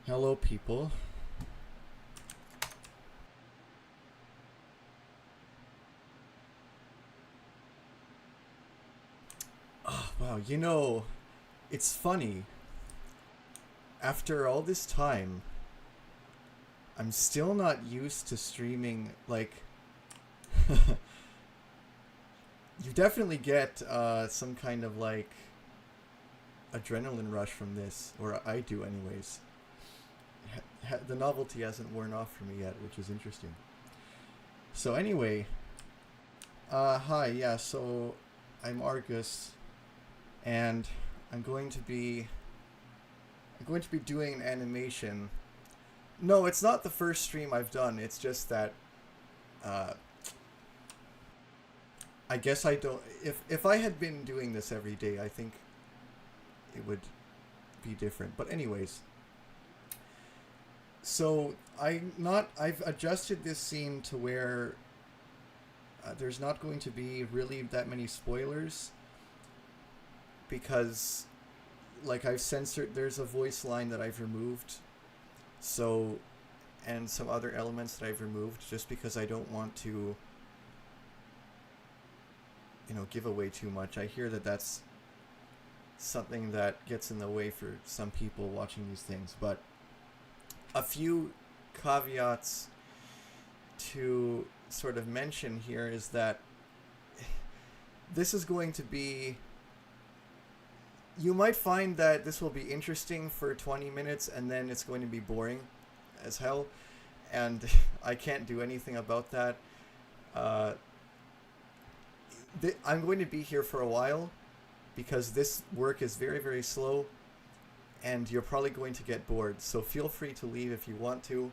Hello, people. Oh, wow, you know, it's funny. After all this time, I'm still not used to streaming, like... you definitely get some kind of, like, adrenaline rush from this, or I do anyways. The novelty hasn't worn off for me yet, which is interesting. So anyway, hi, yeah, so I'm Argus, and I'm going to be doing an animation. No, it's not the first stream I've done, it's just that, I guess I don't, if I had been doing this every day, I think it would be different, but anyways. So I've adjusted this scene to where there's not going to be really that many spoilers, because like I've censored, there's a voice line that I've removed, so, and some other elements that I've removed just because I don't want to, you know, give away too much. I hear that that's something that gets in the way for some people watching these things, but a few caveats to sort of mention here is that this is going to be... You might find that this will be interesting for 20 minutes and then it's going to be boring as hell, and I can't do anything about that. I'm going to be here for a while because this work is very, very slow, and you're probably going to get bored, so feel free to leave if you want to.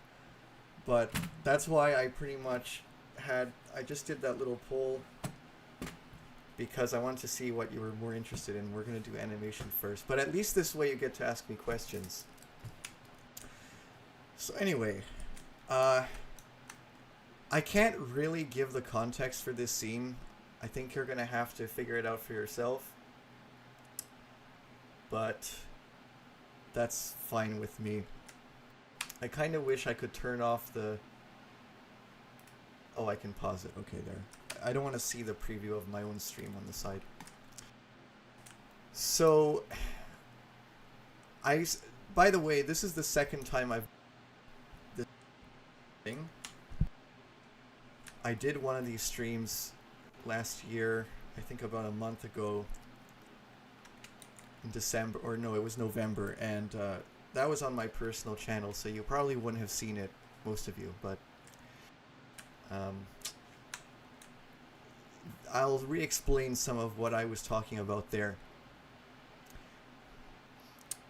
But that's why I pretty much I just did that little poll because I wanted to see what you were more interested in. We're going to do animation first, but at least this way you get to ask me questions. So anyway, I can't really give the context for this scene. I think you're going to have to figure it out for yourself, but that's fine with me. I kind of wish I could turn off the... Oh, I can pause it. Okay, there. I don't want to see the preview of my own stream on the side. So, by the way, this is the second time I've... This thing. I did one of these streams last year, I think about a month ago, in December, or no, it was November, and that was on my personal channel, so you probably wouldn't have seen it, most of you, but I'll re-explain some of what I was talking about there.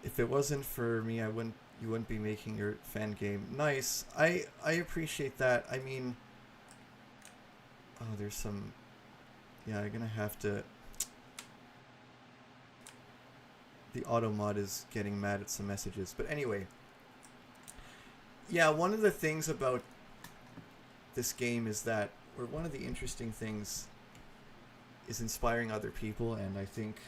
If it wasn't for me, you wouldn't be making your fan game. Nice. I appreciate that. I mean, oh, there's some... Yeah, I'm gonna have to... The auto mod is getting mad at some messages. But anyway. Yeah, one of the things about this game is that, or one of the interesting things is inspiring other people, and I think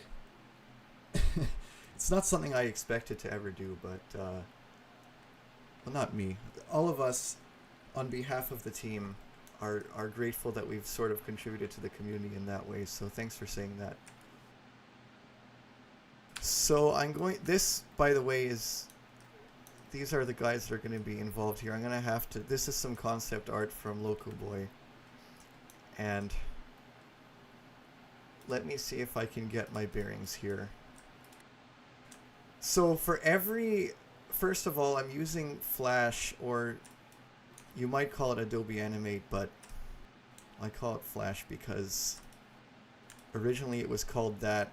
it's not something I expected to ever do, but well, not me. All of us, on behalf of the team, are grateful that we've sort of contributed to the community in that way, so thanks for saying that. So I'm going... This, by the way, is... These are the guys that are going to be involved here. I'm going to have to... This is some concept art from Loco Boy. And... Let me see if I can get my bearings here. So for every... First of all, I'm using Flash, or... You might call it Adobe Animate, but... I call it Flash because... Originally it was called that.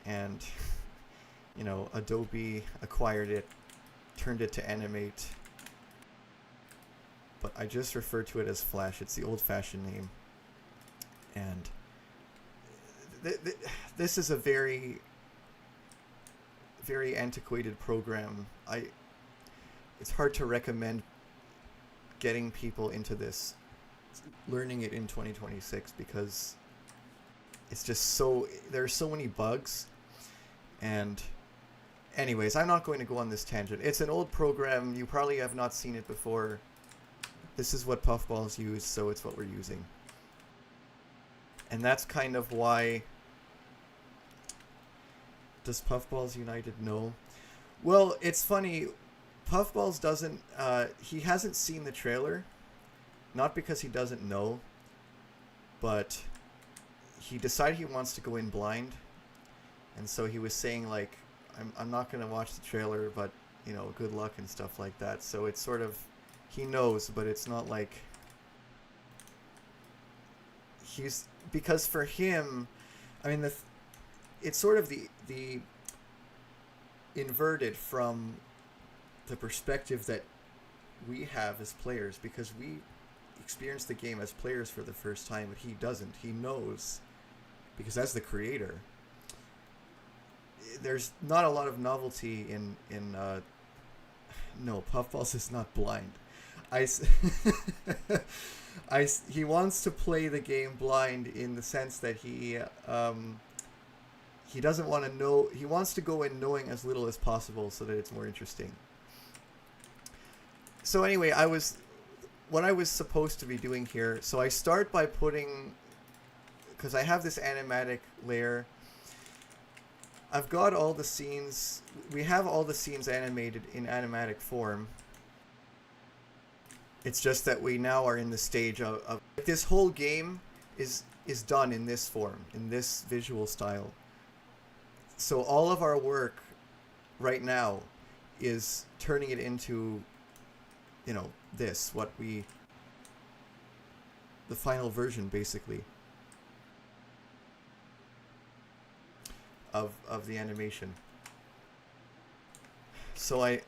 And... you know, Adobe acquired it, turned it to Animate, but I just refer to it as Flash. It's the old-fashioned name. And this is a very, very antiquated program. It's hard to recommend getting people into this, learning it in 2026, because it's just so, there are so many bugs. And anyways, I'm not going to go on this tangent. It's an old program. You probably have not seen it before. This is what Puffballs use, so it's what we're using. And that's kind of why... Does Puffballs United know? Well, it's funny. Puffballs doesn't... he hasn't seen the trailer. Not because he doesn't know, but he decided he wants to go in blind. And so he was saying, like, I'm not going to watch the trailer, but, you know, good luck and stuff like that. So it's sort of... He knows, but it's not like... He's... Because for him... I mean, it's sort of the inverted from the perspective that we have as players, because we experience the game as players for the first time, but he doesn't. He knows, because as the creator, there's not a lot of novelty in no, Puffballs is not blind. He wants to play the game blind in the sense that he doesn't want to know. He wants to go in knowing as little as possible so that it's more interesting. So anyway, what I was supposed to be doing here. So I start by putting, because I have this animatic layer. I've got all the scenes. We have all the scenes animated in animatic form. It's just that we now are in the stage of this whole game is done in this form, in this visual style. So all of our work right now is turning it into, you know, the final version, basically, of the animation. So I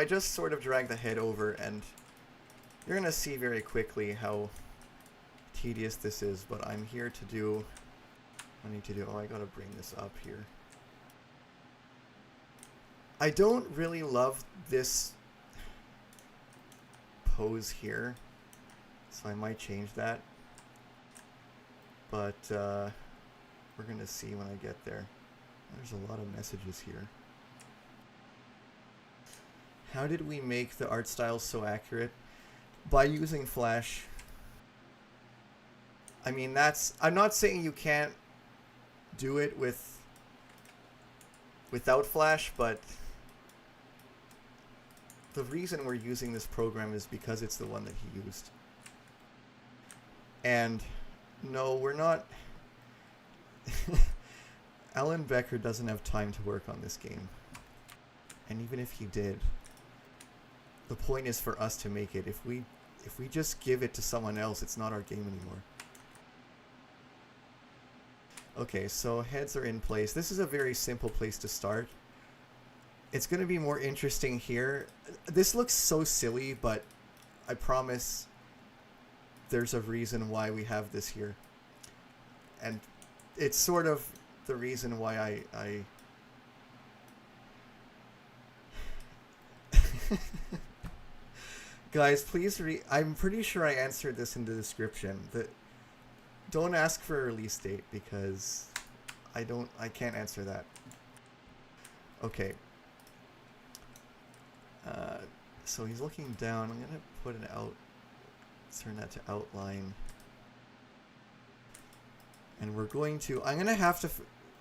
just sort of drag the head over, and you're going to see very quickly how tedious this is, but I'm here to do... I need to do... Oh, I gotta bring this up here. I don't really love this pose here, so I might change that. But we're gonna see when I get there. There's a lot of messages here. How did we make the art style so accurate? By using Flash. I mean, I'm not saying you can't do it without Flash, but the reason we're using this program is because it's the one that he used. And no, we're not... Alan Becker doesn't have time to work on this game. And even if he did, the point is for us to make it. If we just give it to someone else, it's not our game anymore. Okay, so heads are in place. This is a very simple place to start. It's going to be more interesting here. This looks so silly, but I promise there's a reason why we have this here. And it's sort of the reason why I Guys, please read. I'm pretty sure I answered this in the description. Don't ask for a release date, because I can't answer that. Okay. So he's looking down. I'm gonna put an turn that to outline. And we're going to, I'm gonna have to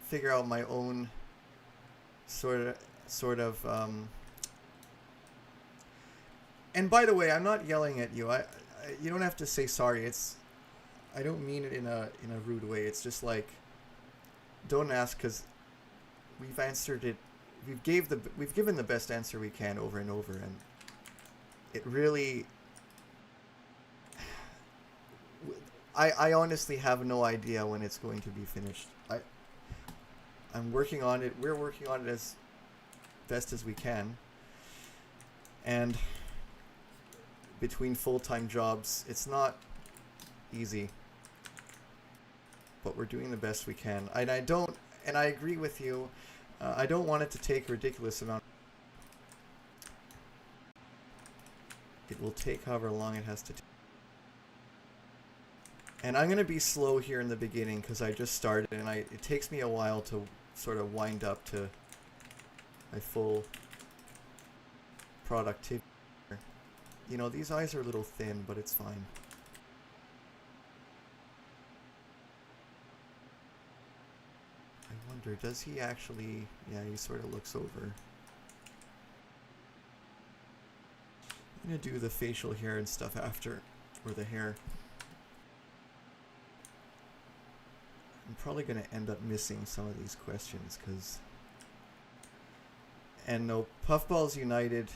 figure out my own sort of and by the way, I'm not yelling at you. You don't have to say sorry. I don't mean it in a rude way. It's just like, don't ask, because we've answered it. We've given the best answer we can over and over, and it really... I honestly have no idea when it's going to be finished. I'm working on it. We're working on it as best as we can. And between full-time jobs, it's not easy. But we're doing the best we can. And I agree with you. I don't want it to take a ridiculous amount. It will take however long it has to take. And I'm going to be slow here in the beginning because I just started, and it takes me a while to sort of wind up to my full productivity. You know, these eyes are a little thin, but it's fine. I wonder, does he actually... Yeah, he sort of looks over. I'm going to do the facial hair and stuff after, or the hair. I'm probably going to end up missing some of these questions, because... And no, Puffballs United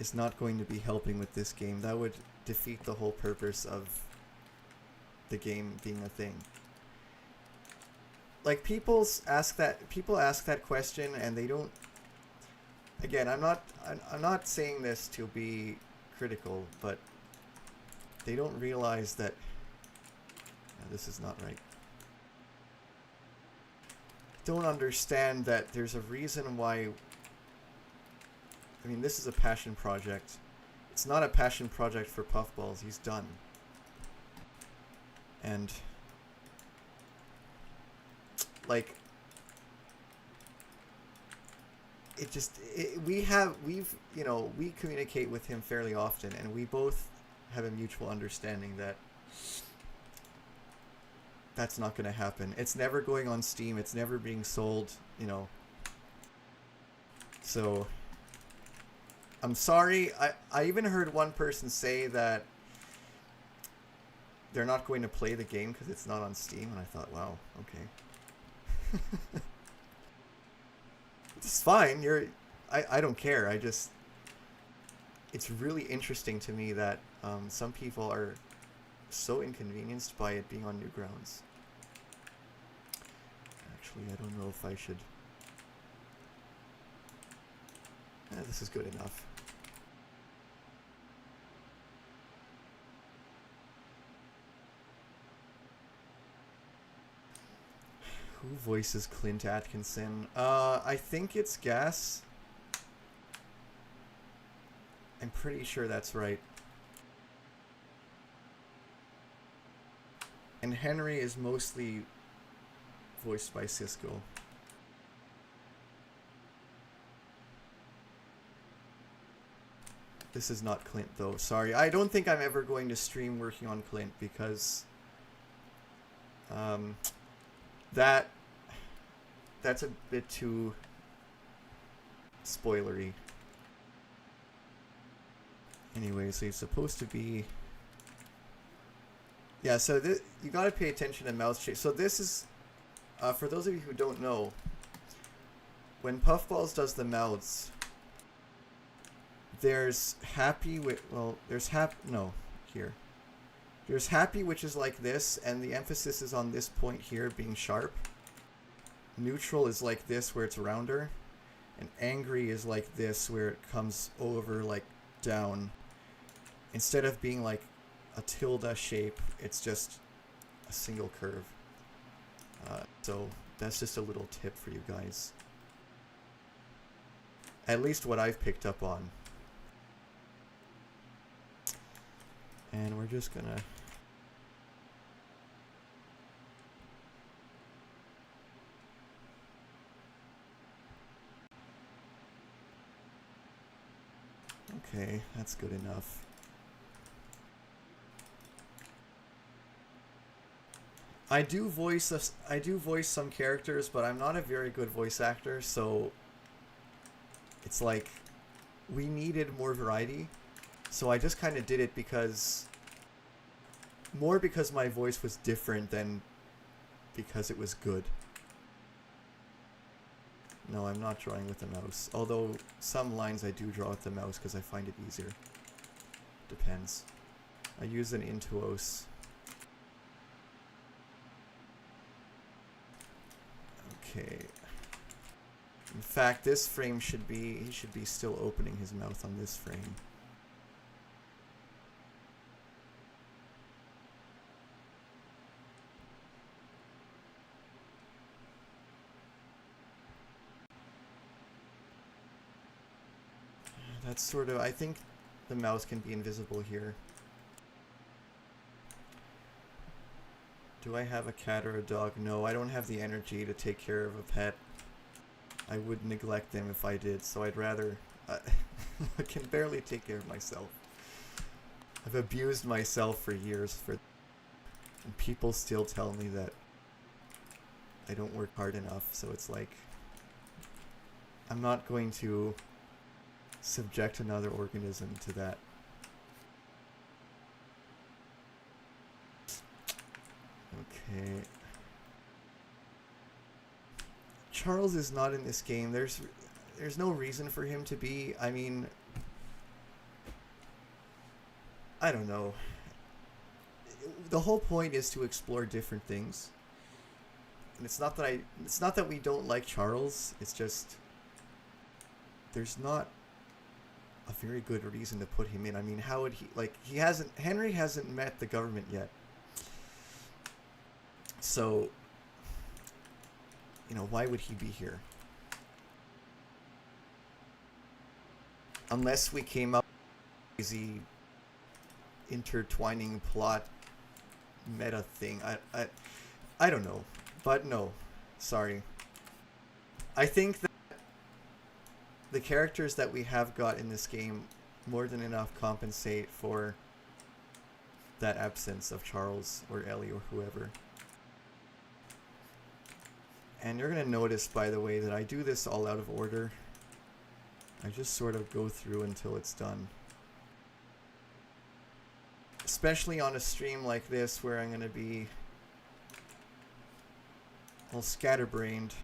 is not going to be helping with this game. That would defeat the whole purpose of the game being a thing. Like, people ask that question, and they don't... Again, I'm not saying this to be critical, but they don't realize that... No, this is not right. Don't understand that there's a reason why... I mean, this is a passion project. It's not a passion project for Puffballs. He's done. And... like... we communicate with him fairly often, and we both have a mutual understanding that that's not going to happen. It's never going on Steam. It's never being sold, you know. So, I'm sorry. I even heard one person say that they're not going to play the game because it's not on Steam, and I thought, wow, okay. It's fine. I don't care. It's really interesting to me that some people are so inconvenienced by it being on Newgrounds. Actually, I don't know if I should... this is good enough. Who voices Clint Atkinson? I think it's Gas. I'm pretty sure that's right. And Henry is mostly voiced by Cisco. This is not Clint, though. Sorry. I don't think I'm ever going to stream working on Clint because... that's a bit too spoilery. Anyway, so he's supposed to be... Yeah, so you gotta pay attention to mouse shape. So this is, for those of you who don't know, when Puffballs does the mouths, there's happy, there's happy, which is like this, and the emphasis is on this point here being sharp. Neutral is like this, where it's rounder, and angry is like this, where it comes over like down. Instead of being like a tilde shape, it's just a single curve. So that's just a little tip for you guys. At least what I've picked up on. And we're just gonna... Okay, that's good enough. I do voice some characters, but I'm not a very good voice actor, so it's like we needed more variety. So I just kind of did it because my voice was different than because it was good. No, I'm not drawing with the mouse. Although some lines I do draw with the mouse because I find it easier. Depends. I use an Intuos. Okay. In fact, this frame should be, he should be still opening his mouth on this frame. That's sort of, I think the mouse can be invisible here. Do I have a cat or a dog? No, I don't have the energy to take care of a pet. I would neglect them if I did, so I'd rather... I can barely take care of myself. I've abused myself for years, and people still tell me that I don't work hard enough, so it's like... I'm not going to subject another organism to that. Okay. Charles is not in this game. There's no reason for him to be. I mean, I don't know. The whole point is to explore different things. And it's not that we don't like Charles. It's just there's not a very good reason to put him in. I mean, how would he, like, Henry hasn't met the government yet. So, you know, why would he be here? Unless we came up with a crazy intertwining plot meta thing. I don't know. But no. Sorry. I think that the characters that we have got in this game more than enough compensate for that absence of Charles or Ellie or whoever. And you're going to notice, by the way, that I do this all out of order. I just sort of go through until it's done. Especially on a stream like this where I'm going to be all scatterbrained.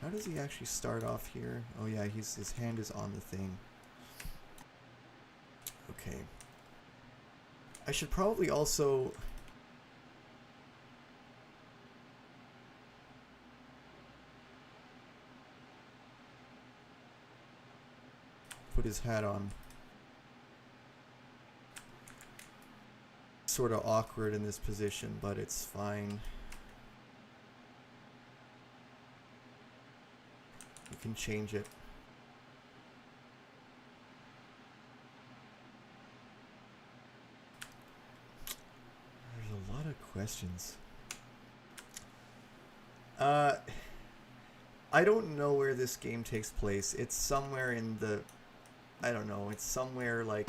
How does he actually start off here? Oh yeah, his hand is on the thing. Okay. I should probably also... put his hat on. Sort of awkward in this position, but it's fine. You can change it. There's a lot of questions. I don't know where this game takes place. It's somewhere in the... I don't know. It's somewhere like...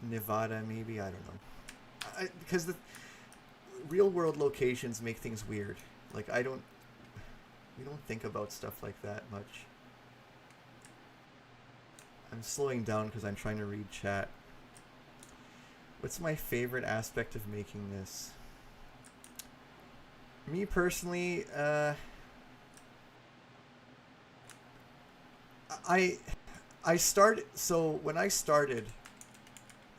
Nevada, maybe? I don't know. Because the real-world locations make things weird. Like, we don't think about stuff like that much. I'm slowing down because I'm trying to read chat. What's my favorite aspect of making this? Me personally, so when I started,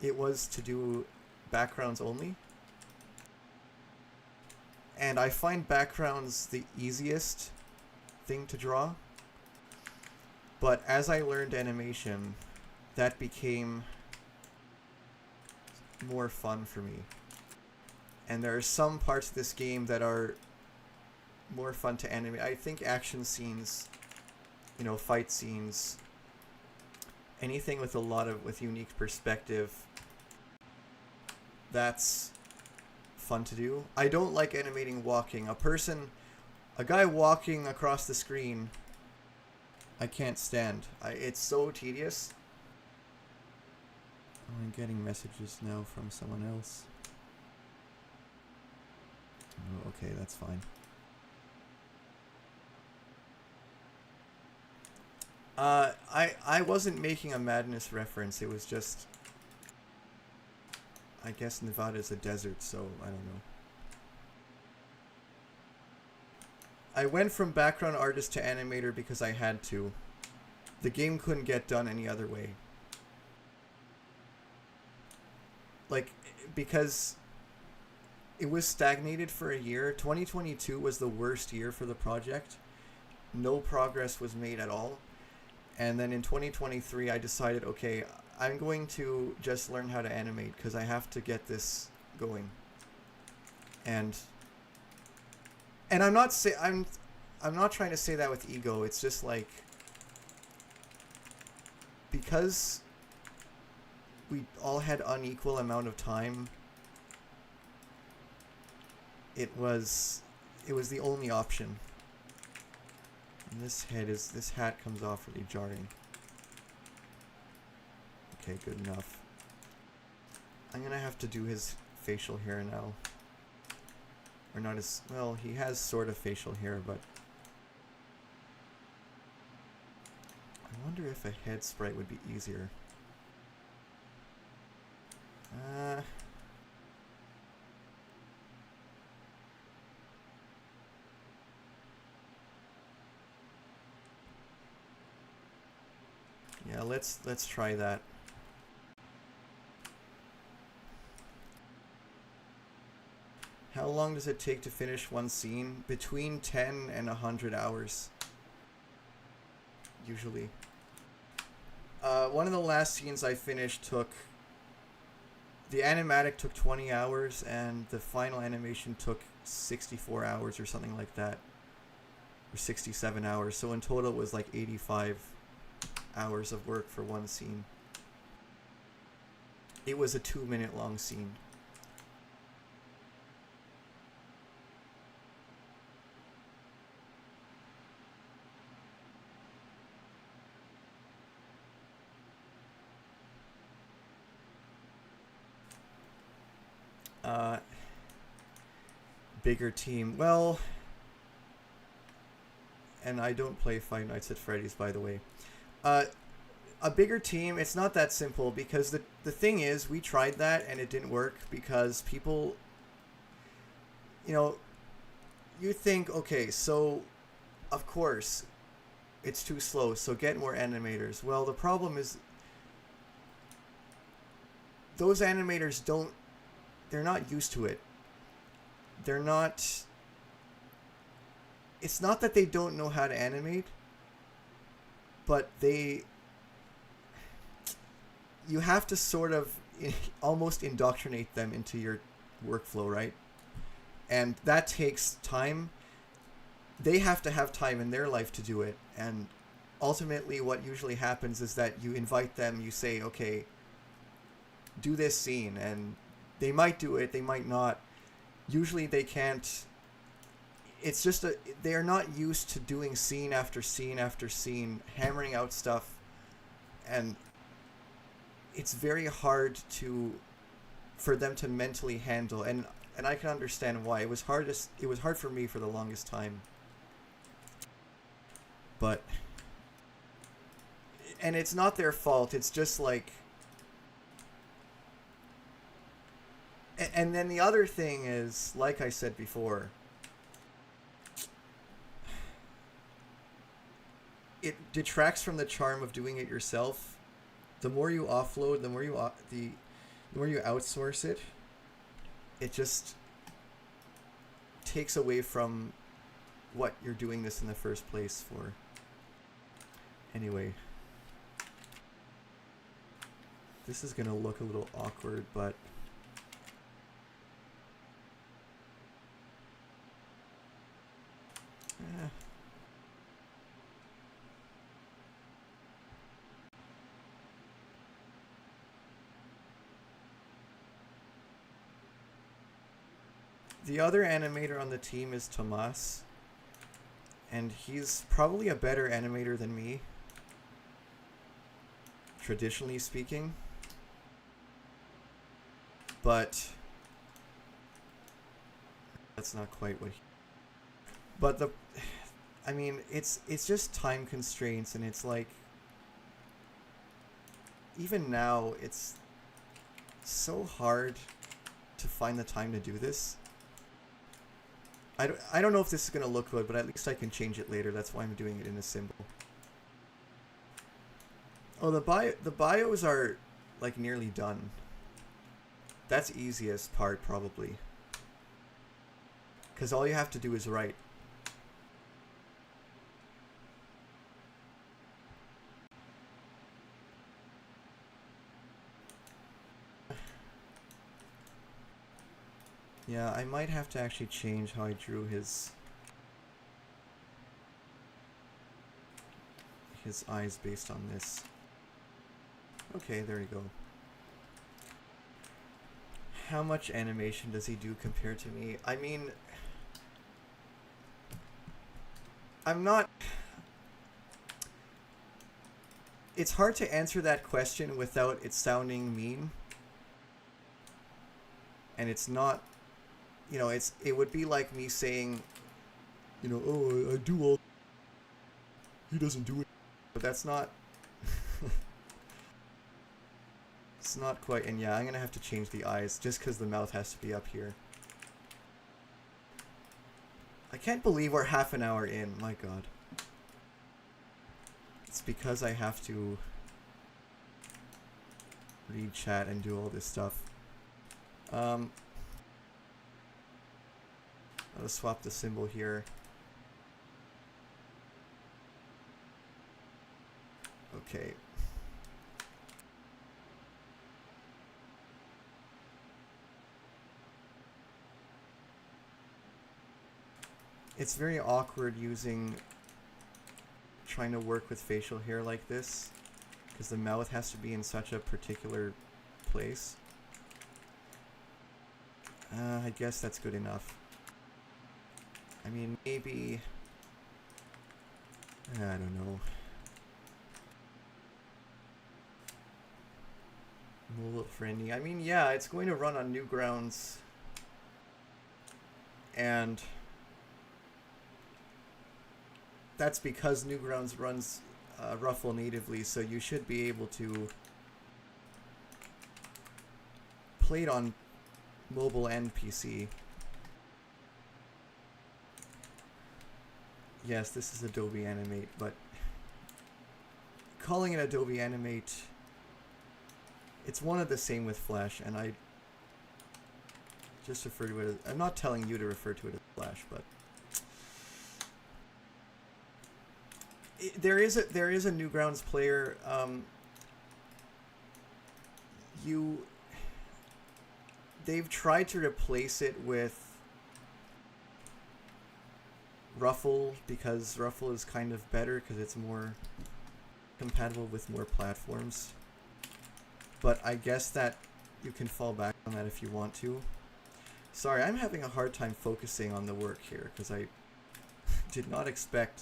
it was to do backgrounds only. And I find backgrounds the easiest thing to draw. But as I learned animation, that became more fun for me. And there are some parts of this game that are more fun to animate. I think action scenes, you know, fight scenes, anything with with unique perspective, that's fun to do. I don't like animating walking. A guy walking across the screen, I can't stand. It's so tedious. Oh, I'm getting messages now from someone else. Oh, okay, that's fine. I wasn't making a Madness reference. It was just... I guess Nevada's a desert, so I don't know. I went from background artist to animator because I had to. The game couldn't get done any other way. Like, because it was stagnated for a year. 2022 was the worst year for the project. No progress was made at all. And then in 2023, I decided, okay, I'm going to just learn how to animate because I have to get this going. And I'm not trying to say that with ego. It's just like, because we all had unequal amount of time, it was the only option. And this hat comes off really jarring. Okay, good enough. I'm gonna have to do his facial hair now. Or not as well, he has sort of facial hair, but I wonder if a head sprite would be easier. Yeah, let's try that. How long does it take to finish one scene? Between 10 and 100 hours. Usually. One of the last scenes I finished took... The animatic took 20 hours, and the final animation took 64 hours or something like that. Or 67 hours. So in total it was like 85 hours of work for one scene. It was a 2-minute long scene. Bigger team. Well, and I don't play Five Nights at Freddy's, by the way. A bigger team, it's not that simple, because the thing is, we tried that and it didn't work because people, you know, you think, okay, so of course it's too slow, so get more animators. Well, the problem is those animators they're not used to it. They're not... It's not that they don't know how to animate, but you have to sort of almost indoctrinate them into your workflow, right? And that takes time. They have to have time in their life to do it. And ultimately what usually happens is that you invite them, you say, okay, do this scene, and they might do it, they might not. Usually they can't. It's just they're not used to doing scene after scene after scene, hammering out stuff, and it's very hard for them to mentally handle, and I can understand why. It was hard for me for the longest time. But and it's not their fault, it's just like... And then the other thing is, like I said before, it detracts from the charm of doing it yourself. The more you offload, the more you outsource it, it just takes away from what you're doing this in the first place for. Anyway, this is gonna look a little awkward, but the other animator on the team is Tomas, and he's probably a better animator than me, traditionally speaking. But that's not quite what he... But I mean, it's just time constraints, and it's like, even now, it's so hard to find the time to do this. I don't know if this is going to look good, but at least I can change it later. That's why I'm doing it in a symbol. Oh, the bios are like nearly done. That's easiest part, probably. Because all you have to do is write. Yeah, I might have to actually change how I drew his eyes based on this. Okay, there you go. How much animation does he do compared to me? I mean, I'm not... It's hard to answer that question without it sounding mean. And it's not... You know, it would be like me saying, you know, oh, I do all... He doesn't do it. But that's not... It's not quite... And yeah, I'm going to have to change the eyes just because the mouth has to be up here. I can't believe we're half an hour in. My god. It's because I have to read chat and do all this stuff. I'll swap the symbol here. Okay. It's very awkward trying to work with facial hair like this, because the mouth has to be in such a particular place. I guess that's good enough. I mean, maybe... I don't know. Mobile friendly. I mean, yeah, it's going to run on Newgrounds. And... that's because Newgrounds runs Ruffle natively, so you should be able to play it on mobile and PC. Yes, this is Adobe Animate, but calling it Adobe Animate, it's one of the same with Flash, and I just refer to it as... I'm not telling you to refer to it as Flash, but... There is a Newgrounds player. They've tried to replace it with Ruffle because Ruffle is kind of better because it's more compatible with more platforms. But I guess that you can fall back on that if you want to. Sorry, I'm having a hard time focusing on the work here because I did not expect...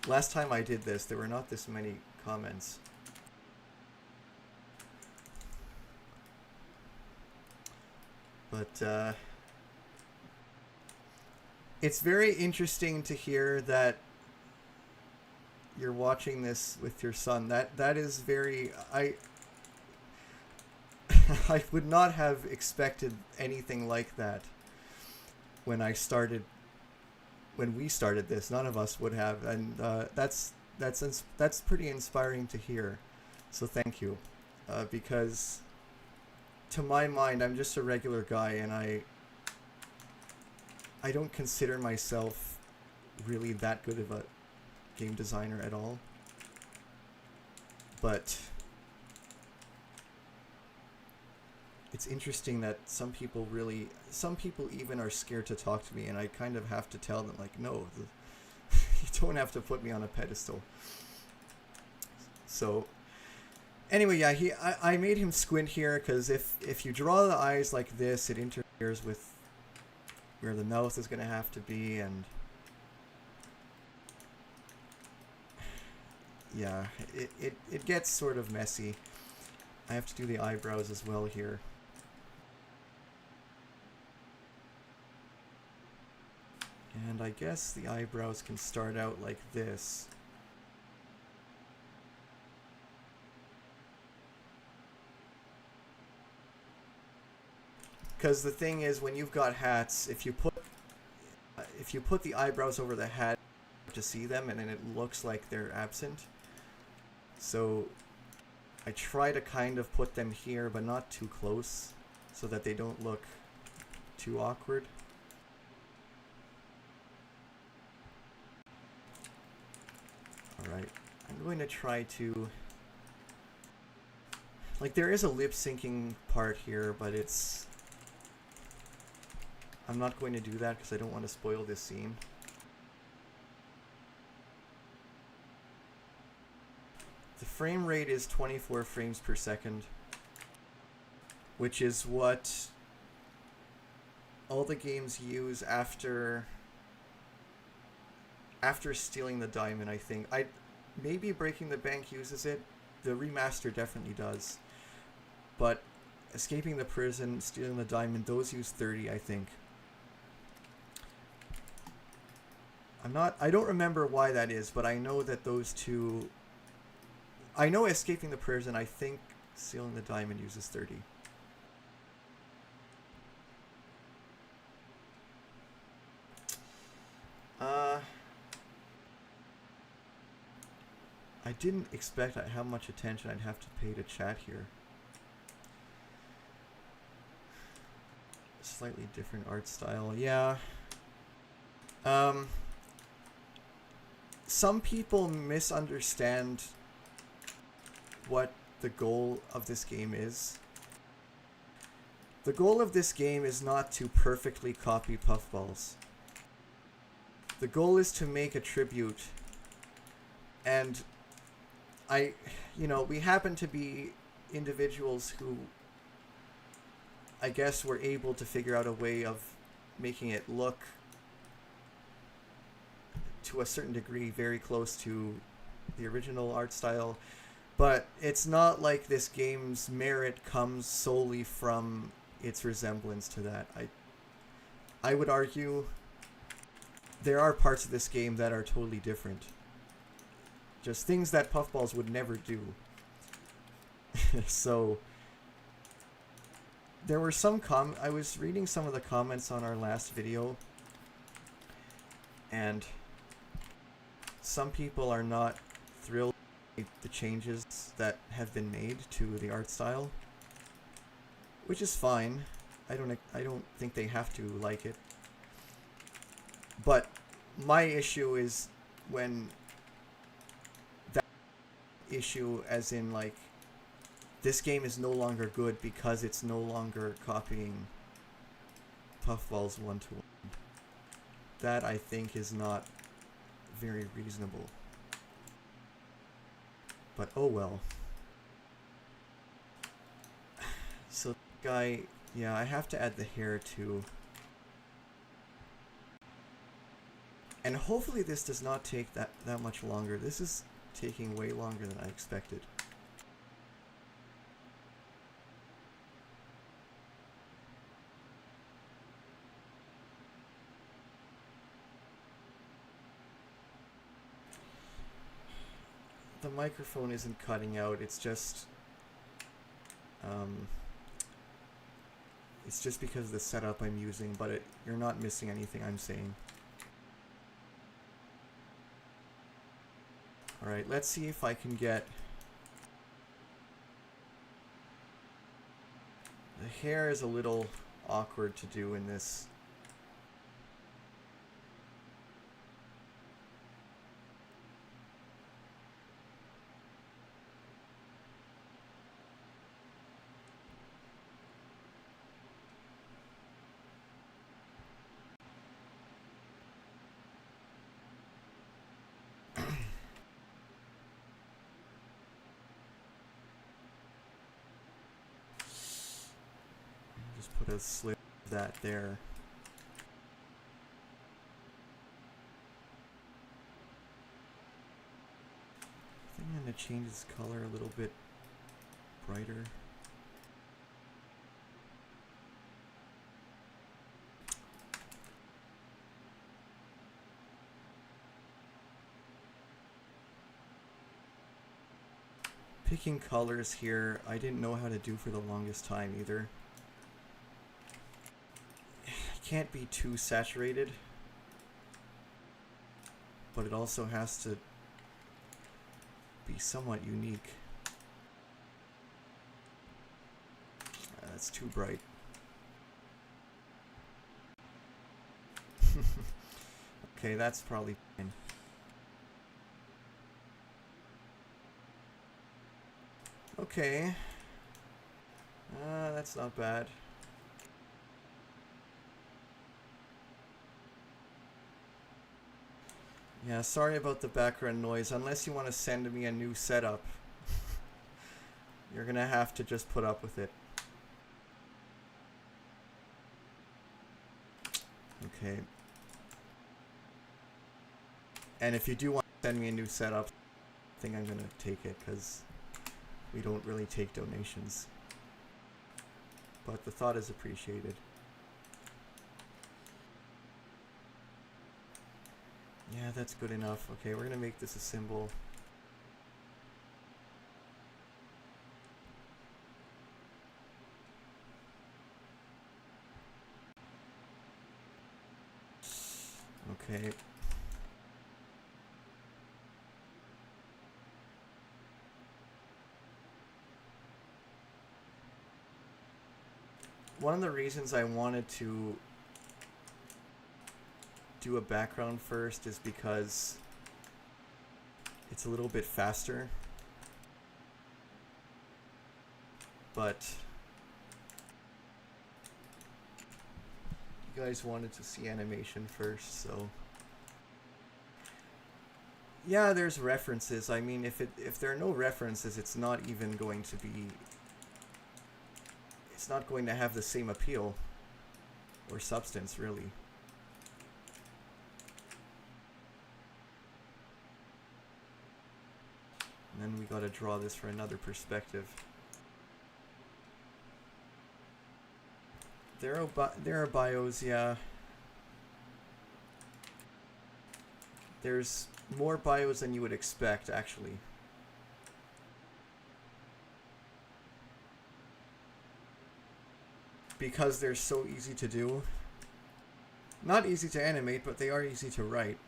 Last time I did this, there were not this many comments. But, it's very interesting to hear that you're watching this with your son. That is very... I would not have expected anything like that when we started this. None of us would have, and that's pretty inspiring to hear. So thank you, because to my mind, I'm just a regular guy, and I don't consider myself really that good of a game designer at all. But it's interesting that some people even are scared to talk to me, and I kind of have to tell them, like, no, you don't have to put me on a pedestal. So, anyway, yeah, I made him squint here, because if you draw the eyes like this, it interferes with where the mouth is going to have to be, and yeah, it gets sort of messy. I have to do the eyebrows as well here. And I guess the eyebrows can start out like this. Because the thing is, when you've got hats, if you put the eyebrows over the hat to see them, and then it looks like they're absent. So I try to kind of put them here, but not too close, so that they don't look too awkward. Alright, I'm going to try to... Like, there is a lip syncing part here, but it's... I'm not going to do that because I don't want to spoil this scene. The frame rate is 24 frames per second, which is what all the games use after stealing the diamond, I think. Maybe Breaking the Bank uses it. The remaster definitely does. But Escaping the Prison, Stealing the Diamond, those use 30, I think. I don't remember why that is, but I know that those two... I know Escaping the Prison, I think Stealing the Diamond uses 30. I didn't expect how much attention I'd have to pay to chat here. Slightly different art style, yeah. Some people misunderstand what the goal of this game is. The goal of this game is not to perfectly copy Puffballs. The goal is to make a tribute, and we happen to be individuals who, I guess, were able to figure out a way of making it look, to a certain degree, very close to the original art style. But it's not like this game's merit comes solely from its resemblance to that. I would argue there are parts of this game that are totally different. Just things that Puffballs would never do. So there were some I was reading some of the comments on our last video, and some people are not thrilled with the changes that have been made to the art style, which is fine. I don't think they have to like it. But my issue is when that issue, as in, like, this game is no longer good because it's no longer copying Puffballs 1-to-1. That, I think, is not very reasonable. But oh well. So, guy, yeah, I have to add the hair too. And hopefully this does not take that much longer. This is taking way longer than I expected. The microphone isn't cutting out, it's just because of the setup I'm using, but you're not missing anything I'm saying. Alright, let's see if I can get... The hair is a little awkward to do in this. Just put a slip of that there. I think I'm going to change its color a little bit brighter. Picking colors here, I didn't know how to do for the longest time either. It can't be too saturated, but it also has to be somewhat unique. That's too bright. Okay, that's probably fine. Okay. That's not bad. Yeah, sorry about the background noise. Unless you want to send me a new setup, you're gonna have to just put up with it. Okay. And if you do want to send me a new setup, I think I'm gonna take it, because we don't really take donations. But the thought is appreciated. Yeah, that's good enough. Okay, we're gonna make this a symbol. Okay. One of the reasons I wanted to do a background first is because it's a little bit faster. But you guys wanted to see animation first, so yeah, there's references. I mean, if there are no references, it's not even going to be, it's not going to have the same appeal or substance, really. And then we gotta draw this for another perspective. There are bios, yeah. There's more bios than you would expect, actually. Because they're so easy to do. Not easy to animate, but they are easy to write.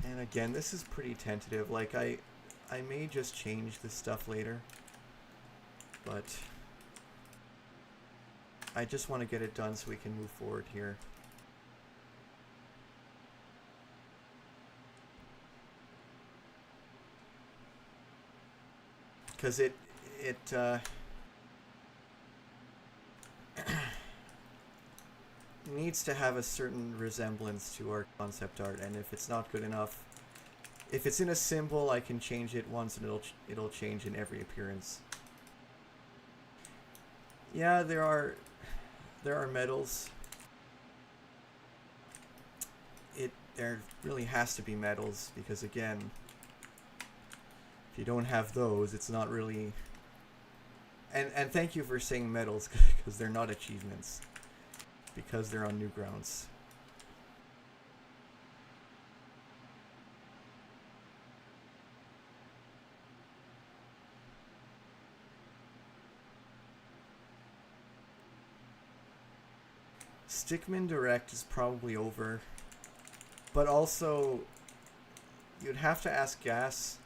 And again, this is pretty tentative. Like, I may just change this stuff later, but I just want to get it done so we can move forward here. Because it needs to have a certain resemblance to our concept art, and if it's not good enough, if it's in a symbol, I can change it once and it'll change in every appearance. Yeah, there are medals. There really has to be medals, because again, if you don't have those, it's not really. And thank you for saying medals, because they're not achievements, because they're on Newgrounds. Stickmin Direct is probably over, but also you'd have to ask Gas,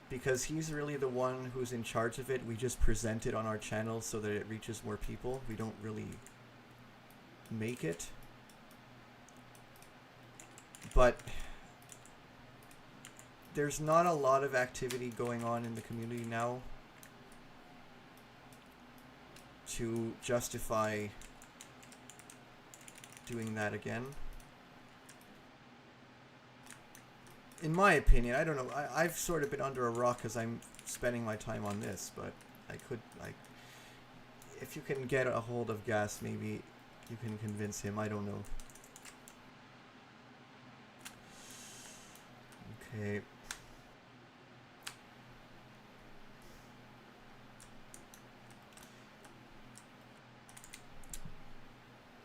because he's really the one who's in charge of it. We just present it on our channel so that it reaches more people. We don't really make it. But there's not a lot of activity going on in the community now to justify doing that again. In my opinion, I don't know. I've sort of been under a rock because I'm spending my time on this, but I could, like, if you can get a hold of Gas, maybe you can convince him. I don't know. Okay.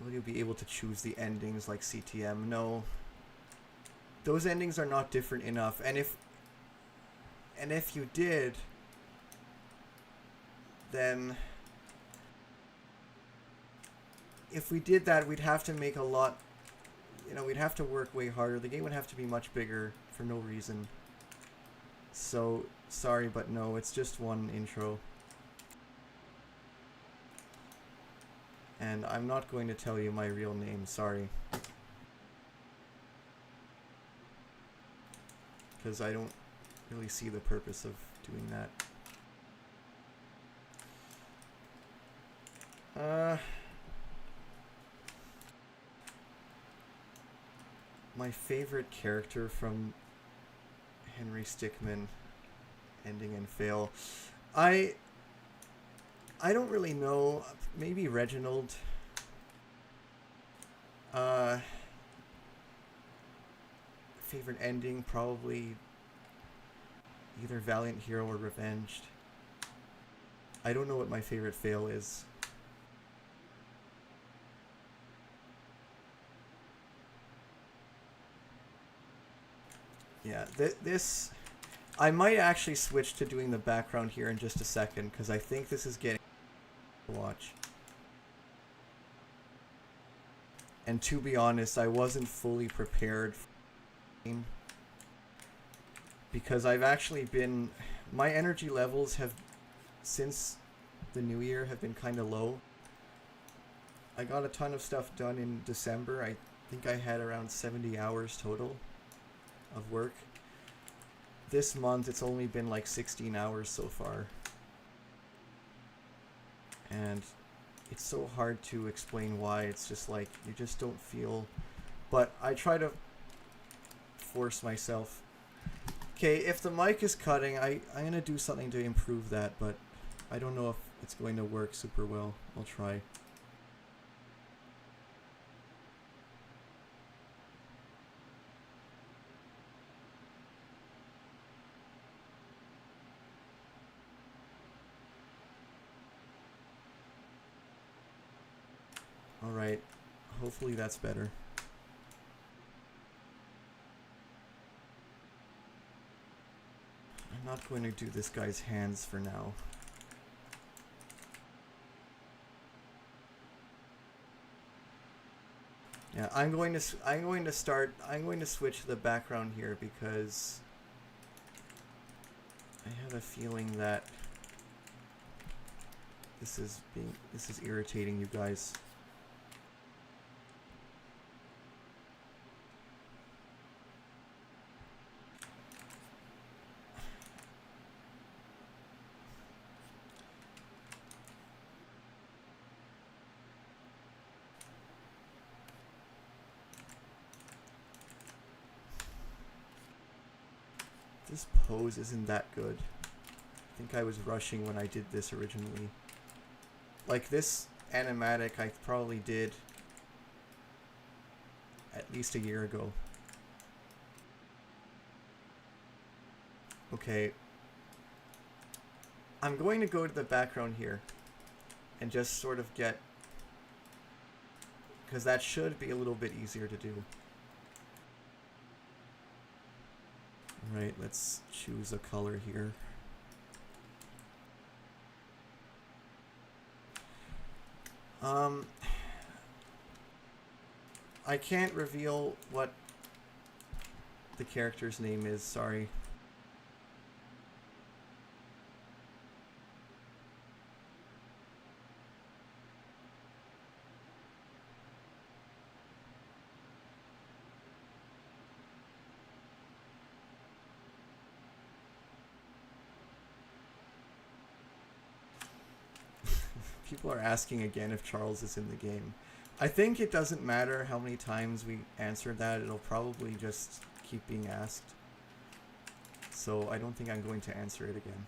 Will you be able to choose the endings like CTM? No. Those endings are not different enough. And if you did, then if we did that, we'd have to make a lot, we'd have to work way harder. The game would have to be much bigger for no reason. So, sorry, but no, it's just one intro. And I'm not going to tell you my real name, sorry. Because I don't really see the purpose of doing that. My favorite character from Henry Stickmin, ending in fail. I don't really know. Maybe Reginald. Favorite ending, probably either Valiant Hero or Revenged. I don't know what my favorite fail is. Yeah, this... I might actually switch to doing the background here in just a second, because I think this is getting to watch. And to be honest, I wasn't fully prepared for the game, because I've actually been... My energy levels have, since the new year, have been kind of low. I got a ton of stuff done in December. I think I had around 70 hours total of work. This month it's only been like 16 hours so far. And it's so hard to explain why. It's just like, you just don't feel... But I try to force myself. Okay, if the mic is cutting, I'm going to do something to improve that, but I don't know if it's going to work super well. I'll try. Alright, hopefully that's better. I'm not going to do this guy's hands for now. Yeah, I'm going to switch to the background here because I have a feeling that this is irritating you guys. This pose isn't that good. I think I was rushing when I did this originally. Like this animatic I probably did at least a year ago. Okay. I'm going to go to the background here and just sort of get... because that should be a little bit easier to do. Alright, let's choose a color here. I can't reveal what the character's name is, sorry. People are asking again if Charles is in the game. I think it doesn't matter how many times we answer that, it'll probably just keep being asked. So I don't think I'm going to answer it again.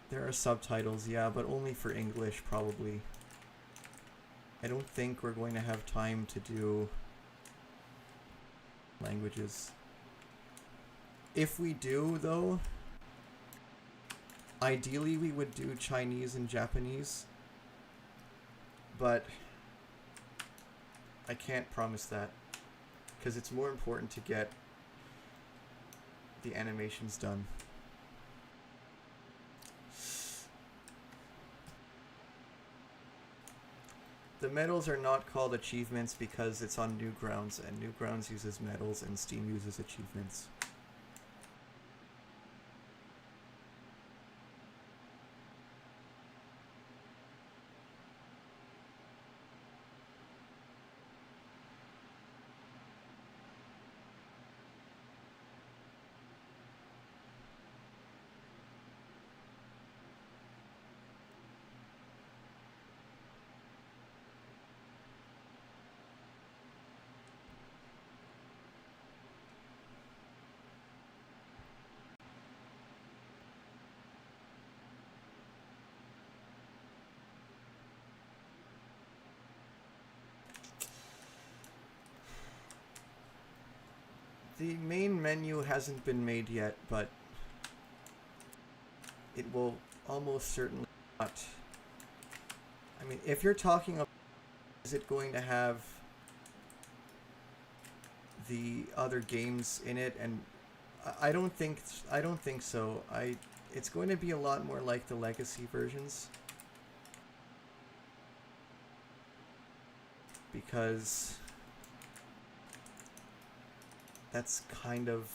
There are subtitles, yeah, but only for English, probably. I don't think we're going to have time to do languages. If we do, though, ideally we would do Chinese and Japanese, but I can't promise that, because it's more important to get the animations done. the medals are not called achievements because it's on Newgrounds, and Newgrounds uses medals and Steam uses achievements. The main menu hasn't been made yet, but it will almost certainly not. I mean, if you're talking about, is it going to have the other games in it? And I don't think so. It's going to be a lot more like the legacy versions, because that's kind of...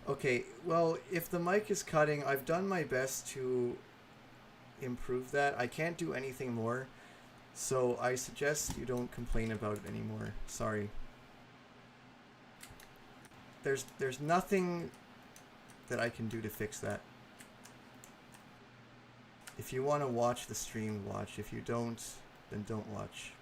Okay, well, if the mic is cutting, I've done my best to improve that. I can't do anything more, so I suggest you don't complain about it anymore. Sorry. There's nothing that I can do to fix that. If you want to watch the stream, watch. If you don't, then don't watch.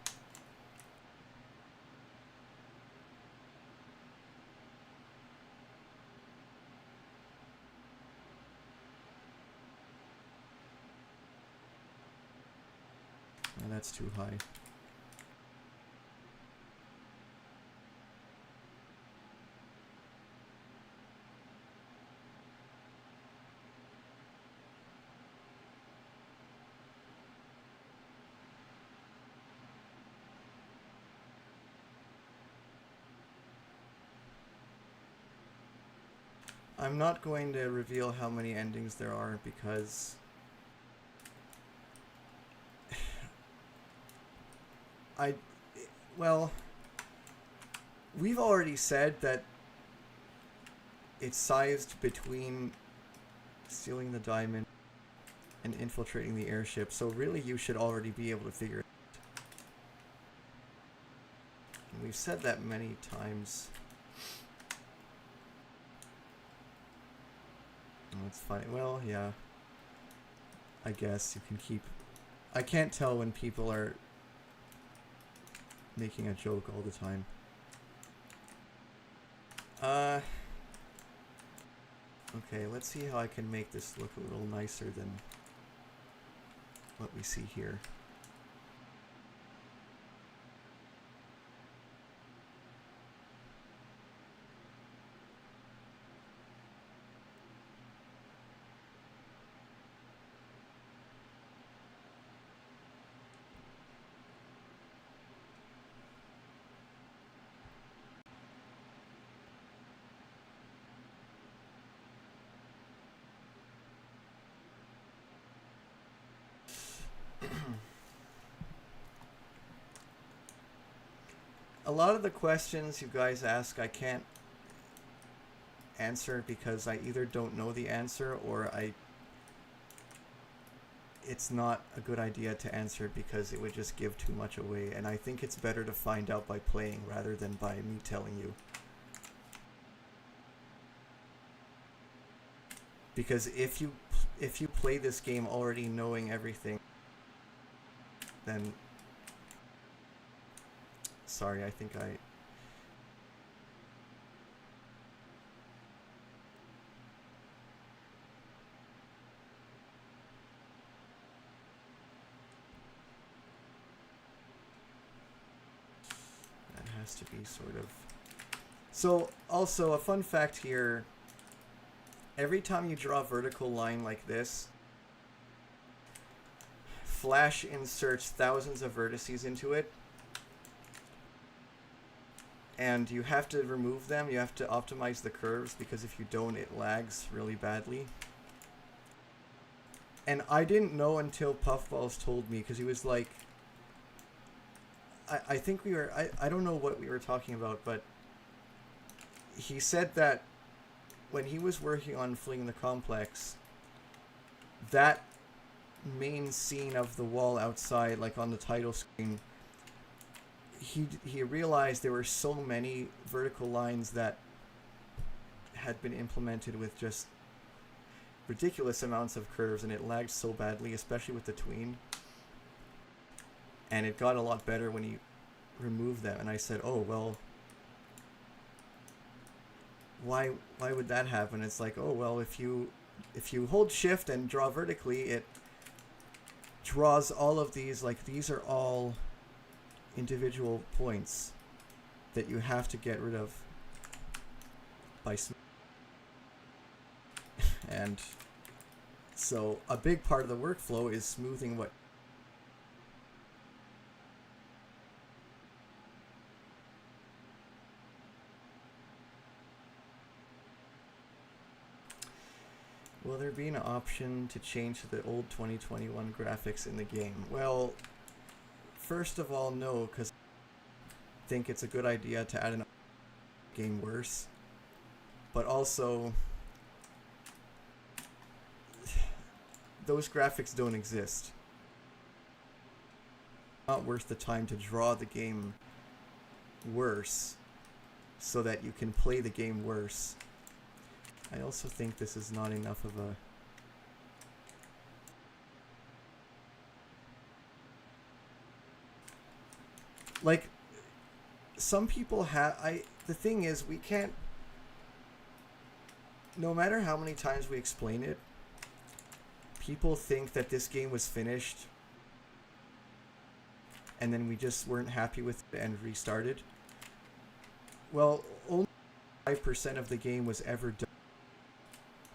Oh, that's too high. I'm not going to reveal how many endings there are because well, we've already said that it's sized between stealing the diamond and infiltrating the airship, so really you should already be able to figure it out. And we've said that many times. Oh, it's fine. Well, yeah. I guess you can keep... I can't tell when people are making a joke all the time. Okay, let's see how I can make this look a little nicer than what we see here. A lot of the questions you guys ask I can't answer because I either don't know the answer or it's not a good idea to answer because it would just give too much away, and I think it's better to find out by playing rather than by me telling you. Because if you play this game already knowing everything, then sorry, I think that has to be sort of... So, also, a fun fact here, every time you draw a vertical line like this, Flash inserts thousands of vertices into it, and you have to remove them. You have to optimize the curves, because if you don't, it lags really badly. And I didn't know until Puffballs told me, because he was like, I think we were, I don't know what we were talking about, but he said that when he was working on Fleeing the Complex, that main scene of the wall outside, like on the title screen, he realized there were so many vertical lines that had been implemented with just ridiculous amounts of curves, and it lagged so badly, especially with the tween. And it got a lot better when you removed them. And I said, oh, well, why would that happen? It's like, oh, well, if you hold shift and draw vertically, it draws all of these, like, these are all individual points that you have to get rid of by and so a big part of the workflow is smoothing what will there be an option to change the old 2021 graphics in the game? Well, first of all, no, because I think it's a good idea to add an game worse, but also those graphics don't exist. Not worth the time to draw the game worse so that you can play the game worse. I also think this is not enough of a like some people have the thing is we can't, no matter how many times we explain it, people think that this game was finished and then we just weren't happy with it and restarted. Well, only 5% of the game was ever done,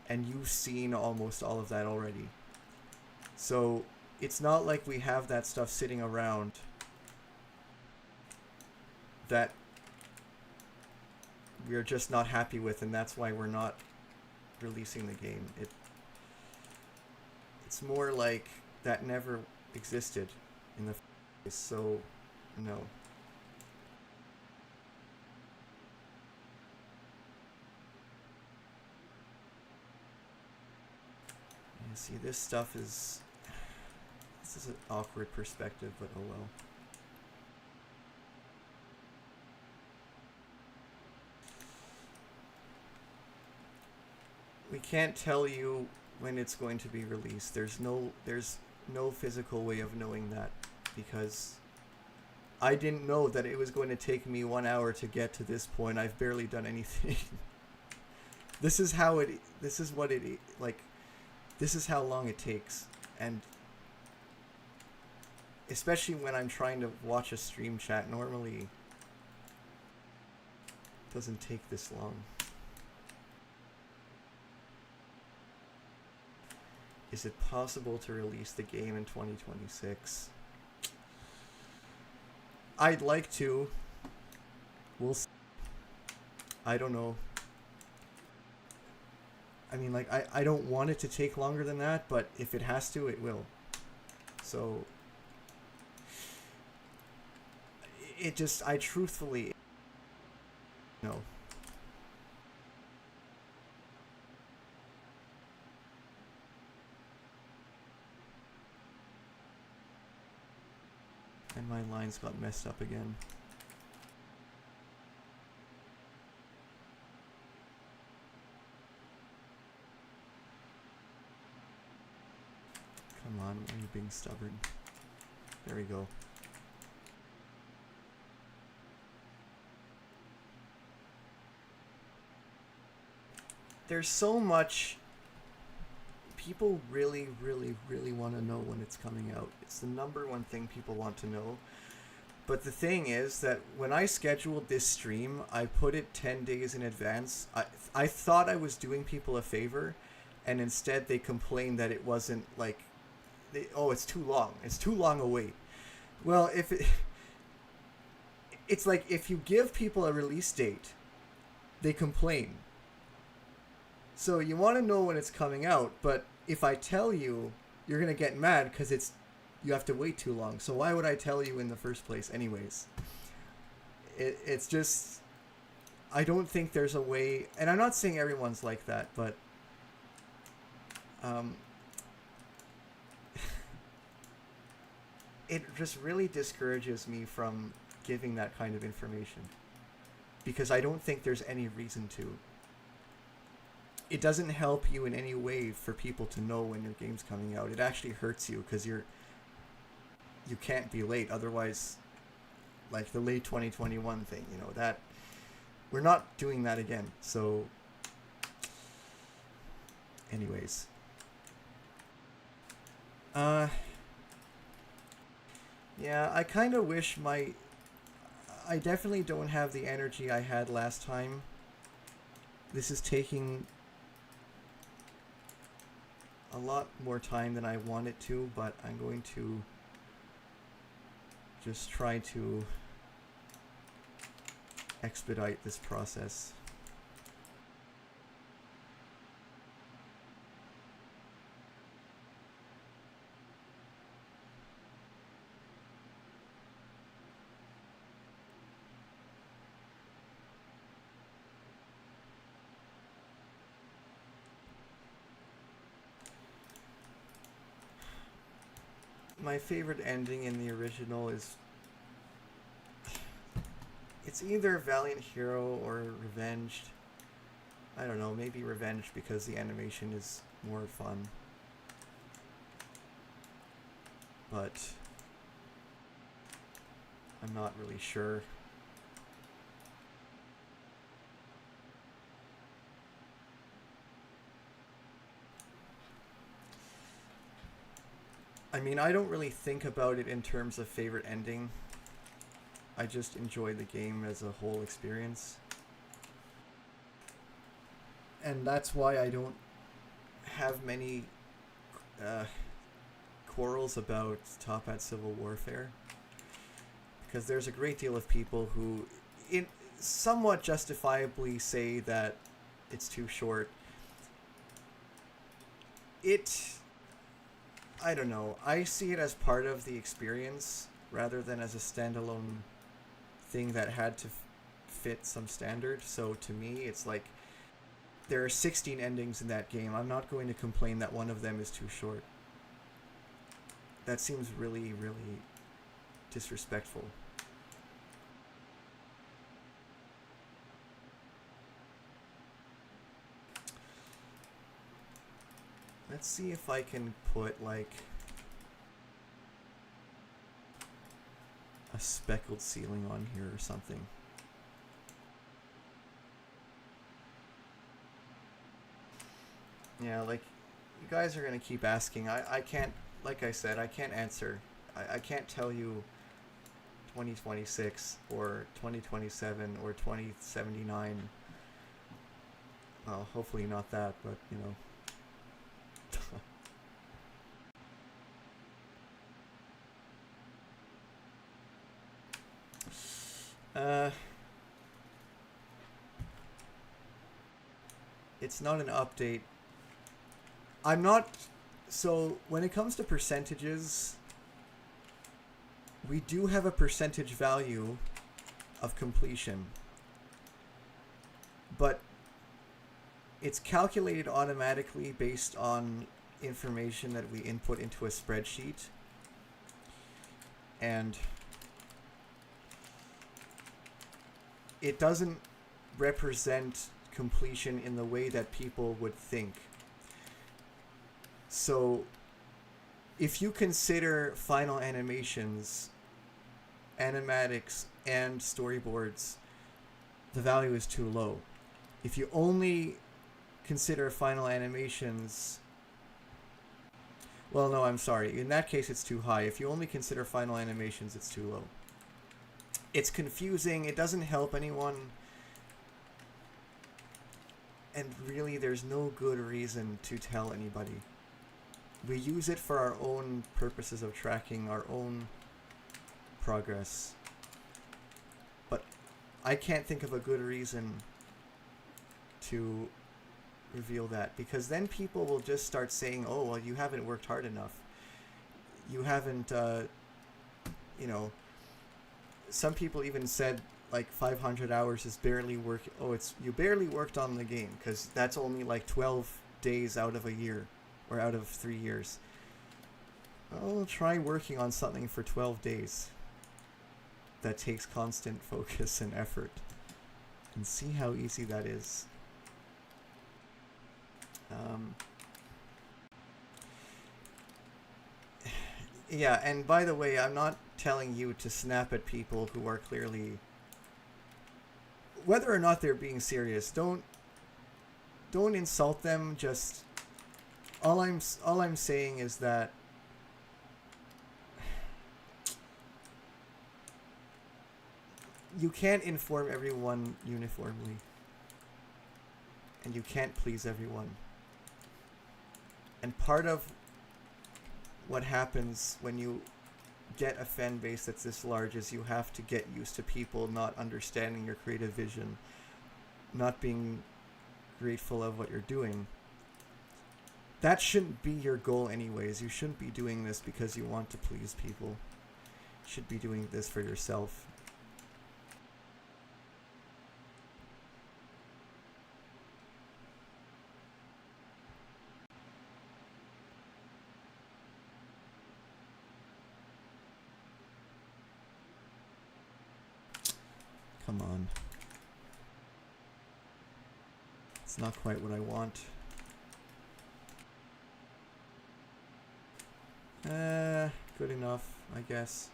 and you've seen almost all of that already. So it's not like we have that stuff sitting around that we're just not happy with, and that's why we're not releasing the game. It's more like that never existed in the first place, so no. You see, this stuff is... This is an awkward perspective, but oh well. We can't tell you when it's going to be released. There's no physical way of knowing that, because I didn't know that it was going to take me 1 hour to get to this point. I've barely done anything. This is how long it takes, and especially when I'm trying to watch a stream chat, normally it doesn't take this long. Is it possible to release the game in 2026? I'd like to. We'll see. I don't know. I mean, like, I don't want it to take longer than that, but if it has to, it will. So, it just, I truthfully, no. And my lines got messed up again. Come on, are you being stubborn? There we go. There's so much. People really, really, really want to know when it's coming out. It's the #1 thing people want to know. But the thing is that when I scheduled this stream, I put it 10 days in advance. I thought I was doing people a favor, and instead they complained that it wasn't like, oh, it's too long. It's too long a wait. Well, it's like if you give people a release date, they complain. So you want to know when it's coming out, but if I tell you you're gonna get mad because you have to wait too long. So why would I tell you in the first place, anyways? It's just, I don't think there's a way, and I'm not saying everyone's like that, but it just really discourages me from giving that kind of information, because I don't think there's any reason to. It doesn't help you in any way for people to know when your game's coming out. It actually hurts you because you can't be late. Otherwise, like the late 2021 thing, you know, that we're not doing that again. So anyways, yeah, I kind of wish I definitely don't have the energy I had last time. This is taking a lot more time than I want it to, but I'm going to just try to expedite this process. My favorite ending in the original is, it's either Valiant Hero or Revenged. I don't know, maybe Revenged because the animation is more fun. But I'm not really sure. I mean, I don't really think about it in terms of favorite ending. I just enjoy the game as a whole experience. And that's why I don't have many quarrels about Top Hat Civil Warfare. Because there's a great deal of people who somewhat justifiably say that it's too short. I don't know. I see it as part of the experience rather than as a standalone thing that had to fit some standard. So to me, it's like there are 16 endings in that game. I'm not going to complain that one of them is too short. That seems really, really disrespectful. Let's see if I can put like a speckled ceiling on here or something. Yeah, like, you guys are gonna keep asking. I can't, like I said, I can't answer. I can't tell you 2026 or 2027 or 2079. Well, hopefully not that, but you know. It's not an update. I'm not... So, when it comes to percentages, we do have a percentage value of completion. But it's calculated automatically based on information that we input into a spreadsheet. And it doesn't represent completion in the way that people would think. So if you consider final animations, animatics, and storyboards, the value is too low. If you only consider final animations... Well, no, I'm sorry. In that case, it's too high. If you only consider final animations, it's too low. It's confusing. It doesn't help anyone. And really, there's no good reason to tell anybody. We use it for our own purposes of tracking our own progress. But I can't think of a good reason to reveal that, because then people will just start saying, oh, well, you haven't worked hard enough. You haven't, you know, some people even said like 500 hours is barely work. Oh, it's you barely worked on the game, because that's only like 12 days out of a year, or out of 3 years. I'll try working on something for 12 days that takes constant focus and effort, and see how easy that is. Yeah, and by the way, I'm not telling you to snap at people who are clearly, whether or not they're being serious. Don't insult them. Just all I'm saying is that you can't inform everyone uniformly, and you can't please everyone. And part of what happens when you get a fan base that's this large is you have to get used to people not understanding your creative vision, not being grateful of what you're doing. That shouldn't be your goal anyways. You shouldn't be doing this because you want to please people. You should be doing this for yourself. Come on. It's not quite what I want. Good enough, I guess.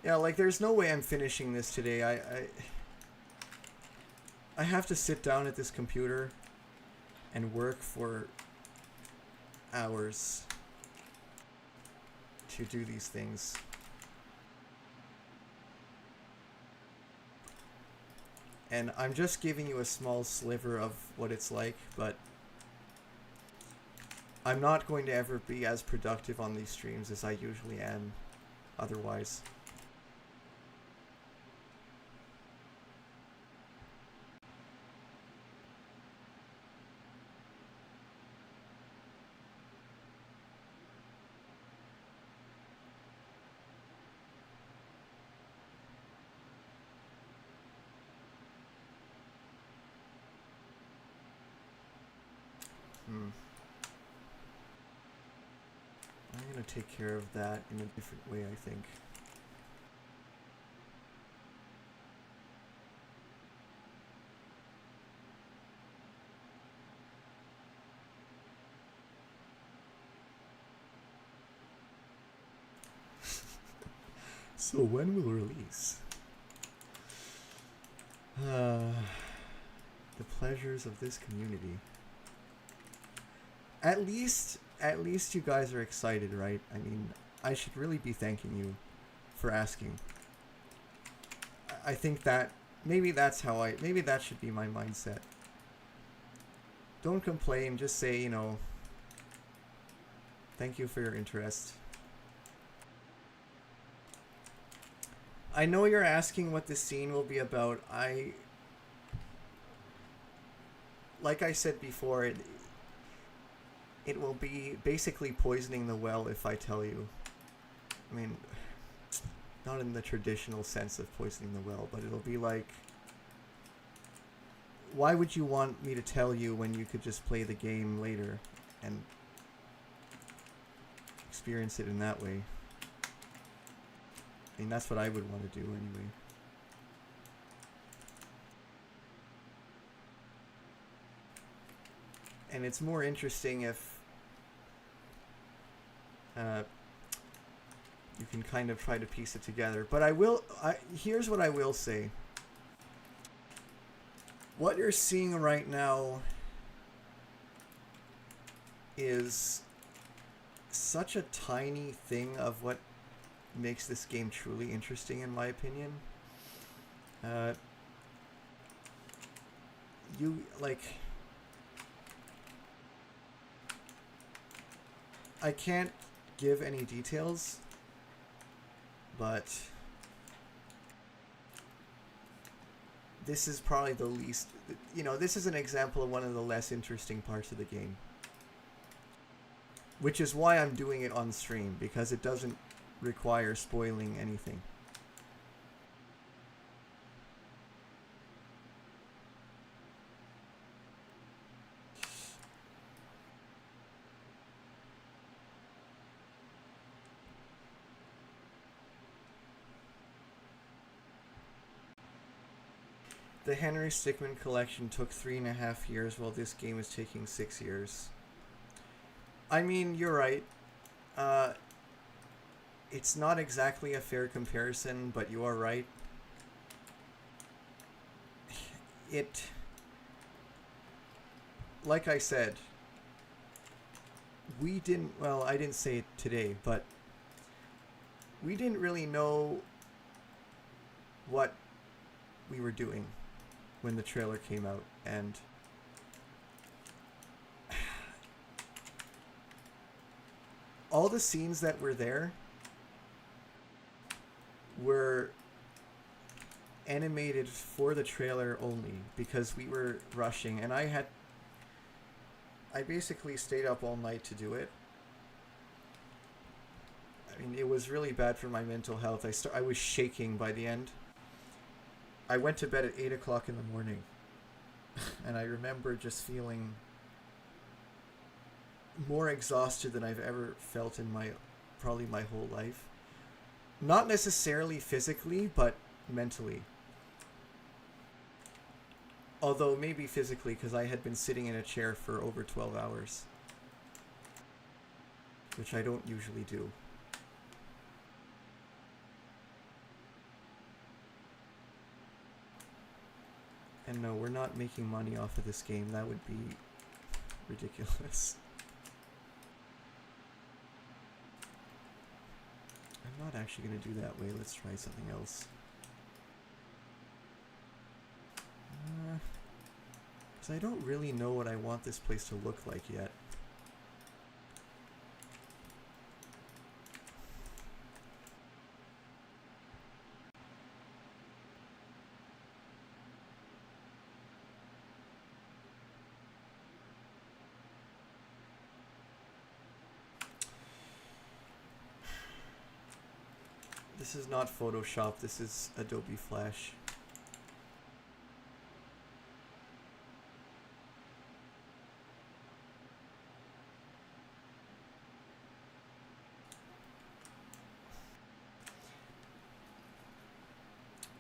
Yeah, like there's no way I'm finishing this today. I have to sit down at this computer and work for hours to do these things. And I'm just giving you a small sliver of what it's like, but I'm not going to ever be as productive on these streams as I usually am otherwise. I'm going to take care of that in a different way, I think. So when will release? The pleasures of this community. At least you guys are excited, right? I mean, I should really be thanking you for asking. I think that maybe that should be my mindset. Don't complain, just say, you know, thank you for your interest. I know you're asking what the scene will be about. Like I said before, it will be basically poisoning the well if I tell you. I mean, not in the traditional sense of poisoning the well, but it'll be like, why would you want me to tell you when you could just play the game later and experience it in that way? I mean, that's what I would want to do anyway. And it's more interesting if you can kind of try to piece it together. But here's what I will say. What you're seeing right now is such a tiny thing of what makes this game truly interesting, in my opinion. I can't give any details, but this is probably the least, you know, this is an example of one of the less interesting parts of the game. Which is why I'm doing it on stream, because it doesn't require spoiling anything. The Henry Stickmin Collection took 3.5 years, while this game is taking 6 years. I mean, you're right. It's not exactly a fair comparison, but you are right. It... Like I said, we didn't... Well, I didn't say it today, but we didn't really know what we were doing when the trailer came out, and all the scenes that were there were animated for the trailer only, because we were rushing, and I basically stayed up all night to do it. I mean, it was really bad for my mental health. I was shaking by the end. I went to bed at 8 o'clock in the morning, and I remember just feeling more exhausted than I've ever felt in probably my whole life. Not necessarily physically, but mentally. Although maybe physically, because I had been sitting in a chair for over 12 hours. Which I don't usually do. And no, we're not making money off of this game. That would be ridiculous. I'm not actually going to do that way. Let's try something else. Because I don't really know what I want this place to look like yet. This is not Photoshop, this is Adobe Flash.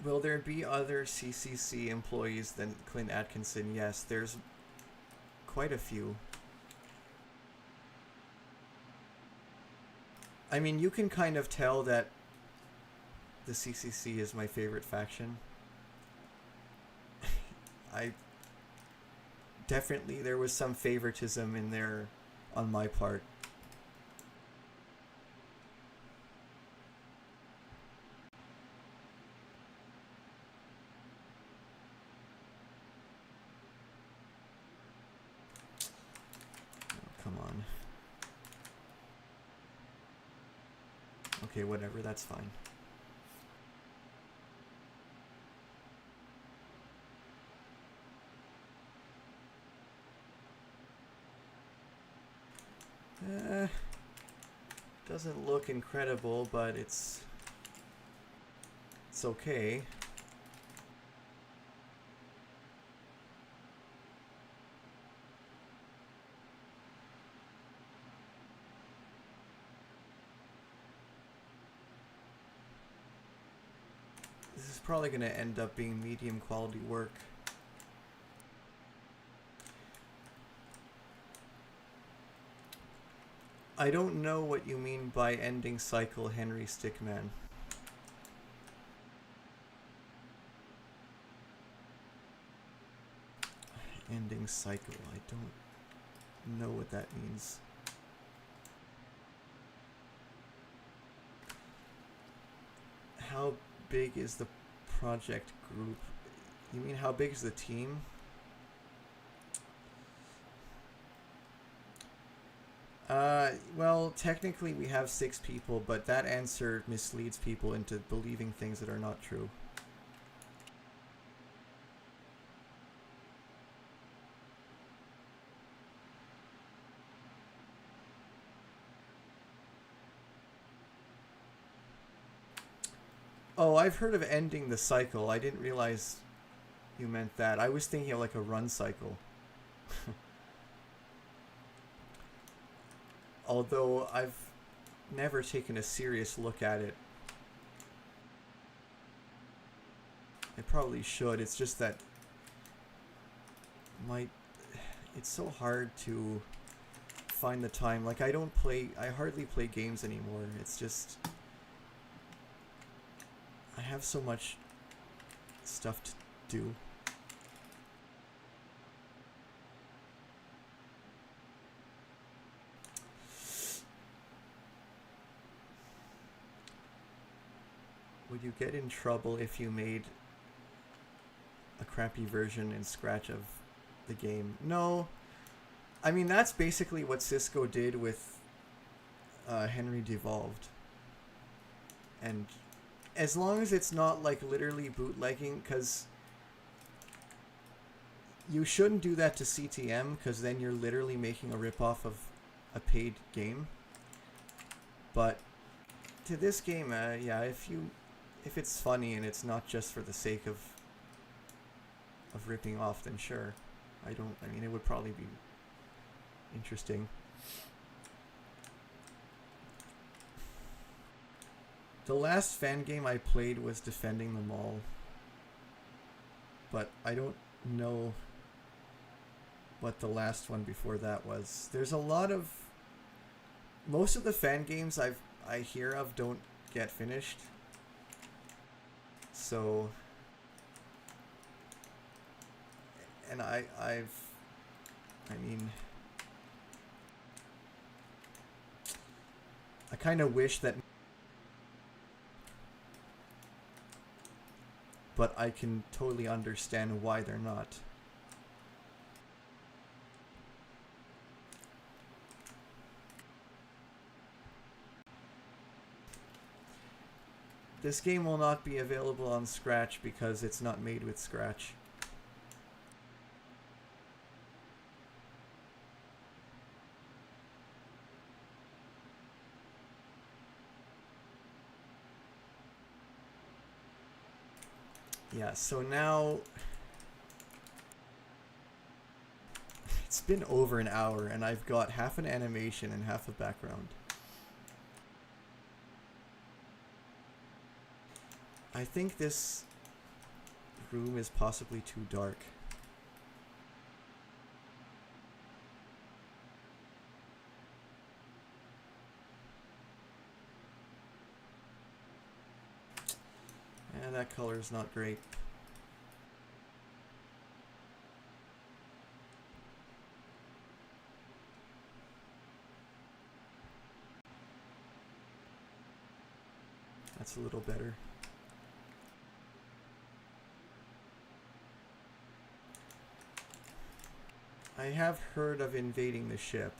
Will there be other CCC employees than Clint Atkinson? Yes, there's quite a few. I mean, you can kind of tell that the CCC is my favorite faction. Definitely there was some favoritism in there on my part. Oh, come on. Okay, whatever, that's fine. Doesn't look incredible, but it's okay. This is probably going to end up being medium quality work. I don't know what you mean by ending cycle, Henry Stickmin. Ending cycle, I don't know what that means. How big is the project group? You mean how big is the team? Well, technically we have 6 people, but that answer misleads people into believing things that are not true. Oh, I've heard of ending the cycle. I didn't realize you meant that. I was thinking of like a run cycle. Although I've never taken a serious look at it. I probably should. It's just that it's so hard to find the time. Like I hardly play games anymore. It's just I have so much stuff to do. Would you get in trouble if you made a crappy version in Scratch of the game? No. I mean, that's basically what Cisco did with Henry Devolved. And as long as it's not like literally bootlegging, because you shouldn't do that to CTM, because then you're literally making a ripoff of a paid game. But to this game, yeah, if it's funny and it's not just for the sake of ripping off, then sure. I mean, it would probably be interesting. The last fan game I played was Defending the Mall. But I don't know what the last one before that was. There's a lot of... Most of the fan games I hear of don't get finished. So... And I mean... I kind of wish that... But I can totally understand why they're not. This game will not be available on Scratch because it's not made with Scratch. Yeah, so now it's been over an hour and I've got half an animation and half a background. I think this room is possibly too dark. And that color is not great. That's a little better. I have heard of invading the ship.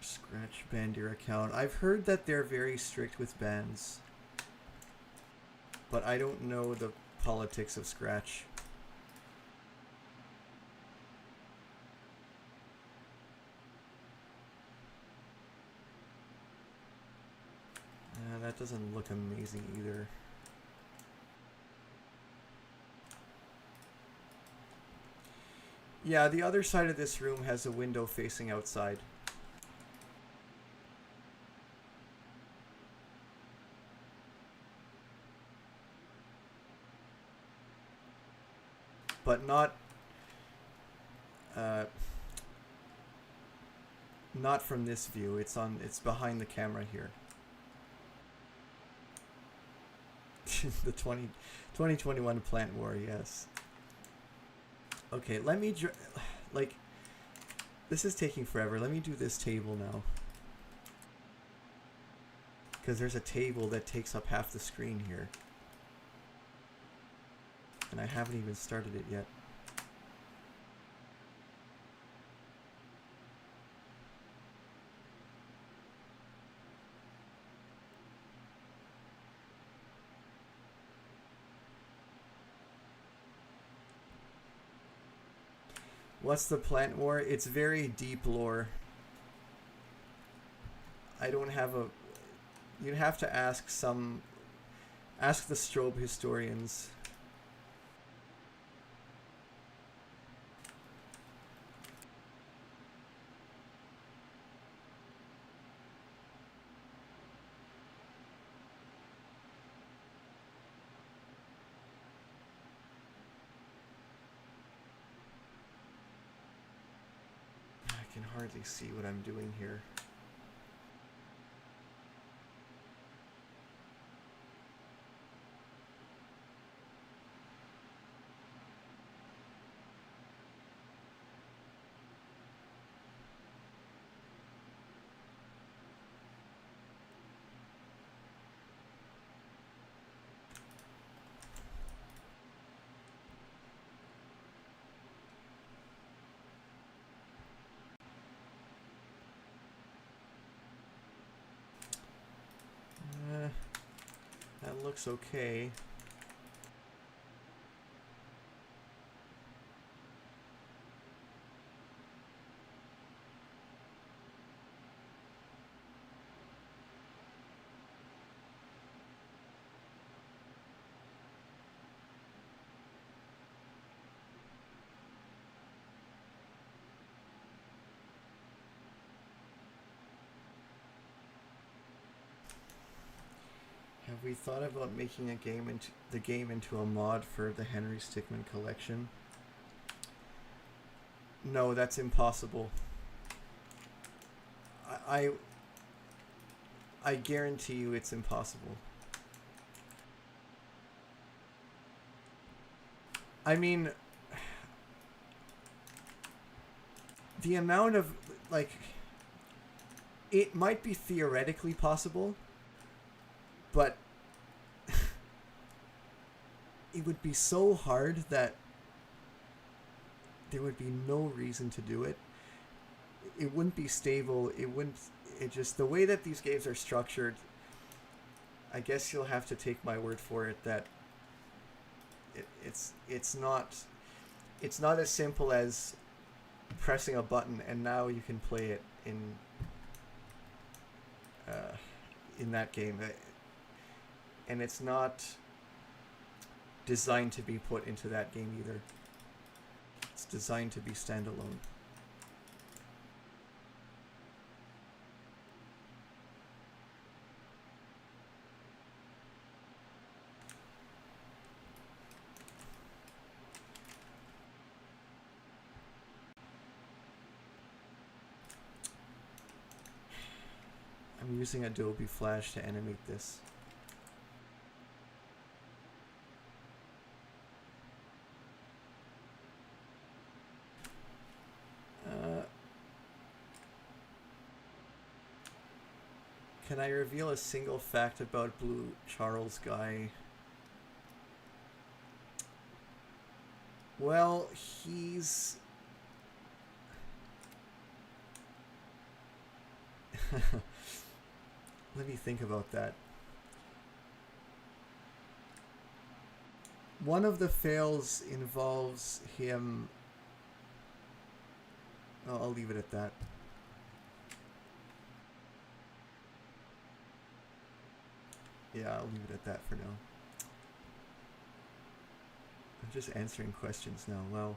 Scratch banned your account. I've heard that they're very strict with bans. But I don't know the politics of Scratch. That doesn't look amazing either. Yeah, the other side of this room has a window facing outside. But not from this view. It's behind the camera here. The 2021 Plant War, yes. Okay, let me like this is taking forever. Let me do this table now. Because there's a table that takes up half the screen here. And I haven't even started it yet. What's the plant war? It's very deep lore. I don't have a... You'd have to ask some... Ask the strobe historians. I can hardly see what I'm doing here. That looks okay. Have we thought about making a game into a mod for the Henry Stickmin Collection? No, that's impossible. I guarantee you it's impossible. I mean, the amount of, like, it might be theoretically possible, but it would be so hard that there would be no reason to do it. It wouldn't be stable. It just, the way that these games are structured, I guess you'll have to take my word for it that it's not as simple as pressing a button and now you can play it in that game. And it's not designed to be put into that game either. It's designed to be standalone. I'm using Adobe Flash to animate this. Can I reveal a single fact about Blue Charles Guy? Well, he's... Let me think about that. One of the fails involves him... Oh, I'll leave it at that. Yeah, I'll leave it at that for now. I'm just answering questions now. Well,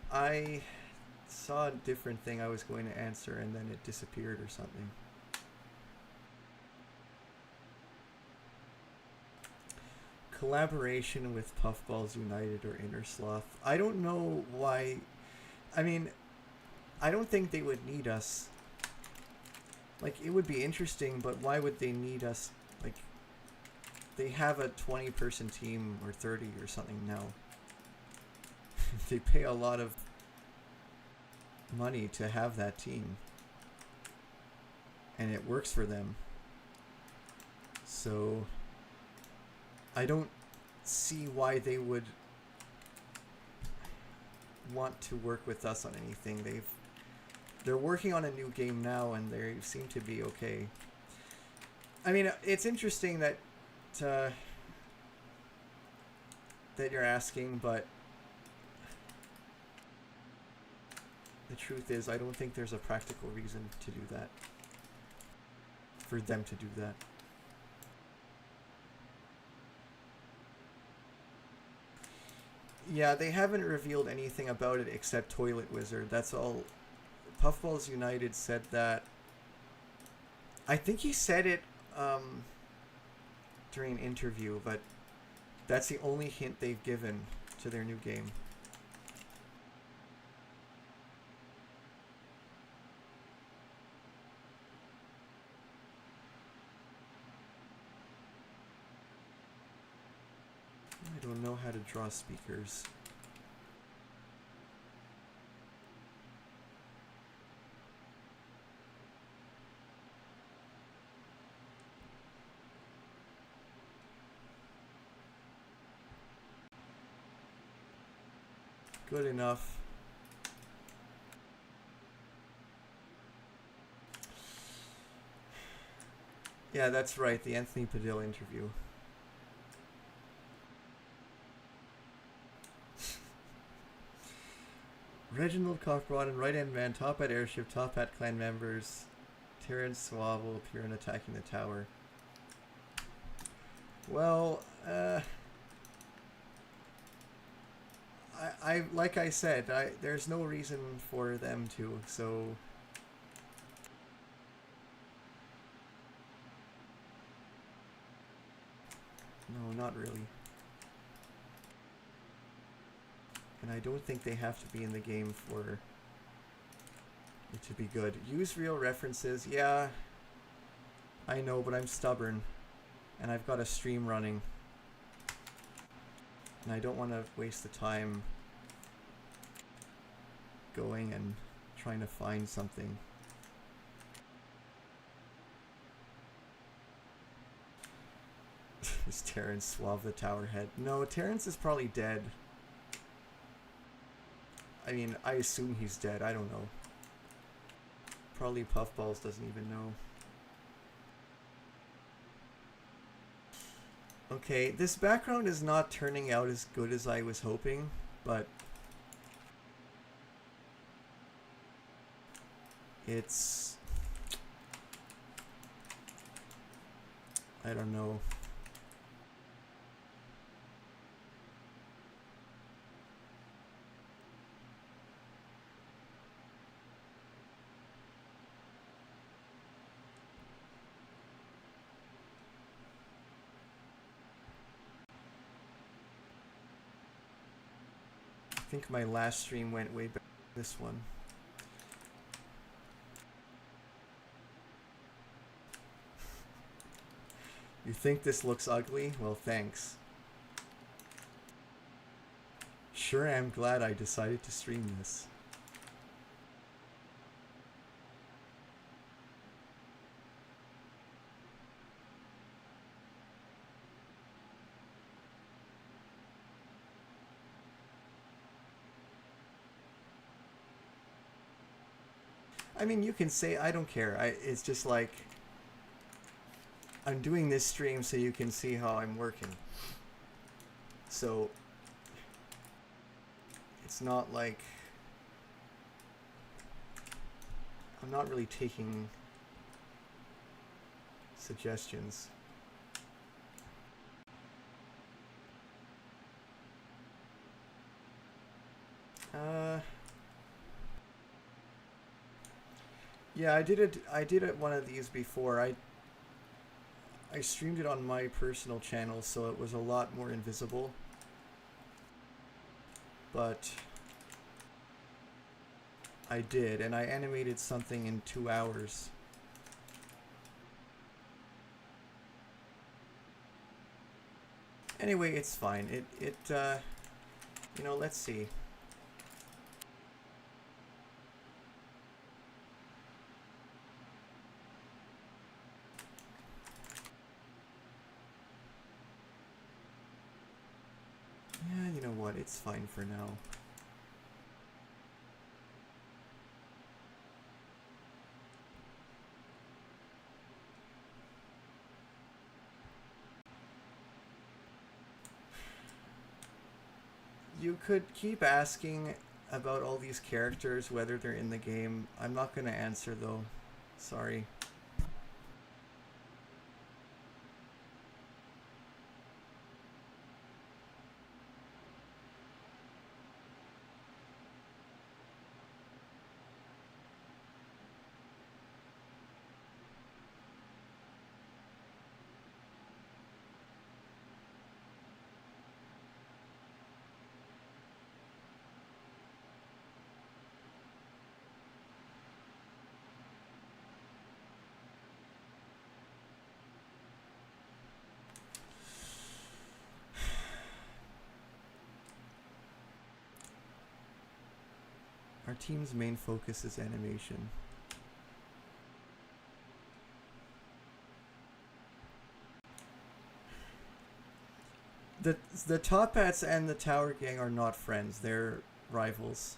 I saw a different thing I was going to answer and then it disappeared or something. Collaboration with Puffballs United or Innersloth. I don't know why. I mean, I don't think they would need us. Like, it would be interesting, but why would they need us? Like, they have a 20-person team or 30 or something now. They pay a lot of money to have that team. And it works for them. So, I don't see why they would want to work with us on anything. They're working on a new game now, and they seem to be okay. I mean, it's interesting that that you're asking, but the truth is, I don't think there's a practical reason to do that. For them to do that. Yeah, they haven't revealed anything about it except Toilet Wizard. That's all. Puffballs United said that. I think he said it during an interview, but that's the only hint they've given to their new game. I don't know how to draw speakers. Good enough. Yeah, that's right, the Anthony Padilla interview. Reginald Cockbroad, Right Hand Man, Top Hat Airship, Top Hat Clan members, Terrence Suave will appear in Attacking the Tower. Well, I like I said, there's no reason for them to, so... No, not really. And I don't think they have to be in the game for it to be good. Use real references. Yeah, I know, but I'm stubborn. And I've got a stream running. And I don't want to waste the time going and trying to find something. Is Terrence Suave the Tower Head? No, Terrence is probably dead. I mean, I assume he's dead. I don't know. Probably Puffballs doesn't even know. Okay, this background is not turning out as good as I was hoping, but it's... I don't know. I think my last stream went way better than this one. You think this looks ugly? Well, thanks. Sure am glad I decided to stream this. I mean, you can say, I don't care. It's just like, I'm doing this stream so you can see how I'm working. So, it's not like, I'm not really taking suggestions. Yeah, I did one of these before. I streamed it on my personal channel, so it was a lot more invisible. But I did, and I animated something in 2 hours. Anyway, it's fine. You know, let's see. Yeah, you know what? It's fine for now. You could keep asking. about all these characters, whether they're in the game. I'm not going to answer though. Sorry. Our team's main focus is animation. The Top Hats and the Tower Gang are not friends. They're rivals.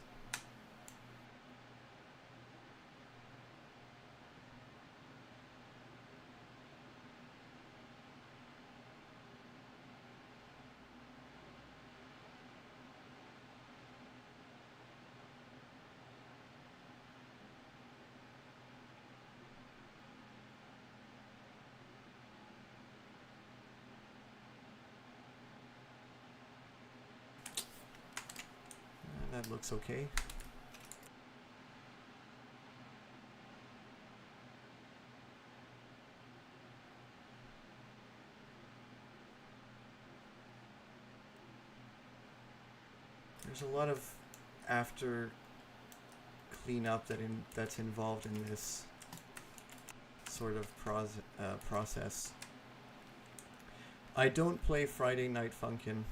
That looks okay. There's a lot of after cleanup that's involved in this sort of process. I don't play Friday Night Funkin'.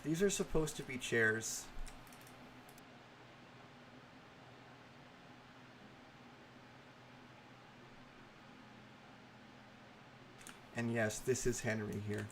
These are supposed to be chairs. And yes, this is Henry here.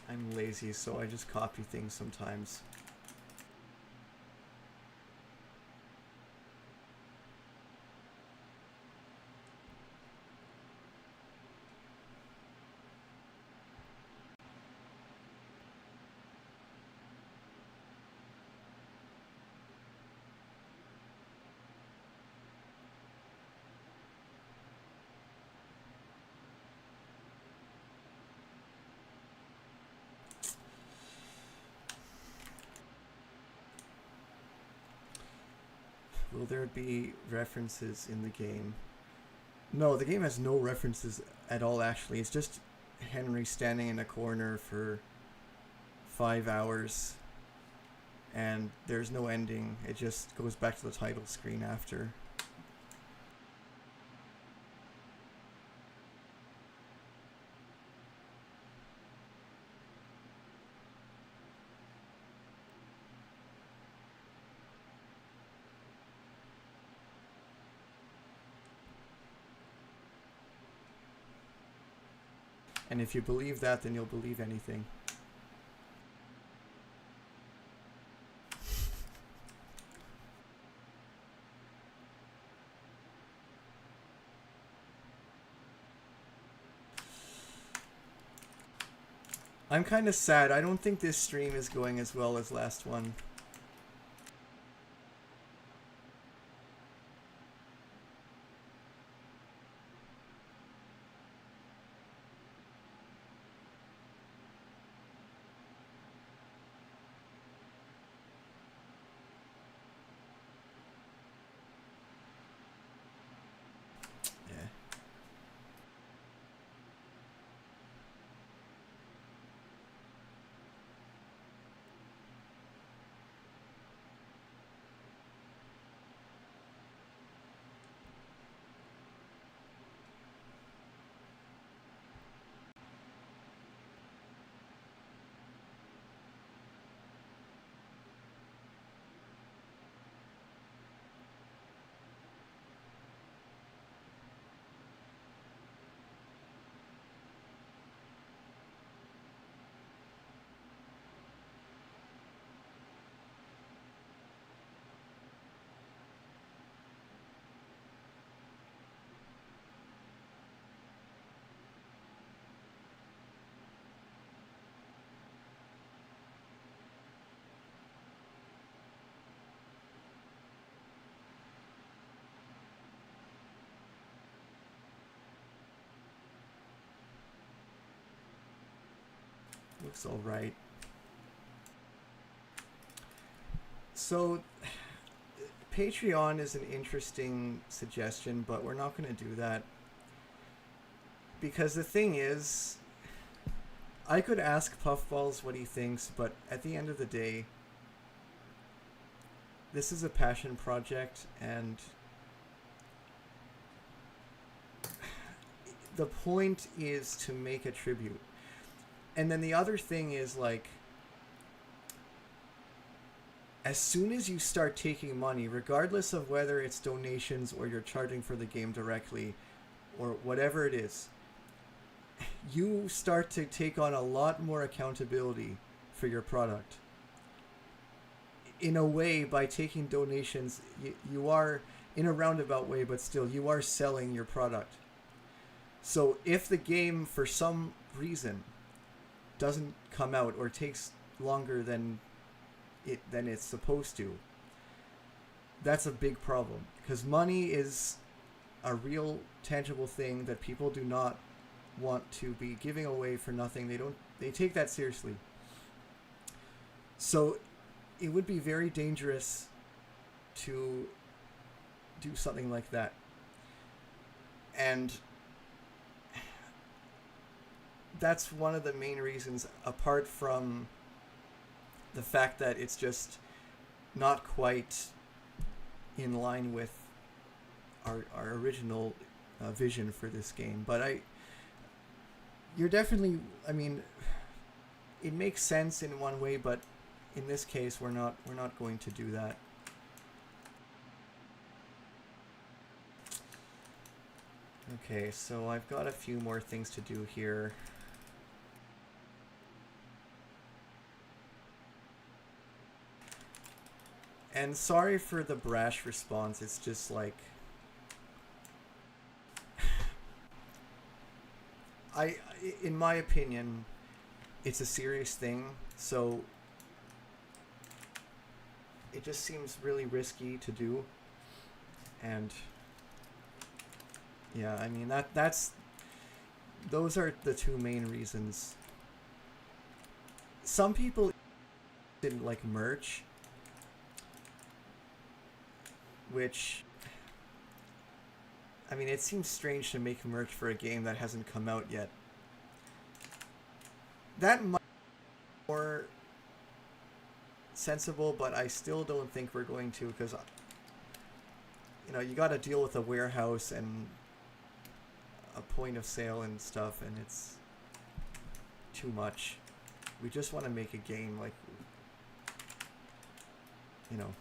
I'm lazy, so I just copy things sometimes. Will there be references in the game? No, the game has no references at all, actually. It's just Henry standing in a corner for 5 hours, and there's no ending. It just goes back to the title screen after. And if you believe that, then you'll believe anything. I'm kind of sad. I don't think this stream is going as well as last one. Yeah. Looks all right. So, Patreon is an interesting suggestion, but we're not going to do that. Because the thing is, I could ask Puffballs what he thinks, but at the end of the day, this is a passion project, and the point is to make a tribute. And then the other thing is, like, as soon as you start taking money, regardless of whether it's donations or you're charging for the game directly or whatever it is, you start to take on a lot more accountability for your product. In a way, by taking donations, you are, in a roundabout way, but still, you are selling your product. So if the game, for some reason, doesn't come out or takes longer than it's supposed to, that's a big problem, because money is a real tangible thing that people do not want to be giving away for nothing. They take that seriously. So it would be very dangerous to do something like that. And that's one of the main reasons, apart from the fact that it's just not quite in line with our original vision for this game. But you're definitely, I mean, it makes sense in one way, but in this case, we're not going to do that. Okay, so I've got a few more things to do here. And sorry for the brash response, it's just like, in my opinion, it's a serious thing, so it just seems really risky to do. And yeah, I mean, those are the two main reasons. Some people didn't like merch, which, I mean, it seems strange to make merch for a game that hasn't come out yet. That might be more sensible, but I still don't think we're going to, because, you know, you got to deal with a warehouse and a point of sale and stuff, and it's too much. We just want to make a game, like, you know.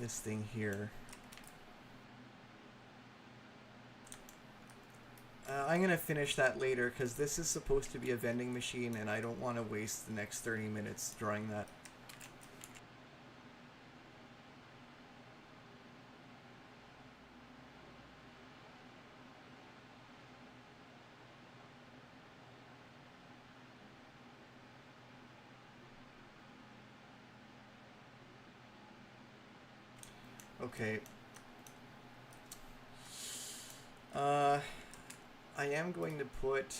This thing here. I'm going to finish that later, because this is supposed to be a vending machine, and I don't want to waste the next 30 minutes drawing that. Okay. I am going to put...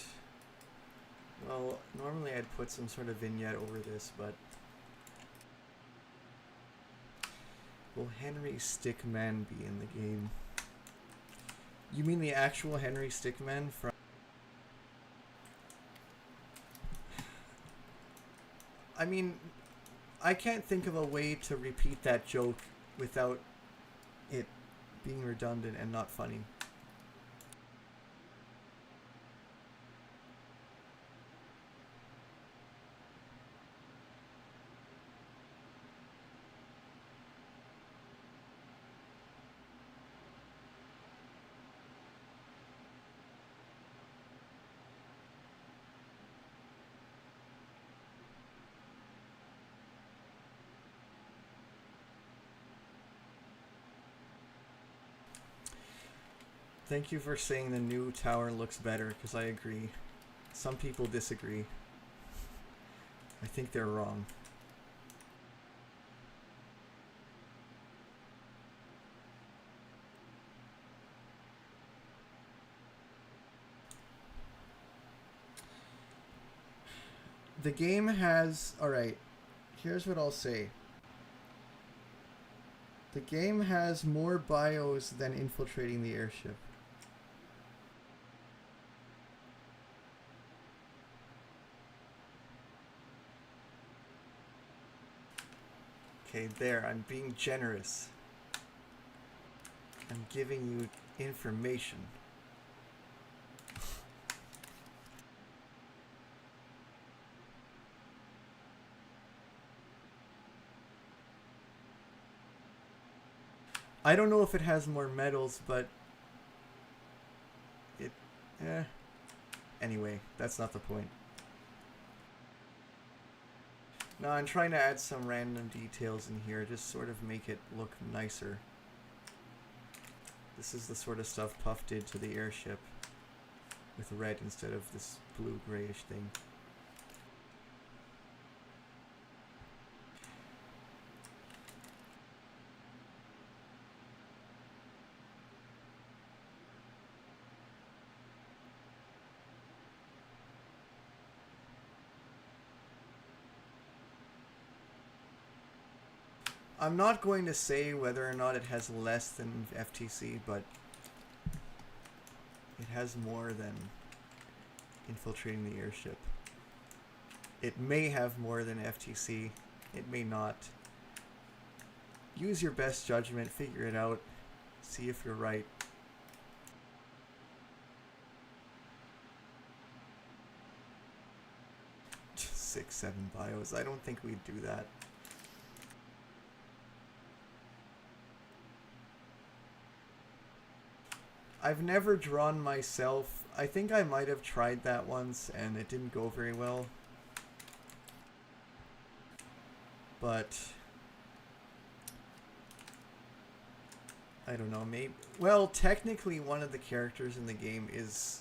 Well, normally I'd put some sort of vignette over this, but... Will Henry Stickmin be in the game? You mean the actual Henry Stickmin from... I mean, I can't think of a way to repeat that joke without it being redundant and not funny. Thank you for saying the new tower looks better, because I agree. Some people disagree. I think they're wrong. The game has... Alright, here's what I'll say. The game has more bios than Infiltrating the Airship. Okay, there, I'm being generous. I'm giving you information. I don't know if it has more medals, but it... Anyway, that's not the point. No, I'm trying to add some random details in here, just sort of make it look nicer. This is the sort of stuff Puff did to the airship with red instead of this blue-grayish thing. I'm not going to say whether or not it has less than FTC, but it has more than Infiltrating the Airship. It may have more than FTC. It may not. Use your best judgment, figure it out, see if you're right. Just 6-7 bios. I don't think we'd do that. I've never drawn myself. I think I might have tried that once and it didn't go very well. But I don't know, maybe... Well, technically one of the characters in the game is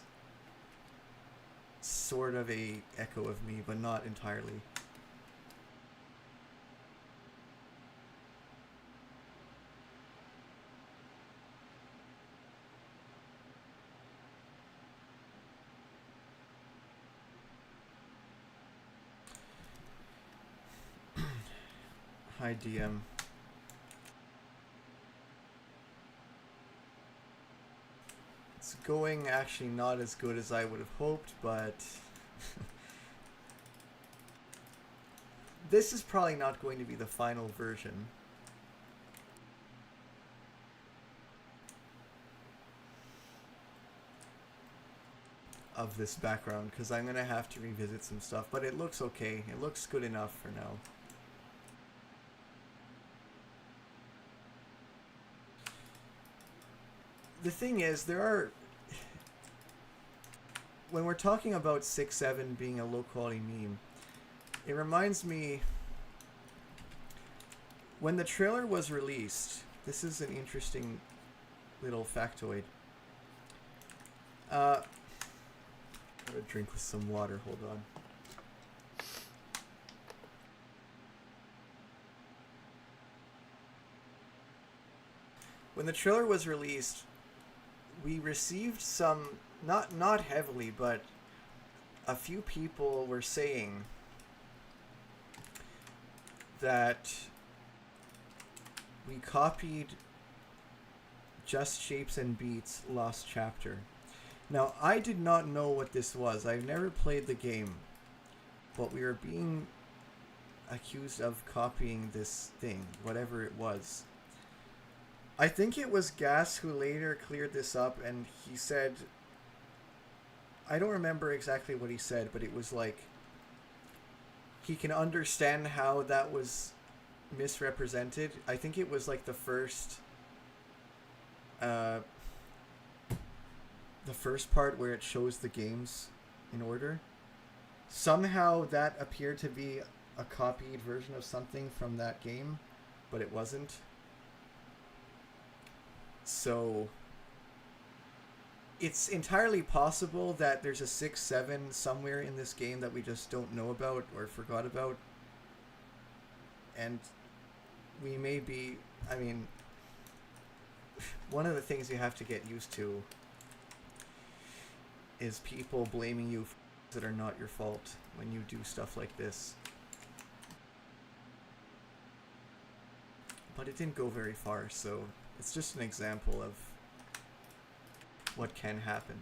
sort of a echo of me, but not entirely. Hi, DM. It's going actually not as good as I would have hoped, but this is probably not going to be the final version. Of this background, because I'm going to have to revisit some stuff, but it looks okay. It looks good enough for now. The thing is, there are... When we're talking about 6-7 being a low-quality meme, it reminds me... When the trailer was released... This is an interesting little factoid. I'm gonna drink with some water, hold on. when the trailer was released, we received some, not heavily, but a few people were saying that we copied Just Shapes and Beats Lost Chapter. Now, I did not know what this was. I've never played the game, but we were being accused of copying this thing, whatever it was. I think it was Gas who later cleared this up, and he said, I don't remember exactly what he said, but it was like, he can understand how that was misrepresented. I think it was like the first part where it shows the games in order. Somehow that appeared to be a copied version of something from that game, but it wasn't. So it's entirely possible that there's a 6-7 somewhere in this game that we just don't know about or forgot about. And we may be, I mean, one of the things you have to get used to is people blaming you for things that are not your fault when you do stuff like this. But it didn't go very far, so it's just an example of what can happen.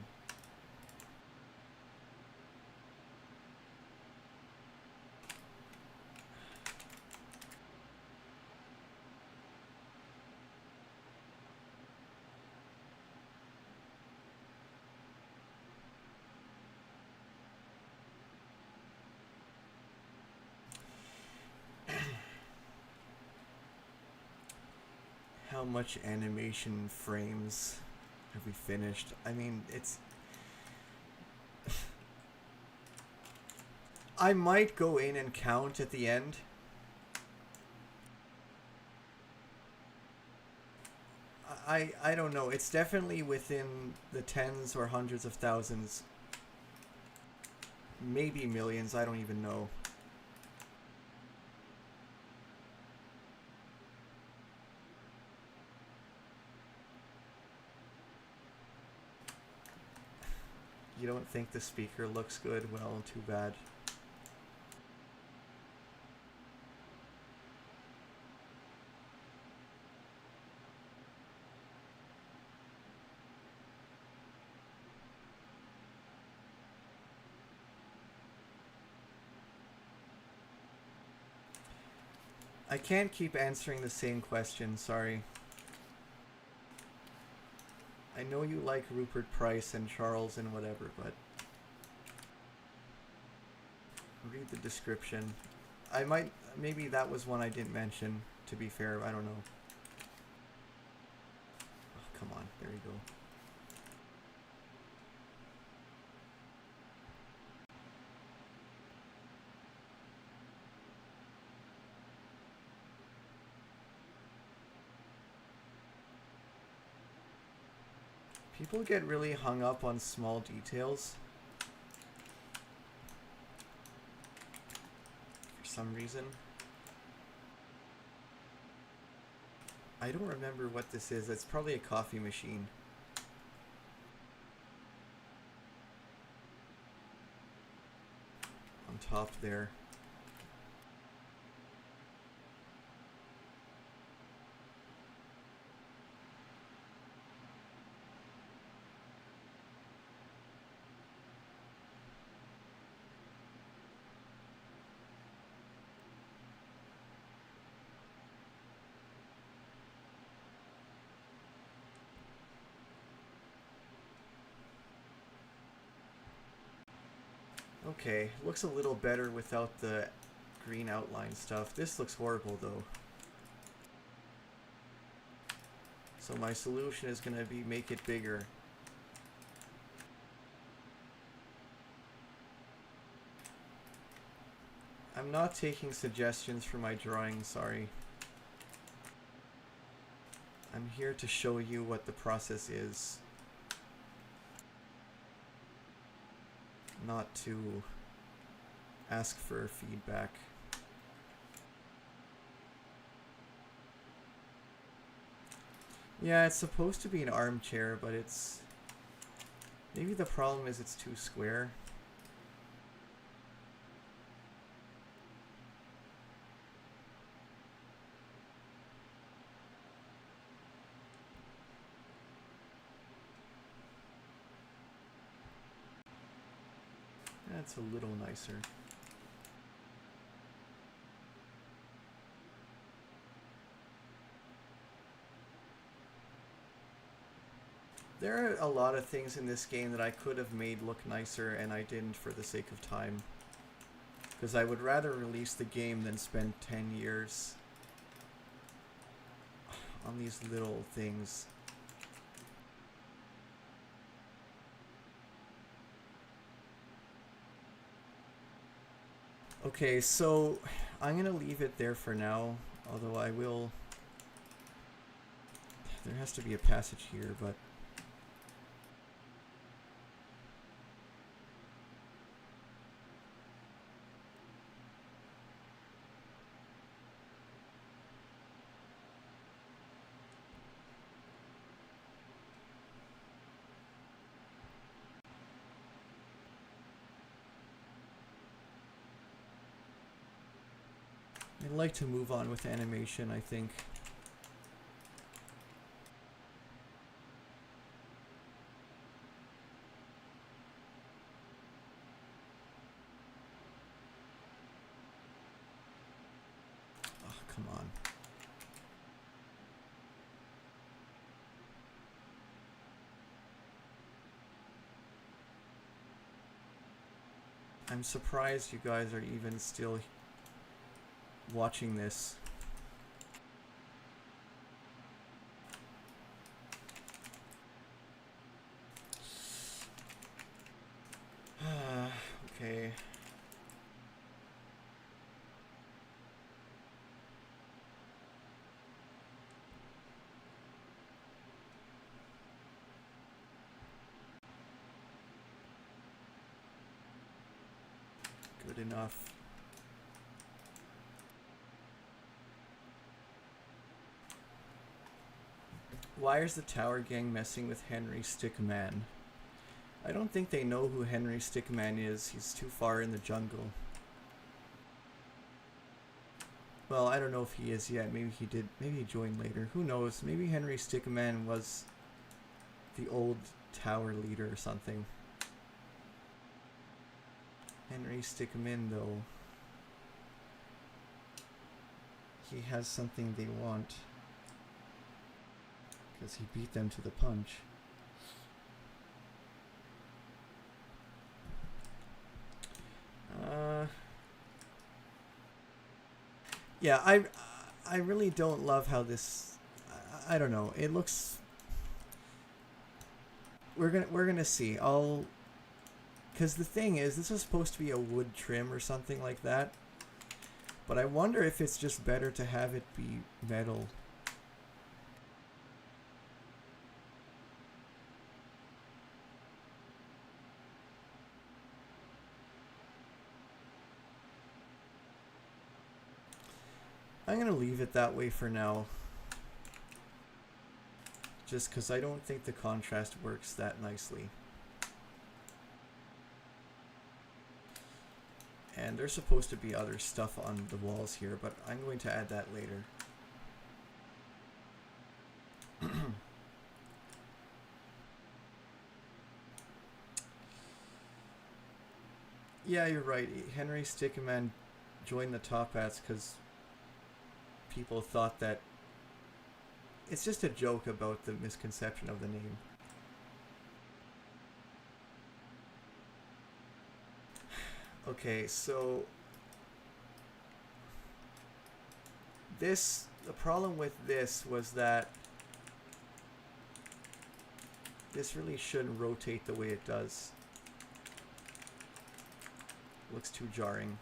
How much animation frames have we finished? I mean, it's... I might go in and count at the end. I don't know. It's definitely within the tens or hundreds of thousands. Maybe millions, I don't even know. You don't think the speaker looks good? Well, too bad. I can't keep answering the same question, sorry. I know you like Rupert Price and Charles and whatever, but read the description. I might, maybe that was one I didn't mention, to be fair, I don't know. Oh, come on, there you go. People get really hung up on small details for some reason. I don't remember what this is. It's probably a coffee machine. On top there. Okay, looks a little better without the green outline stuff. This looks horrible though. So my solution is going to be make it bigger. I'm not taking suggestions for my drawing, sorry. I'm here to show you what the process is. Not to ask for feedback. Yeah, it's supposed to be an armchair, but it's... Maybe the problem is it's too square. That's a little nicer. There are a lot of things in this game that I could have made look nicer, and I didn't for the sake of time. Because I would rather release the game than spend 10 years on these little things. Okay, so I'm going to leave it there for now, although I will... There has to be a passage here, but... I'd like to move on with animation, I think. Oh, come on. I'm surprised you guys are even still watching this. Okay. Good enough. Why is the Tower Gang messing with Henry Stickmin? I don't think they know who Henry Stickmin is. He's too far in the jungle. Well, I don't know if he is yet. Maybe he did. Maybe he joined later. Who knows? Maybe Henry Stickmin was the old tower leader or something. Henry Stickmin, though. He has something they want. Because he beat them to the punch. Yeah, I really don't love how this... I don't know. It looks... We're gonna see. Because the thing is, this is supposed to be a wood trim or something like that. But I wonder if it's just better to have it be metal. I'm going to leave it that way for now. Just because I don't think the contrast works that nicely. And there's supposed to be other stuff on the walls here, but I'm going to add that later. Yeah, you're right. Henry Stickmin joined the Top Hats because people thought that it's just a joke about the misconception of the name. Okay, so the problem with this was that this really shouldn't rotate the way it does. Looks too jarring.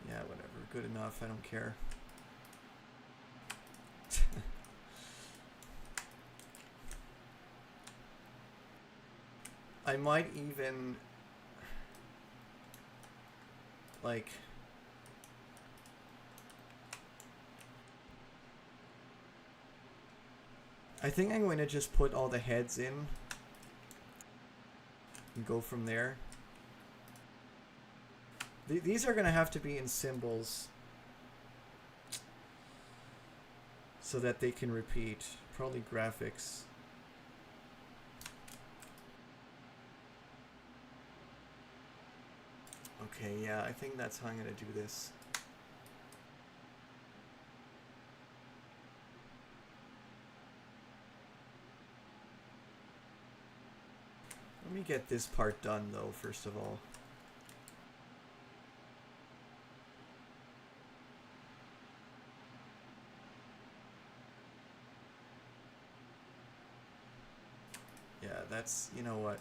Yeah, whatever. Good enough. I don't care. I might even like I think I'm going to just put all the heads in and go from there. These are going to have to be in symbols so that they can repeat. Probably graphics. Okay, yeah, I think that's how I'm going to do this. Let me get this part done, though, first of all. Yeah, that's, you know what?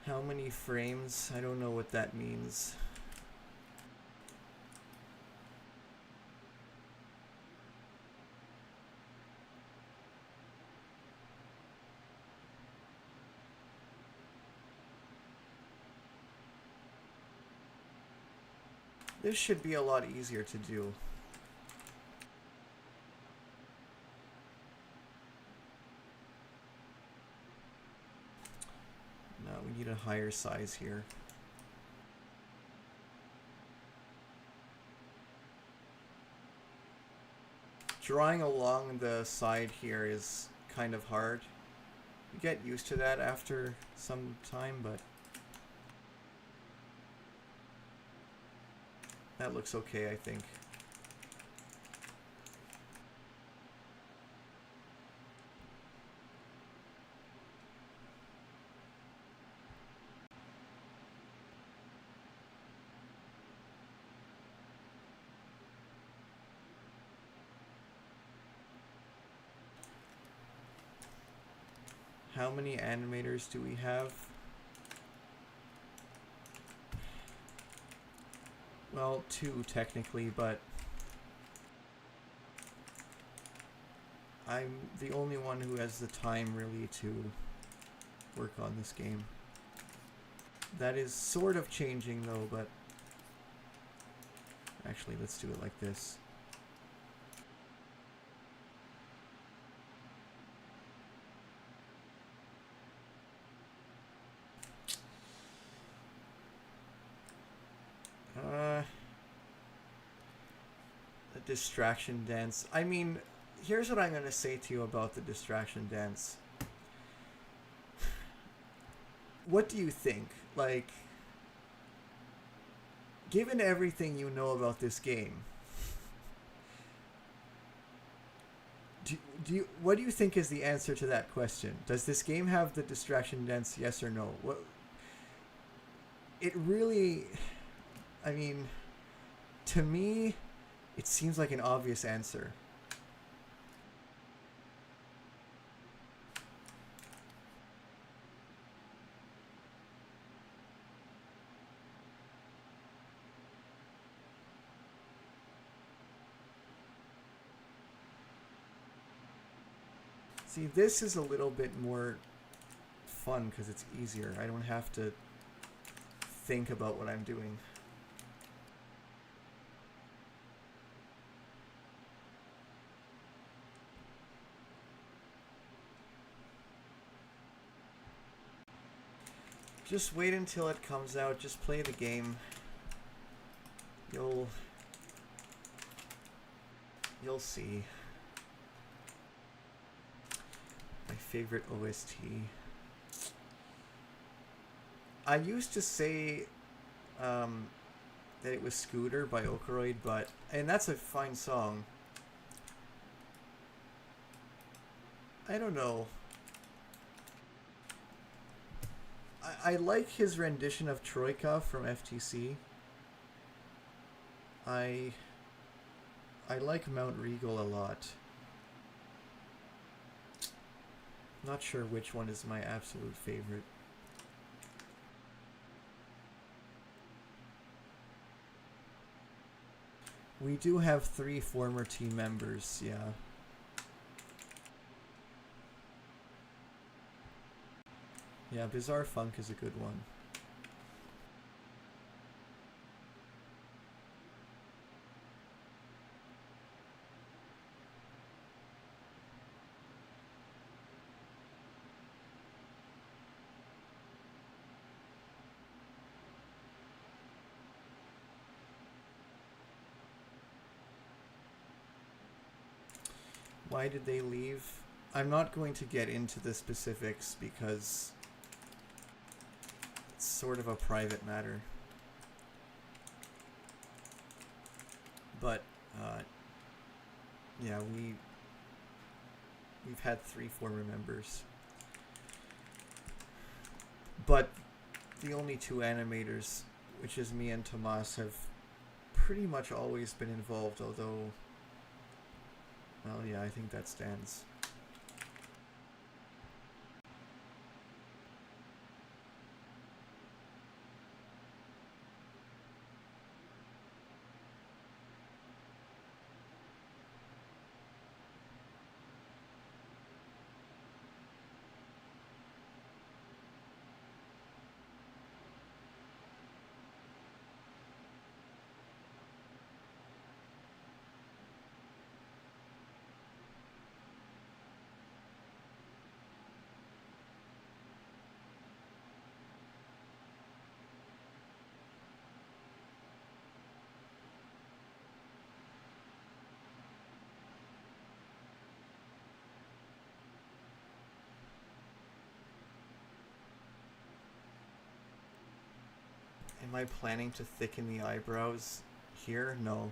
How many frames? I don't know what that means. This should be a lot easier to do. No, we need a higher size here. Drawing along the side here is kind of hard. You get used to that after some time, but that looks okay, I think. How many animators do we have? Well, 2 technically, but I'm the only one who has the time really to work on this game. That is sort of changing though, but actually let's do it like this. The distraction dance. I mean, here's what I'm going to say to you about the distraction dance. What do you think? Like, given everything you know about this game, what do you think is the answer to that question? Does this game have the distraction dance, yes or no? It really, I mean, to me, it seems like an obvious answer. See, this is a little bit more fun because it's easier. I don't have to think about what I'm doing. Just wait until it comes out. Just play the game. You'll see. My favorite OST. I used to say that it was Scooter by Okroid, and that's a fine song. I don't know. I like his rendition of Troika from FTC. I like Mount Regal a lot. Not sure which one is my absolute favorite. We do have 3 former team members, yeah. Yeah, Bizarre Funk is a good one. Why did they leave? I'm not going to get into the specifics because it's sort of a private matter. But, yeah, we've had 3 former members. But the only 2 animators, which is me and Tomas, have pretty much always been involved, although... Well, yeah, I think that stands. Am I planning to thicken the eyebrows here? No.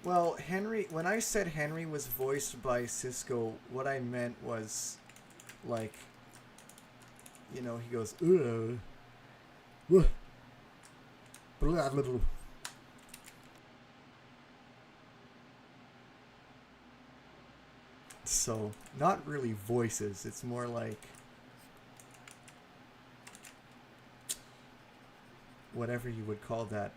Well, Henry, when I said Henry was voiced by Cisco, what I meant was, like, you know, he goes, ugh, blah, blah, blah. So, not really voices, it's more like whatever you would call that.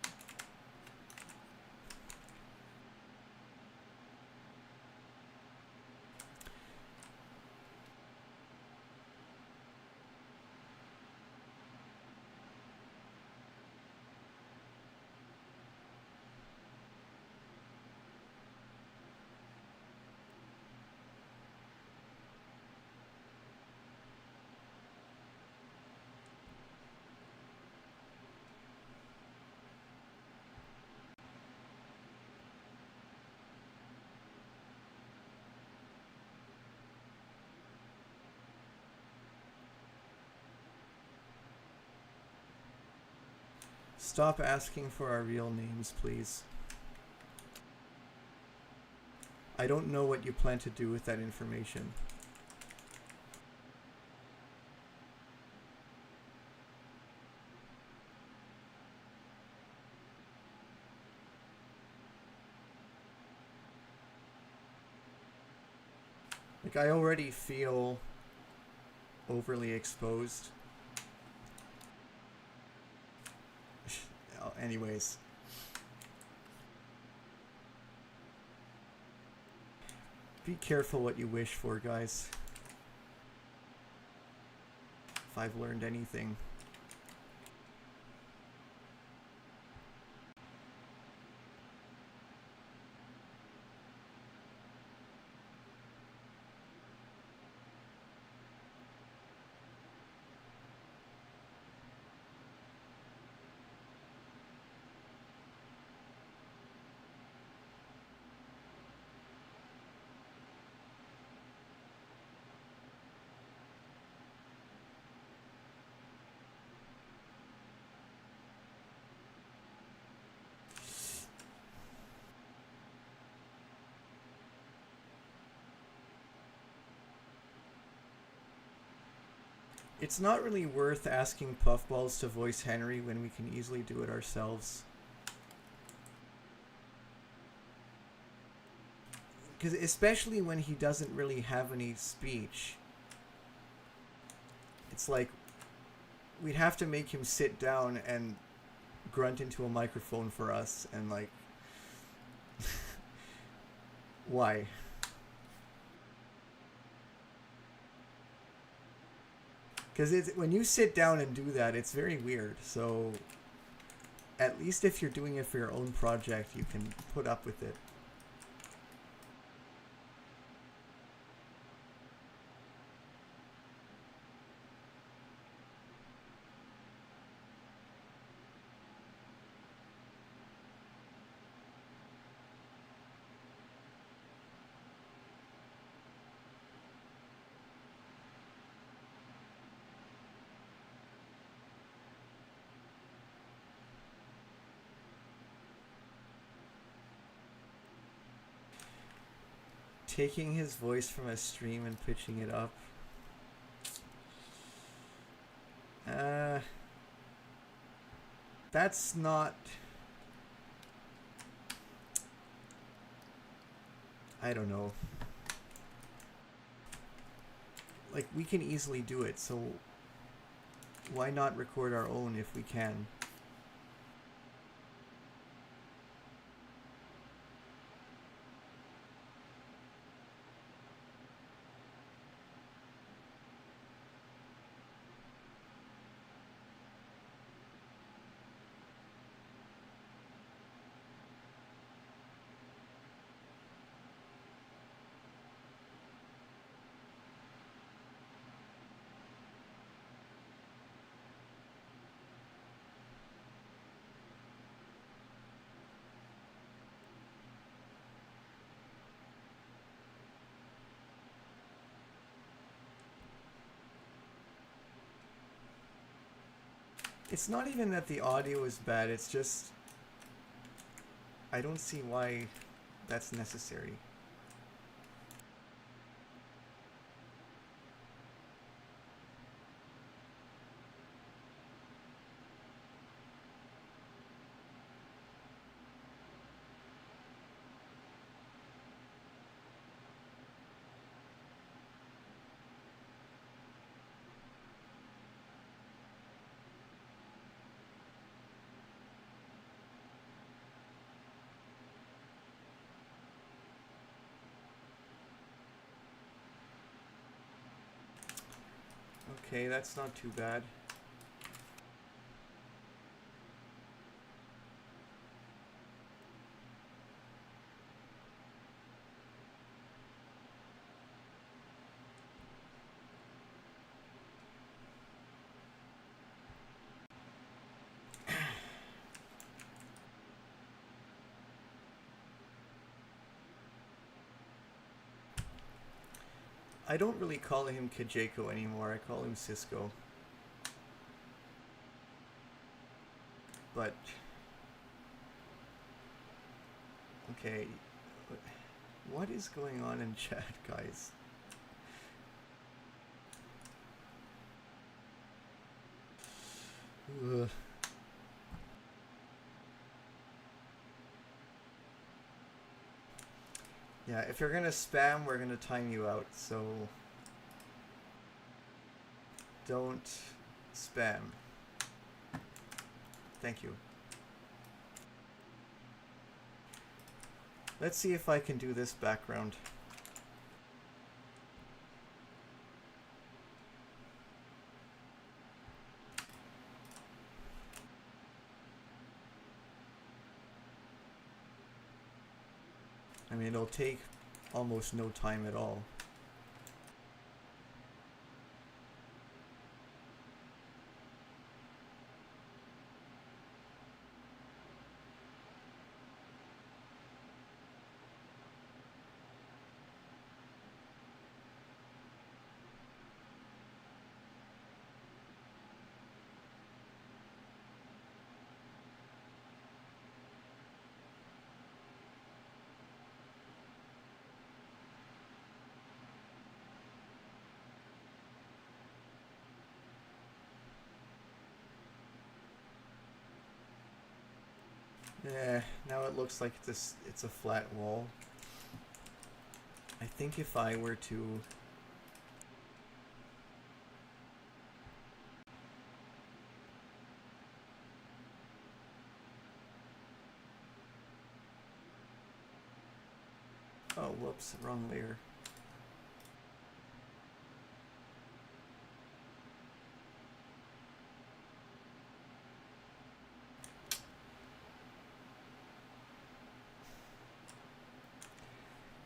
Stop asking for our real names, please. I don't know what you plan to do with that information. Like, I already feel overly exposed. Anyways. Be careful what you wish for, guys. If I've learned anything. It's not really worth asking Puffballs to voice Henry when we can easily do it ourselves. Because especially when he doesn't really have any speech. It's like, we'd have to make him sit down and grunt into a microphone for us, and like, why? Because when you sit down and do that, it's very weird. So at least if you're doing it for your own project, you can put up with it. Taking his voice from a stream and pitching it up. That's not... I don't know. Like, we can easily do it, so why not record our own if we can? It's not even that the audio is bad, it's just... I don't see why that's necessary. Okay, that's not too bad. I don't really call him Kajeko anymore, I call him Cisco. But... okay, what is going on in chat, guys? Ugh. Yeah, if you're gonna spam, we're gonna time you out, so don't spam. Thank you. Let's see if I can do this background. I mean, it'll take almost no time at all. Yeah, now it looks like it's a flat wall. I think if I were to... Oh, whoops, wrong layer.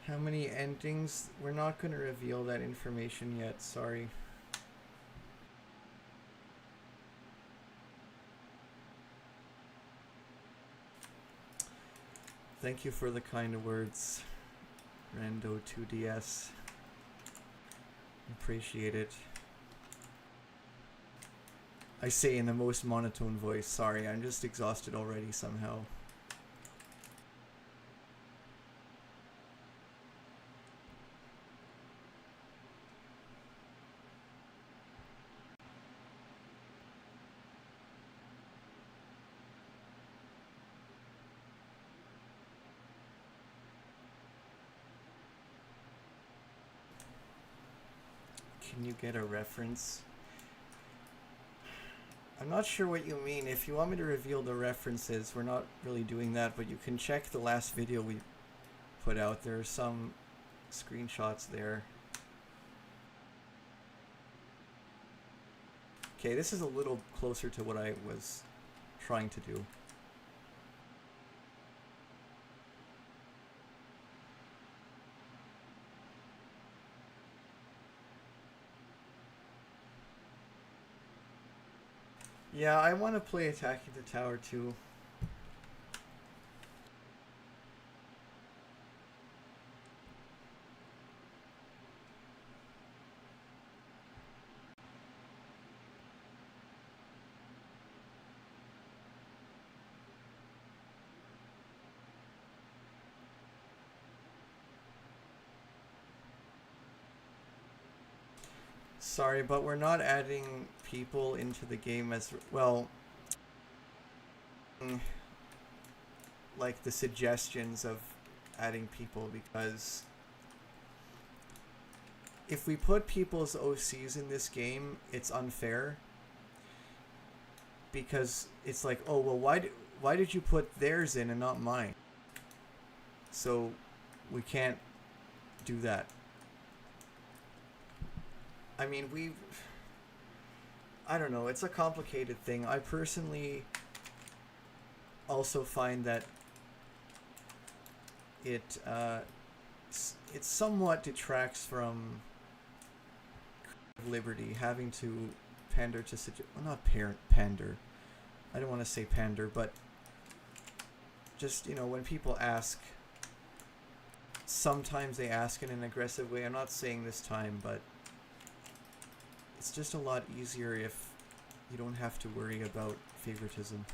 How many endings? We're not going to reveal that information yet, sorry. Thank you for the kind words, Rando2DS. Appreciate it. I say in the most monotone voice, sorry, I'm just exhausted already somehow. Can you get a reference? I'm not sure what you mean. If you want me to reveal the references, we're not really doing that, but you can check the last video we put out. There are some screenshots there. Okay, this is a little closer to what I was trying to do. Yeah, I want to play Attacking the Tower too. Sorry, but we're not adding people into the game as well. Like the suggestions of adding people, because if we put people's OCs in this game, it's unfair. Because it's like, oh well, why did you put theirs in and not mine? So we can't do that. I mean, I don't know, it's a complicated thing. I personally also find that it somewhat detracts from liberty, having to pander to well, not pander. I don't want to say pander, but just, you know, when people ask, sometimes they ask in an aggressive way. I'm not saying this time, but it's just a lot easier if you don't have to worry about favoritism.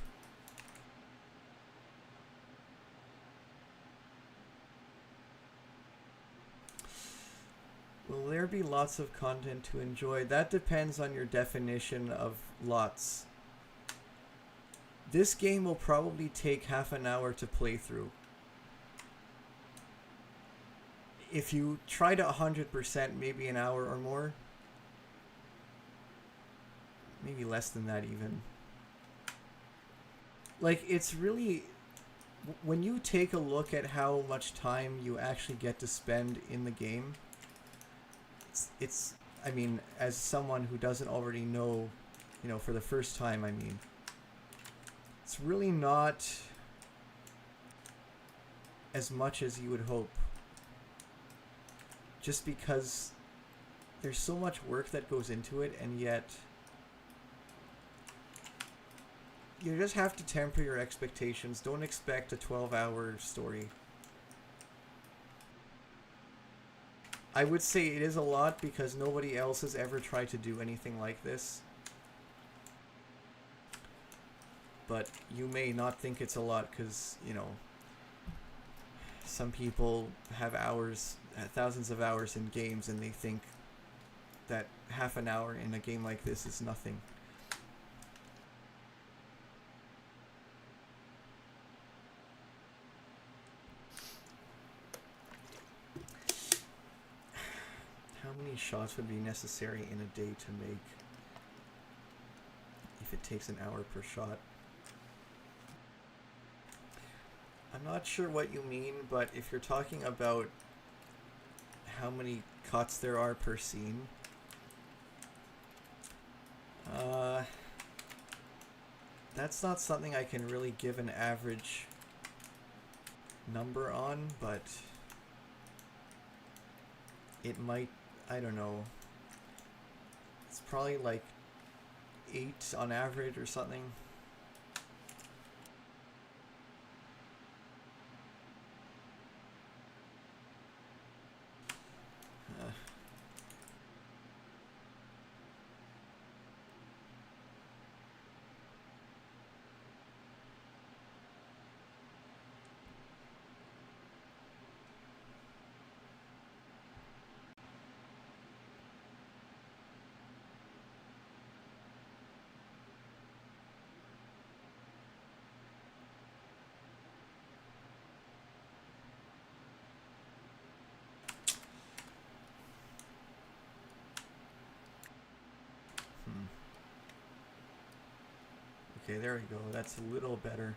Will there be lots of content to enjoy? That depends on your definition of lots. This game will probably take half an hour to play through. If you try to 100%, maybe an hour or more. Maybe less than that even. Like, it's really, when you take a look at how much time you actually get to spend in the game, it's I mean, as someone who doesn't already know, you know, for the first time, I mean, it's really not as much as you would hope. Just because there's so much work that goes into it, and yet you just have to temper your expectations. Don't expect a 12-hour story. I would say it is a lot because nobody else has ever tried to do anything like this. But you may not think it's a lot because, you know, some people have hours, thousands of hours in games, and they think that half an hour in a game like this is nothing. How many shots would be necessary in a day to make if it takes an hour per shot? I'm not sure what you mean, but if you're talking about how many cuts there are per scene. That's not something I can really give an average number on, but it might, I don't know. It's probably like 8 on average or something. Okay, there we go. That's a little better.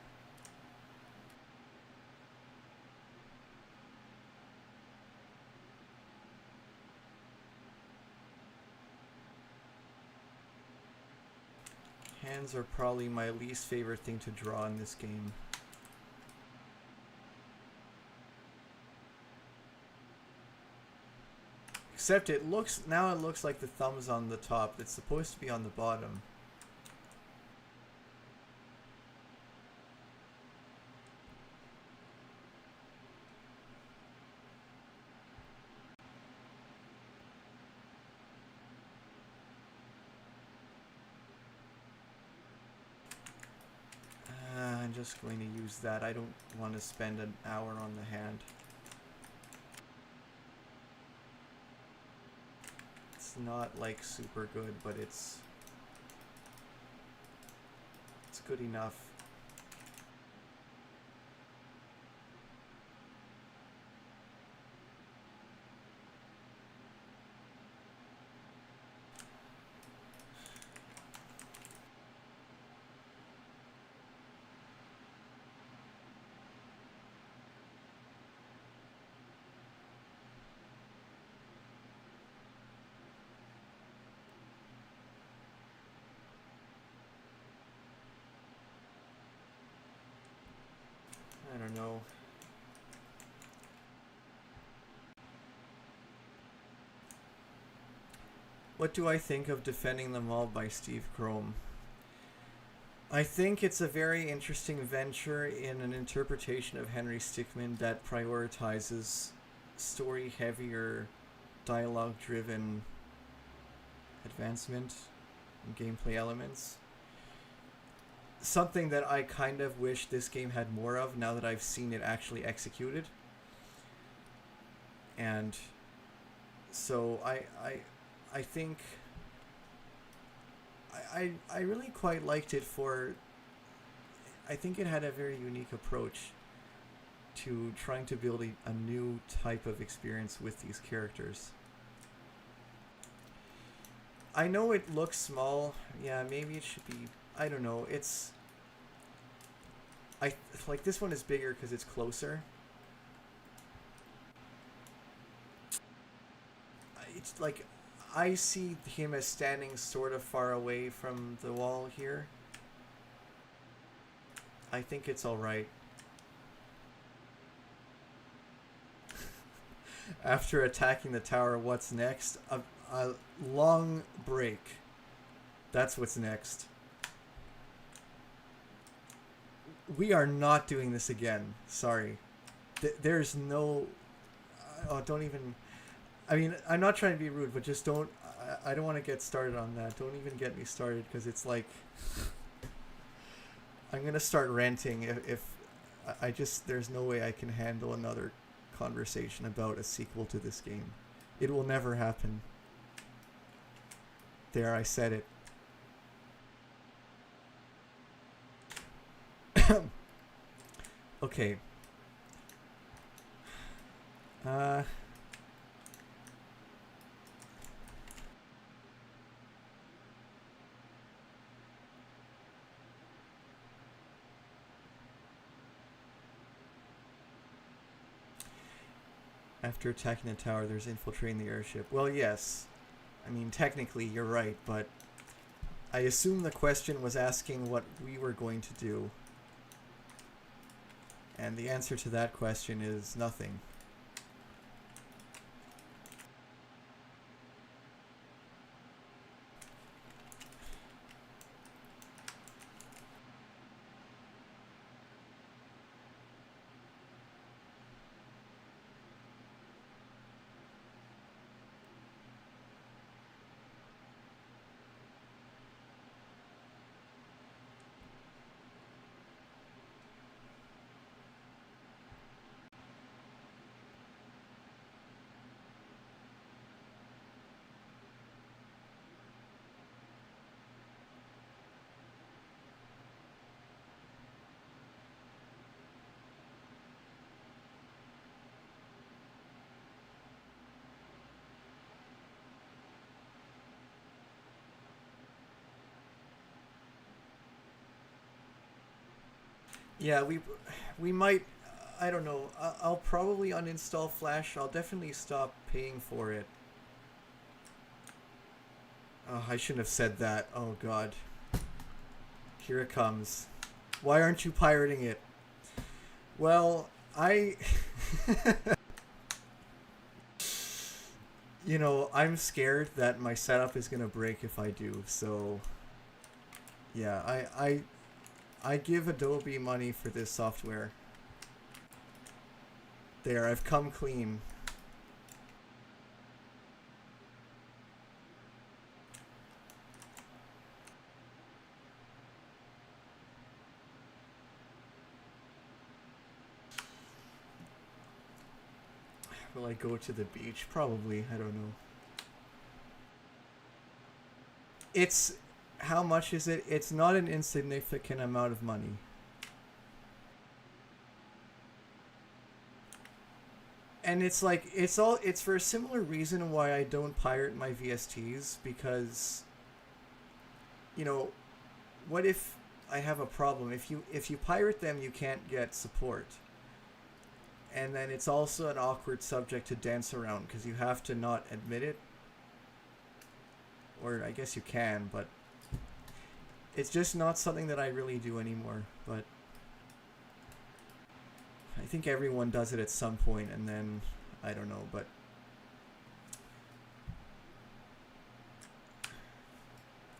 Hands are probably my least favorite thing to draw in this game. Except it looks like the thumb's on the top. It's supposed to be on the bottom. I'm just going to use that. I don't want to spend an hour on the hand. It's not like super good, but it's good enough. I don't know. What do I think of Defending Them All by Steve Crome? I think it's a very interesting venture in an interpretation of Henry Stickmin that prioritizes story-heavier, dialogue-driven advancement and gameplay elements. Something that I kind of wish this game had more of now that I've seen it actually executed. And so I think I really quite liked it for... I think it had a very unique approach to trying to build a new type of experience with these characters. I know it looks small. Yeah, maybe it should be... I don't know. It's... like this one is bigger because it's closer. It's like... I see him as standing sort of far away from the wall here. I think it's alright. After attacking the tower, what's next? A long break. That's what's next. We are not doing this again. Sorry. There's no... oh, don't even... I mean, I'm not trying to be rude, but just don't... I don't want to get started on that. Don't even get me started, because it's like... I'm going to start ranting if I just... There's no way I can handle another conversation about a sequel to this game. It will never happen. There, I said it. Okay. After attacking the tower, there's infiltrating the airship. Well, yes. I mean, technically, you're right, but I assume the question was asking what we were going to do. And the answer to that question is nothing. Yeah, we might. I don't know. I'll probably uninstall Flash. I'll definitely stop paying for it. Oh, I shouldn't have said that. Oh God. Here it comes. Why aren't you pirating it? Well, I. You know, I'm scared that my setup is gonna break if I do. So. Yeah, I give Adobe money for this software. There, I've come clean. Will I go to the beach? Probably. I don't know. It's... How much is it? It's not an insignificant amount of money. And it's like, it's for a similar reason why I don't pirate my VSTs, because, you know, what if I have a problem? If you pirate them, you can't get support. And then it's also an awkward subject to dance around, because you have to not admit it. Or I guess you can, but it's just not something that I really do anymore. But I think everyone does it at some point, and then I don't know, but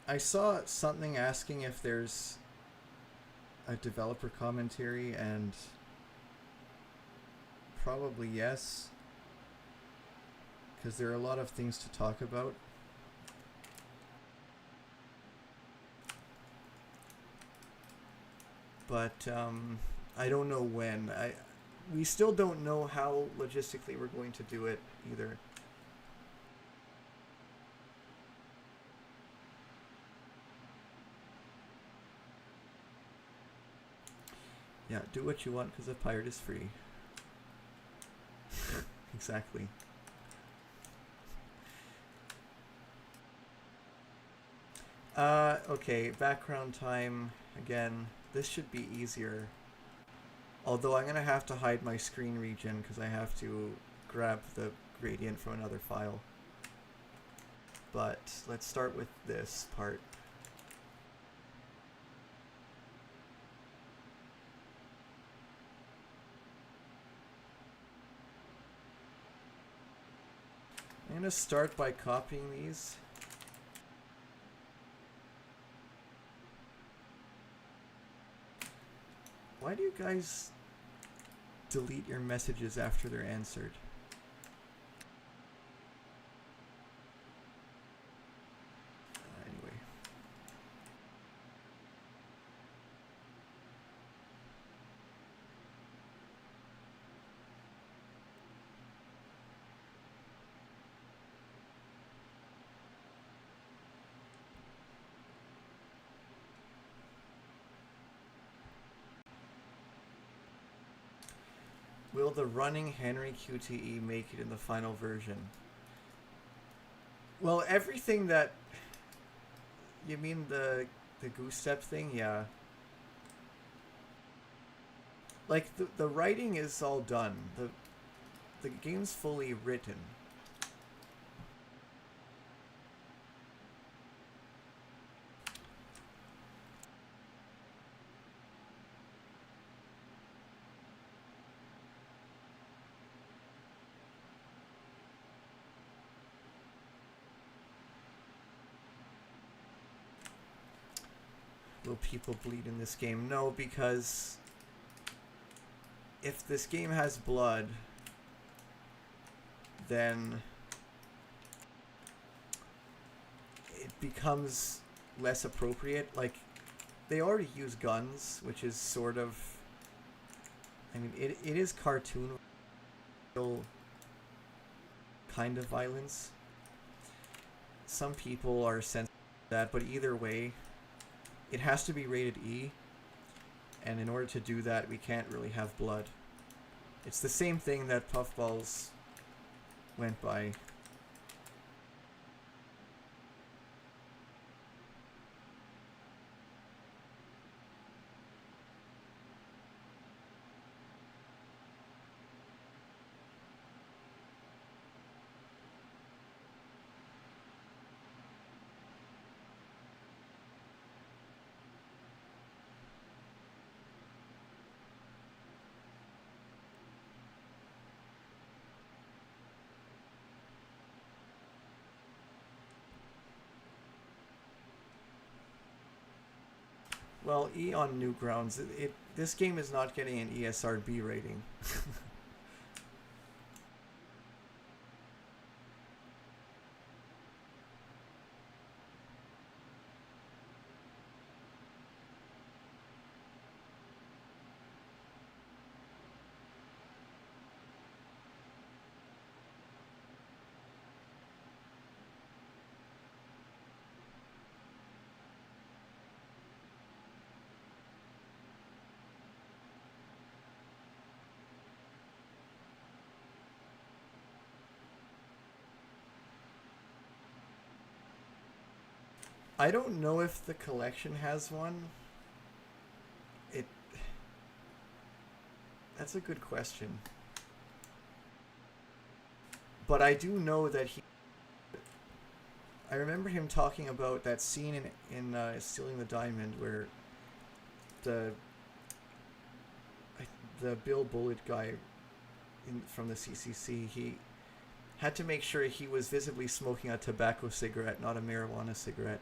I saw something asking if there's a developer commentary, and probably yes, because there are a lot of things to talk about. But I don't know when. We still don't know how logistically we're going to do it either. Yeah, do what you want because a pirate is free. Exactly. Okay, background time again. This should be easier. Although I'm going to have to hide my screen region because I have to grab the gradient from another file. But let's start with this part. I'm going to start by copying these. Why do you guys delete your messages after they're answered? Anyway. Will the running Henry QTE make it in the final version? Well, everything that... You mean the goose step thing? Yeah. Like, the writing is all done. the game's fully written. Will people bleed in this game? No, because if this game has blood, then it becomes less appropriate. Like, they already use guns, which is sort of... I mean, it is cartoon, kind of violence. Some people are sensitive to that, but either way, it has to be rated E, and in order to do that, we can't really have blood. It's the same thing that Puffballs went by. Well, E on Newgrounds. This game is not getting an ESRB rating. I don't know if the collection has one. That's a good question. But I do know that I remember him talking about that scene in Stealing the Diamond where the Bill Bullet guy from the CCC, he had to make sure he was visibly smoking a tobacco cigarette, not a marijuana cigarette.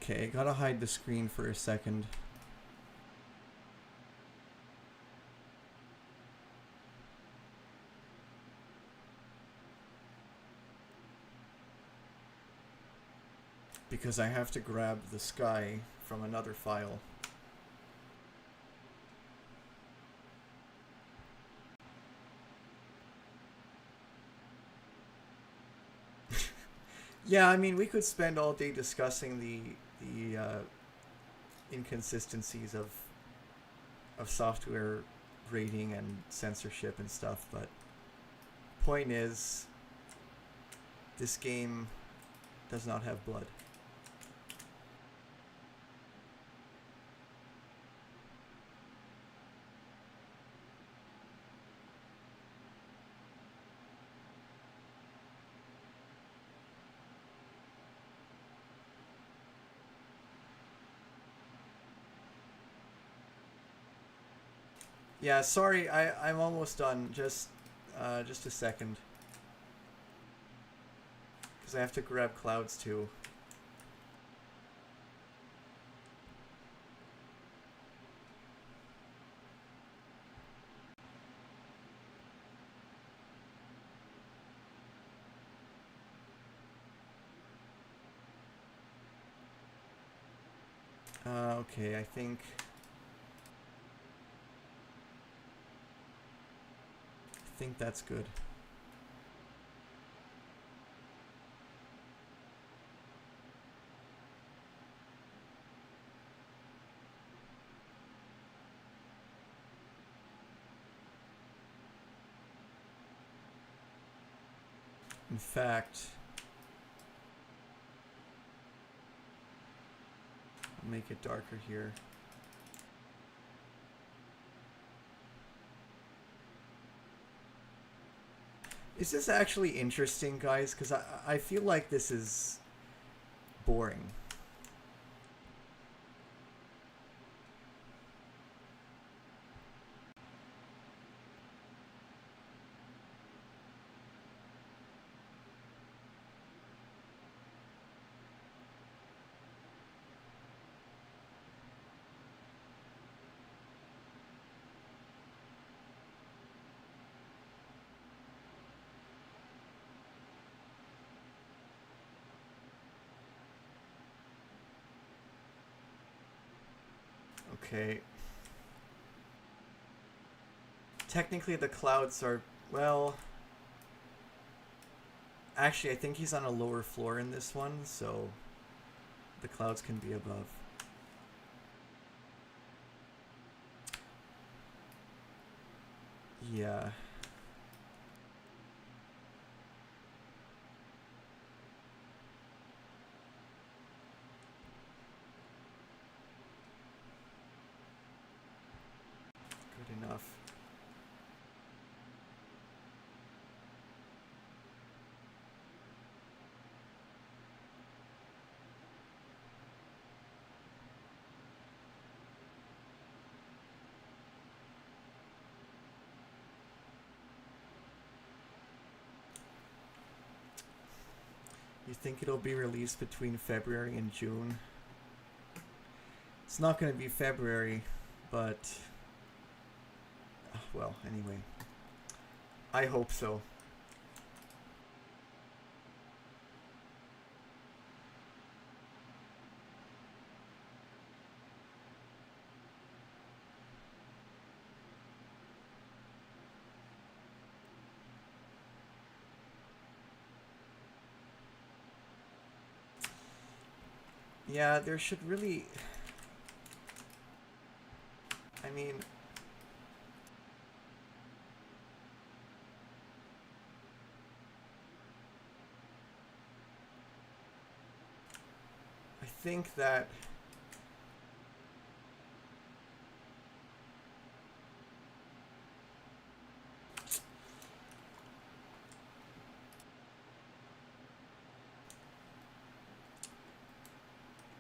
Okay, gotta hide the screen for a second. Because I have to grab the sky from another file. Yeah, I mean, we could spend all day discussing the inconsistencies of software rating and censorship and stuff, but point is, this game does not have blood. Yeah, sorry, I'm almost done. Just a second. Because I have to grab clouds too. Okay, I think that's good. In fact, I'll make it darker here. Is this actually interesting, guys? Because I feel like this is boring. Okay. Technically the clouds are, well, actually I think he's on a lower floor in this one, so the clouds can be above. Yeah. Good enough. You think it'll be released between February and June? It's not going to be February, but well, anyway. I hope so. Yeah, there should really... I mean... I think that...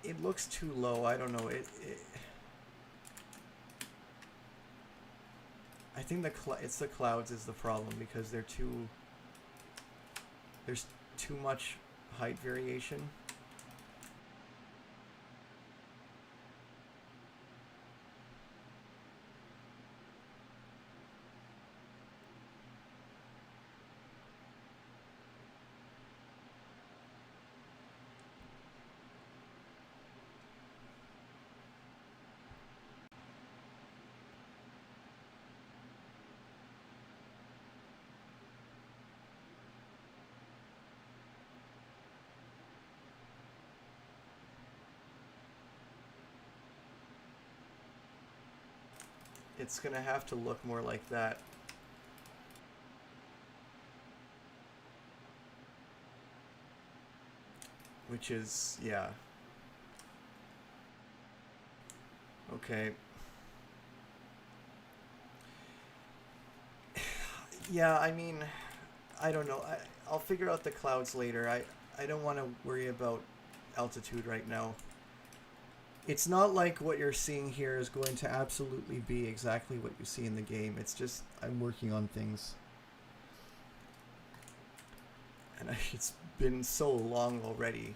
it looks too low. I don't know. I think it's the clouds is the problem because they're too... There's too much height variation. It's gonna have to look more like that. Which is, yeah. Okay. Yeah, I mean, I don't know. I'll figure out the clouds later. I don't want to worry about altitude right now. It's not like what you're seeing here is going to absolutely be exactly what you see in the game. It's just I'm working on things. And it's been so long already.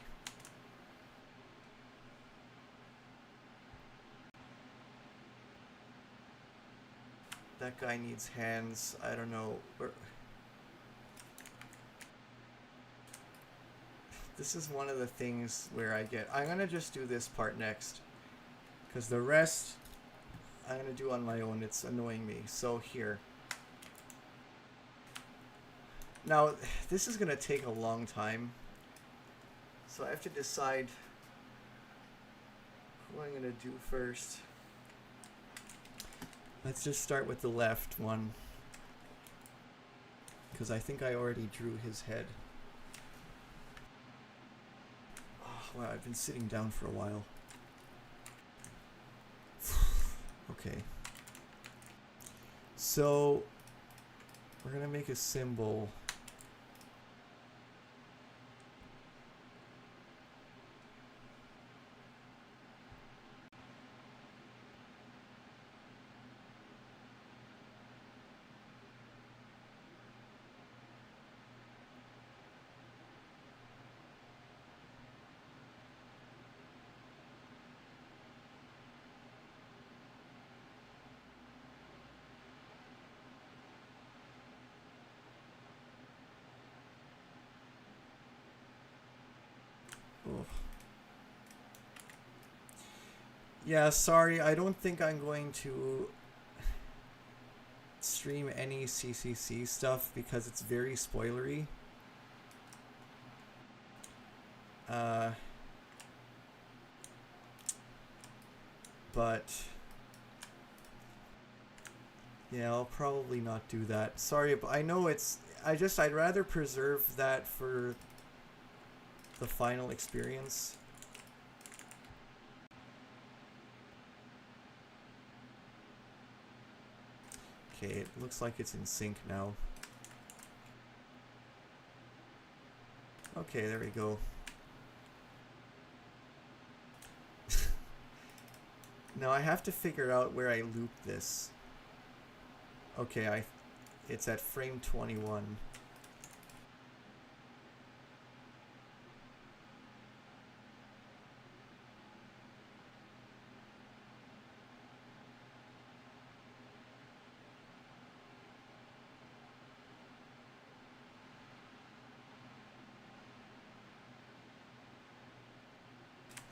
That guy needs hands. I don't know. This is one of the things where I'm gonna just do this part next. Because the rest, I'm gonna do on my own. It's annoying me. So here. Now, this is gonna take a long time. So I have to decide who I'm gonna do first. Let's just start with the left one. Because I think I already drew his head. Wow, I've been sitting down for a while. Okay. So, we're gonna make a symbol. Oh. Yeah, sorry, I don't think I'm going to stream any CCC stuff because it's very spoilery. But yeah, I'll probably not do that. Sorry, but I know it's... I'd rather preserve that for the final experience. Okay, it looks like it's in sync now. Okay, there we go. Now I have to figure out where I loop this. Okay, it's at frame 21.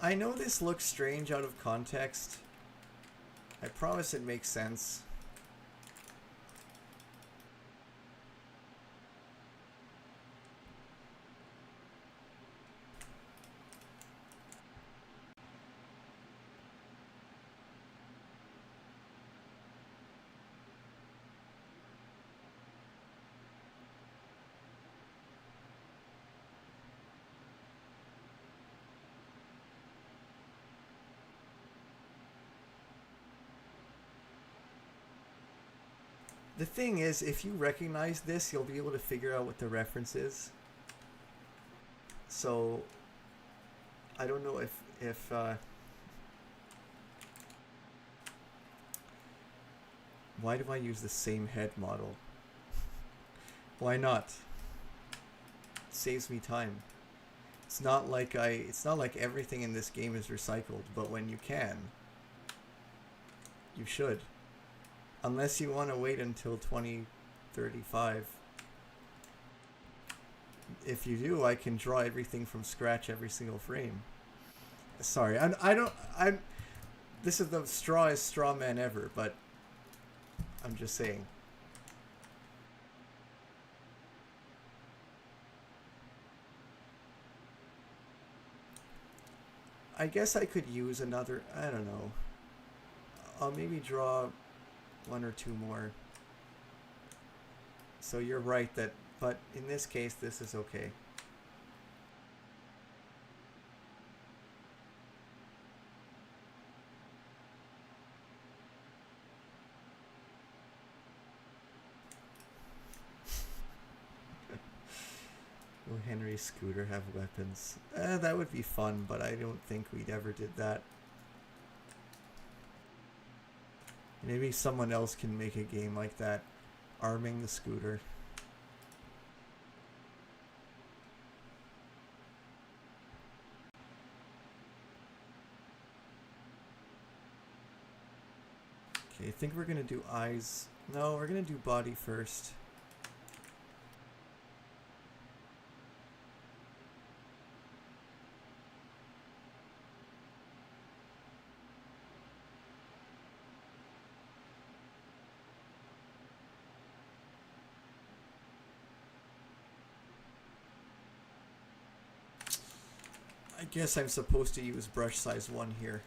I know this looks strange out of context. I promise it makes sense. The thing is, if you recognize this, you'll be able to figure out what the reference is. So, I don't know if why do I use the same head model? Why not? It saves me time. It's not like everything in this game is recycled, but when you can, you should. Unless you want to wait until 2035. If you do, I can draw everything from scratch every single frame. Sorry, this is the strawest straw man ever, but I'm just saying. I guess I could use another, I don't know. I'll maybe draw one or two more. So you're right but in this case, this is okay. Will Henry's scooter have weapons? That would be fun, but I don't think we'd ever did that. Maybe someone else can make a game like that, arming the scooter. Okay, I think we're gonna do eyes. No, we're gonna do body first. I guess I'm supposed to use brush size 1 here.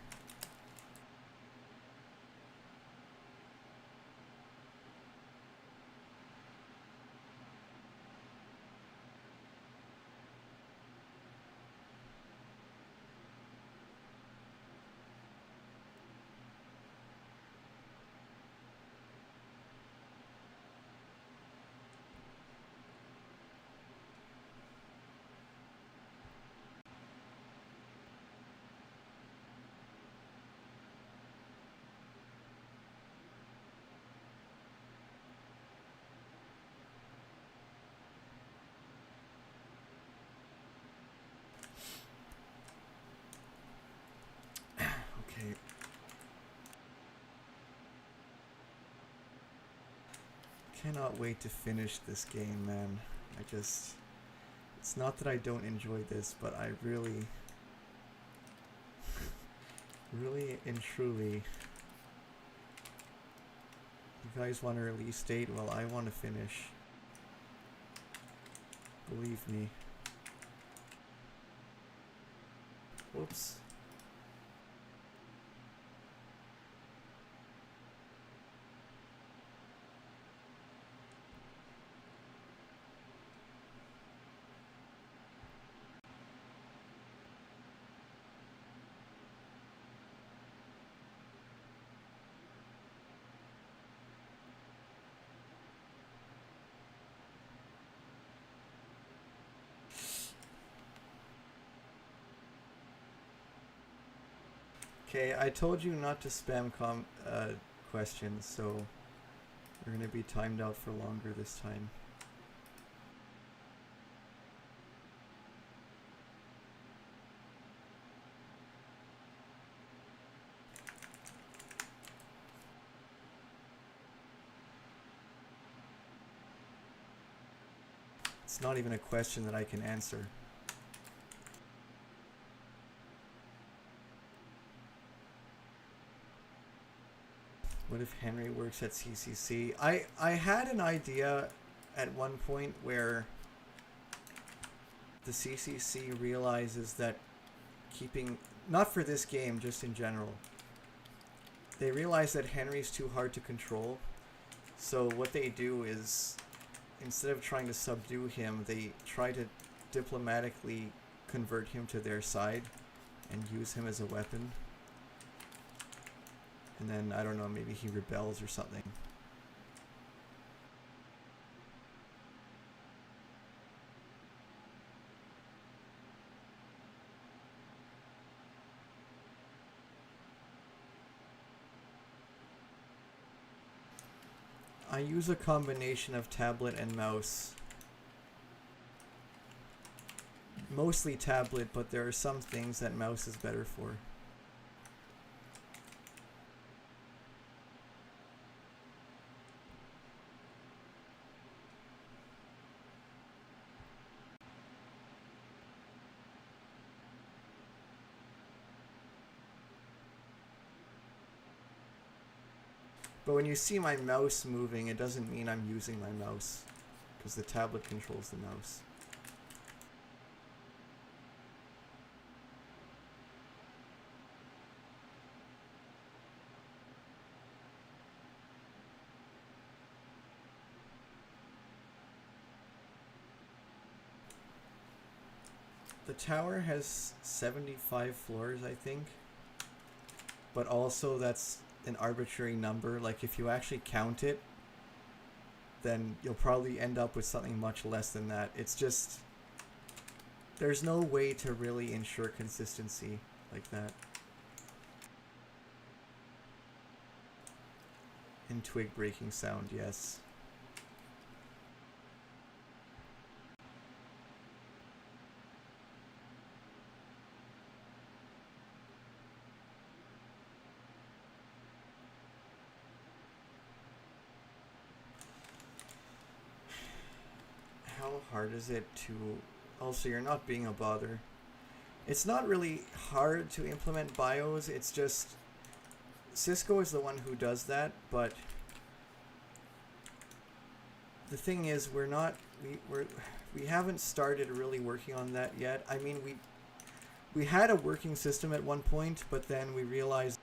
cannot wait to finish this game, man. It's not that I don't enjoy this, but I really, really and truly, you guys want a release date? Well, I want to finish. Believe me. Whoops. Okay, I told you not to spam questions, so we're gonna be timed out for longer this time. It's not even a question that I can answer. What if Henry works at CCC? I had an idea at one point where the CCC realizes that keeping, not for this game, just in general, they realize that Henry's too hard to control. So what they do is, instead of trying to subdue him, they try to diplomatically convert him to their side and use him as a weapon. And then, I don't know, maybe he rebels or something. I use a combination of tablet and mouse. Mostly tablet, but there are some things that mouse is better for. But when you see my mouse moving, it doesn't mean I'm using my mouse, because the tablet controls the mouse. The tower has 75 floors, I think. But also that's an arbitrary number. Like, if you actually count it, then you'll probably end up with something much less than that. It's just, there's no way to really ensure consistency like that. And twig breaking sound, yes. How hard is it to... Also, you're not being a bother. It's not really hard to implement bios, it's just... Cisco is the one who does that, but... The thing is, we haven't started really working on that yet. I mean, we had a working system at one point, but then we realized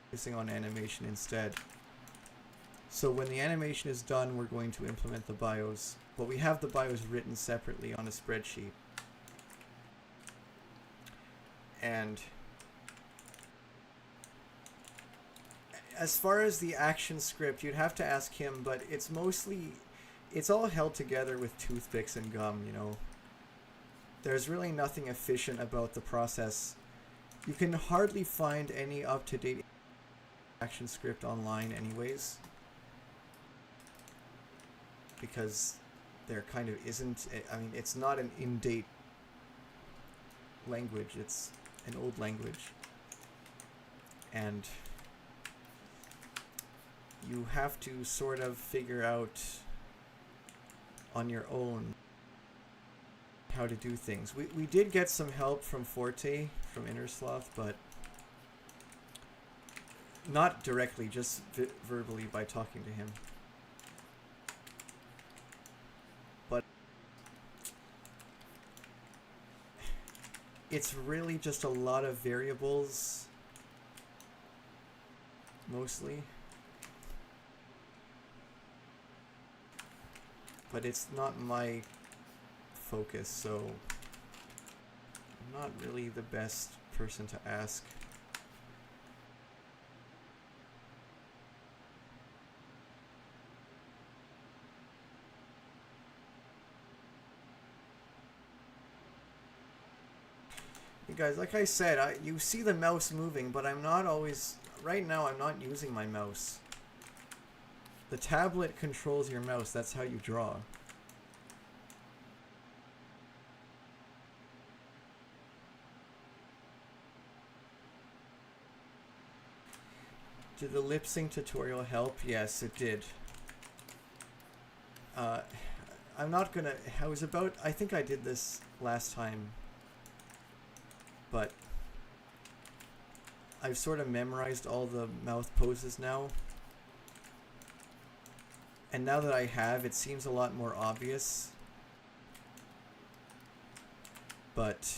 focusing on animation instead. So when the animation is done, we're going to implement the BIOS. But we have the BIOS written separately on a spreadsheet. And as far as the action script, you'd have to ask him, but it's mostly... It's all held together with toothpicks and gum, you know. There's really nothing efficient about the process. You can hardly find any up-to-date action script online anyways. Because there kind of isn't... I mean, it's not an in-date language. It's an old language. And... you have to sort of figure out on your own how to do things. We did get some help from Forte, from Innersloth, but not directly, just verbally by talking to him. But it's really just a lot of variables, mostly. But it's not my focus, so I'm not really the best person to ask. You guys, like I said, you see the mouse moving, but I'm not always... Right now, I'm not using my mouse. The tablet controls your mouse. That's how you draw. Did the lip sync tutorial help? Yes, it did. I'm not gonna... I think I did this last time. But I've sort of memorized all the mouth poses now. And now that I have, it seems a lot more obvious. But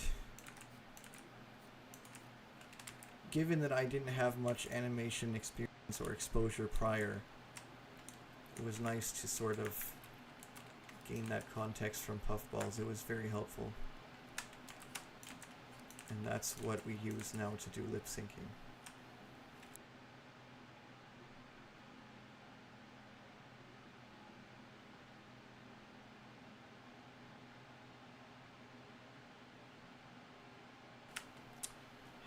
given that I didn't have much animation experience or exposure prior, it was nice to sort of gain that context from Puffballs. It was very helpful. And that's what we use now to do lip syncing.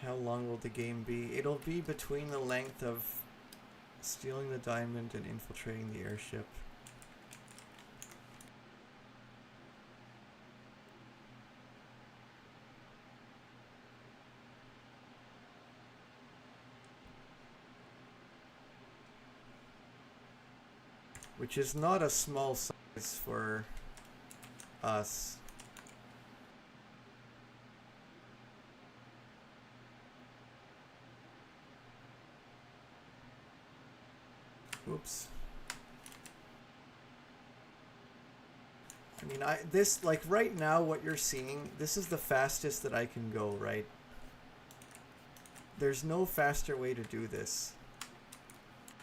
How long will the game be? It'll be between the length of stealing the diamond and infiltrating the airship. Which is not a small size for us. Oops. I mean, this, like, right now, what you're seeing, this is the fastest that I can go, right? There's no faster way to do this.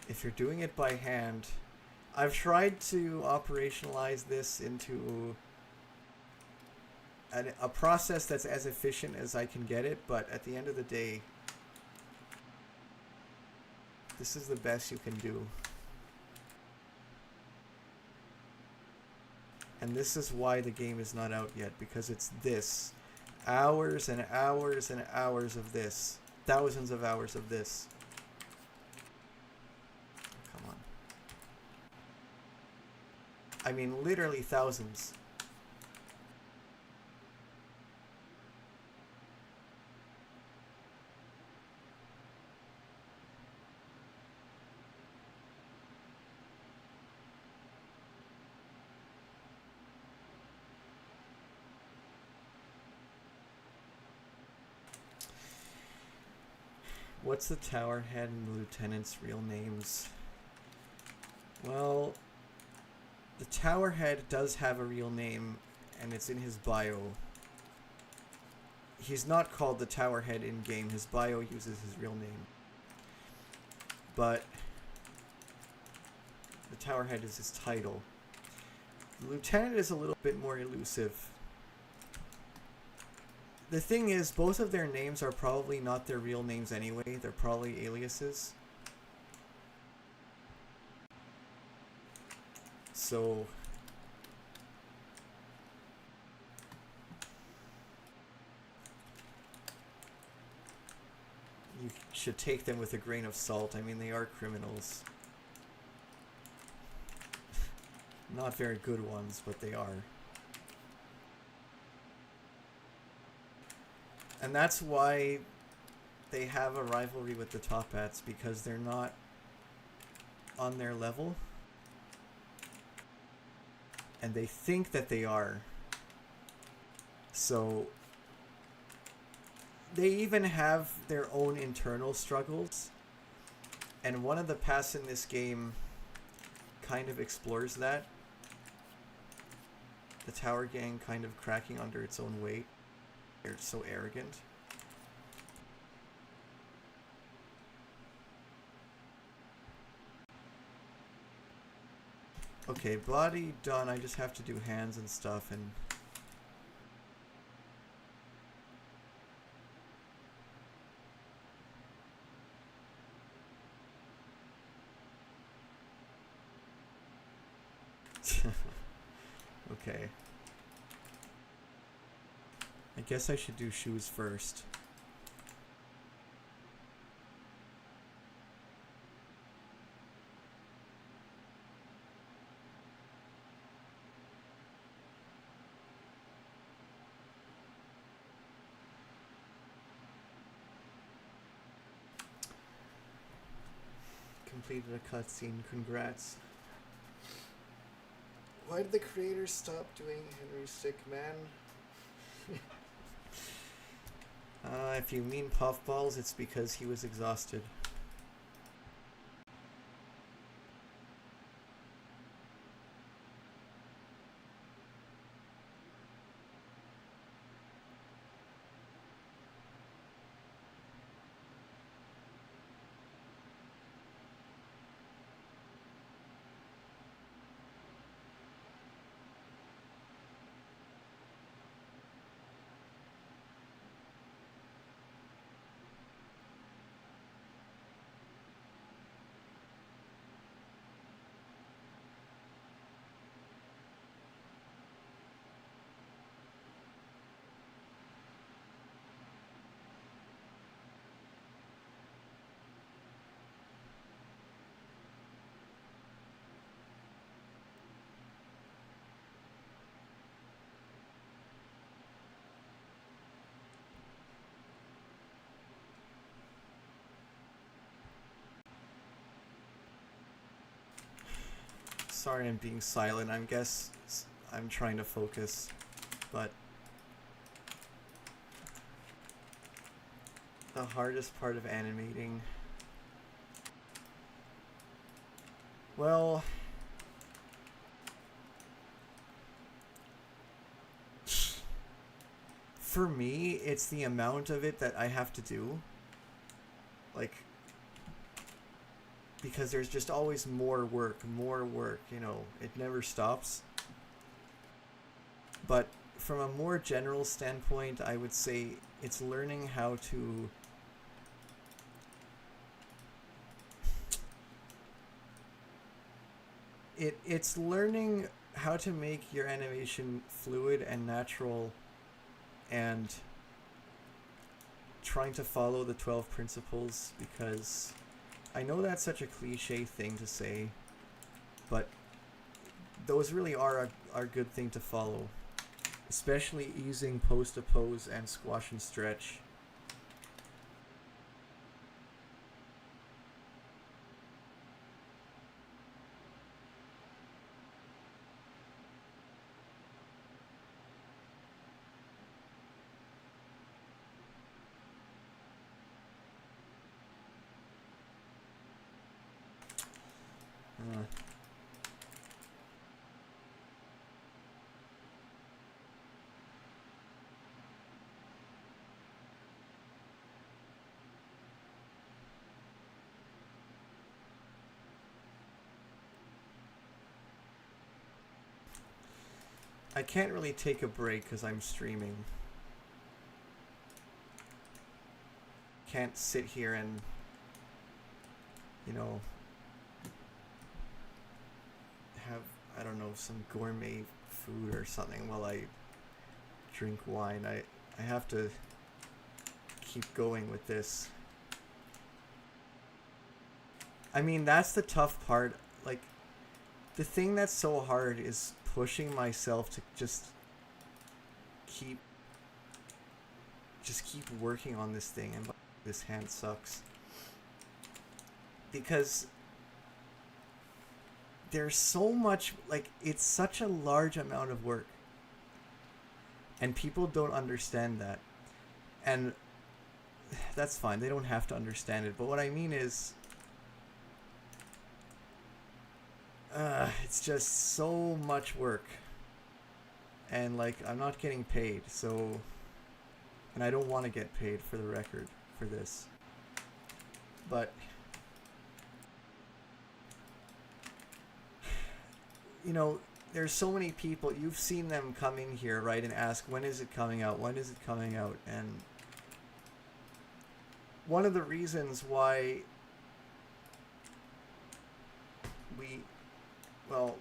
If you're doing it by hand... I've tried to operationalize this into a process that's as efficient as I can get it, but at the end of the day, this is the best you can do. And this is why the game is not out yet, because it's this. Hours and hours and hours of this. Thousands of hours of this. I mean, literally thousands. What's the tower head and the lieutenant's real names? Well... The tower head does have a real name, and it's in his bio. He's not called the tower head in-game. His bio uses his real name. But the tower head is his title. The lieutenant is a little bit more elusive. The thing is, both of their names are probably not their real names anyway. They're probably aliases. So you should take them with a grain of salt. I mean, they are criminals. Not very good ones, but they are. And that's why they have a rivalry with the Top Hats, because they're not on their level. And they think that they are. So they even have their own internal struggles. And one of the paths in this game kind of explores that. The tower gang kind of cracking under its own weight. They're so arrogant. Okay, body done. I just have to do hands and stuff and... Okay. I guess I should do shoes first. Completed a cutscene. Congrats. Why did the creators stop doing Henry Stickmin? If you mean puffballs, it's because he was exhausted. Sorry I'm being silent. I guess I'm trying to focus, but the hardest part of animating, well, for me, it's the amount of it that I have to do. Like, because there's just always more work, you know, it never stops. But from a more general standpoint, I would say it's learning how to it's learning how to make your animation fluid and natural, and trying to follow the 12 principles, because I know that's such a cliche thing to say, but those really are a good thing to follow, especially using pose to pose and squash and stretch. I can't really take a break because I'm streaming. Can't sit here and, you know, have, I don't know, some gourmet food or something while I drink wine. I have to keep going with this. I mean, that's the tough part. Like, the thing that's so hard is pushing myself to just keep working on this thing, and this hand sucks. Because there's so much, like, it's such a large amount of work. And people don't understand that. And that's fine. They don't have to understand it. But what I mean is, it's just so much work. And, like, I'm not getting paid, so... And I don't want to get paid, for the record, for this. But... You know, there's so many people, you've seen them come in here, right, and ask, when is it coming out? When is it coming out? And one of the reasons why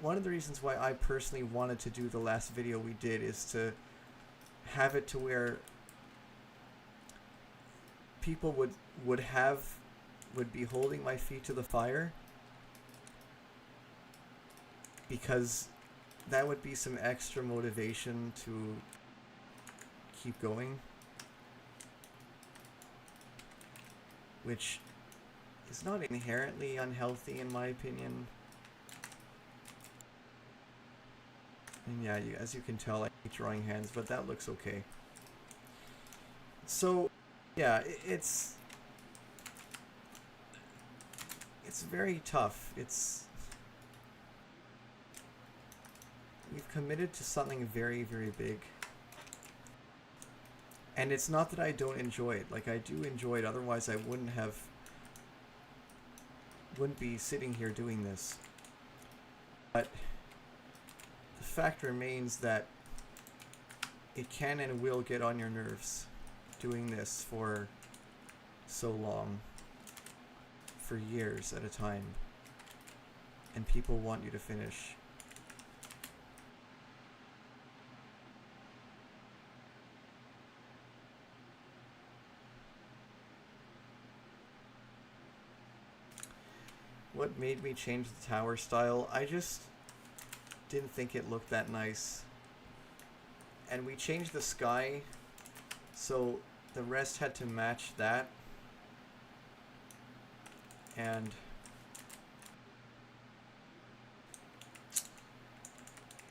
one of the reasons why I personally wanted to do the last video we did is to have it to where people would be holding my feet to the fire, because that would be some extra motivation to keep going, which is not inherently unhealthy in my opinion. And yeah, as you can tell, I hate drawing hands, but that looks okay. So yeah, it's very tough. We've committed to something very, very big. And it's not that I don't enjoy it. Like, I do enjoy it, otherwise I wouldn't be sitting here doing this. But the fact remains that it can and will get on your nerves doing this for so long, for years at a time, and people want you to finish. What made me change the tower style? I just didn't think it looked that nice. And we changed the sky, so the rest had to match that. And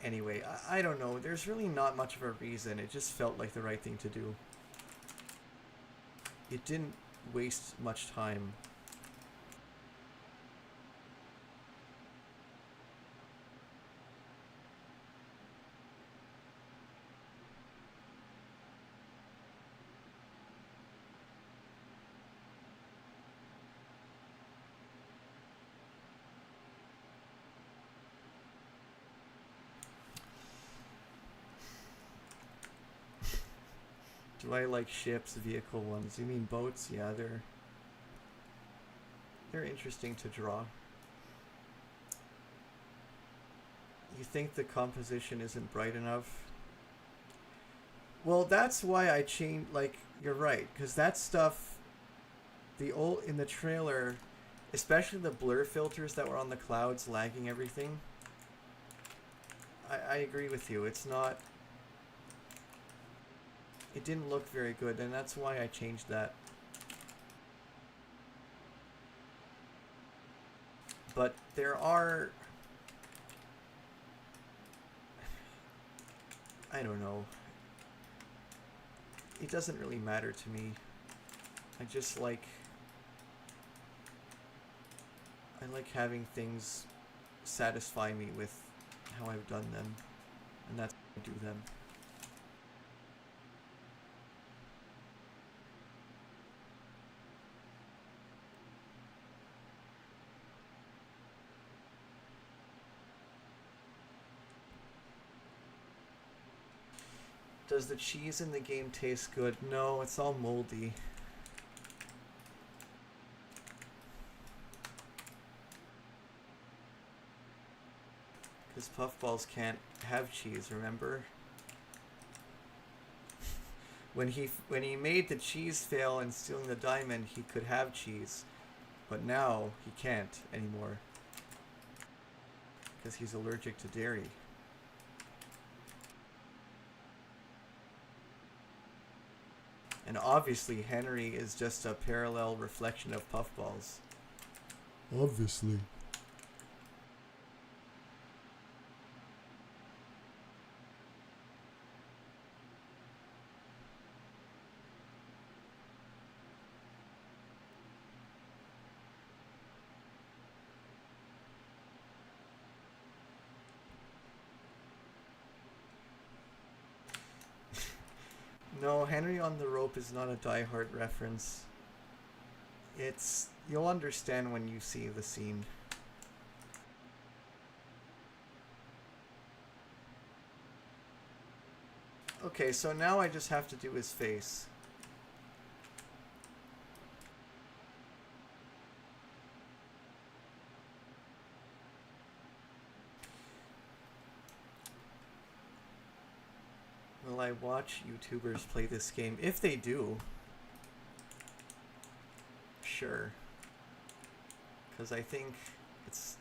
anyway, I don't know. There's really not much of a reason. It just felt like the right thing to do. It didn't waste much time. Do I like ships, vehicle ones? You mean boats? Yeah, they're interesting to draw. You think the composition isn't bright enough? Well, that's why I changed, like, you're right, because that stuff, in the trailer, especially the blur filters that were on the clouds lagging everything, I agree with you. It didn't look very good, and that's why I changed that. But there are... I don't know. It doesn't really matter to me. I just like... I like having things satisfy me with how I've done them. And that's how I do them. Does the cheese in the game taste good? No, it's all moldy. Because puffballs can't have cheese, remember? When he made the cheese fail in stealing the diamond, he could have cheese. But now, he can't anymore. Because he's allergic to dairy. And obviously, Henry is just a parallel reflection of Puffballs. Obviously. No, Henry on the Rope is not a Die Hard reference. It's... You'll understand when you see the scene. Okay, so now I just have to do his face. Will I watch YouTubers play this game? If they do, sure. Because I think it's...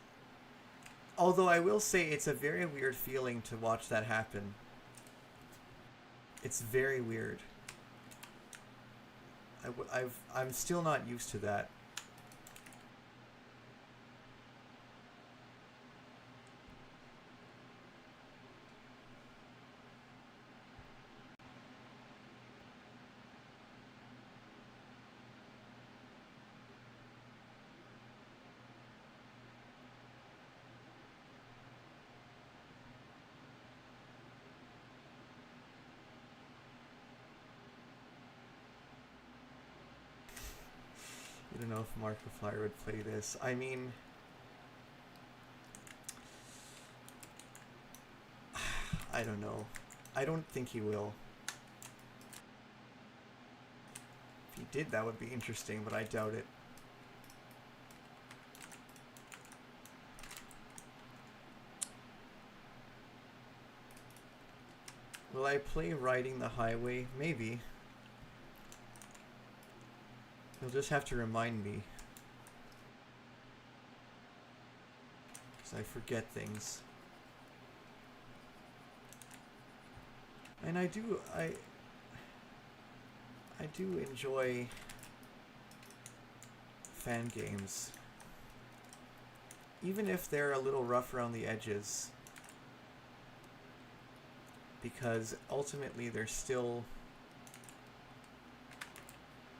Although I will say it's a very weird feeling to watch that happen. It's very weird. I'm still not used to that. I don't know if Markiplier would play this. I mean... I don't know. I don't think he will. If he did, that would be interesting, but I doubt it. Will I play Riding the Highway? Maybe. You'll just have to remind me. Because I forget things. And I do enjoy fan games. Even if they're a little rough around the edges. Because ultimately they're still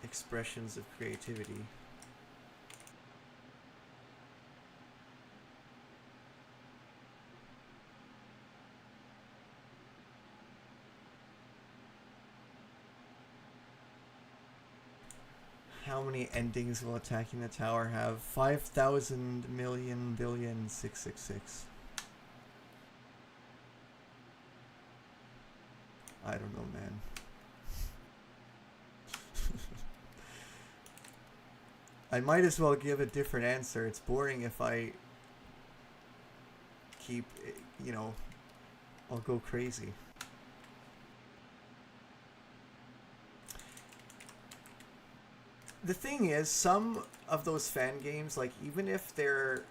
expressions of creativity. How many endings will Attacking the Tower have? 5,000 million billion 666. I don't know, man. I might as well give a different answer. It's boring if I keep, you know, I'll go crazy. The thing is, some of those fan games, like, even if they're,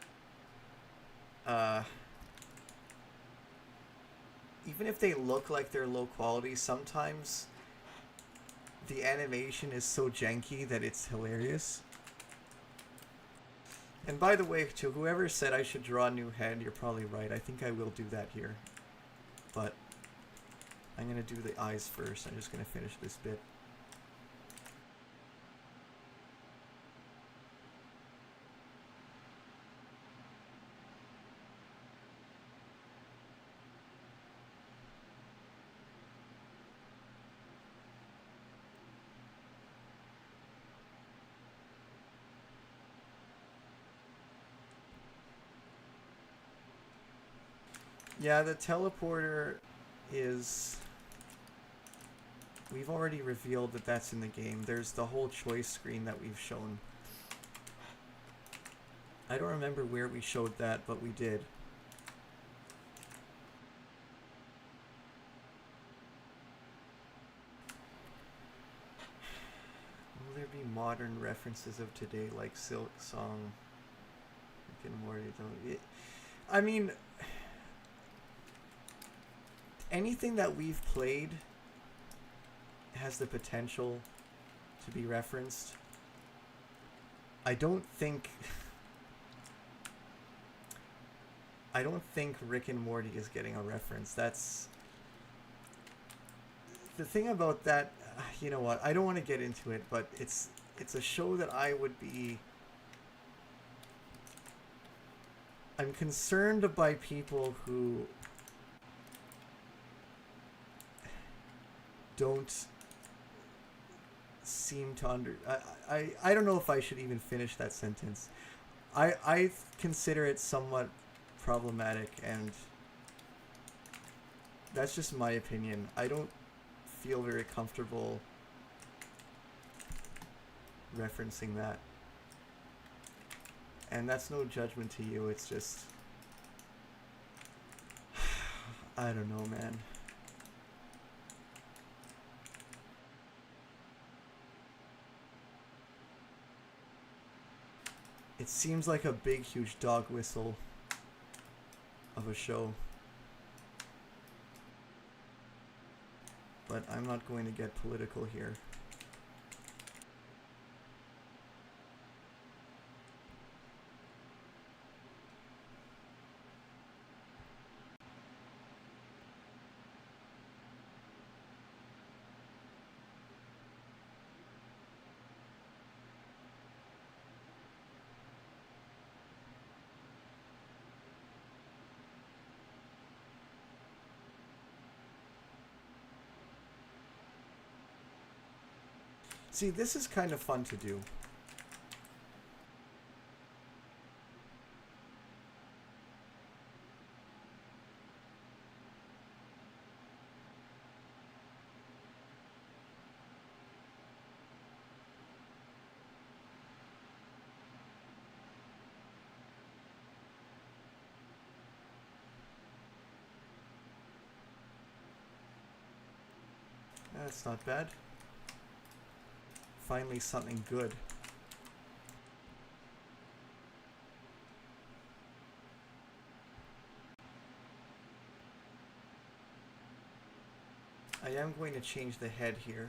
even if they look like they're low quality, sometimes the animation is so janky that it's hilarious. And by the way, to whoever said I should draw a new head, you're probably right. I think I will do that here. But I'm going to do the eyes first. I'm just going to finish this bit. Yeah, the teleporter is... We've already revealed that that's in the game. There's the whole choice screen that we've shown. I don't remember where we showed that, but we did. Will there be modern references of today, like Silk Song, Rick and Morty? I mean... Anything that we've played has the potential to be referenced. I don't think Rick and Morty is getting a reference. That's the thing about that. You know what? I don't want to get into it, but it's a show that I would be... I'm concerned by people who don't seem to I don't know if I should even finish that sentence. I consider it somewhat problematic, and that's just my opinion. I don't feel very comfortable referencing that. And that's no judgment to you, it's just... I don't know, man. It seems like a big, huge dog whistle of a show. But I'm not going to get political here. See, this is kind of fun to do. That's not bad. Finally something good. I am going to change the head here.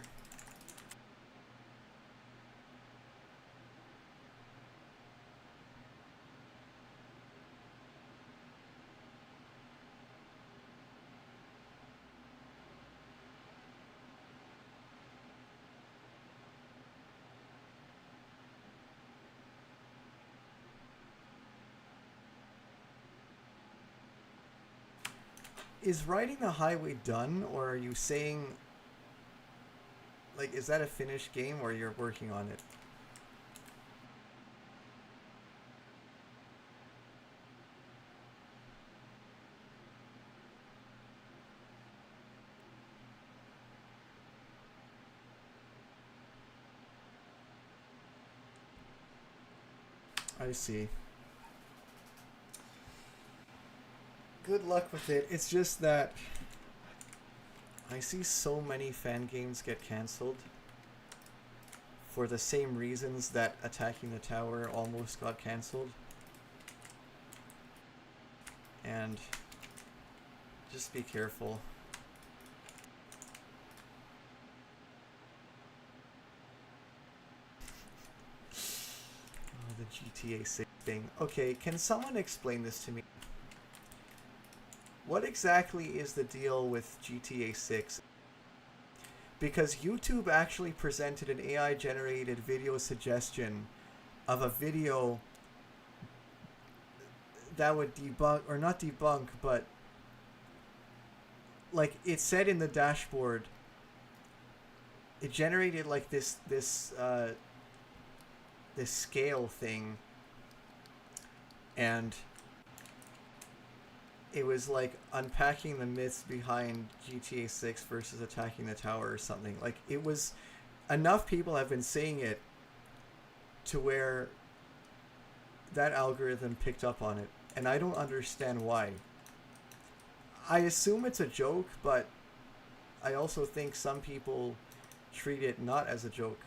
Is riding the highway done, or are you saying, like, is that a finished game, or you're working on it? I see. Good luck with it. It's just that I see so many fan games get cancelled for the same reasons that Attacking the Tower almost got cancelled. And just be careful. Oh, the GTA 6 thing. Okay, can someone explain this to me? What exactly is the deal with GTA 6? Because YouTube actually presented an AI-generated video suggestion of a video that would debunk, or not debunk, but like it said in the dashboard, it generated like this scale thing, and it was like unpacking the myths behind GTA 6 versus Attacking the Tower or something. Like, it was, enough people have been saying it to where that algorithm picked up on it, and I don't understand why. I assume it's a joke, but I also think some people treat it not as a joke.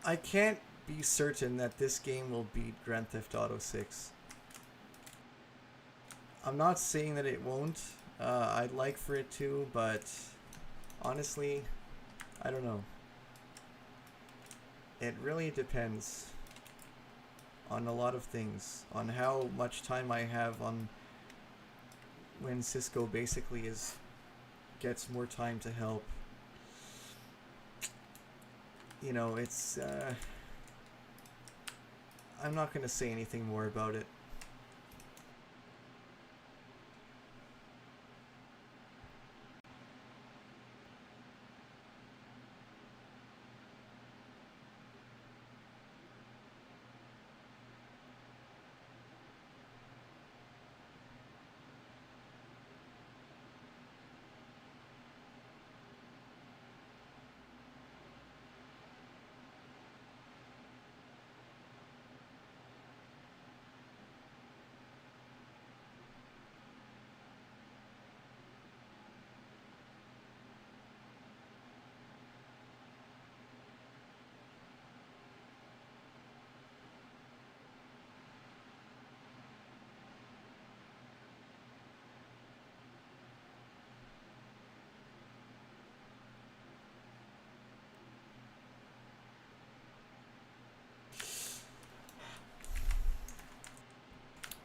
I can't be certain that this game will beat Grand Theft Auto 6. I'm not saying that it won't. I'd like for it to, but honestly, I don't know. It really depends on a lot of things, on how much time I have, on when Cisco basically gets more time to help. You know, it's I'm not going to say anything more about it.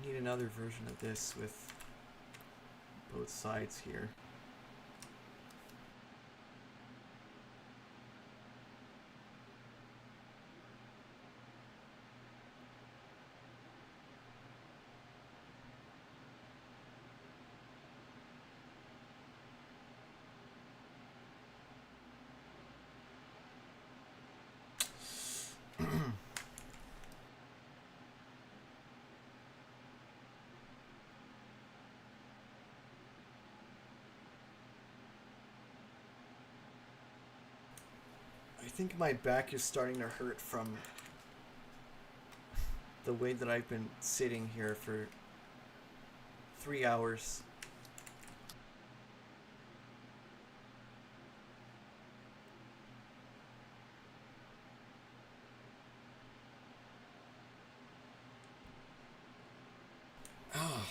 Need another version of this with both sides here. I think my back is starting to hurt from the way that I've been sitting here for 3 hours. Oh,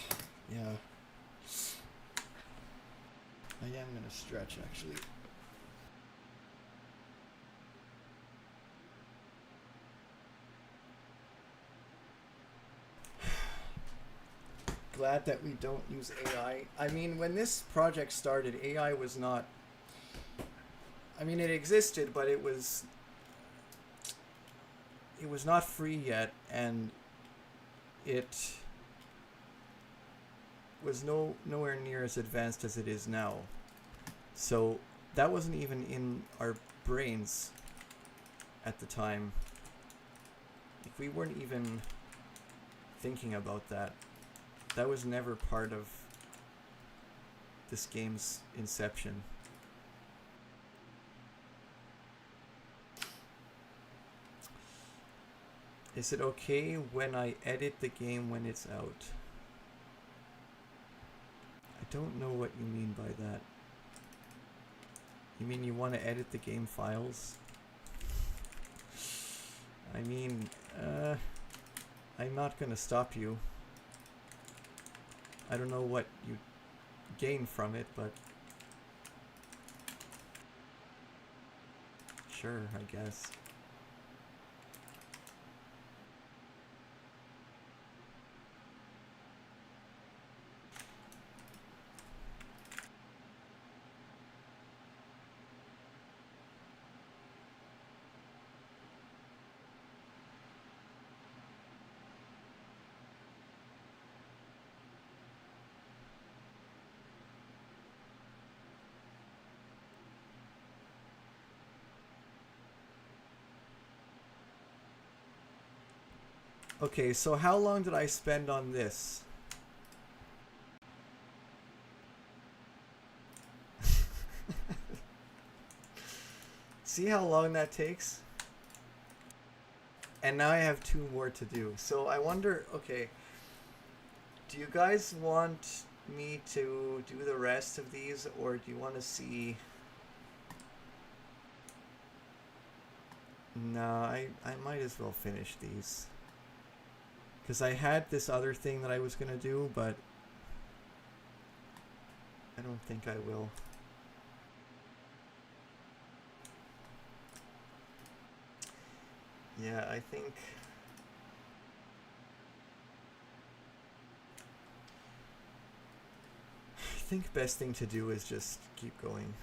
yeah. I am going to stretch, actually. Glad that we don't use AI. I mean, when this project started, AI was not... I mean, it existed, but it was not free yet, and it was nowhere near as advanced as it is now. So that wasn't even in our brains at the time. Like, we weren't even thinking about that. That was never part of this game's inception. Is it okay when I edit the game when it's out? I don't know what you mean by that. You mean you want to edit the game files? I mean, I'm not gonna stop you. I don't know what you gain from it, but sure, I guess. Okay, so how long did I spend on this? See how long that takes? And now I have 2 more to do. So I wonder, okay, do you guys want me to do the rest of these, or do you want to see... Nah, I might as well finish these. Because I had this other thing that I was going to do, but I don't think I will. Yeah, I think best thing to do is just keep going.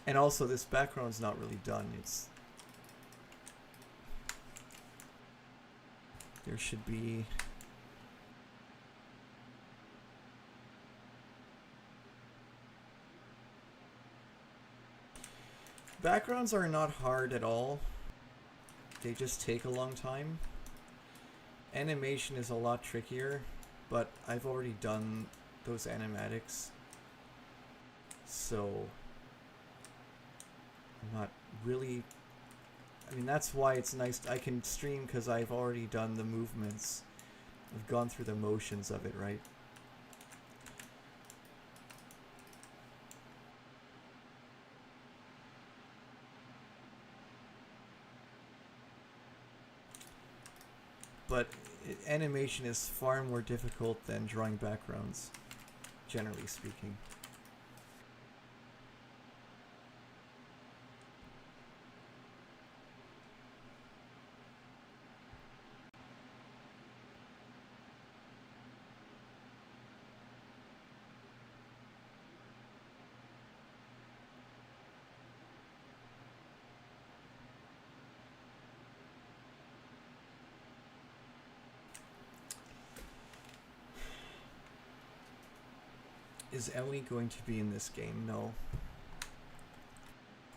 And also, this background's not really done. There should be... Backgrounds are not hard at all. They just take a long time. Animation is a lot trickier, but I've already done those animatics. So... I'm not really... I mean, that's why it's nice. I can stream because I've already done the movements. I've gone through the motions of it, right? But animation is far more difficult than drawing backgrounds, generally speaking. Is Ellie going to be in this game? No.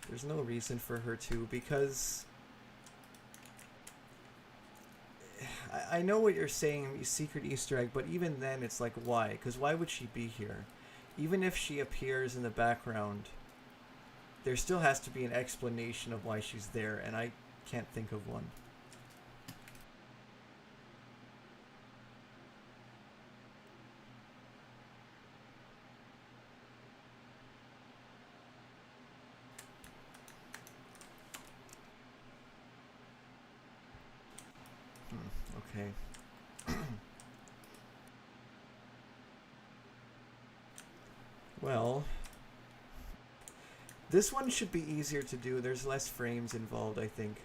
There's no reason for her to, because... I know what you're saying, secret Easter egg, but even then it's like, why? Because why would she be here? Even if she appears in the background, there still has to be an explanation of why she's there, and I can't think of one. Okay. Well, this one should be easier to do. There's less frames involved, I think.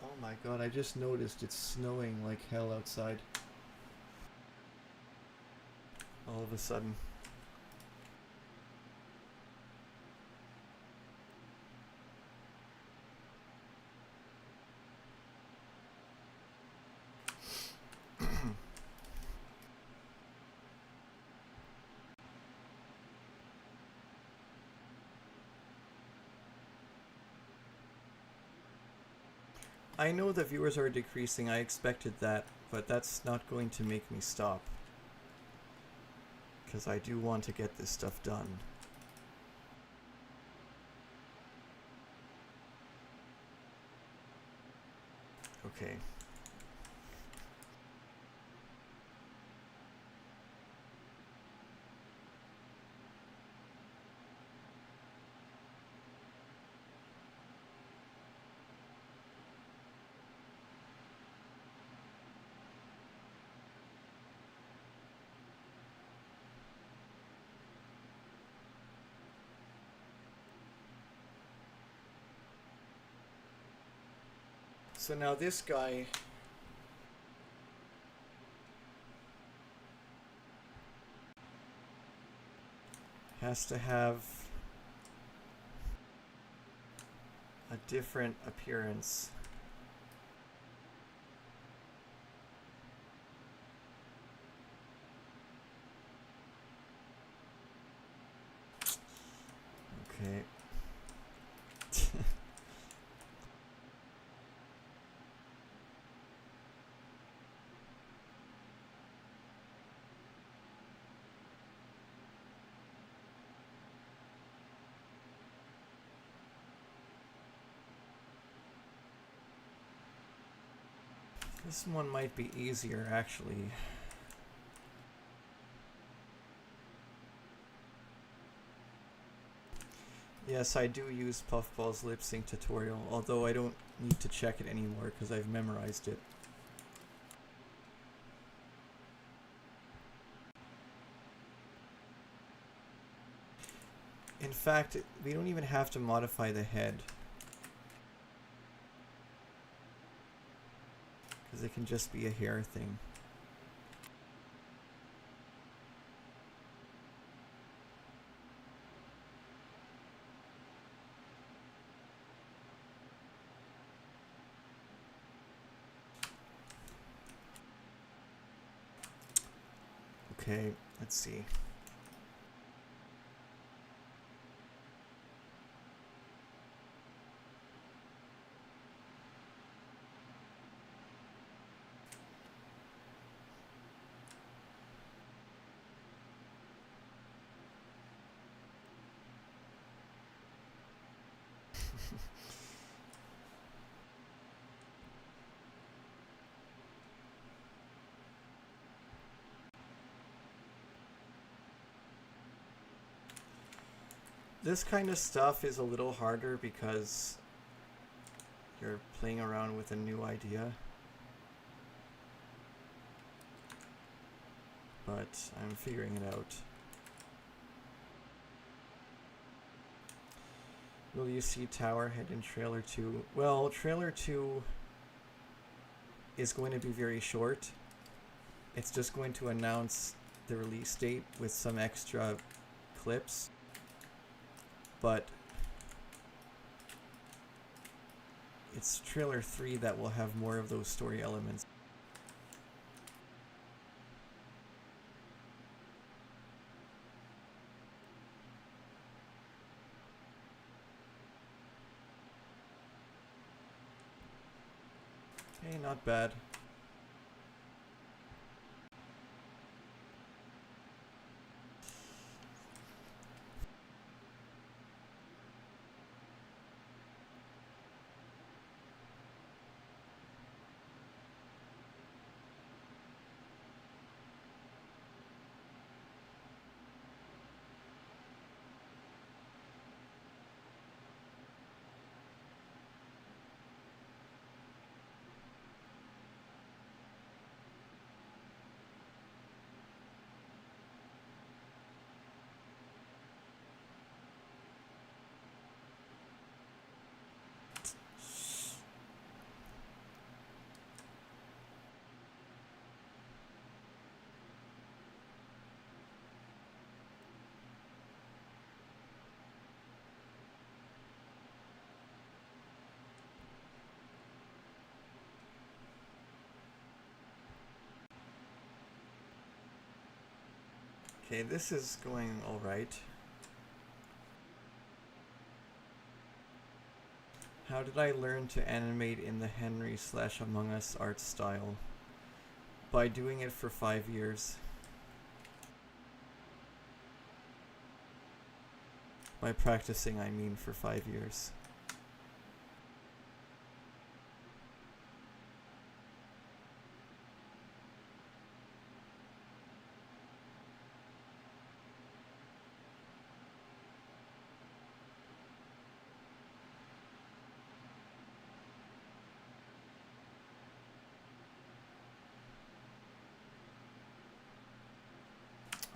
Oh my god, I just noticed it's snowing like hell outside. All of a sudden. I know the viewers are decreasing, I expected that, but that's not going to make me stop. Because I do want to get this stuff done. Okay. So now this guy has to have a different appearance. Okay. This one might be easier, actually. Yes, I do use Puffball's lip sync tutorial, although I don't need to check it anymore because I've memorized it. In fact, we don't even have to modify the head, because it can just be a hair thing. Okay, let's see. This kind of stuff is a little harder because you're playing around with a new idea. But I'm figuring it out. Will you see Towerhead in Trailer 2? Well, Trailer 2 is going to be very short. It's just going to announce the release date with some extra clips. But it's Trailer 3 that will have more of those story elements. Okay, not bad. Okay, this is going alright. How did I learn to animate in the Henry/Among Us art style? By doing it for 5 years. By practicing, I mean for 5 years.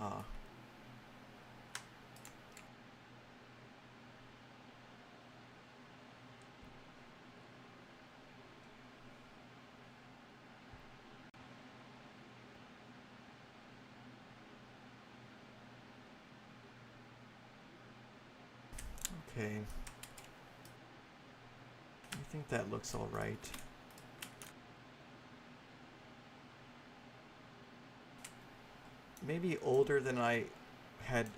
Ah. Okay. I think that looks alright. Maybe older than I had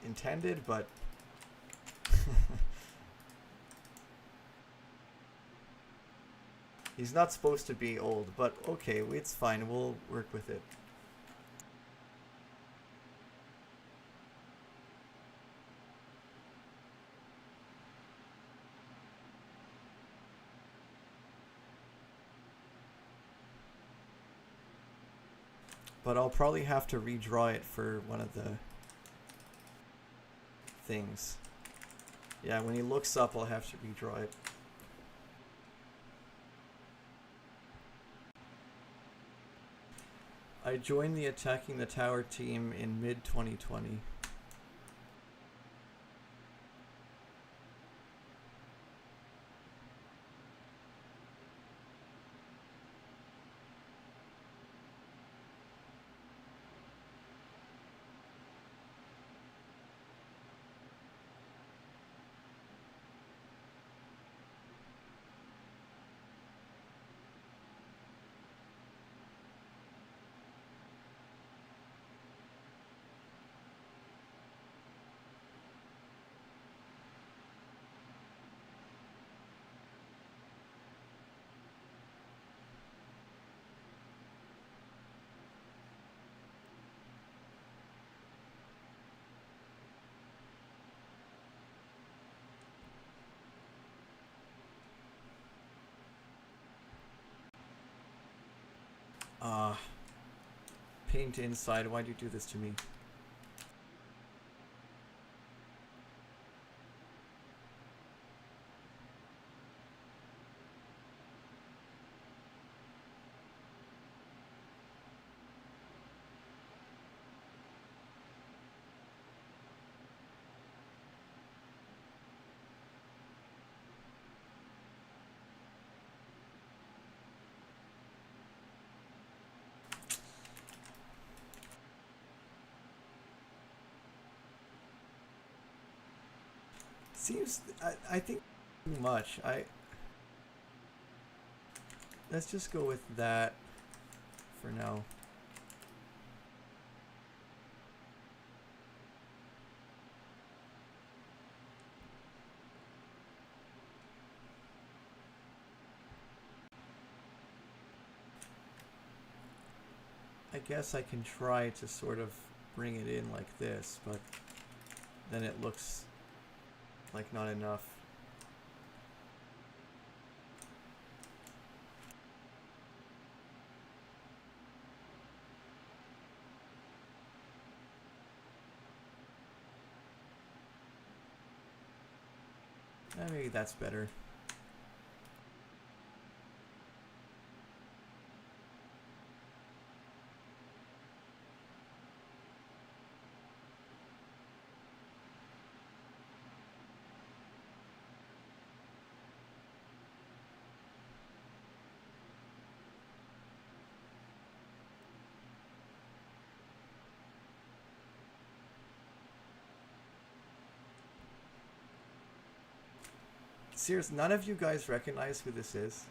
intended, but he's not supposed to be old, but okay, it's fine. We'll work with it. But I'll probably have to redraw it for one of the things. Yeah, when he looks up, I'll have to redraw it. I joined the Attacking the Tower team in mid-2020. Paint inside, why'd you do this to me? Seems, I think too much. Let's just go with that for now. I guess I can try to sort of bring it in like this, but then it looks like not enough. Maybe that's better. Seriously, none of you guys recognize who this is?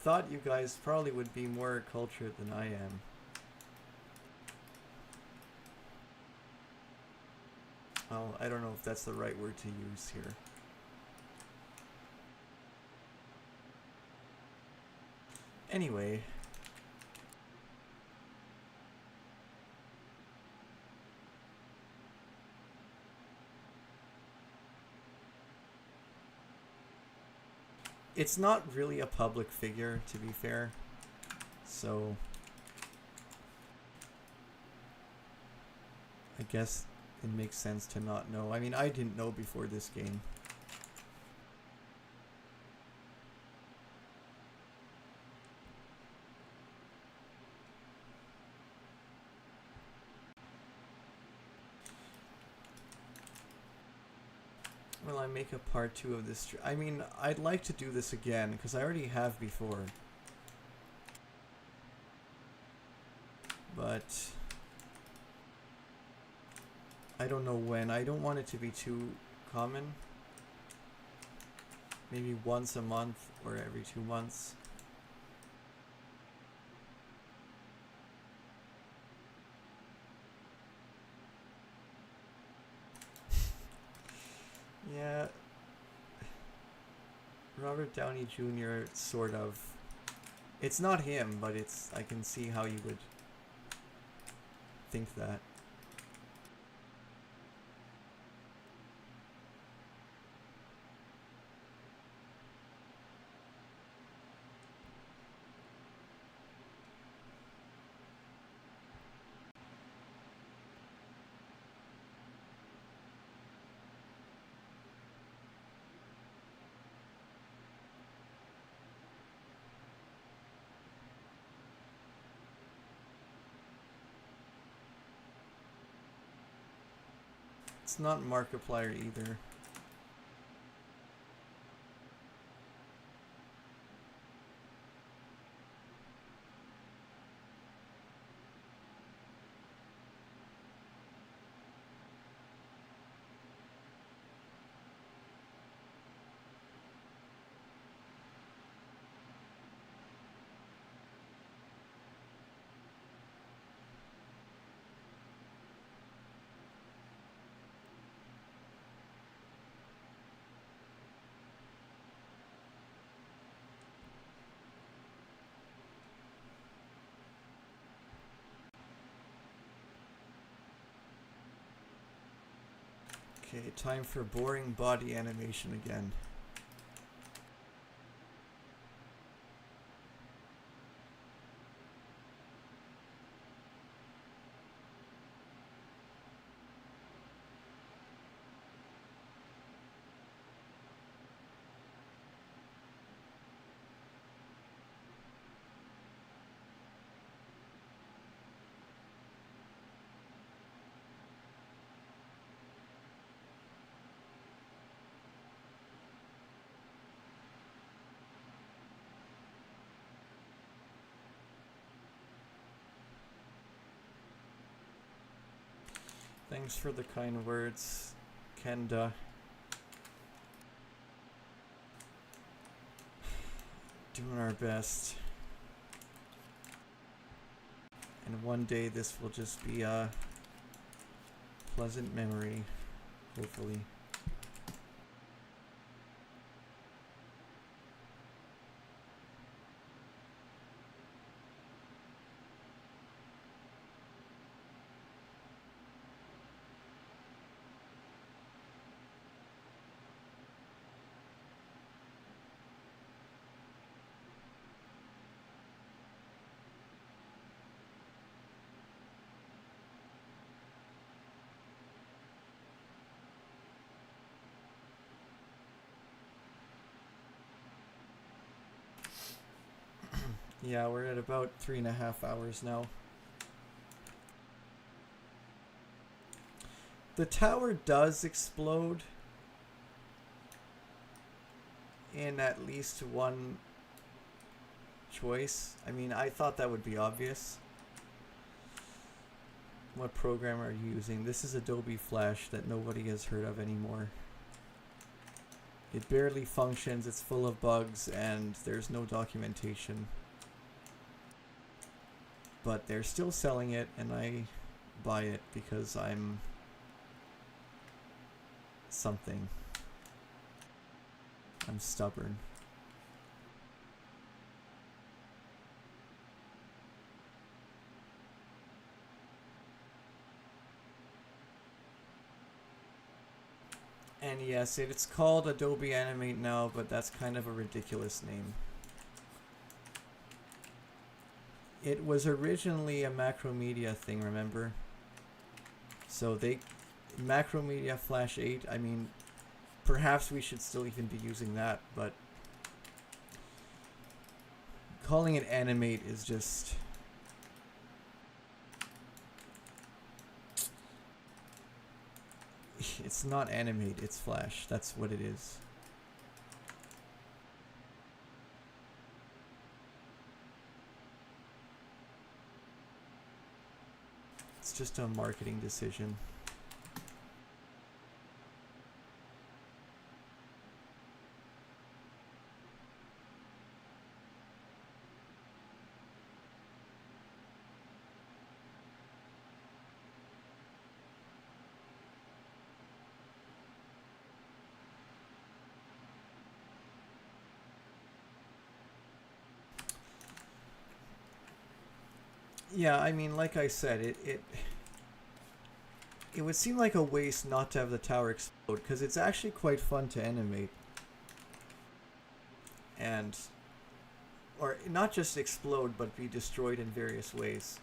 Thought you guys probably would be more cultured than I am. Well, I don't know if that's the right word to use here. Anyway. It's not really a public figure, to be fair. So I guess it makes sense to not know. I mean, I didn't know before this game. Will I make a part 2 of this? I mean, I'd like to do this again, because I already have before. But I don't know when. I don't want it to be too common. Maybe once a month or every 2 months. Yeah. Robert Downey Jr. sort of. It's not him, but it's. I can see how you would think that. It's not Markiplier either. Okay, time for boring body animation again. Thanks for the kind words, Kenda. Doing our best. And one day this will just be a pleasant memory, hopefully. Yeah, we're at about 3.5 hours now. The tower does explode in at least one choice. I mean, I thought that would be obvious. What program are you using? This is Adobe Flash that nobody has heard of anymore. It barely functions, it's full of bugs, and there's no documentation. But they're still selling it, and I buy it because I'm something. I'm stubborn. And yes, it's called Adobe Animate now, but that's kind of a ridiculous name. It was originally a Macromedia thing, remember? So Macromedia Flash 8, I mean, perhaps we should still even be using that, but calling it Animate is just... It's not Animate, it's Flash. That's what it is. It's just a marketing decision. Yeah, I mean, like I said, it would seem like a waste not to have the tower explode, because it's actually quite fun to animate. And, or not just explode, but be destroyed in various ways.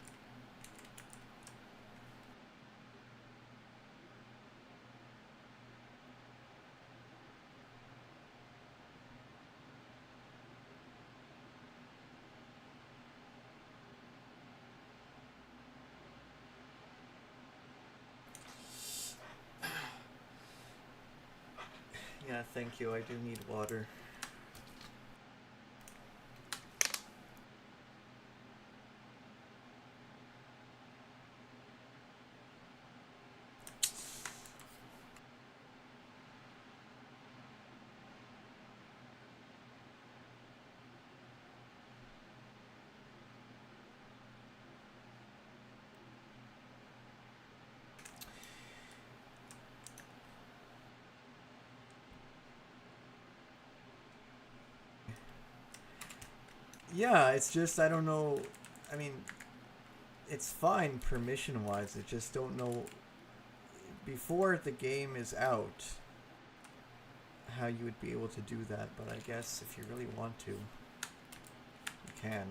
Yeah, thank you. I do need water. Yeah, it's just I don't know. I mean, it's fine permission-wise. I just don't know before the game is out how you would be able to do that. But I guess if you really want to, you can.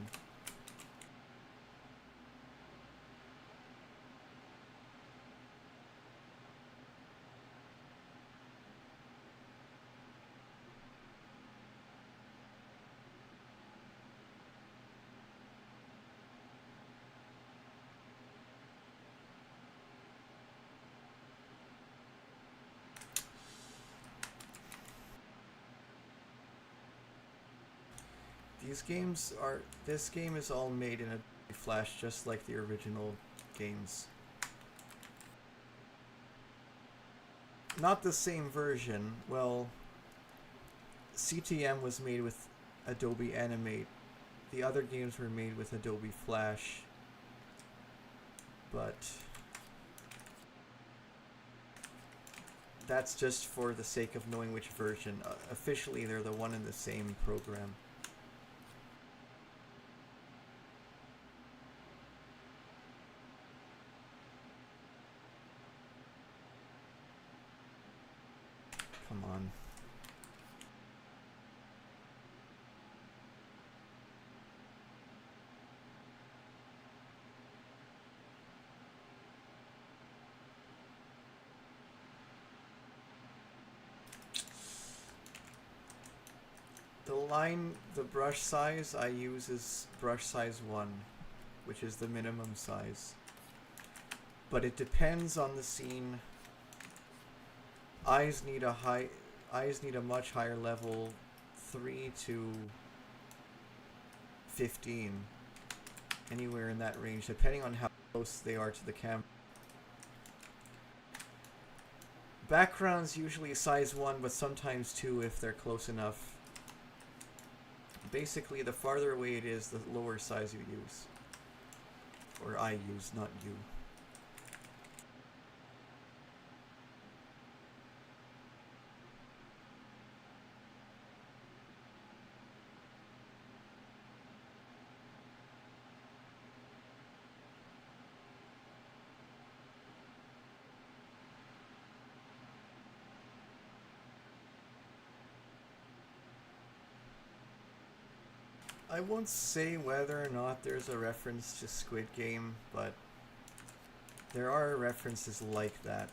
These games are. This game is all made in a Flash, just like the original games. Not the same version. Well, CTM was made with Adobe Animate. The other games were made with Adobe Flash. But that's just for the sake of knowing which version. Officially, they're the one and the same program. Come on. The brush size I use is brush size 1, which is the minimum size. But it depends on the scene. Eyes need a much higher level, 3 to 15. Anywhere in that range, depending on how close they are to the camera. Backgrounds usually size 1, but sometimes 2 if they're close enough. Basically, the farther away it is, the lower size you use. Or I use, not you. I won't say whether or not there's a reference to Squid Game, but there are references like that.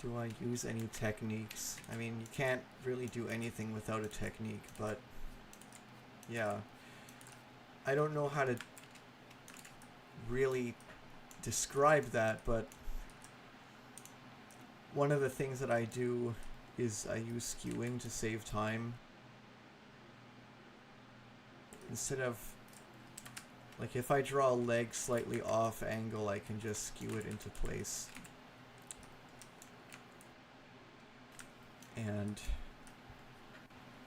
Do I use any techniques? I mean, you can't really do anything without a technique, but yeah. I don't know how to really describe that, but one of the things that I do is I use skewing to save time. Instead of, like, if I draw a leg slightly off angle, I can just skew it into place. And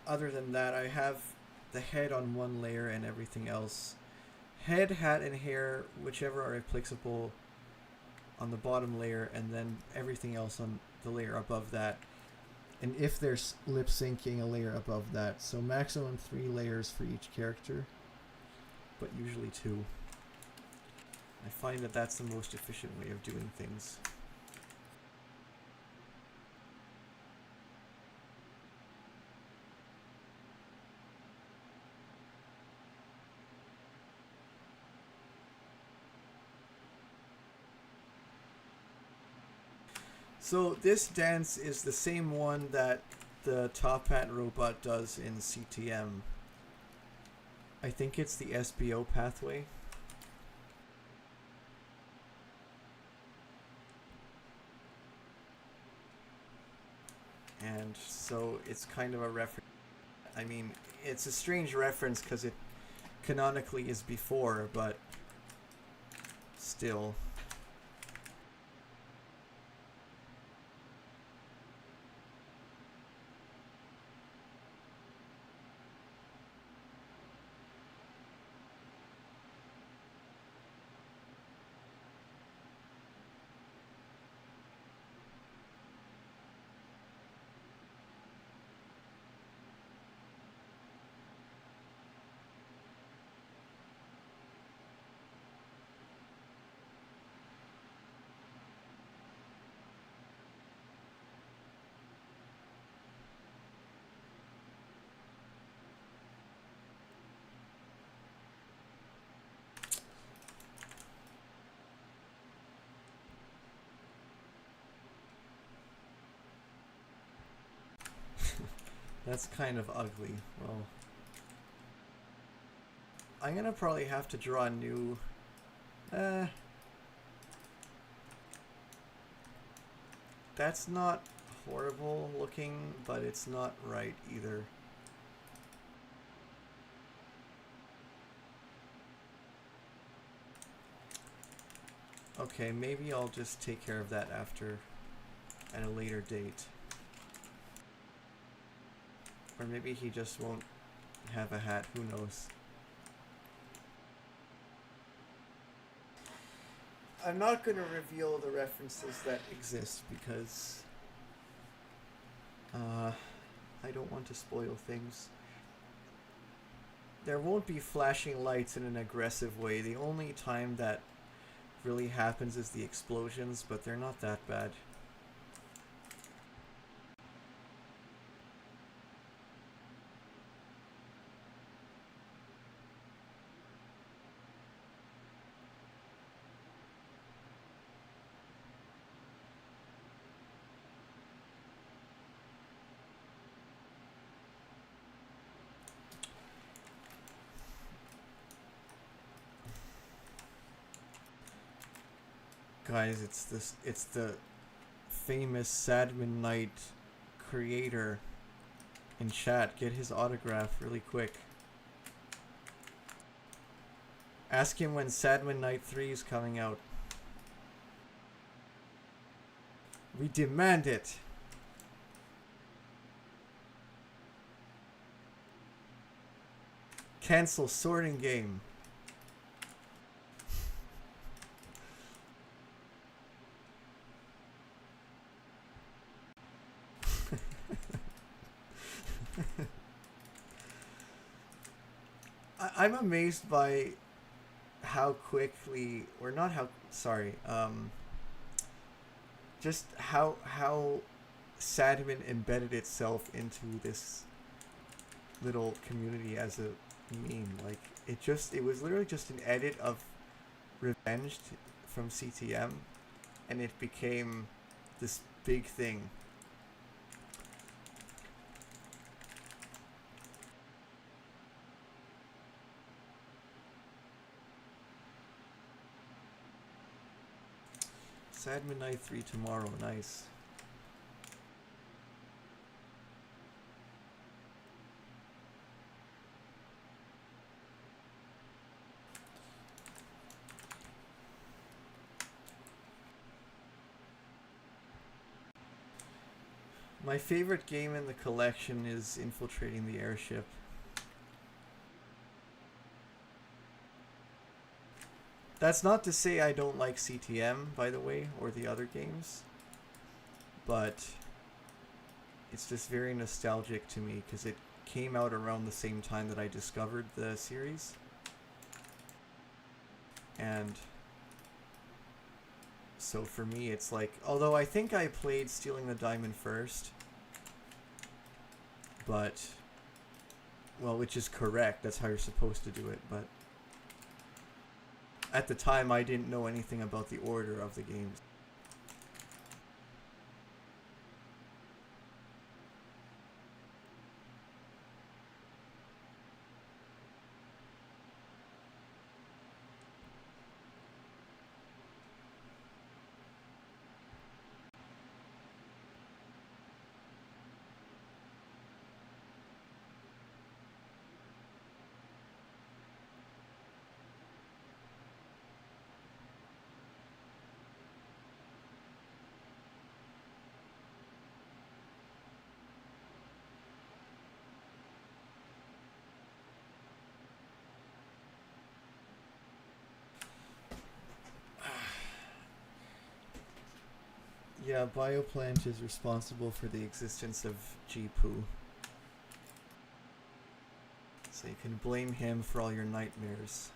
other than that, I have the head on one layer and everything else. Head, hat, and hair, whichever are applicable, on the bottom layer, and then everything else on the layer above that. And if there's lip syncing, a layer above that. So maximum 3 layers for each character, but usually 2. I find that that's the most efficient way of doing things. So this dance is the same one that the Top Hat robot does in CTM. I think it's the SBO pathway. And so it's kind of a reference. I mean, it's a strange reference because it canonically is before, but still. That's kind of ugly. Well, I'm gonna probably have to draw a new... That's not horrible looking, but it's not right either. Okay, maybe I'll just take care of that after, at a later date. Or maybe he just won't have a hat, who knows. I'm not going to reveal the references that exist because I don't want to spoil things. There won't be flashing lights in an aggressive way. The only time that really happens is the explosions, but they're not that bad. Guys, it's the famous Sadman Knight creator in chat. Get his autograph really quick. Ask him when Sadman Knight 3 is coming out. We demand it. Cancel sorting game. I'm amazed by how quickly, or not how, sorry, just how Sadman embedded itself into this little community as a meme. Like, it was literally just an edit of Revenged from CTM, and it became this big thing. Sadman Knight 3 tomorrow, nice. My favorite game in the collection is Infiltrating the Airship. That's not to say I don't like CTM, by the way, or the other games, but it's just very nostalgic to me because it came out around the same time that I discovered the series. And so for me it's like, although I think I played Stealing the Diamond first, but, well, which is correct, that's how you're supposed to do it, but at the time I didn't know anything about the order of the games. Yeah, Bioplant is responsible for the existence of G-Poo. So you can blame him for all your nightmares.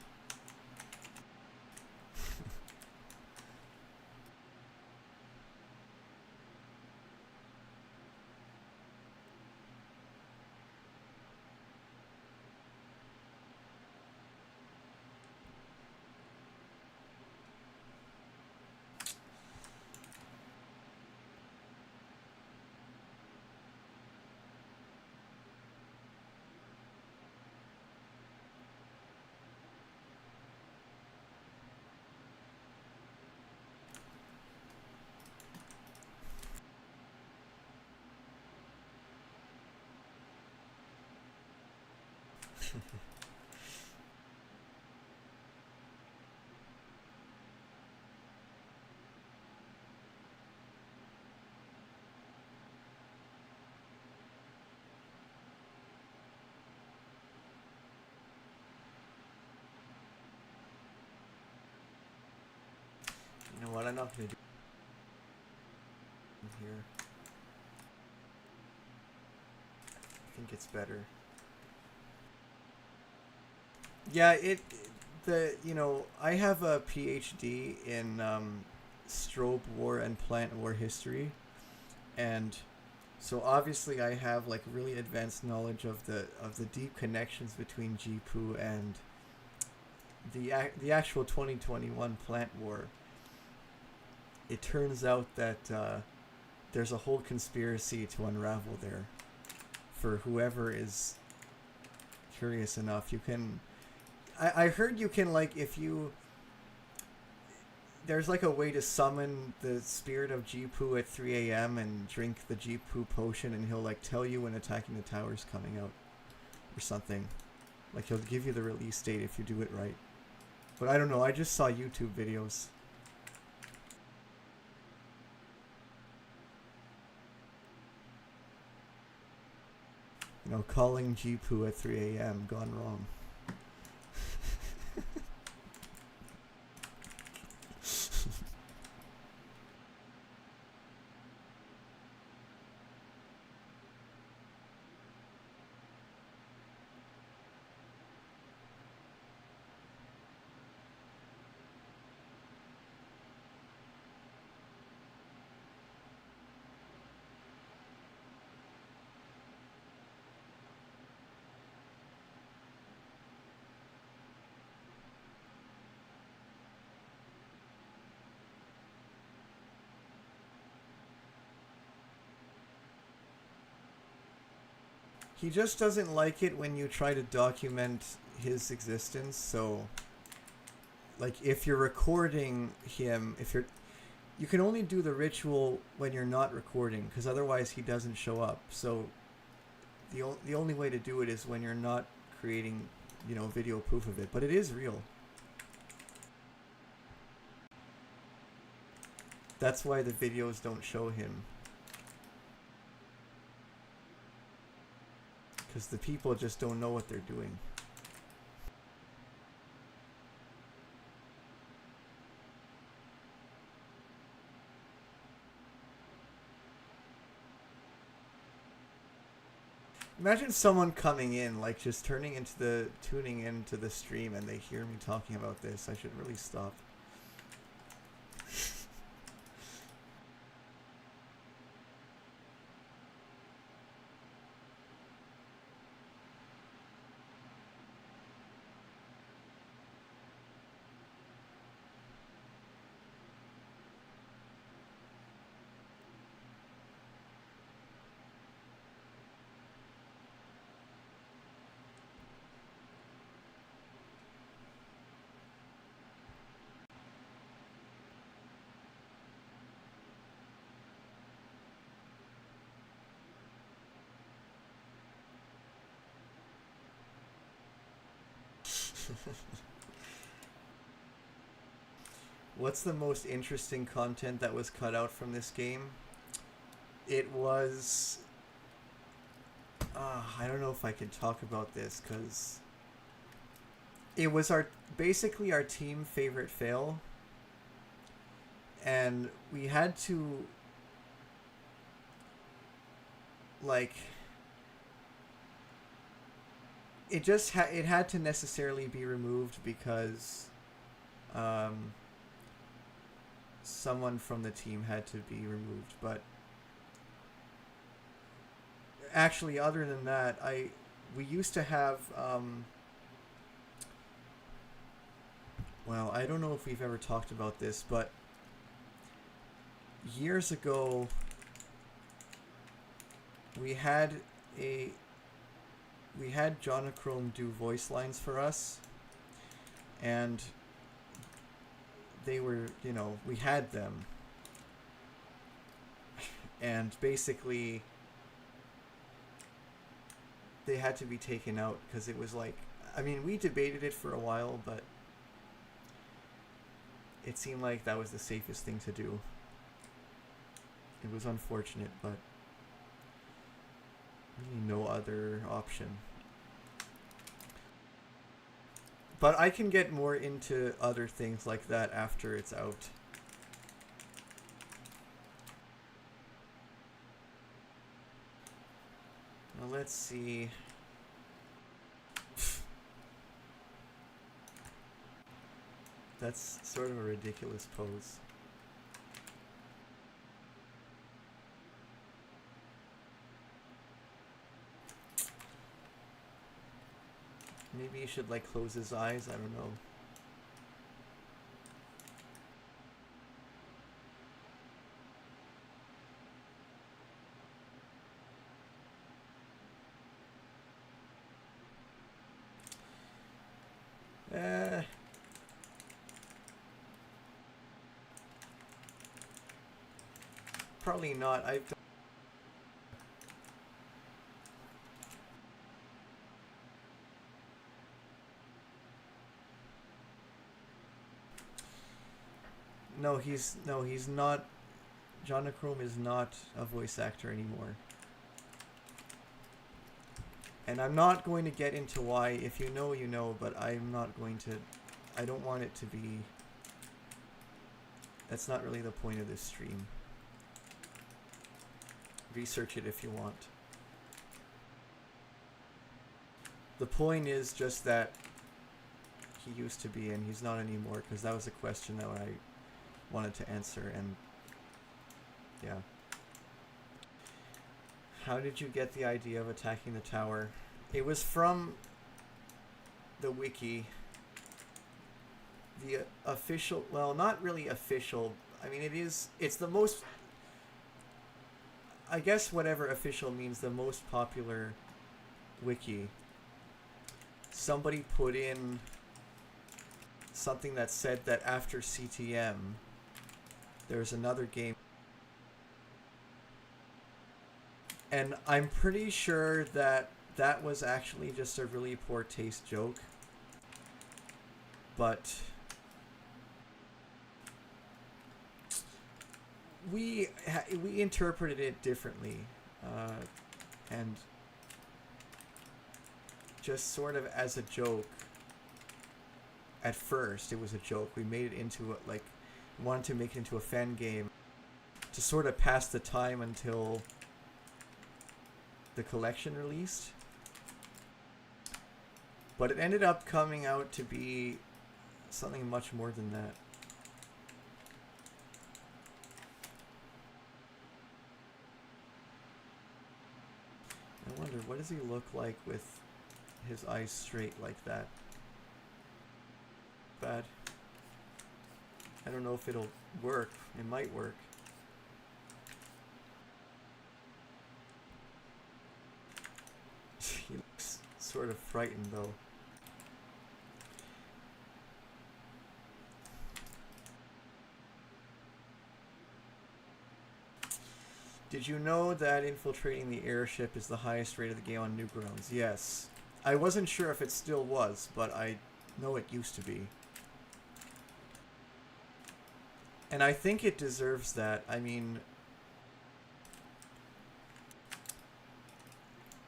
You know what? I'm not gonna do it here. I think it's better. Yeah, I have a PhD in strobe war and plant war history, and so obviously I have like really advanced knowledge of the deep connections between G-Poo and the actual 2021 plant war. It turns out that there's a whole conspiracy to unravel there. For whoever is curious enough, you can. I heard you can, like, if you. There's like a way to summon the spirit of G-Poo at 3 a.m. and drink the G-Poo potion, and he'll like tell you when attacking the tower's coming out, or something. Like he'll give you the release date if you do it right. But I don't know. I just saw YouTube videos. You know, calling G-Poo at 3 a.m. gone wrong. He just doesn't like it when you try to document his existence. So, like, if you're recording him, you can only do the ritual when you're not recording, because otherwise he doesn't show up. So, the only way to do it is when you're not creating, video proof of it. But it is real. That's why the videos don't show him. Because the people just don't know what they're doing. Imagine someone coming in, like just tuning into the stream, and they hear me talking about this. I should really stop. What's the most interesting content that was cut out from this game? It was... I don't know if I can talk about this, because... It was basically our team favorite fail. And we had to like it had to necessarily be removed because someone from the team had to be removed. But actually, other than that, we used to have well, I don't know if we've ever talked about this, but years ago we had Jonachrome do voice lines for us, and they were, you know, we had them, and basically they had to be taken out because it was like, I mean, we debated it for a while, but it seemed like that was the safest thing to do. It was unfortunate, but really no other option. But I can get more into other things like that after it's out. Now let's see. That's sort of a ridiculous pose. Maybe he should like close his eyes, I don't know. Probably not. No, he's not. Jonachrome is not a voice actor anymore. And I'm not going to get into why. If you know, you know, but I'm not going to. I don't want it to be. That's not really the point of this stream. Research it if you want. The point is just that he used to be and he's not anymore, because that was a question that I wanted to answer, and yeah. How did you get the idea of attacking the tower? It was from the wiki. The official, well, not really official. I mean, it's the most, I guess whatever official means, the most popular wiki. Somebody put in something that said that after CTM, there's another game. And I'm pretty sure that that was actually just a really poor taste joke. But we interpreted it differently, and just sort of as a joke. At first, it was a joke. We made it into like, wanted to make it into a fan game to sort of pass the time until the collection released. But it ended up coming out to be something much more than that. I wonder, what does he look like with his eyes straight like that? Bad. I don't know if it'll work. It might work. He looks sort of frightened though. Did you know that Infiltrating the Airship is the highest rate of the game on Newgrounds? Yes. I wasn't sure if it still was, but I know it used to be. And I think it deserves that. I mean,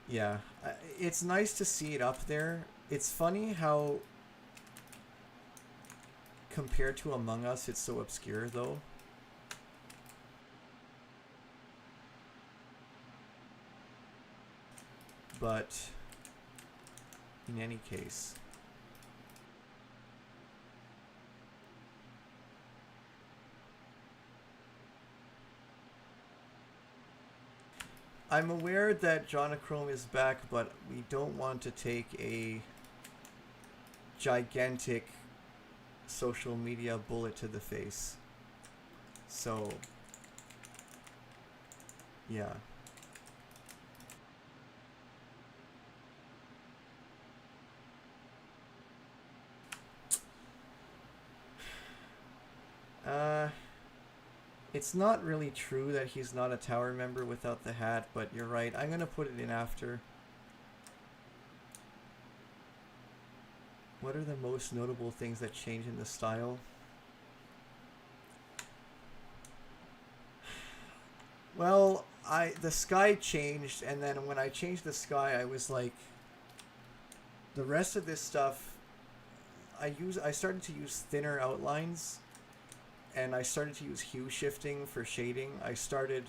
yeah, it's nice to see it up there. It's funny how, compared to Among Us, it's so obscure, though. but in any case. I'm aware that Jonachrome is back, but we don't want to take a gigantic social media bullet to the face. So, yeah. It's not really true that he's not a tower member without the hat, but you're right. I'm gonna put it in after. What are the most notable things that change in the style? Well, the sky changed, and then when I changed the sky, I was like, the rest of this stuff, I started to use thinner outlines, and I started to use hue shifting for shading. I started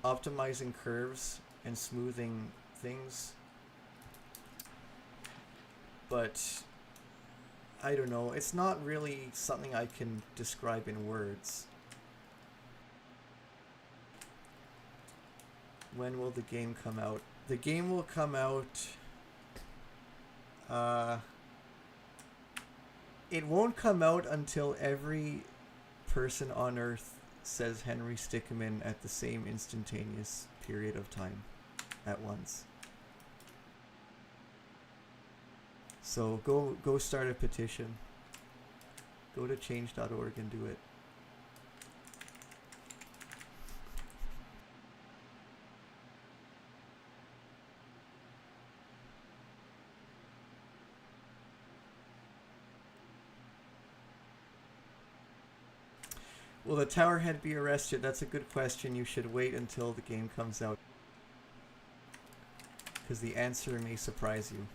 optimizing curves and smoothing things. But I don't know, it's not really something I can describe in words. When will the game come out? The game will come out... it won't come out until every person on Earth says Henry Stickmin at the same instantaneous period of time at once. So go start a petition. Go to change.org and do it. Will the Towerhead be arrested? That's a good question. You should wait until the game comes out, because the answer may surprise you.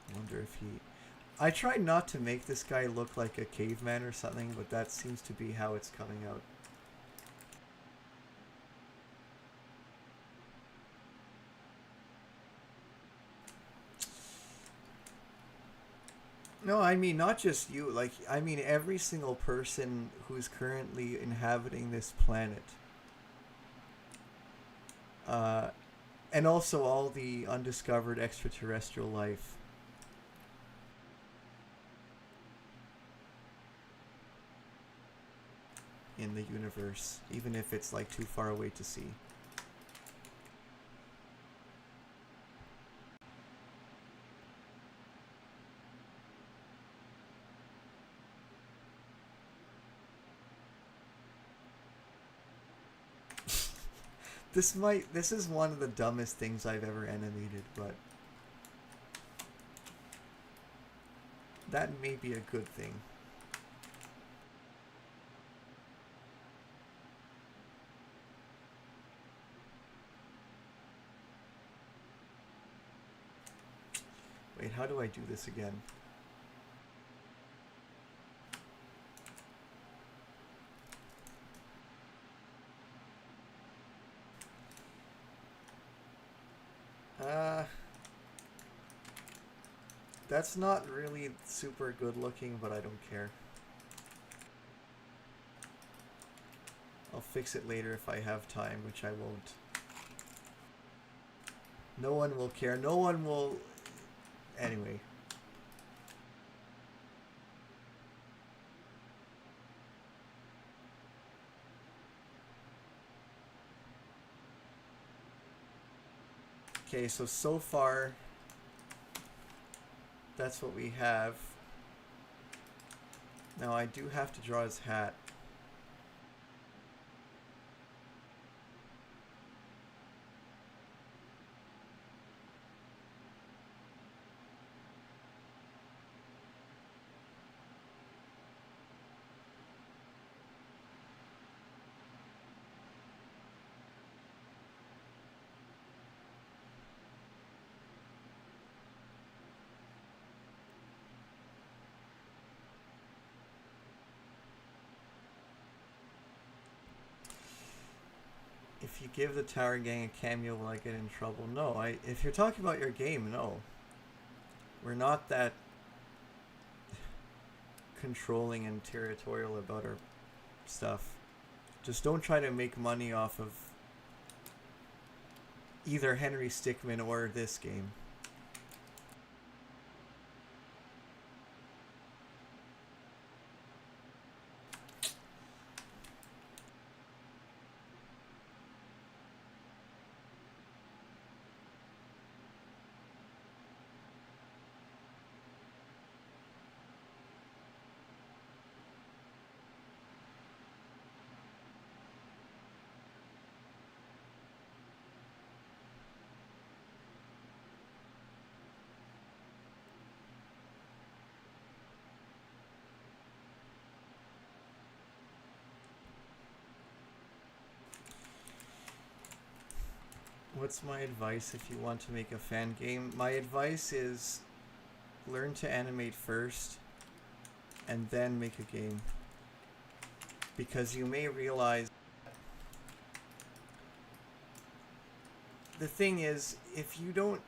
I wonder if he... I tried not to make this guy look like a caveman or something, but that seems to be how it's coming out. No, I mean, not just you. Like, I mean, every single person who's currently inhabiting this planet. And also all the undiscovered extraterrestrial life. In the universe, even if it's, like, too far away to see. This is one of the dumbest things I've ever animated, but that may be a good thing. Wait, how do I do this again? That's not really super good looking, but I don't care. I'll fix it later if I have time, which I won't. No one will care. No one will... Anyway. Okay, so far... That's what we have. Now I do have to draw his hat. you give the Tower Gang a cameo, will I get in trouble? No, if you're talking about your game, no. We're not that controlling and territorial about our stuff. Just don't try to make money off of either Henry Stickmin or this game. What's my advice if you want to make a fan game? My advice is learn to animate first and then make a game. Because you may realize the thing is, if you don't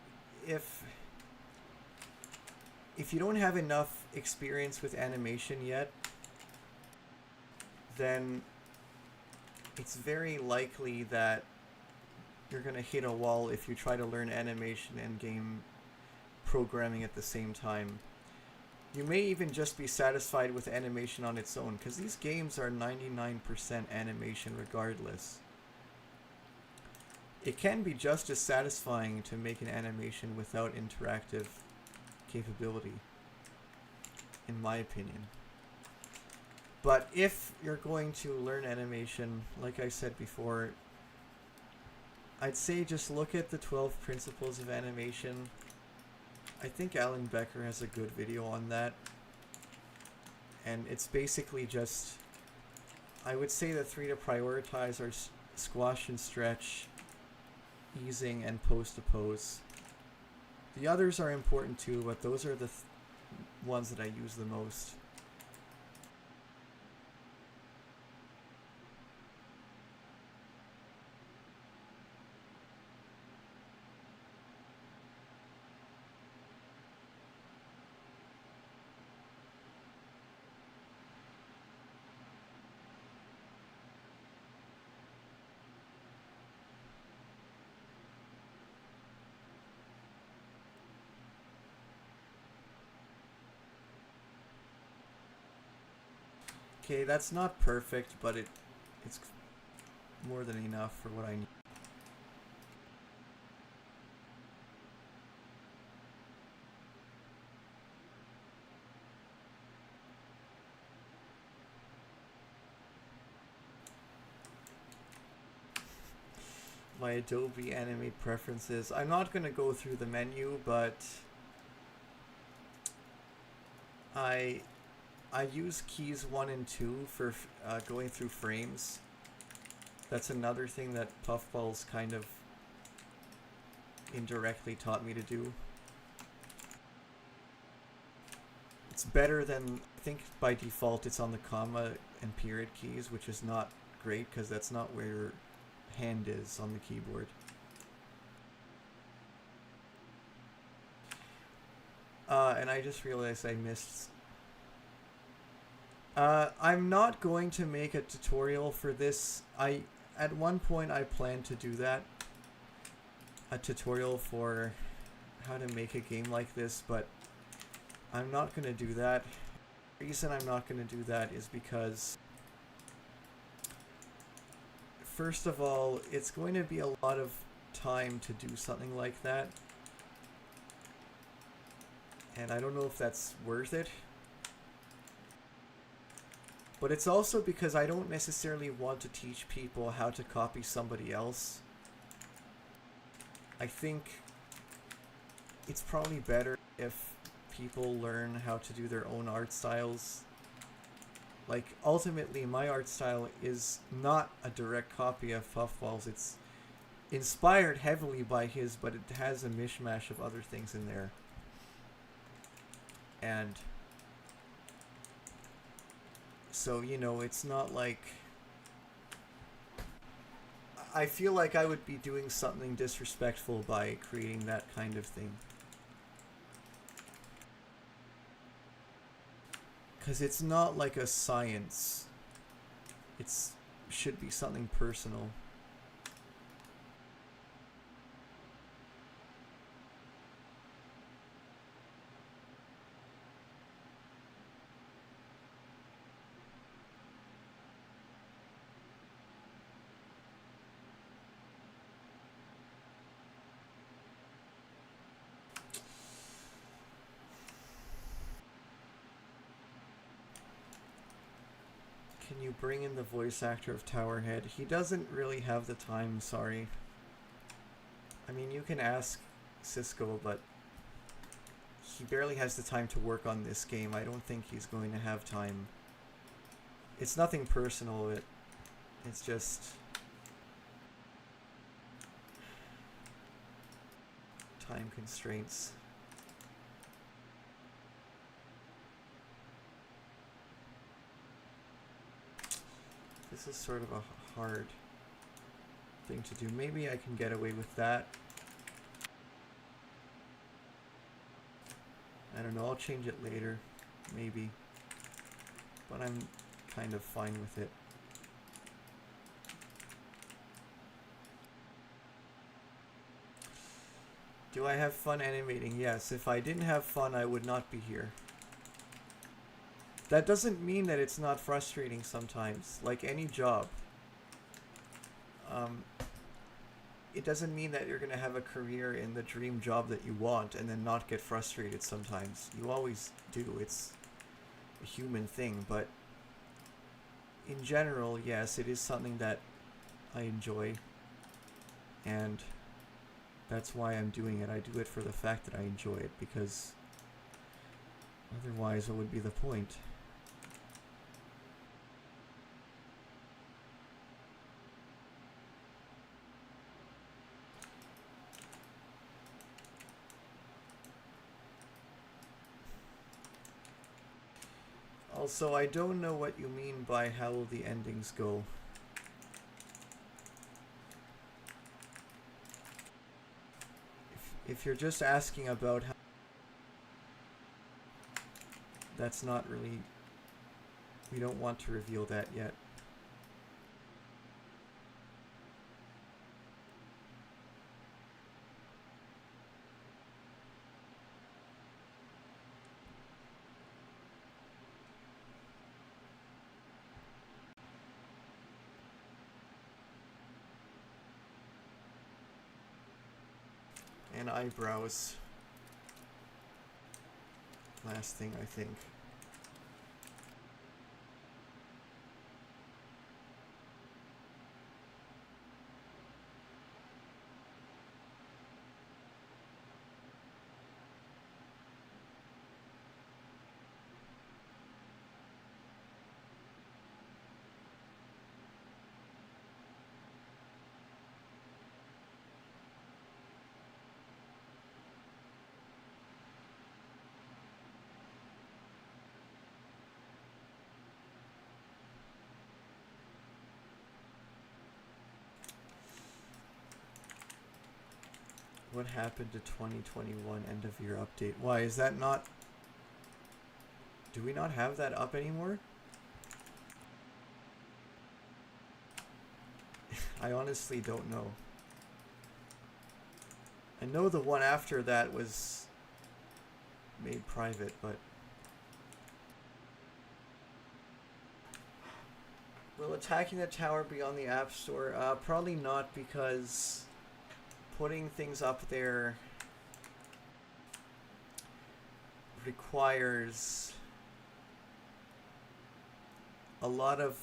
have enough experience with animation yet, then it's very likely that you're going to hit a wall if you try to learn animation and game programming at the same time. You may even just be satisfied with animation on its own, because these games are 99% animation regardless. It can be just as satisfying to make an animation without interactive capability, in my opinion. But if you're going to learn animation, like I said before, I'd say just look at the 12 principles of animation. I think Alan Becker has a good video on that. And it's basically just, I would say the 3 to prioritize are squash and stretch, easing, and pose to pose. The others are important too, but those are the ones that I use the most. Okay, that's not perfect, but it's more than enough for what I need. My Adobe Animate preferences. I'm not going to go through the menu, but I use keys 1 and 2 for going through frames. That's another thing that Puffballs kind of indirectly taught me to do. It's better than, I think by default it's on the comma and period keys, which is not great because that's not where your hand is on the keyboard. And I just realized I missed... I'm not going to make a tutorial for this. At one point I planned to do that. A tutorial for how to make a game like this, but I'm not going to do that. The reason I'm not going to do that is because, first of all, it's going to be a lot of time to do something like that. And I don't know if that's worth it. But it's also because I don't necessarily want to teach people how to copy somebody else. I think it's probably better if people learn how to do their own art styles. Like, ultimately, my art style is not a direct copy of Puffballs. It's inspired heavily by his, but it has a mishmash of other things in there. And so, you know, it's not like... I feel like I would be doing something disrespectful by creating that kind of thing. Because it's not like a science. It's should be something personal. Can you bring in the voice actor of Towerhead? He doesn't really have the time, sorry. I mean, you can ask Cisco, but he barely has the time to work on this game. I don't think he's going to have time. It's nothing personal, it's just time constraints. This is sort of a hard thing to do. Maybe I can get away with that. I don't know, I'll change it later, maybe. But I'm kind of fine with it. Do I have fun animating? Yes. If I didn't have fun, I would not be here. That doesn't mean that it's not frustrating sometimes, like any job. It doesn't mean that you're going to have a career in the dream job that you want and then not get frustrated sometimes. You always do. It's a human thing, but in general, yes, it is something that I enjoy, and that's why I'm doing it. I do it for the fact that I enjoy it, because otherwise what would be the point? Also, I don't know what you mean by how will the endings go. If you're just asking about how... That's not really... We don't want to reveal that yet. And eyebrows. Last thing, I think. What happened to 2021 end of year update? Why is that not... Do we not have that up anymore? I honestly don't know. I know the one after that was made private, but... Will attacking the tower be on the App Store? Probably not, because putting things up there requires a lot of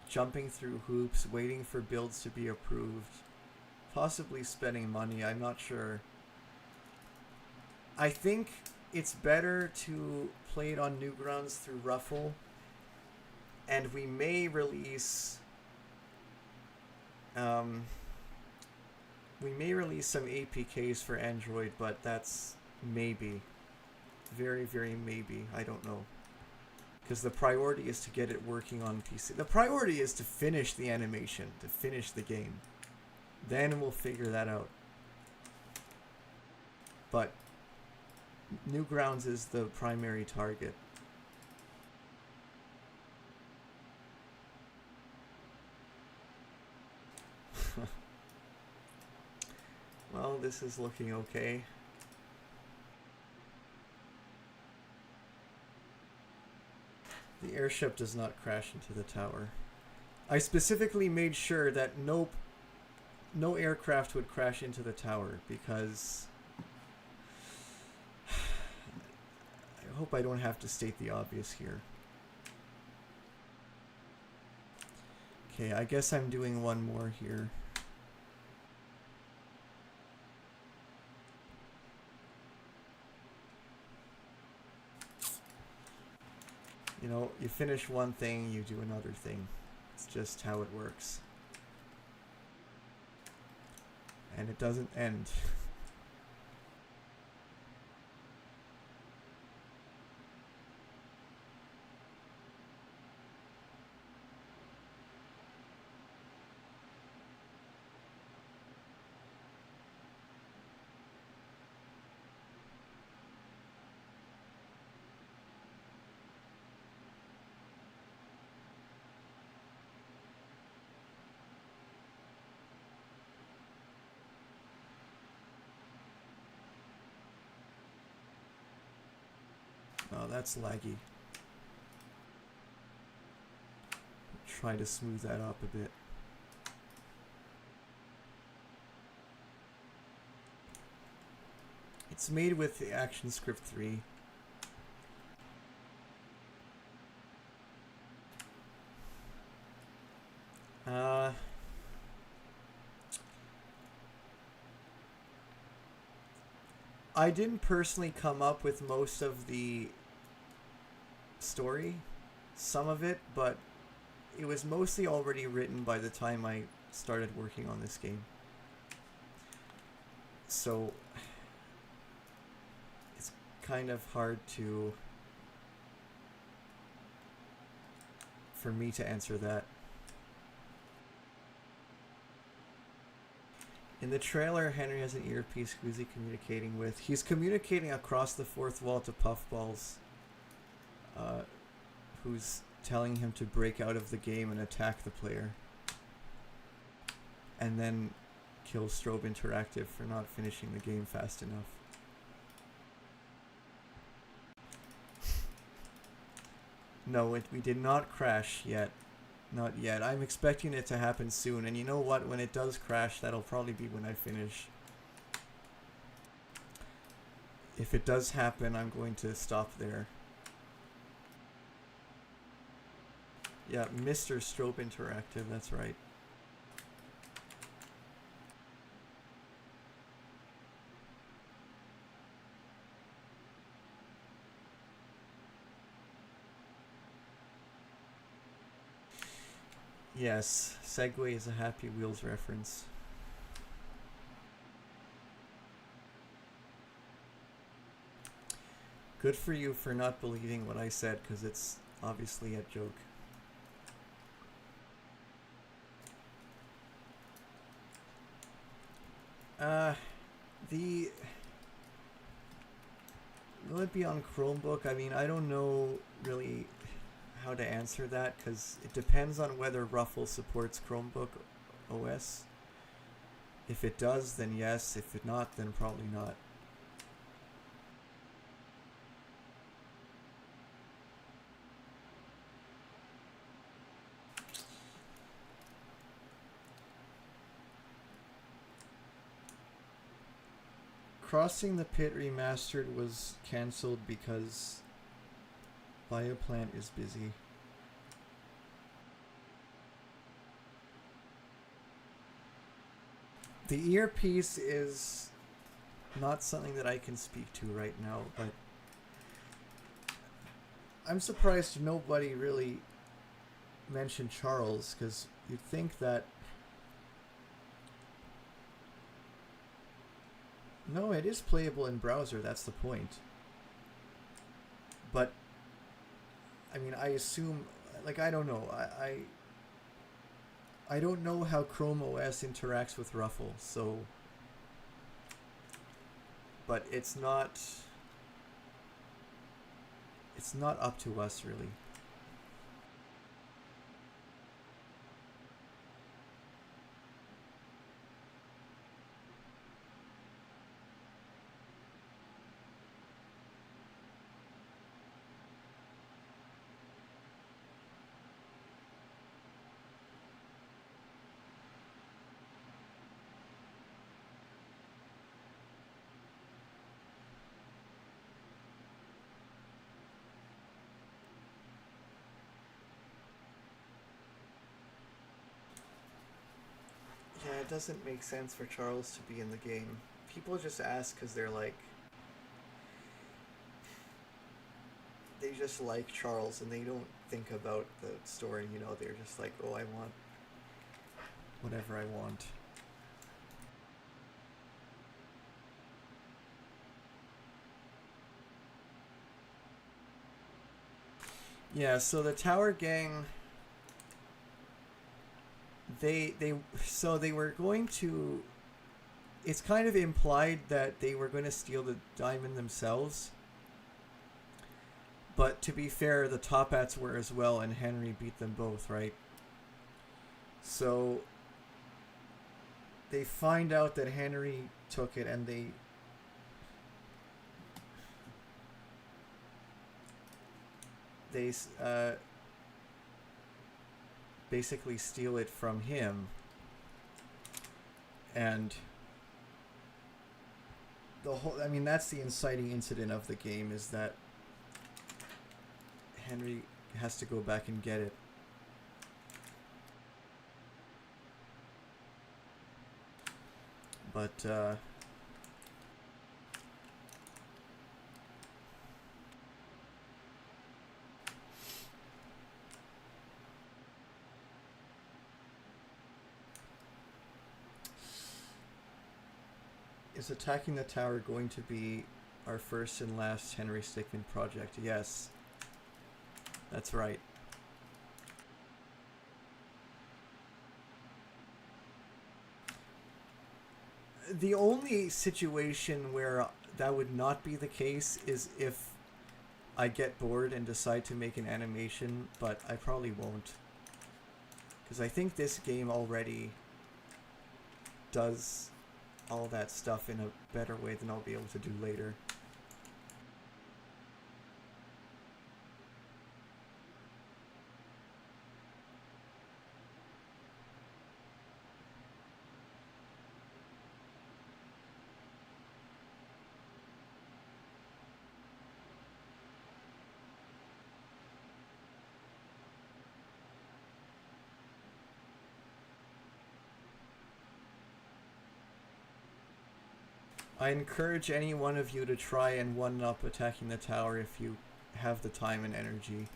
jumping through hoops, waiting for builds to be approved, possibly spending money, I'm not sure. I think it's better to play it on Newgrounds through Ruffle, and we may release some APKs for Android, but that's maybe. Very, very maybe. I don't know. because the priority is to get it working on PC. The priority is to finish the animation, to finish the game. Then we'll figure that out. But Newgrounds is the primary target. Well, this is looking okay. The airship does not crash into the tower. I specifically made sure that no aircraft would crash into the tower because I hope I don't have to state the obvious here. Okay, I guess I'm doing one more here. You know, you finish one thing, you do another thing. It's just how it works. And it doesn't end. Oh, that's laggy. Try to smooth that up a bit. It's made with the ActionScript 3. I didn't personally come up with most of the story, some of it, but it was mostly already written by the time I started working on this game. So it's kind of hard for me to answer that. In the trailer, Henry has an earpiece. Who's he communicating with? He's communicating across the fourth wall to Puffballs, who's telling him to break out of the game and attack the player. And then kill Strobe Interactive for not finishing the game fast enough. No, we did not crash yet. Not yet. I'm expecting it to happen soon, and you know what? When it does crash, that'll probably be when I finish. If it does happen, I'm going to stop there. Yeah, Mr. Strobe Interactive, that's right. Yes, Segway is a Happy Wheels reference. Good for you for not believing what I said, because it's obviously a joke. Will it be on Chromebook? I mean, I don't know really how to answer that, because it depends on whether Ruffle supports Chromebook OS. If it does, then yes. If it not, then probably not. Crossing the Pit Remastered was cancelled because Bioplant is busy. The earpiece is not something that I can speak to right now, but I'm surprised nobody really mentioned Charles, because you'd think that... No, it is playable in browser, that's the point. But I mean, I assume, like, I don't know. I don't know how Chrome OS interacts with Ruffle, so, but it's not up to us really. Yeah, it doesn't make sense for Charles to be in the game. People just ask because they're like, they just like Charles and they don't think about the story, you know, they're just like, oh, I want whatever I want. Yeah, so the Tower Gang, they were going to, it's kind of implied that they were going to steal the diamond themselves. But to be fair, the Top Hats were as well, and Henry beat them both, right? So they find out that Henry took it, and they basically steal it from him, and the whole, I mean, that's the inciting incident of the game, is that Henry has to go back and get it. But is attacking the tower going to be our first and last Henry Stickmin project? Yes. That's right. The only situation where that would not be the case is if I get bored and decide to make an animation, but I probably won't. Because I think this game already does all that stuff in a better way than I'll be able to do later. I encourage any one of you to try and one-up attacking the tower if you have the time and energy.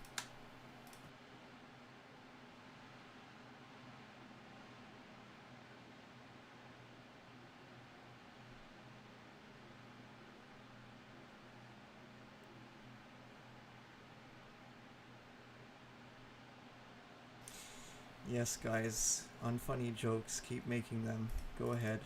Yes, guys, unfunny jokes, keep making them. Go ahead.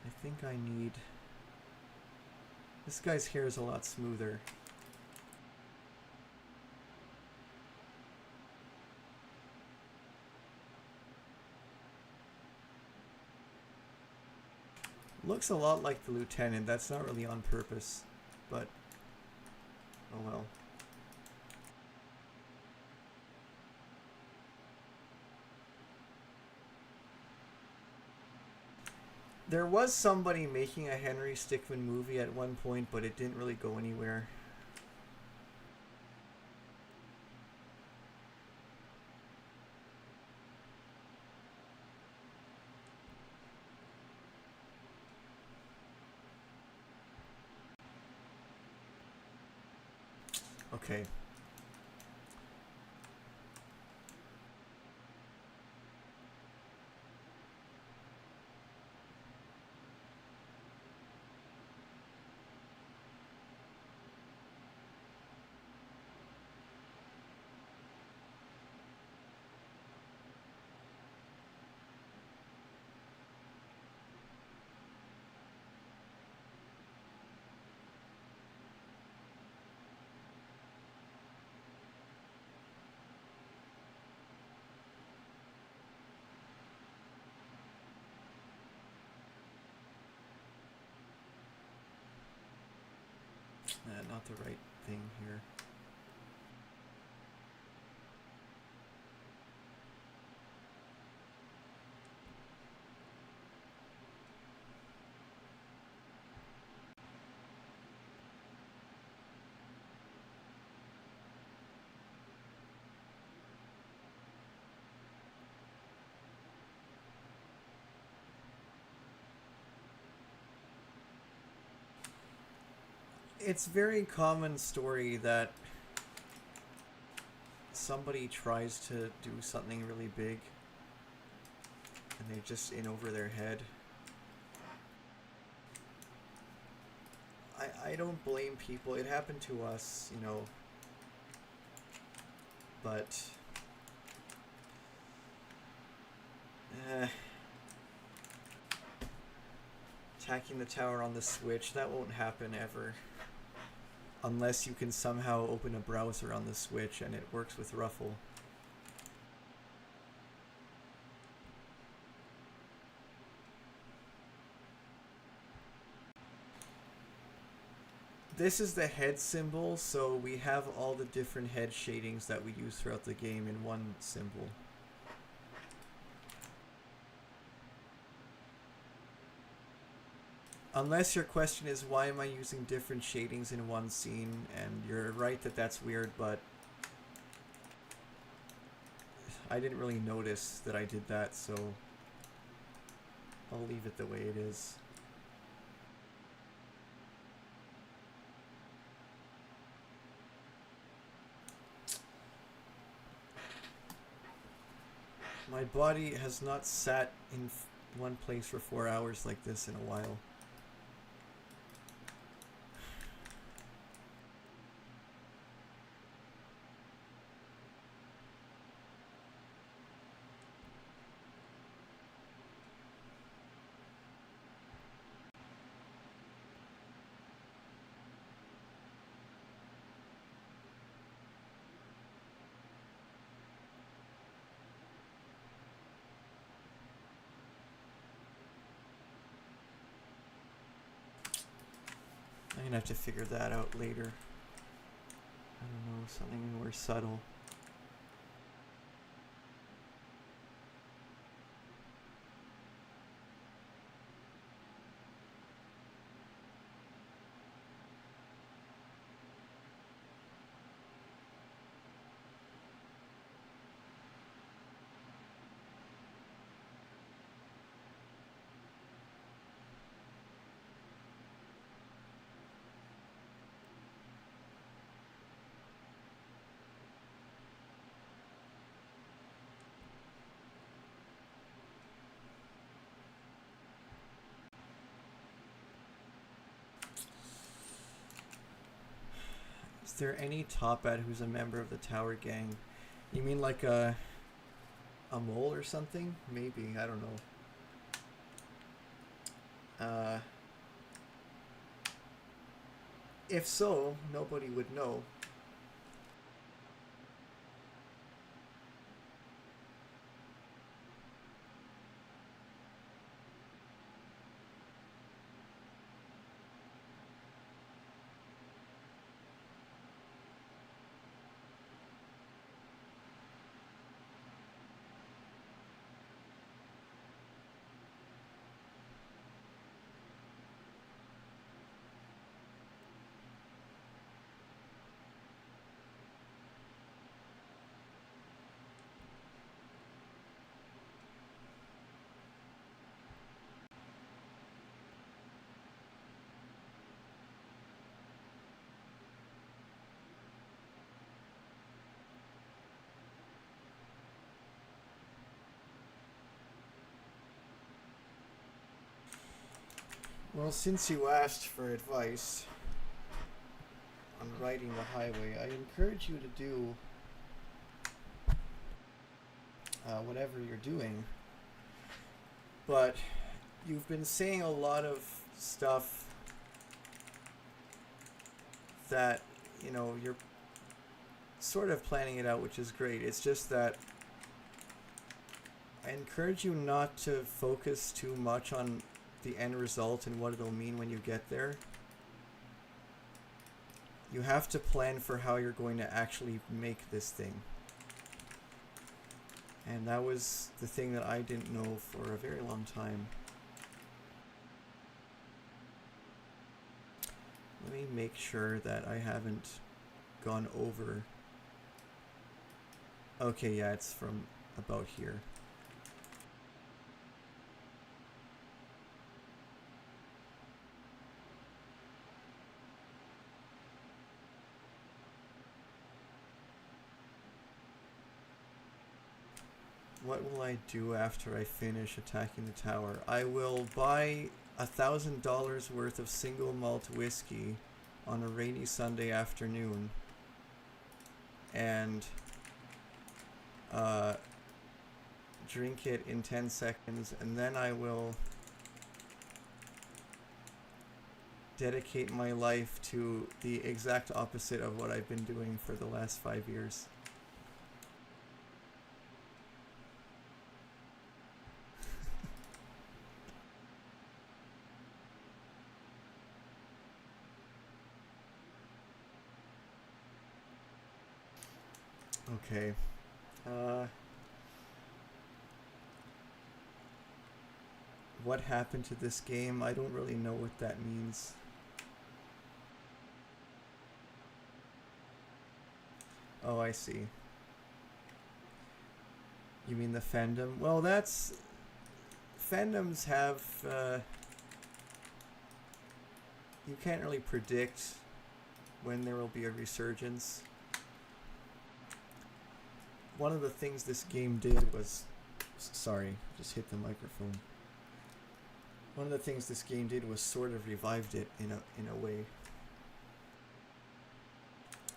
I think I need... This guy's hair is a lot smoother. Looks a lot like the lieutenant. That's not really on purpose, but oh well. There was somebody making a Henry Stickmin movie at one point, but it didn't really go anywhere. Okay. Not the right thing here. It's very common story that somebody tries to do something really big and they just in over their head. I don't blame people. It happened to us, you know, but attacking the tower on the Switch, that won't happen ever. Unless you can somehow open a browser on the Switch and it works with Ruffle. This is the head symbol, so we have all the different head shadings that we use throughout the game in one symbol. Unless your question is, why am I using different shadings in one scene? And you're right that that's weird, but I didn't really notice that I did that, so I'll leave it the way it is. My body has not sat in one place for 4 hours like this in a while. I'm gonna have to figure that out later. I don't know, something more subtle. Is there any top ad who's a member of the Tower Gang? You mean like a mole or something? Maybe, I don't know. If so, nobody would know. Well, since you asked for advice on riding the highway, I encourage you to do whatever you're doing. But you've been saying a lot of stuff that, you know, you're sort of planning it out, which is great. It's just that I encourage you not to focus too much on the end result and what it'll mean when you get there. You have to plan for how you're going to actually make this thing. And that was the thing that I didn't know for a very long time. Let me make sure that I haven't gone over. Okay, yeah, it's from about here. What will I do after I finish attacking the tower? I will buy $1,000 worth of single malt whiskey on a rainy Sunday afternoon and drink it in 10 seconds, and then I will dedicate my life to the exact opposite of what I've been doing for the last 5 years. Okay. What happened to this game? I don't really know what that means. Oh, I see. You mean the fandom? Well, that's... Fandoms have... you can't really predict when there will be a resurgence. One of the things this game did was... Sorry, just hit the microphone. One of the things this game did was sort of revived it in a way.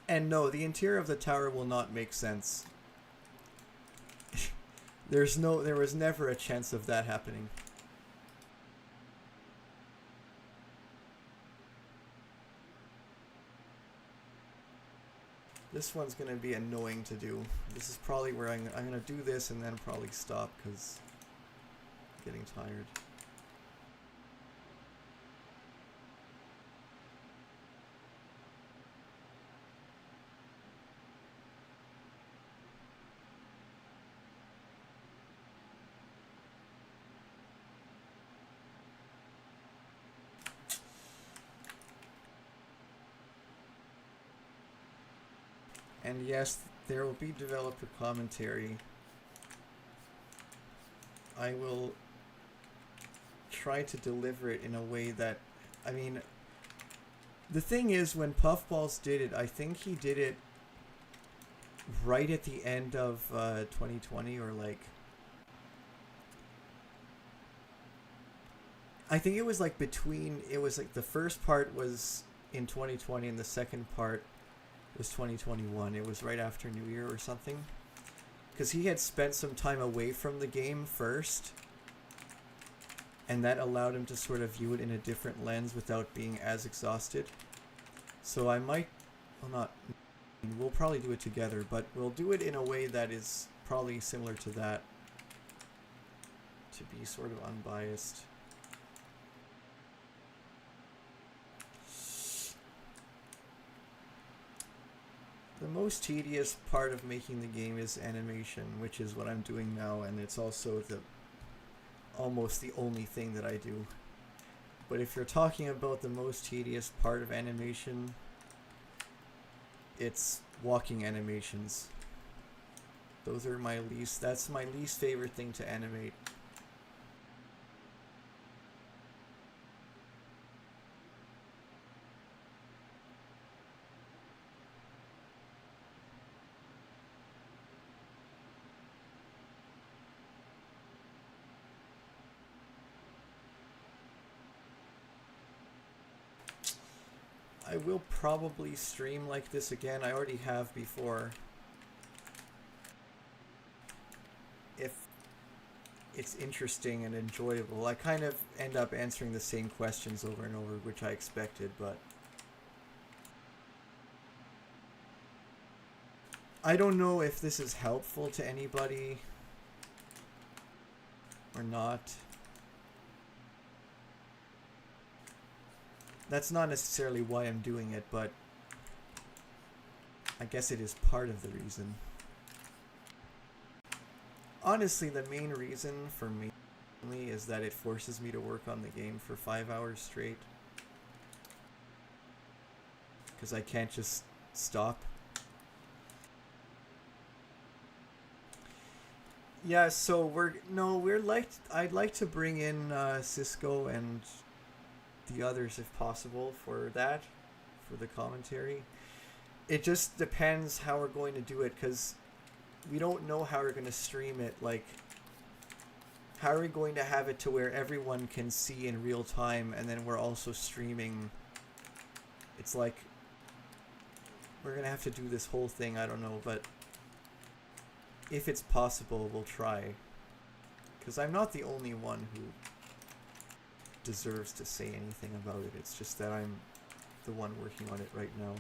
And no, the interior of the tower will not make sense. There was never a chance of that happening. This one's gonna be annoying to do. This is probably where I'm gonna do this and then probably stop because I'm getting tired. And yes, there will be developer commentary. I will try to deliver it in a way that, I mean, the thing is, when Puffballs did it, I think he did it right at the end of 2020, or like, I think it was like between, it was like the first part was in 2020 and the second part was 2021. It was right after New Year or something, because he had spent some time away from the game first, and that allowed him to sort of view it in a different lens without being as exhausted. So I might, well, not, we'll probably do it together, but we'll do it in a way that is probably similar to that, to be sort of unbiased. The most tedious part of making the game is animation, which is what I'm doing now, and it's also almost the only thing that I do. But if you're talking about the most tedious part of animation, it's walking animations. Those are that's my least favorite thing to animate. I will probably stream like this again. I already have before. If it's interesting and enjoyable. I kind of end up answering the same questions over and over, which I expected, but I don't know if this is helpful to anybody or not. That's not necessarily why I'm doing it, but I guess it is part of the reason. Honestly, the main reason for me is that it forces me to work on the game for 5 hours straight. Because I can't just stop. Yeah, so I'd like to bring in Cisco and the others if possible for the commentary. It just depends how we're going to do it, because we don't know how we're going to stream it. Like, how are we going to have it to where everyone can see in real time, and then we're also streaming? It's like, we're going to have to do this whole thing, I don't know, but if it's possible, we'll try. Because I'm not the only one who deserves to say anything about it. It's just that I'm the one working on it right now.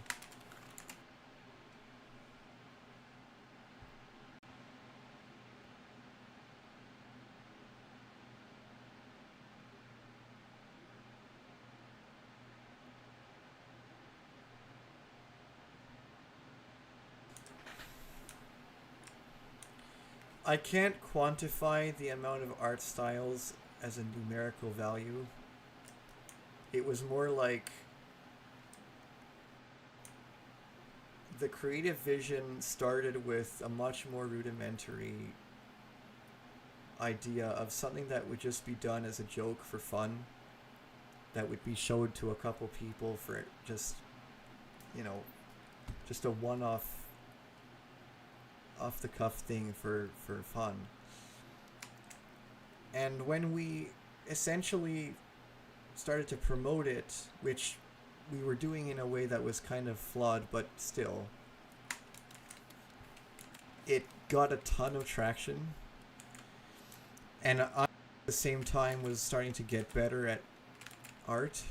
I can't quantify the amount of art styles as a numerical value. It was more like the creative vision started with a much more rudimentary idea of something that would just be done as a joke for fun, that would be showed to a couple people for just, you know, just a one-off, off-the-cuff thing for fun. And when we essentially started to promote it, which we were doing in a way that was kind of flawed, but still, it got a ton of traction. And I, at the same time, was starting to get better at art.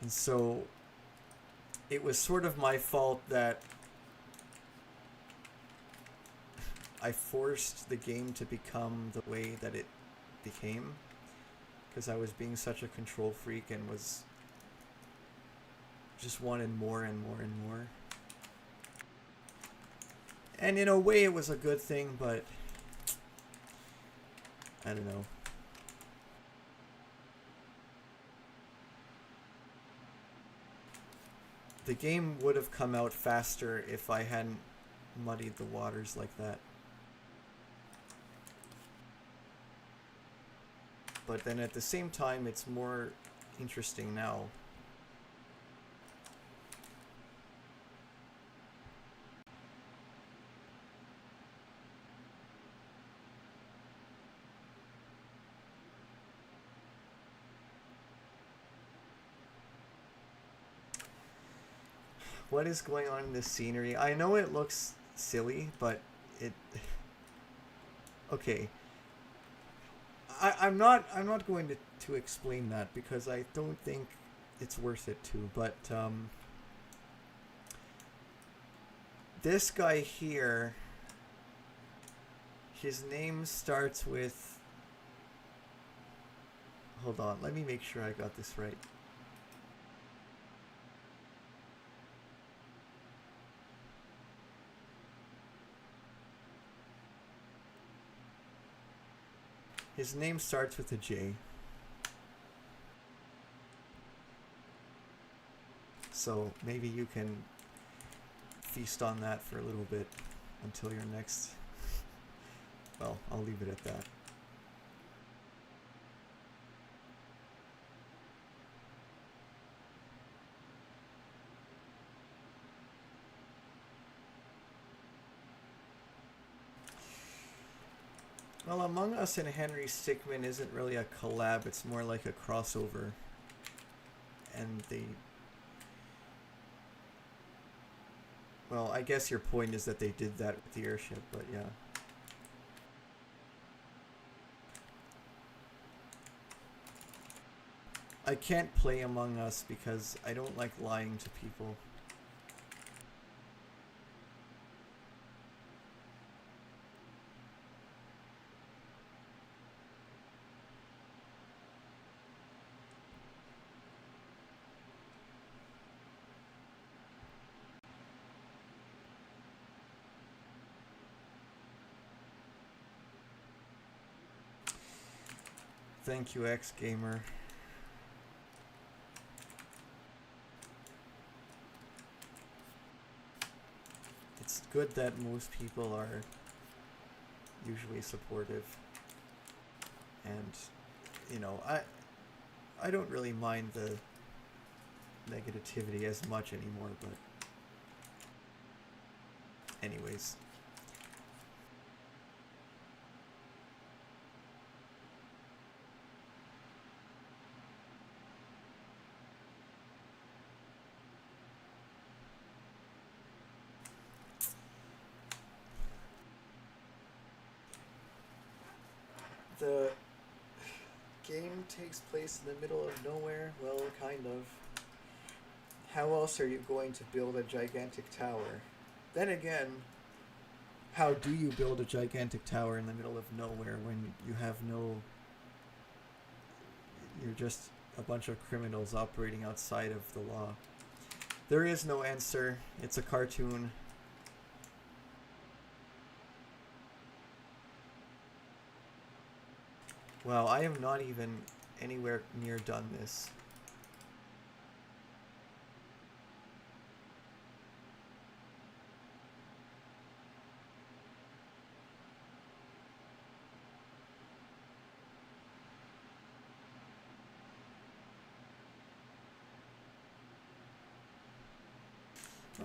And so it was sort of my fault that I forced the game to become the way that it became, because I was being such a control freak and was just wanted more and more and more. And in a way it was a good thing, but I don't know. The game would have come out faster if I hadn't muddied the waters like that. But then at the same time, it's more interesting now. What is going on in this scenery? I know it looks silly, but it... Okay. I'm not going to explain that, because I don't think it's worth it to, but this guy here, his name starts with, hold on, let me make sure I got this right. His name starts with a J. So maybe you can feast on that for a little bit until your next... Well, I'll leave it at that. Well, Among Us and Henry Stickmin isn't really a collab, it's more like a crossover. And they... Well, I guess your point is that they did that with the Airship, but yeah. I can't play Among Us because I don't like lying to people. Thank you, X-Gamer. It's good that most people are usually supportive. And, you know, I don't really mind the negativity as much anymore, but anyways. The game takes place in the middle of nowhere? Well, kind of. How else are you going to build a gigantic tower? Then again, how do you build a gigantic tower in the middle of nowhere when you have no... You're just a bunch of criminals operating outside of the law. There is no answer. It's a cartoon. Wow, I am not even anywhere near done this.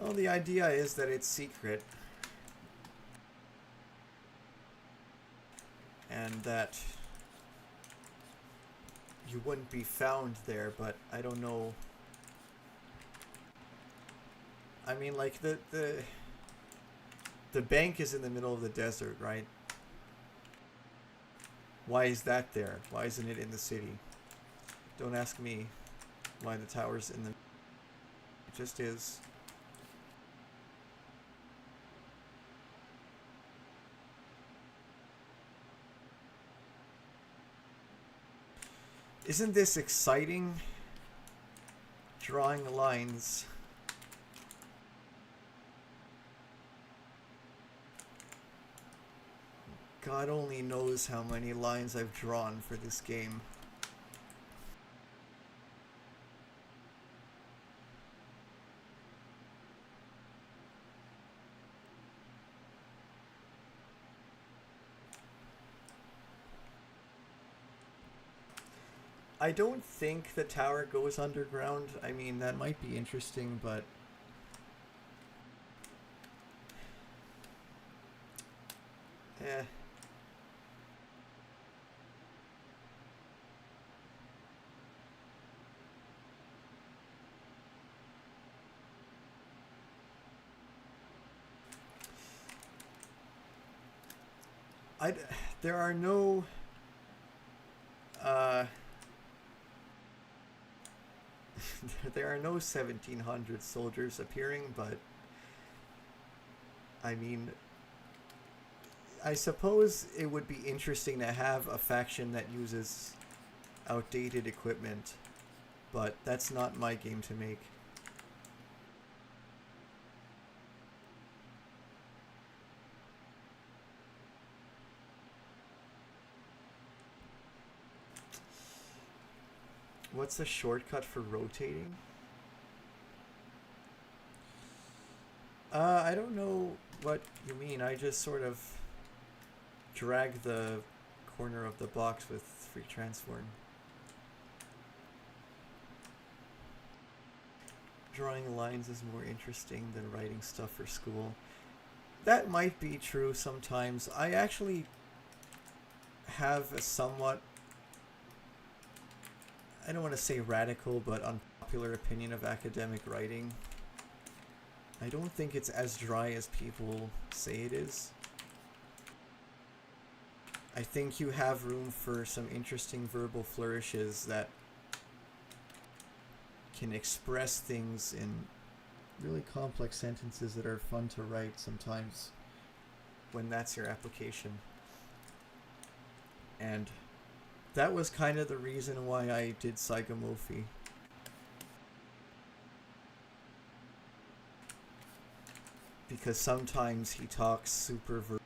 Well, the idea is that it's secret. And that you wouldn't be found there, but I don't know. I mean, like, the bank is in the middle of the desert, right? Why is that there? Why isn't it in the city? Don't ask me why the tower's in the... It just is. Isn't this exciting? Drawing lines. God only knows how many lines I've drawn for this game. I don't think the tower goes underground. I mean, that might be interesting, but... Eh. There are no... there are no 1700 soldiers appearing, but I mean, I suppose it would be interesting to have a faction that uses outdated equipment, but that's not my game to make. What's the shortcut for rotating? I don't know what you mean. I just sort of drag the corner of the box with free transform. Drawing lines is more interesting than writing stuff for school. That might be true sometimes. I actually have a somewhat, I don't want to say radical, but unpopular opinion of academic writing. I don't think it's as dry as people say it is. I think you have room for some interesting verbal flourishes that can express things in really complex sentences that are fun to write sometimes when that's your application. And that was kind of the reason why I did Saigamofi. Because sometimes he talks super verbose.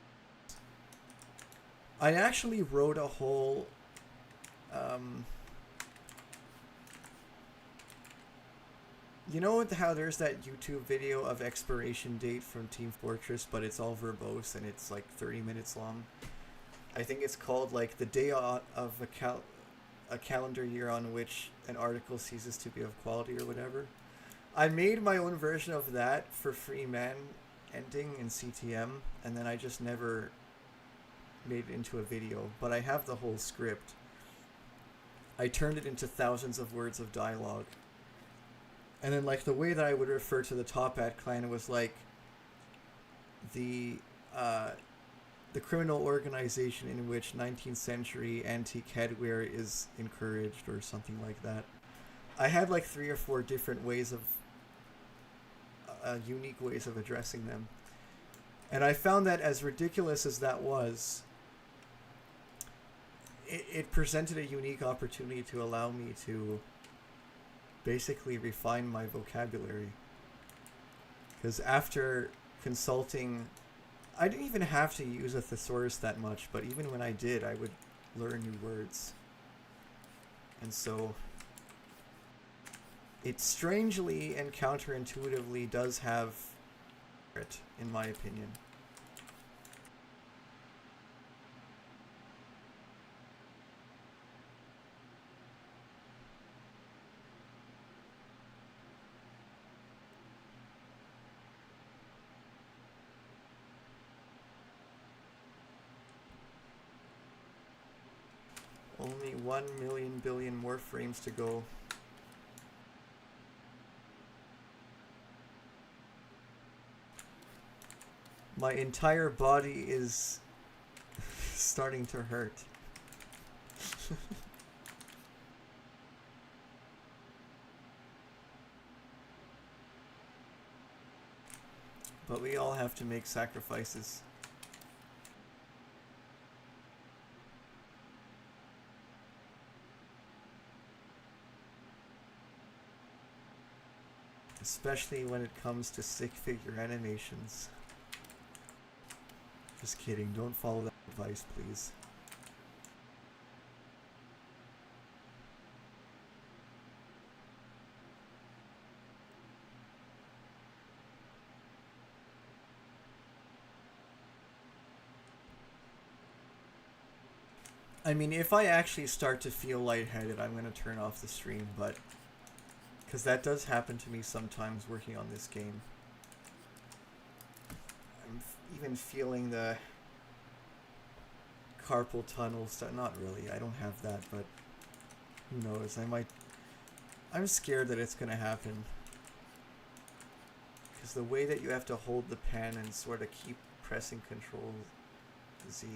I actually wrote a whole You know how there's that YouTube video of expiration date from Team Fortress, but it's all verbose and it's like 30 minutes long? I think it's called like the day of a calendar year on which an article ceases to be of quality or whatever. I made my own version of that for Free Man ending in CTM, and then I just never made it into a video, but I have the whole script. I turned it into thousands of words of dialogue. And then like the way that I would refer to the Top Hat clan was like the criminal organization in which 19th century antique headwear is encouraged or something like that. I had like 3 or 4 different ways of unique ways of addressing them. And I found that as ridiculous as that was, it presented a unique opportunity to allow me to basically refine my vocabulary. Because after consulting, I didn't even have to use a thesaurus that much, but even when I did, I would learn new words. And so it strangely and counterintuitively does have merit, in my opinion. Only 1 million billion more frames to go. My entire body is starting to hurt. But we all have to make sacrifices. Especially when it comes to stick figure animations. Just kidding, don't follow that advice, please. I mean, if I actually start to feel lightheaded, I'm going to turn off the stream, but because that does happen to me sometimes working on this game. I'm even feeling the carpal tunnel stuff. Not really, I don't have that, but who knows, I'm scared that it's going to happen. Because the way that you have to hold the pen and sort of keep pressing Control Z.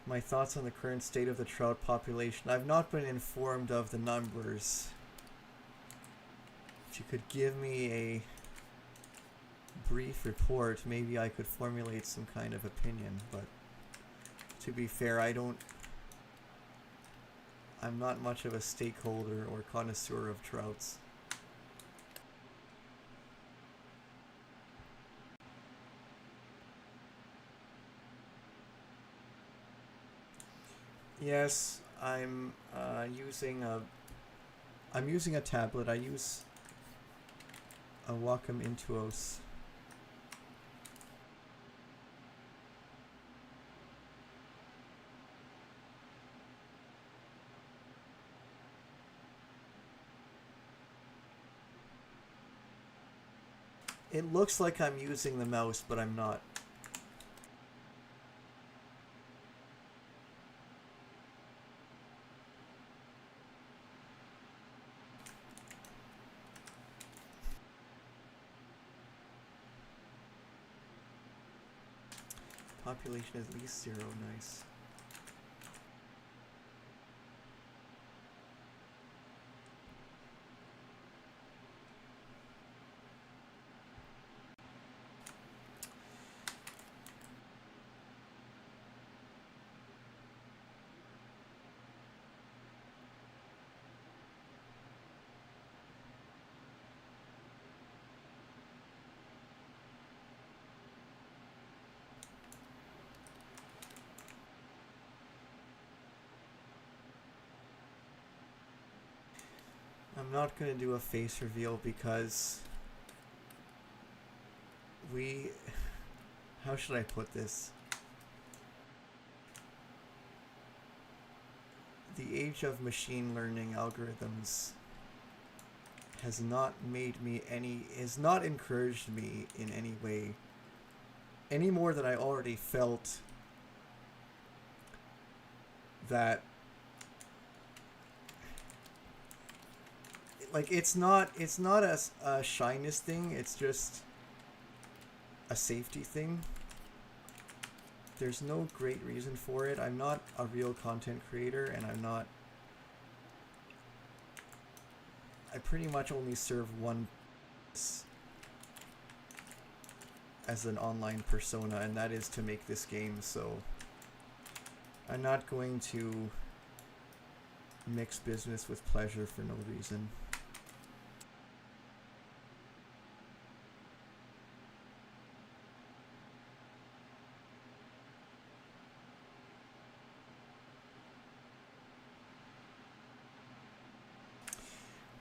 My thoughts on the current state of the trout population. I've not been informed of the numbers. If you could give me a brief report, maybe I could formulate some kind of opinion, but to be fair, I'm not much of a stakeholder or connoisseur of trouts. Yes, I'm using a tablet. I use a Wacom Intuos. It looks like I'm using the mouse, but I'm not. Population is at least 0, nice. I'm not going to do a face reveal because how should I put this? The age of machine learning algorithms has not encouraged me in any way, any more than I already felt that, like, it's not a shyness thing, it's just a safety thing. There's no great reason for it. I'm not a real content creator, and I pretty much only serve one as an online persona, and that is to make this game, so I'm not going to mix business with pleasure for no reason.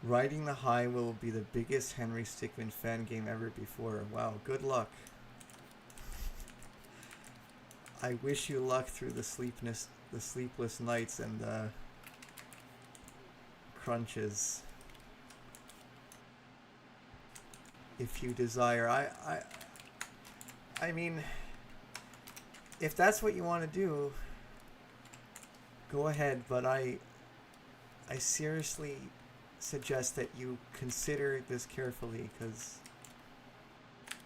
Riding the High will be the biggest Henry Stickmin fan game ever before. Wow, good luck. I wish you luck through the sleepless nights and the crunches. If you desire. I mean, if that's what you want to do, go ahead, but I seriously suggest that you consider this carefully, because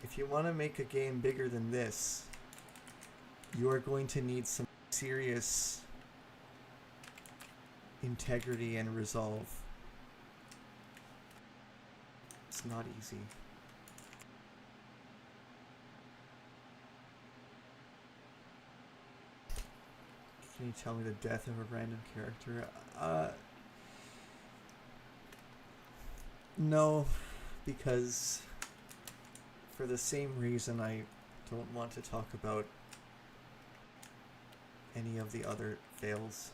if you want to make a game bigger than this, you are going to need some serious integrity and resolve. It's not easy. Can you tell me the death of a random character? No, because for the same reason I don't want to talk about any of the other fails.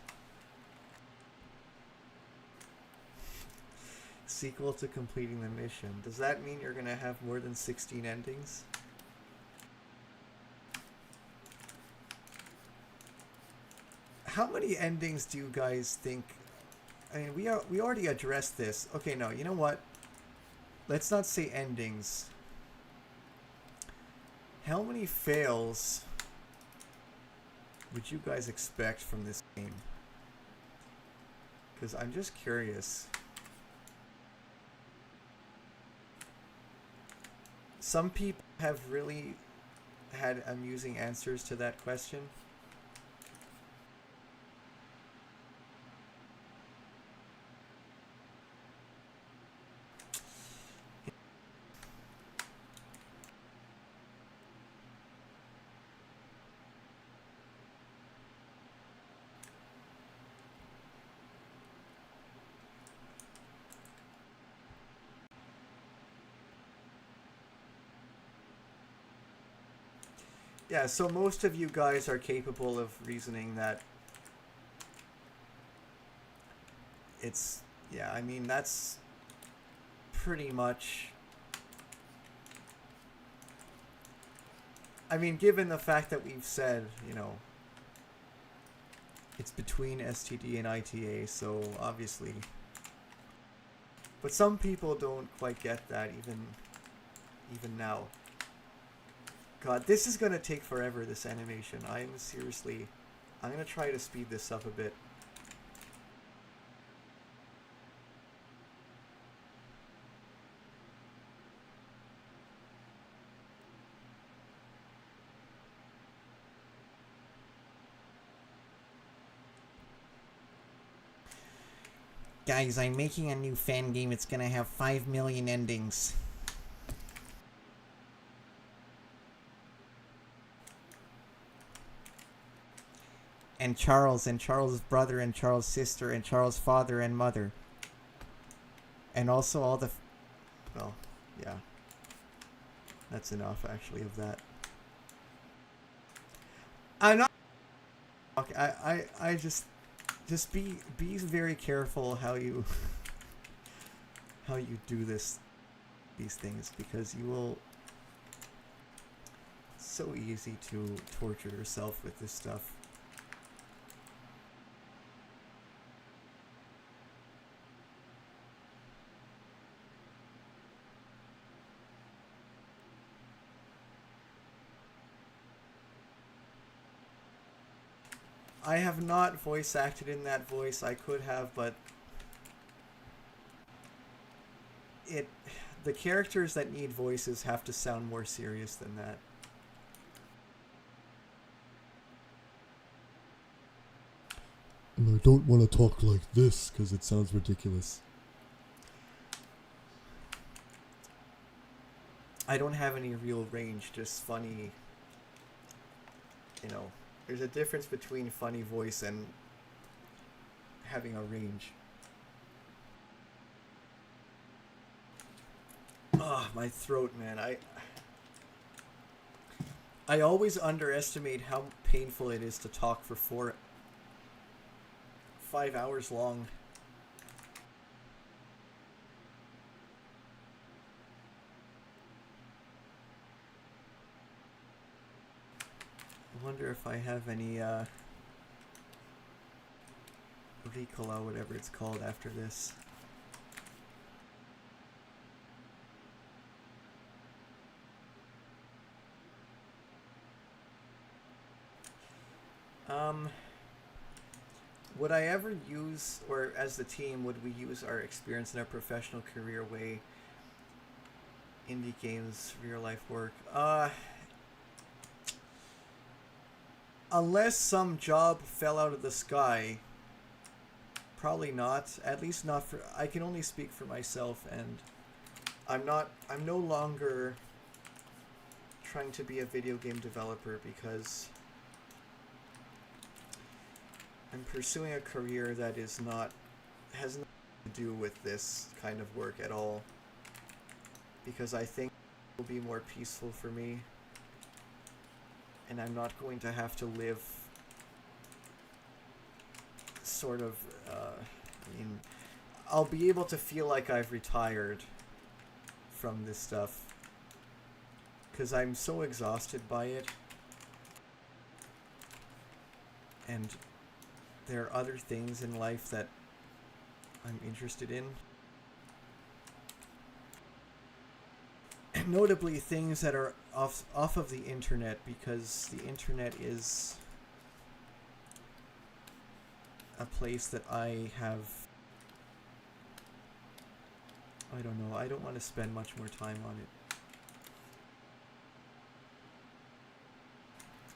Sequel to completing the mission. Does that mean you're gonna have more than 16 endings? How many endings do you guys think? I mean, we already addressed this. Okay, no, you know what? Let's not say endings. How many fails would you guys expect from this game? Because I'm just curious. Some people have really had amusing answers to that question. Yeah, so most of you guys are capable of reasoning that it's, yeah, I mean, that's pretty much, I mean, given the fact that we've said, you know, it's between STD and ITA, so obviously, but some people don't quite get that even now. God, this is gonna take forever, this animation. I'm gonna try to speed this up a bit. Guys, I'm making a new fan game. It's gonna have 5 million endings. And Charles' brother, and Charles' sister, and Charles' father and mother. And also all the... well, yeah. That's enough, actually, of that. I'm not... okay, I just be very careful how you... how you do these things, because you will. It's so easy to torture yourself with this stuff. I have not voice acted in that voice. I could have, but the characters that need voices have to sound more serious than that. And I don't want to talk like this because it sounds ridiculous. I don't have any real range, just funny, you know. There's a difference between funny voice and having a range. Oh, my throat, man. I always underestimate how painful it is to talk for 5 hours long. I wonder if I have any Ricola, whatever it's called, after this. Would I ever use, or as the team, would we use our experience in our professional career way indie games, real life work? Unless some job fell out of the sky, probably not. At least not for, I can only speak for myself, and I'm no longer trying to be a video game developer because I'm pursuing a career that has nothing to do with this kind of work at all, because I think it will be more peaceful for me, and I'm not going to have to live sort of, I'll be able to feel like I've retired from this stuff, because I'm so exhausted by it, and there are other things in life that I'm interested in. Notably things that are off of the internet, because the internet is a place that I don't know, I don't want to spend much more time on it.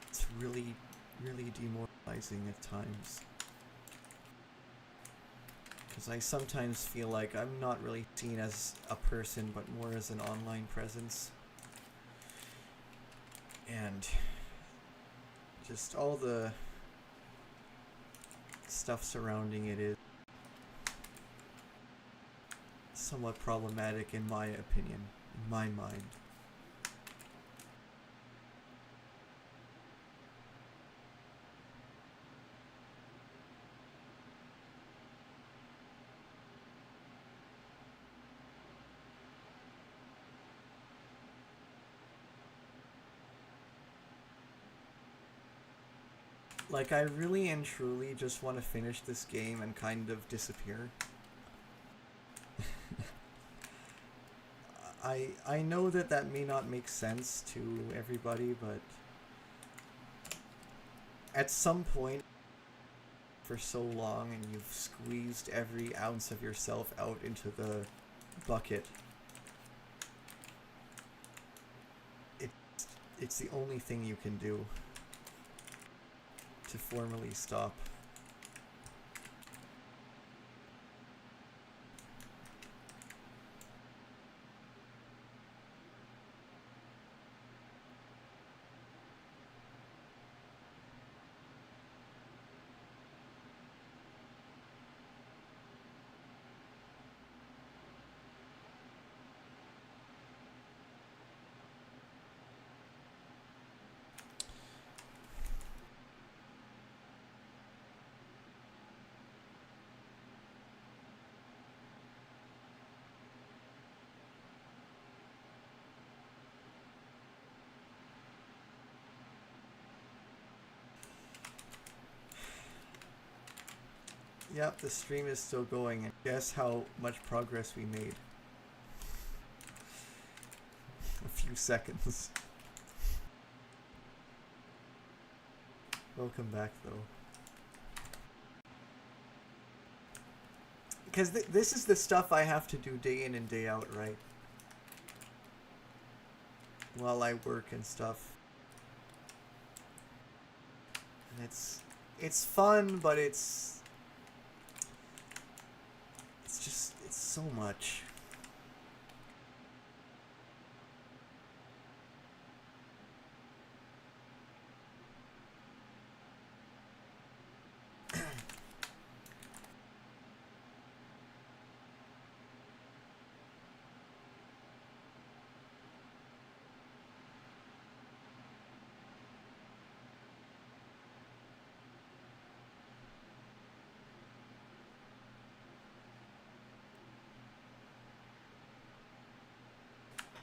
It's really, really demoralizing at times, because I sometimes feel like I'm not really seen as a person, but more as an online presence. And just all the stuff surrounding it is somewhat problematic in my opinion, in my mind. Like, I really and truly just want to finish this game and kind of disappear. I know that may not make sense to everybody, but at some point, for so long, and you've squeezed every ounce of yourself out into the bucket, it's the only thing you can do to formally stop. Yep, the stream is still going, and guess how much progress we made? A few seconds. Welcome back, though. Because this is the stuff I have to do day in and day out, right? While I work and stuff. And it's fun, but it's so much.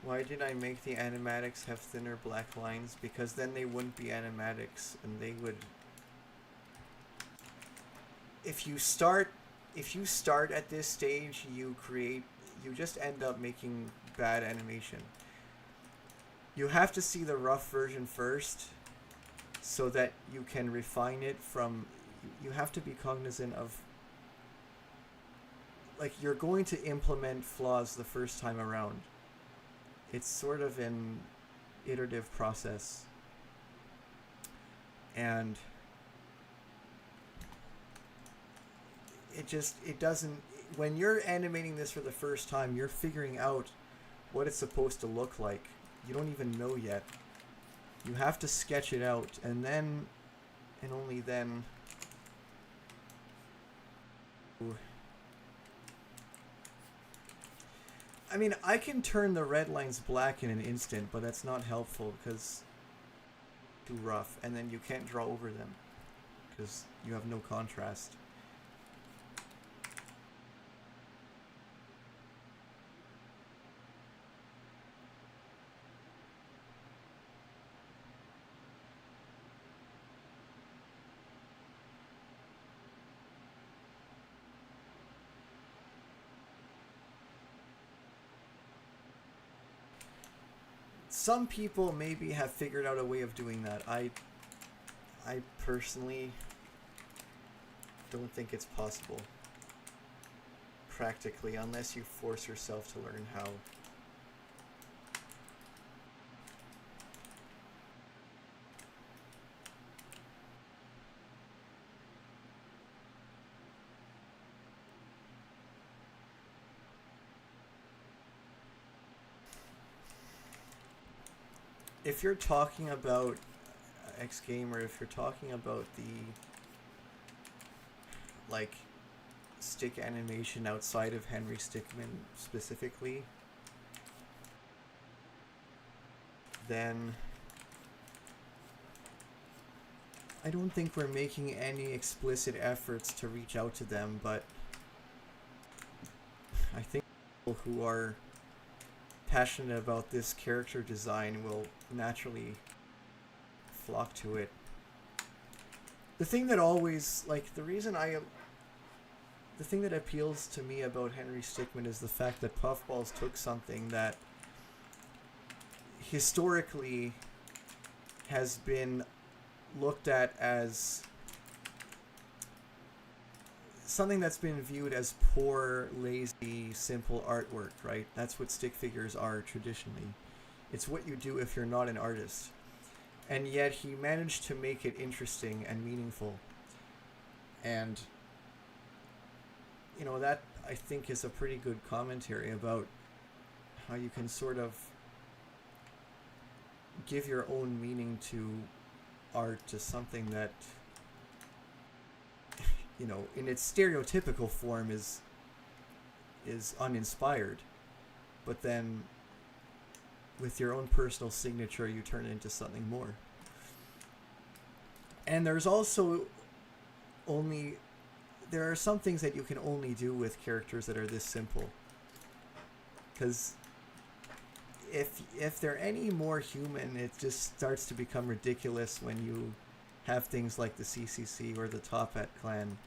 Why did I make the animatics have thinner black lines? Because then they wouldn't be animatics, and they would... If you start at this stage, you just end up making bad animation. You have to see the rough version first, so that you can refine it from... You have to be cognizant of... Like, you're going to implement flaws the first time around. It's sort of an iterative process. And it doesn't... When you're animating this for the first time, you're figuring out what it's supposed to look like. You don't even know yet. You have to sketch it out, and then, and only then... I mean, I can turn the red lines black in an instant, but that's not helpful because too rough, and then you can't draw over them because you have no contrast. Some people maybe have figured out a way of doing that. I personally don't think it's possible practically unless you force yourself to learn how. If you're talking about X Gamer, if you're talking about the like stick animation outside of Henry Stickmin specifically, then I don't think we're making any explicit efforts to reach out to them, but I think people who are passionate about this character design will naturally flock to it. The thing that always, like, the thing that appeals to me about Henry Stickmin is the fact that Puffballs took something that historically has been looked at as something that's been viewed as poor, lazy, simple artwork, right? That's what stick figures are traditionally. It's what you do if you're not an artist. And yet he managed to make it interesting and meaningful. And, you know, that I think is a pretty good commentary about how you can sort of give your own meaning to art, to something that, you know, in its stereotypical form is uninspired, but then with your own personal signature you turn it into something more. And there's also there are some things that you can only do with characters that are this simple, because if they're any more human, it just starts to become ridiculous when you have things like the CCC or the Top Hat clan.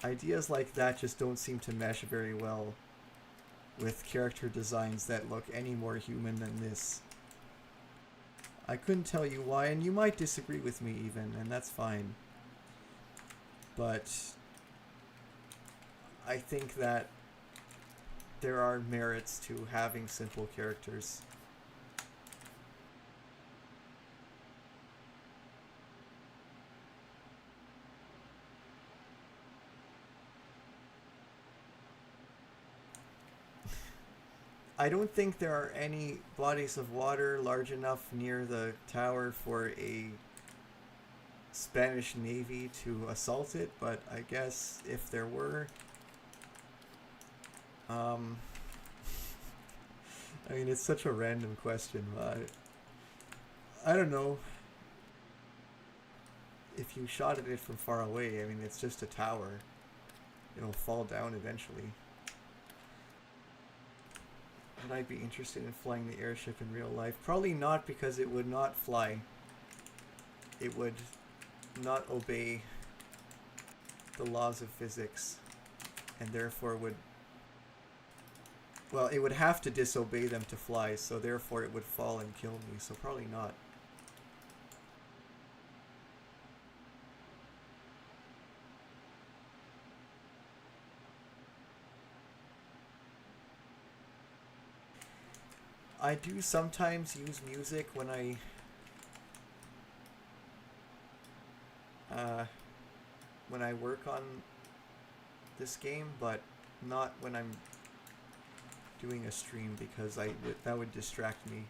ideas like that just don't seem to mesh very well with character designs that look any more human than this. I couldn't tell you why, and you might disagree with me even, and that's fine. But I think that there are merits to having simple characters. I don't think there are any bodies of water large enough near the tower for a Spanish Navy to assault it, but I guess if there were... I mean, it's such a random question, but I don't know. If you shot at it from far away, I mean, it's just a tower. It'll fall down eventually. Would I be interested in flying the airship in real life? Probably not, because it would not fly. It would not obey the laws of physics, and therefore would... Well, it would have to disobey them to fly, so therefore it would fall and kill me, so probably not. I do sometimes use music when I work on this game, but not when I'm doing a stream, because that would distract me.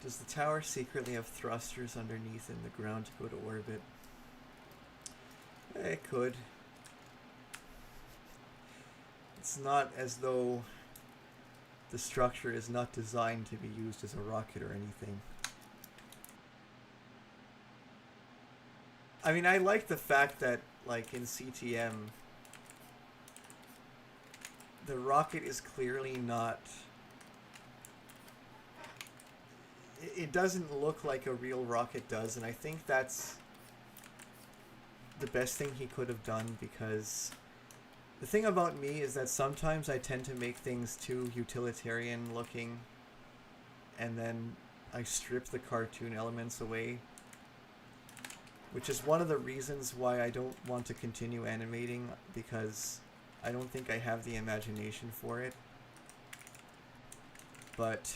Does the tower secretly have thrusters underneath in the ground to go to orbit? It could. It's not as though the structure is not designed to be used as a rocket or anything. I mean, I like the fact that, like, in CTM, the rocket is clearly not... It doesn't look like a real rocket does, and I think that's the best thing he could have done, because the thing about me is that sometimes I tend to make things too utilitarian looking, and then I strip the cartoon elements away, which is one of the reasons why I don't want to continue animating, because I don't think I have the imagination for it. But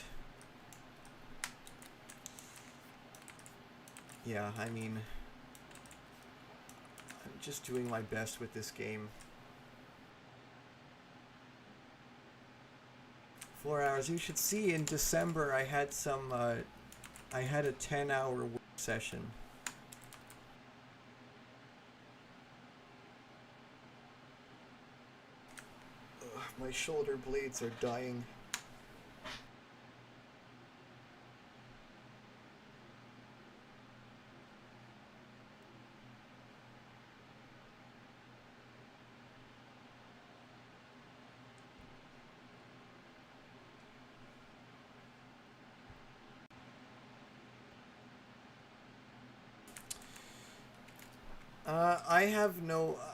yeah, I mean, I'm just doing my best with this game. 4 hours. You should see in December I had some, I had a 10-hour work session. Ugh, my shoulder blades are dying.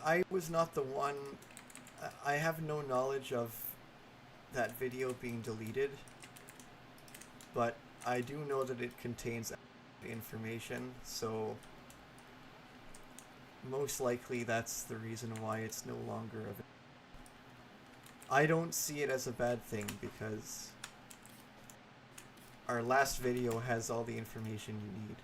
I was not the one, I have no knowledge of that video being deleted, but I do know that it contains information, so most likely that's the reason why it's no longer available. I don't see it as a bad thing, because our last video has all the information you need.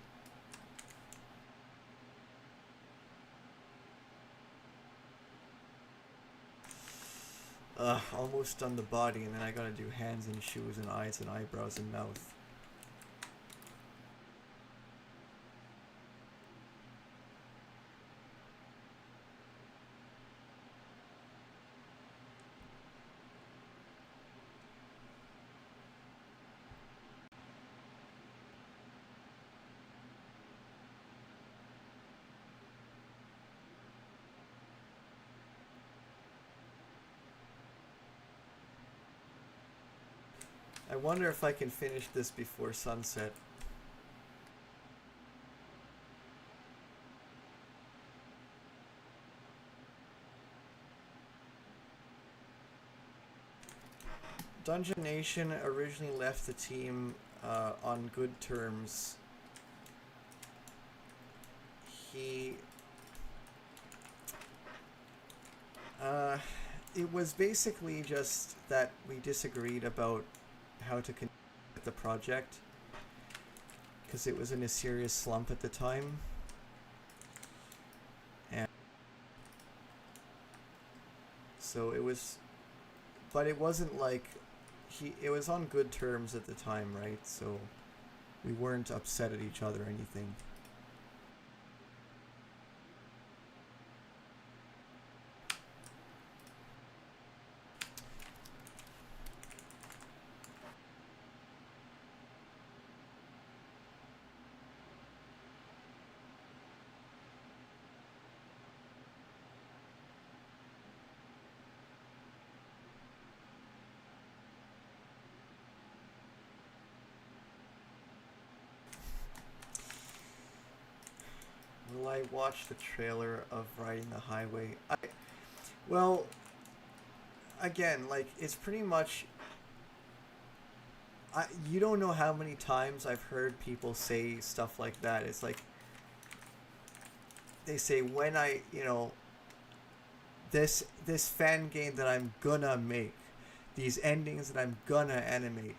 Almost done the body, and then I gotta do hands and shoes and eyes and eyebrows and mouth. I wonder if I can finish this before sunset. Dungeon Nation originally left the team on good terms. It was basically just that we disagreed about how to conduct the project because it was in a serious slump at the time. And so it was, but it wasn't like it was on good terms at the time, right? So we weren't upset at each other or anything. Will I watch the trailer of Riding the Highway? Well, again, like, it's pretty much... you don't know how many times I've heard people say stuff like that. It's like... They say, when I, this fan game that I'm gonna make, these endings that I'm gonna animate.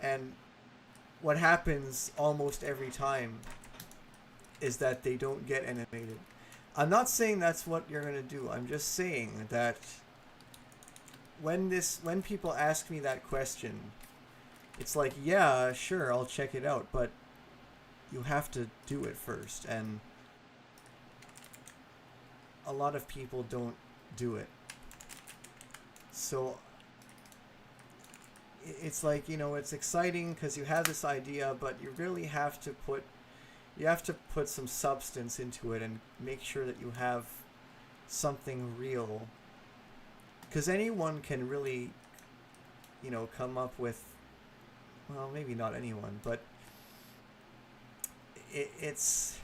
And what happens almost every time is that they don't get animated. I'm not saying that's what you're gonna do. I'm just saying that when people ask me that question, it's like, yeah, sure, I'll check it out, but you have to do it first, and a lot of people don't do it. So it's like, it's exciting because you have this idea, but you really have to put some substance into it and make sure that you have something real. Because anyone can really, come up with, well, maybe not anyone, but it's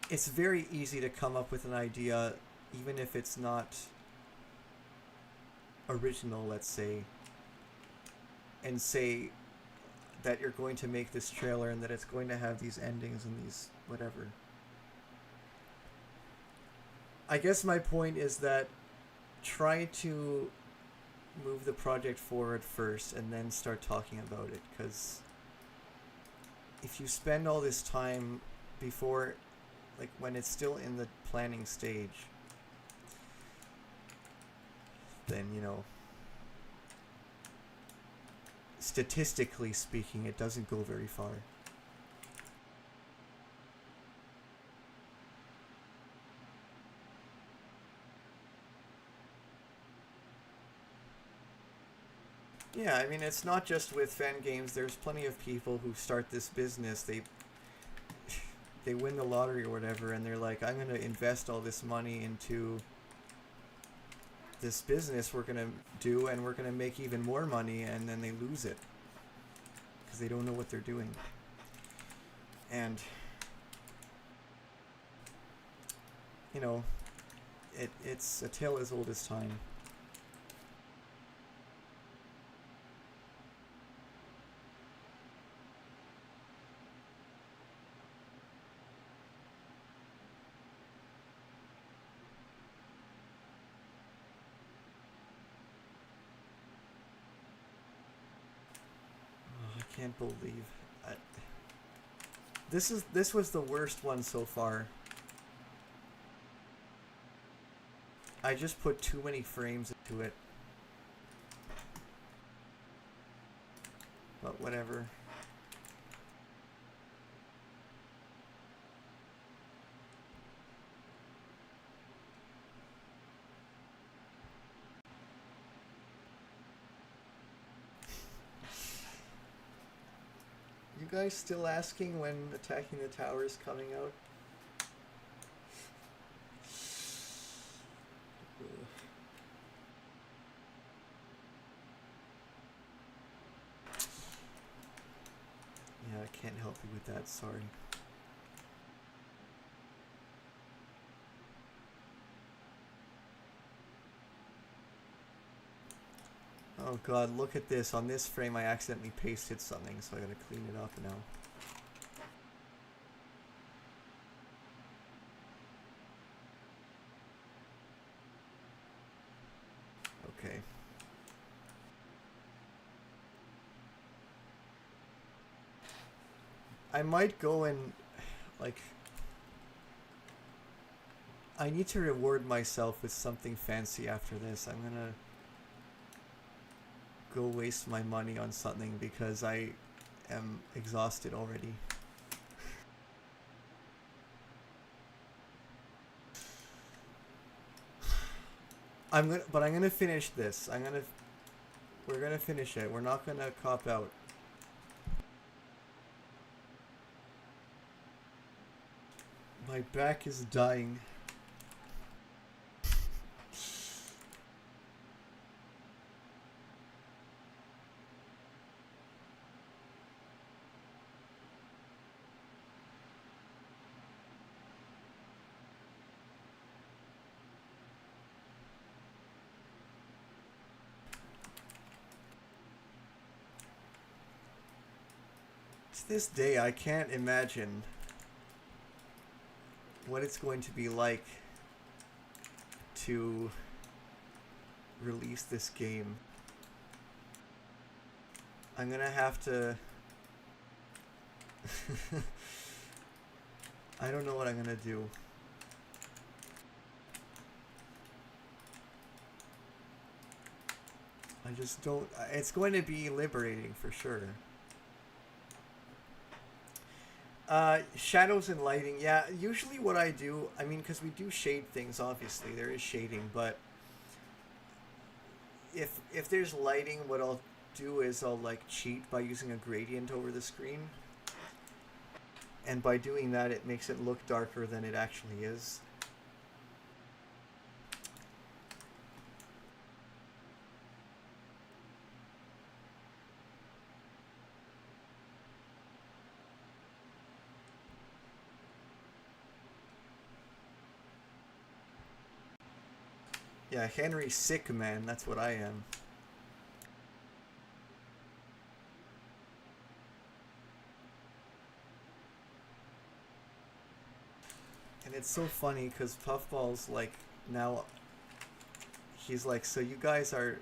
very easy to come up with an idea, even if it's not original, let's say, and say that you're going to make this trailer and that it's going to have these endings and these whatever. I guess my point is that try to move the project forward first and then start talking about it, because if you spend all this time before, like, when it's still in the planning stage, then, statistically speaking, it doesn't go very far. Yeah, I mean, it's not just with fan games. There's plenty of people who start this business. They win the lottery or whatever, and they're like, I'm going to invest all this money into this business we're going to do, and we're going to make even more money, and then they lose it because they don't know what they're doing. And, it's a tale as old as time. I can't believe this was the worst one so far. I just put too many frames into it. But whatever. You guys still asking when Attacking the Tower is coming out? I can't help you with that, sorry. Oh god, look at this. On this frame I accidentally pasted something, so I gotta clean it up now. Okay. I might go and, like... I need to reward myself with something fancy after this. I'm gonna go waste my money on something because I am exhausted already. I'm gonna finish this. We're gonna finish it. We're not gonna cop out. My back is dying. To this day, I can't imagine what it's going to be like to release this game. I'm gonna have to... I don't know what I'm gonna do. I just don't... It's going to be liberating for sure. Shadows and lighting. Yeah, usually what I do... I mean, because we do shade things, obviously. There is shading, but... If there's lighting, what I'll do is I'll, like, cheat by using a gradient over the screen. And by doing that, it makes it look darker than it actually is. Yeah, Henry Stickmin, that's what I am. And it's so funny because Puffball's like, now, he's like, so you guys are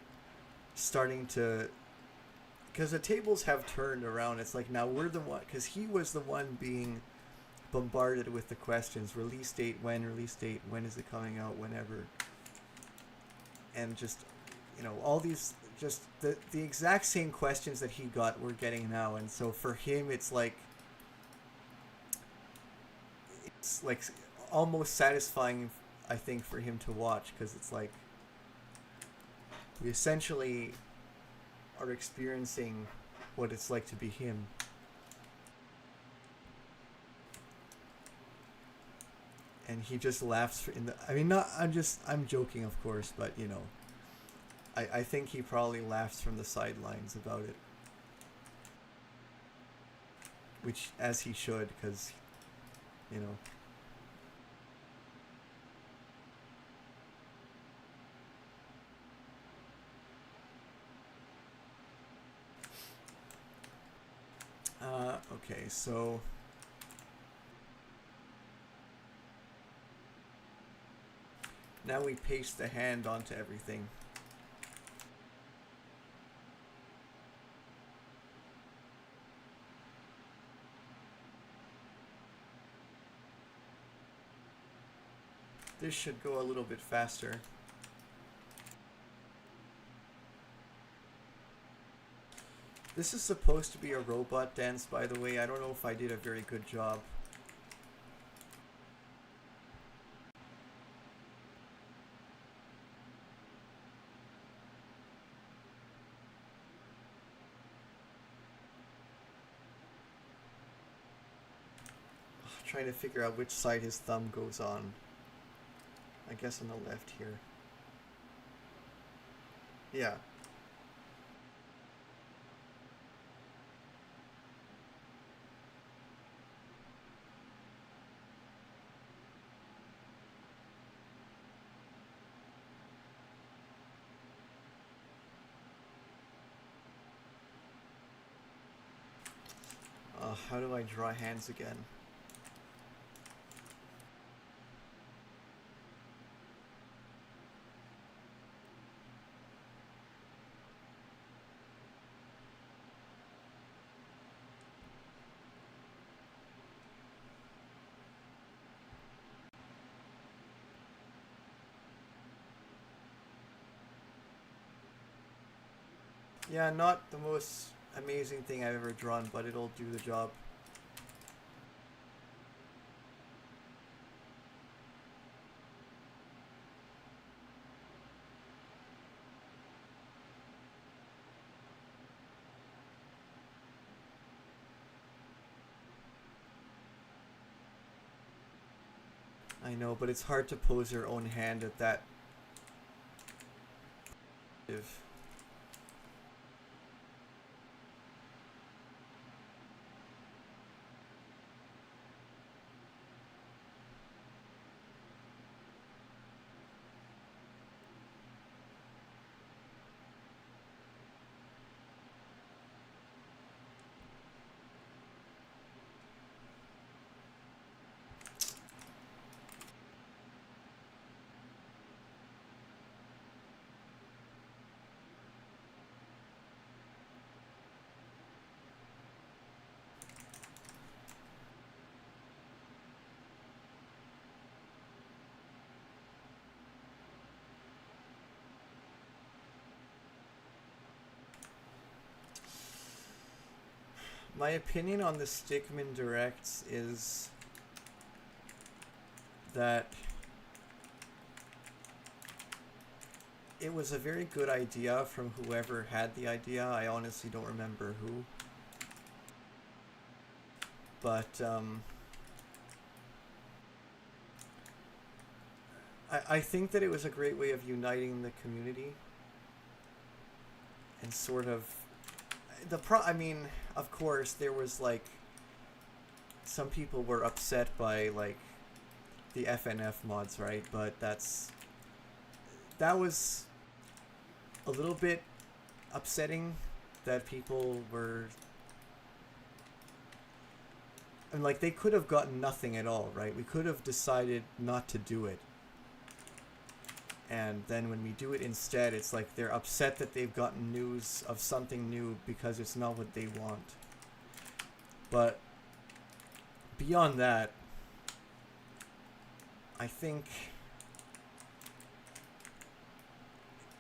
starting to, because the tables have turned around. It's like, now we're the one, because he was the one being bombarded with the questions. Release date, when is it coming out, whenever. And just, you know, all these, just the exact same questions that he got we're getting now. And so for him, it's like almost satisfying, I think, for him to watch, because it's like we essentially are experiencing what it's like to be him. And he just laughs in the... I mean, not... I'm joking, of course, but, you know... I think he probably laughs from the sidelines about it. Which, as he should, because, you know... okay, so... Now we paste the hand onto everything. This should go a little bit faster. This is supposed to be a robot dance, by the way. I don't know if I did a very good job. Trying to figure out which side his thumb goes on. I guess on the left here. Yeah. How do I draw hands again? Yeah, not the most amazing thing I've ever drawn, but it'll do the job. I know, but it's hard to pose your own hand at that. If my opinion on the Stickmin Directs is that it was a very good idea from whoever had the idea. I honestly don't remember who. But I think that it was a great way of uniting the community and sort of I mean, of course, there was like some people were upset by like the FNF mods, right? But that was a little bit upsetting that people were, and like they could have gotten nothing at all, right? We could have decided not to do it. And then when we do it instead, it's like they're upset that they've gotten news of something new because it's not what they want. But beyond that, I think,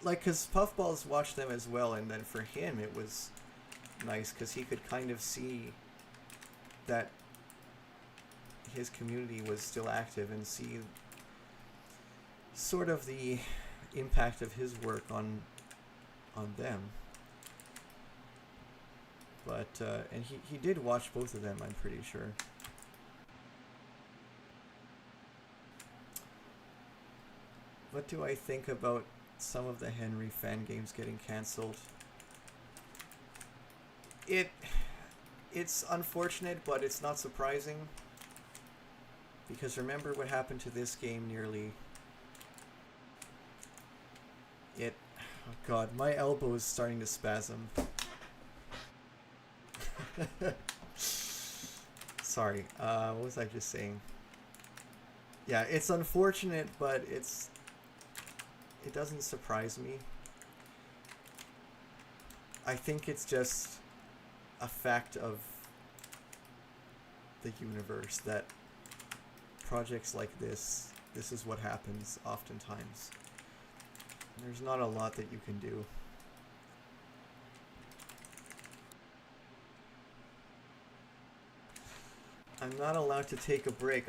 like, because Puffballs watched them as well, and then for him it was nice because he could kind of see that his community was still active and see sort of the impact of his work on them. But and he did watch both of them, I'm pretty sure. What do I think about some of the Henry fan games getting cancelled? It's unfortunate, but it's not surprising. Because remember what happened to this game nearly. Oh god, my elbow is starting to spasm. Sorry, what was I just saying? Yeah, it's unfortunate, but it doesn't surprise me. I think it's just a fact of the universe that projects like this is what happens oftentimes. There's not a lot that you can do. I'm not allowed to take a break.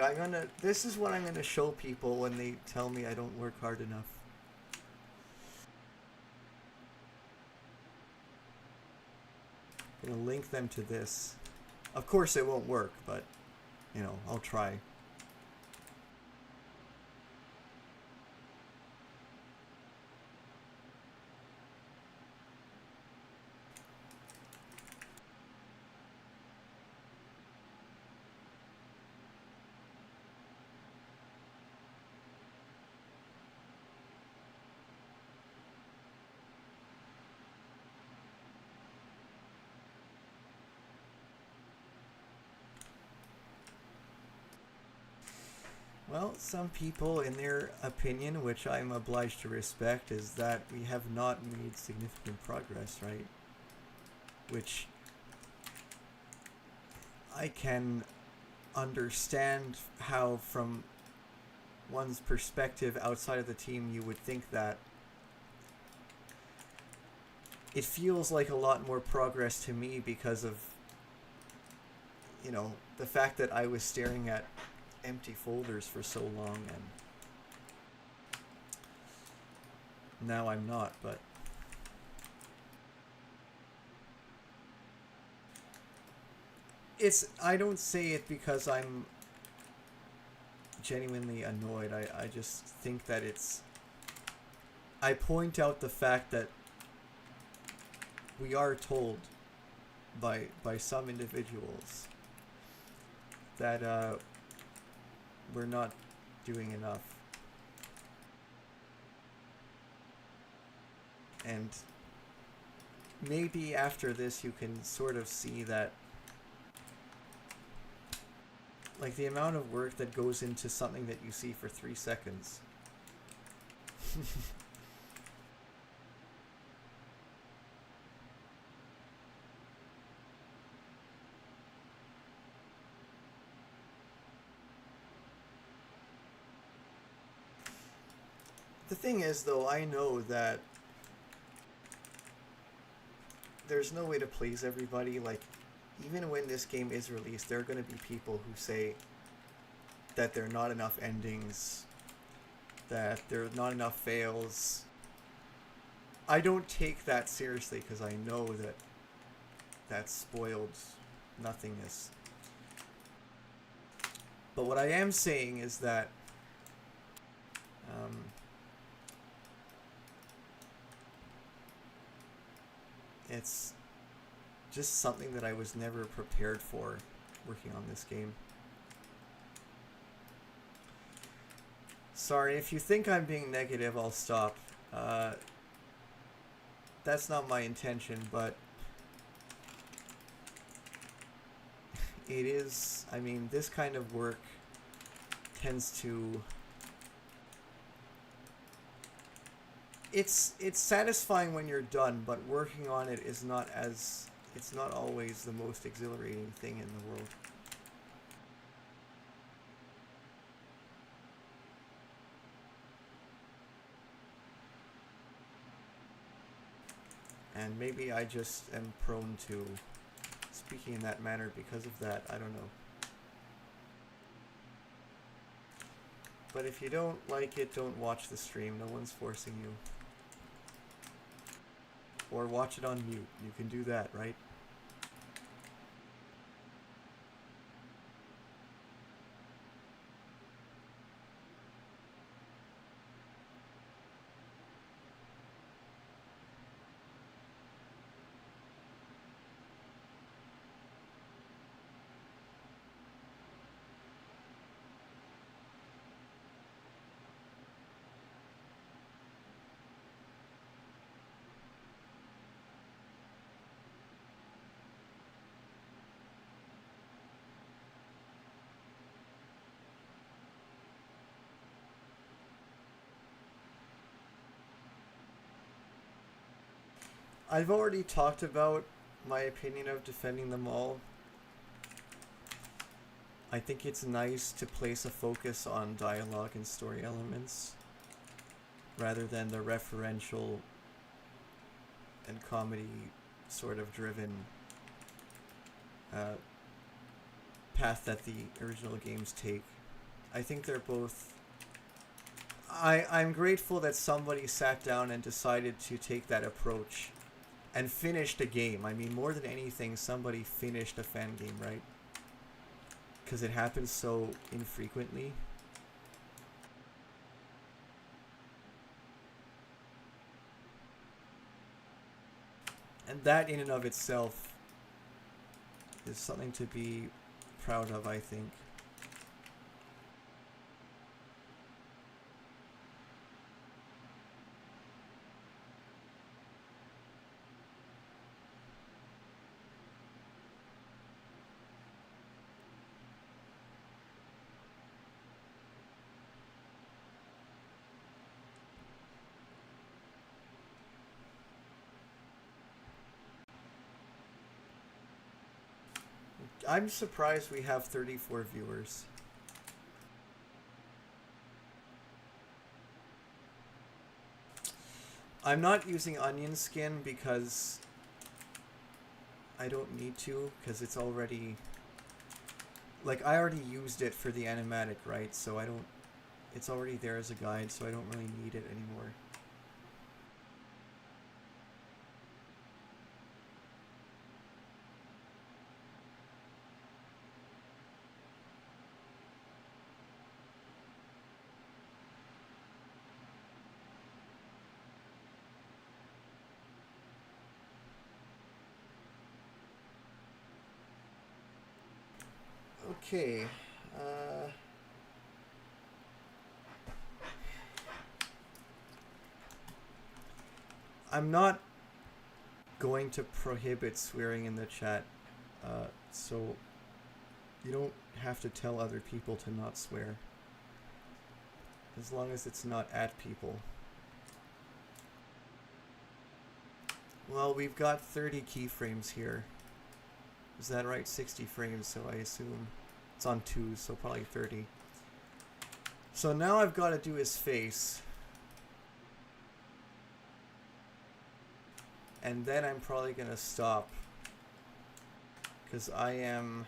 This is what I'm gonna show people when they tell me I don't work hard enough. I'm gonna link them to this. Of course it won't work, but you know, I'll try. Well, some people, in their opinion, which I'm obliged to respect, is that we have not made significant progress, right? Which I can understand how, from one's perspective outside of the team, you would think that. It feels like a lot more progress to me because of, you know, the fact that I was staring at empty folders for so long, and now I'm not, but I don't say it because I'm genuinely annoyed. I just think that I point out the fact that we are told by some individuals that we're not doing enough. And maybe after this you can sort of see that, like, the amount of work that goes into something that you see for 3 seconds. The thing is, though, I know that there's no way to please everybody. Like, even when this game is released, there are going to be people who say that there are not enough endings, that there are not enough fails. I don't take that seriously because I know that that's spoiled nothingness. But what I am saying is that it's just something that I was never prepared for working on this game. Sorry, if you think I'm being negative, I'll stop. That's not my intention, but it is, I mean, this kind of work tends to... It's satisfying when you're done, but working on it is not as... It's not always the most exhilarating thing in the world. And maybe I just am prone to speaking in that manner because of that. I don't know. But if you don't like it, don't watch the stream. No one's forcing you. Or watch it on mute. You can do that, right? I've already talked about my opinion of defending them all. I think it's nice to place a focus on dialogue and story elements rather than the referential and comedy sort of driven path that the original games take. I think they're both... I'm grateful that somebody sat down and decided to take that approach and finished a game. I mean, more than anything, somebody finished a fan game, right? Because it happens so infrequently. And that in and of itself is something to be proud of, I think. I'm surprised we have 34 viewers. I'm not using onion skin because I don't need to, because it's already... Like, I already used it for the animatic, right? So I don't... It's already there as a guide, so I don't really need it anymore. Okay. I'm not going to prohibit swearing in the chat, so you don't have to tell other people to not swear. As long as it's not at people. Well, we've got 30 keyframes here. Is that right? 60 frames, so I assume it's on 2, so probably 30. So now I've got to do his face. And then I'm probably going to stop. Because I am...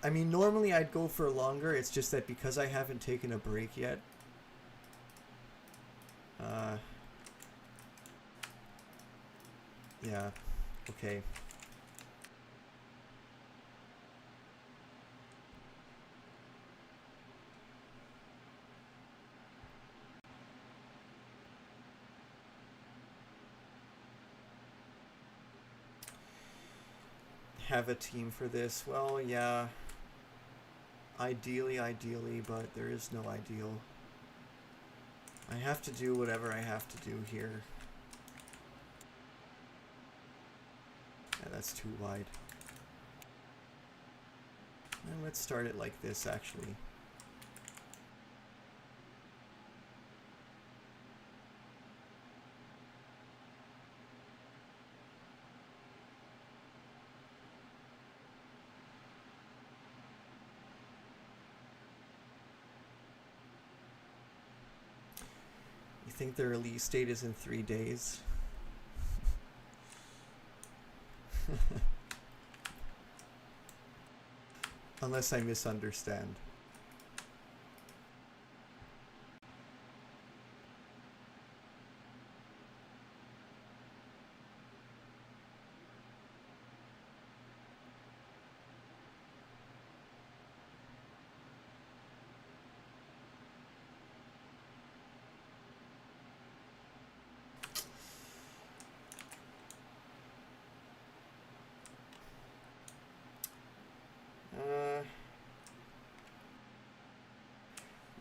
I mean, normally I'd go for longer. It's just that because I haven't taken a break yet. Yeah. Okay. Have a team for this. Well, yeah. Ideally, but there is no ideal. I have to do whatever I have to do here. Yeah, that's too wide. And let's start it like this, actually. You think the release date is in 3 days? Unless I misunderstand.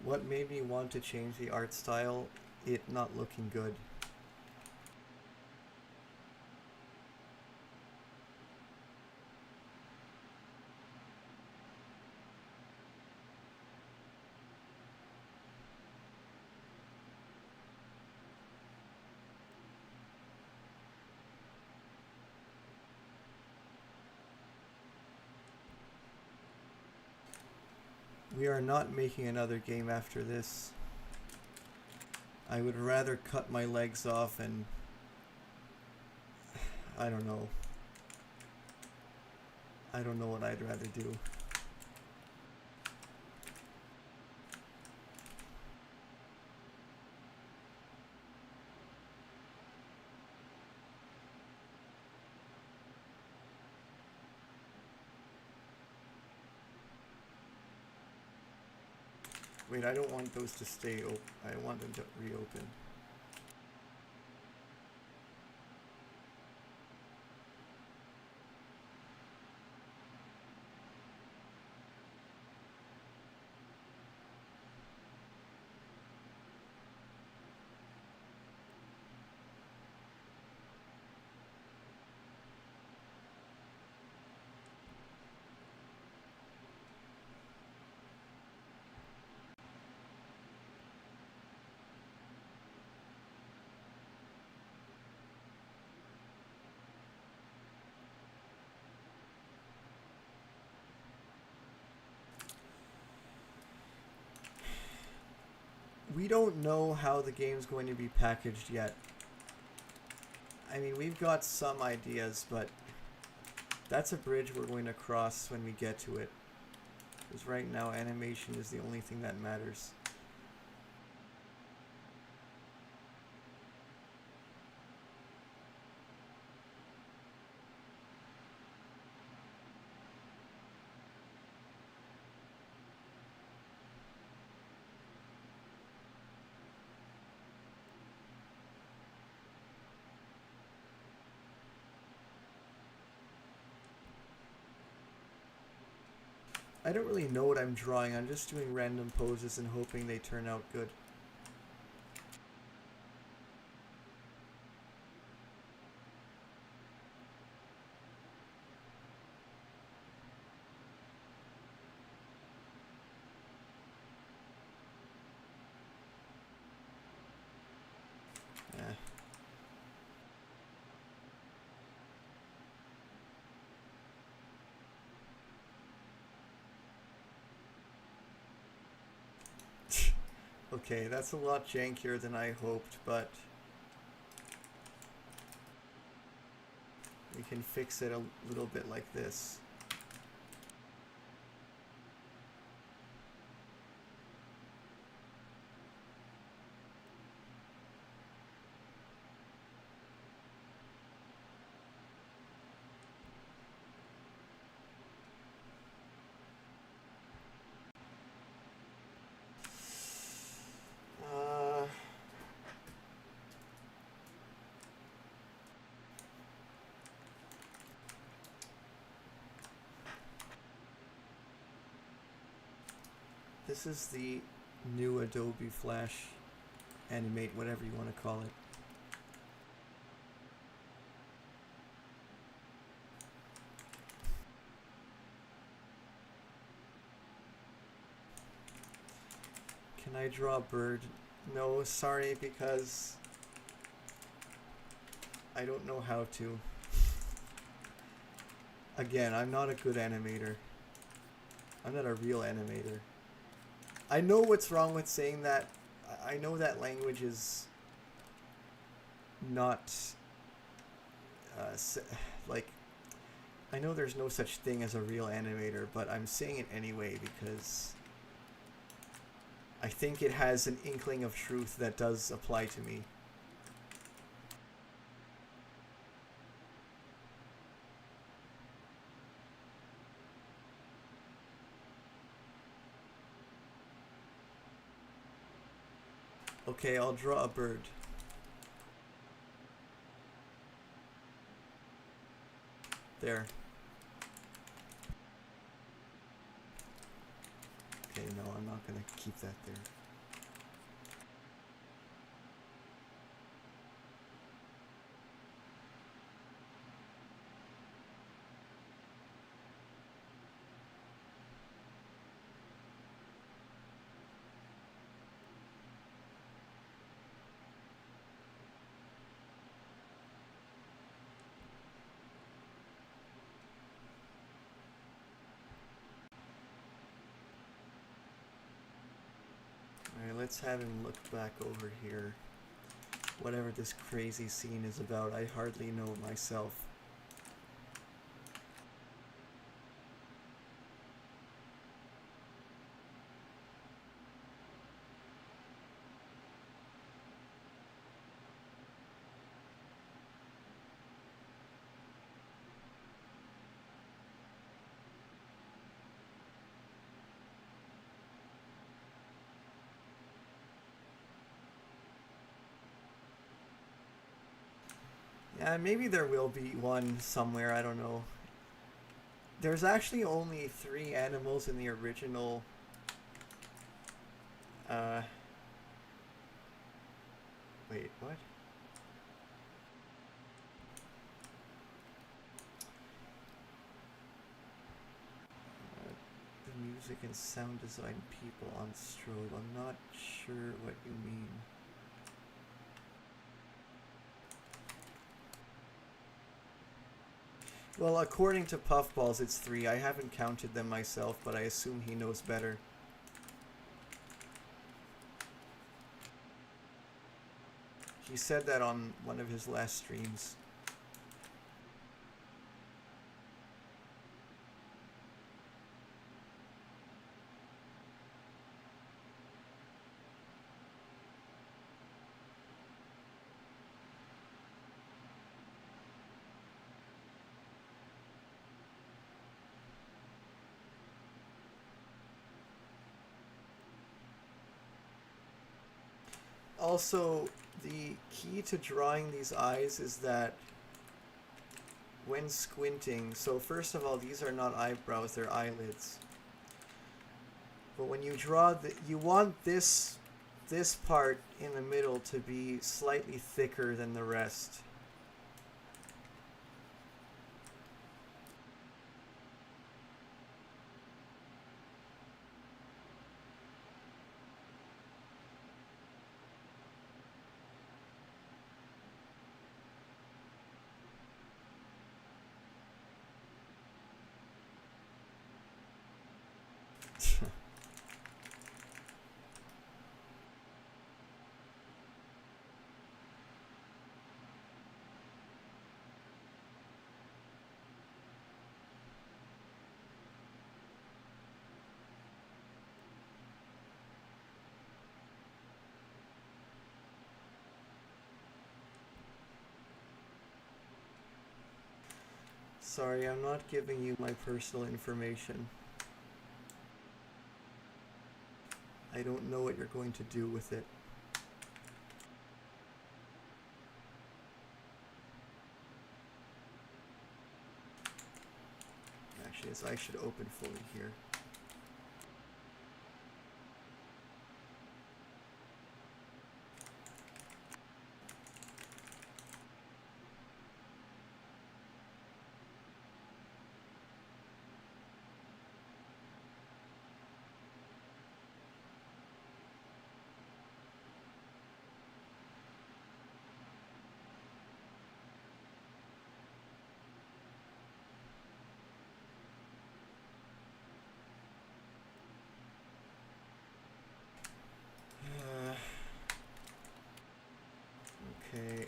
What made me want to change the art style? It not looking good. We are not making another game after this. I would rather cut my legs off and... I don't know. I don't know what I'd rather do. Wait, I don't want those to stay open. I want them to reopen. we don't know how the game's going to be packaged yet. I mean, we've got some ideas, but that's a bridge we're going to cross when we get to it. Because right now, animation is the only thing that matters. I don't really know what I'm drawing. I'm just doing random poses and hoping they turn out good. Eh. Okay, that's a lot jankier than I hoped, but we can fix it a little bit like this. This is the new Adobe Flash Animate, whatever you want to call it. Can I draw a bird? No, sorry, because I don't know how to. Again, I'm not a good animator. I'm not a real animator. I know what's wrong with saying that. I know that language is not like, I know there's no such thing as a real animator, but I'm saying it anyway because I think it has an inkling of truth that does apply to me. Okay, I'll draw a bird. There. Okay, no, I'm not gonna keep that there. Alright, let's have him look back over here. Whatever this crazy scene is about, I hardly know myself. Yeah, maybe there will be one somewhere, I don't know. There's actually only 3 animals in the original wait, what? The music and sound design people on strobe. I'm not sure what you mean. Well, according to Puffballs, it's 3. I haven't counted them myself, but I assume he knows better. He said that on one of his last streams. Also, the key to drawing these eyes is that when squinting, so first of all, these are not eyebrows, they're eyelids. But when you draw, you want this part in the middle to be slightly thicker than the rest. Sorry, I'm not giving you my personal information. I don't know what you're going to do with it. Actually, I should open fully here. Okay.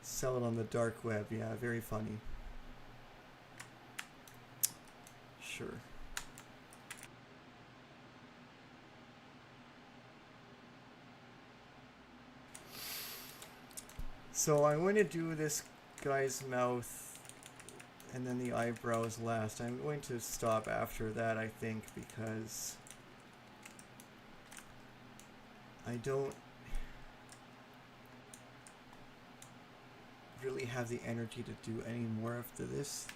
Sell it on the dark web, yeah, very funny. Sure. So I'm going to do this guy's mouth and then the eyebrows last. I'm going to stop after that, I think, because I don't really have the energy to do any more after this.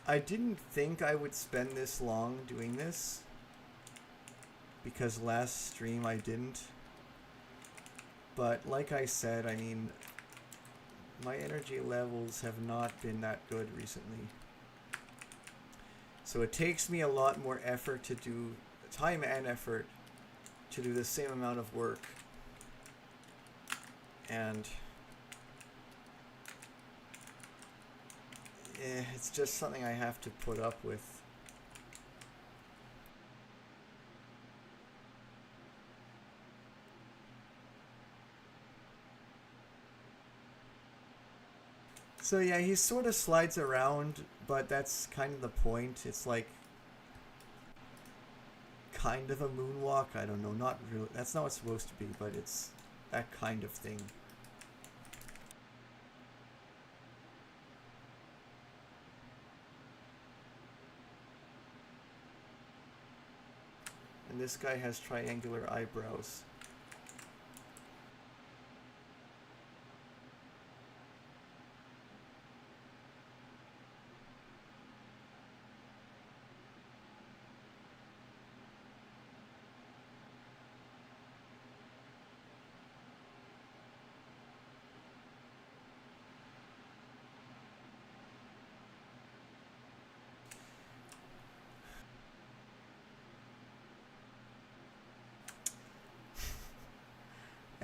I didn't think I would spend this long doing this, because last stream I didn't. But like I said, I mean, my energy levels have not been that good recently. So it takes me a lot more effort to do, time and effort, to do the same amount of work. And it's just something I have to put up with. So yeah, he sort of slides around, but that's kind of the point. It's like kind of a moonwalk. I don't know, not really. That's not what it's supposed to be, but it's that kind of thing. And this guy has triangular eyebrows.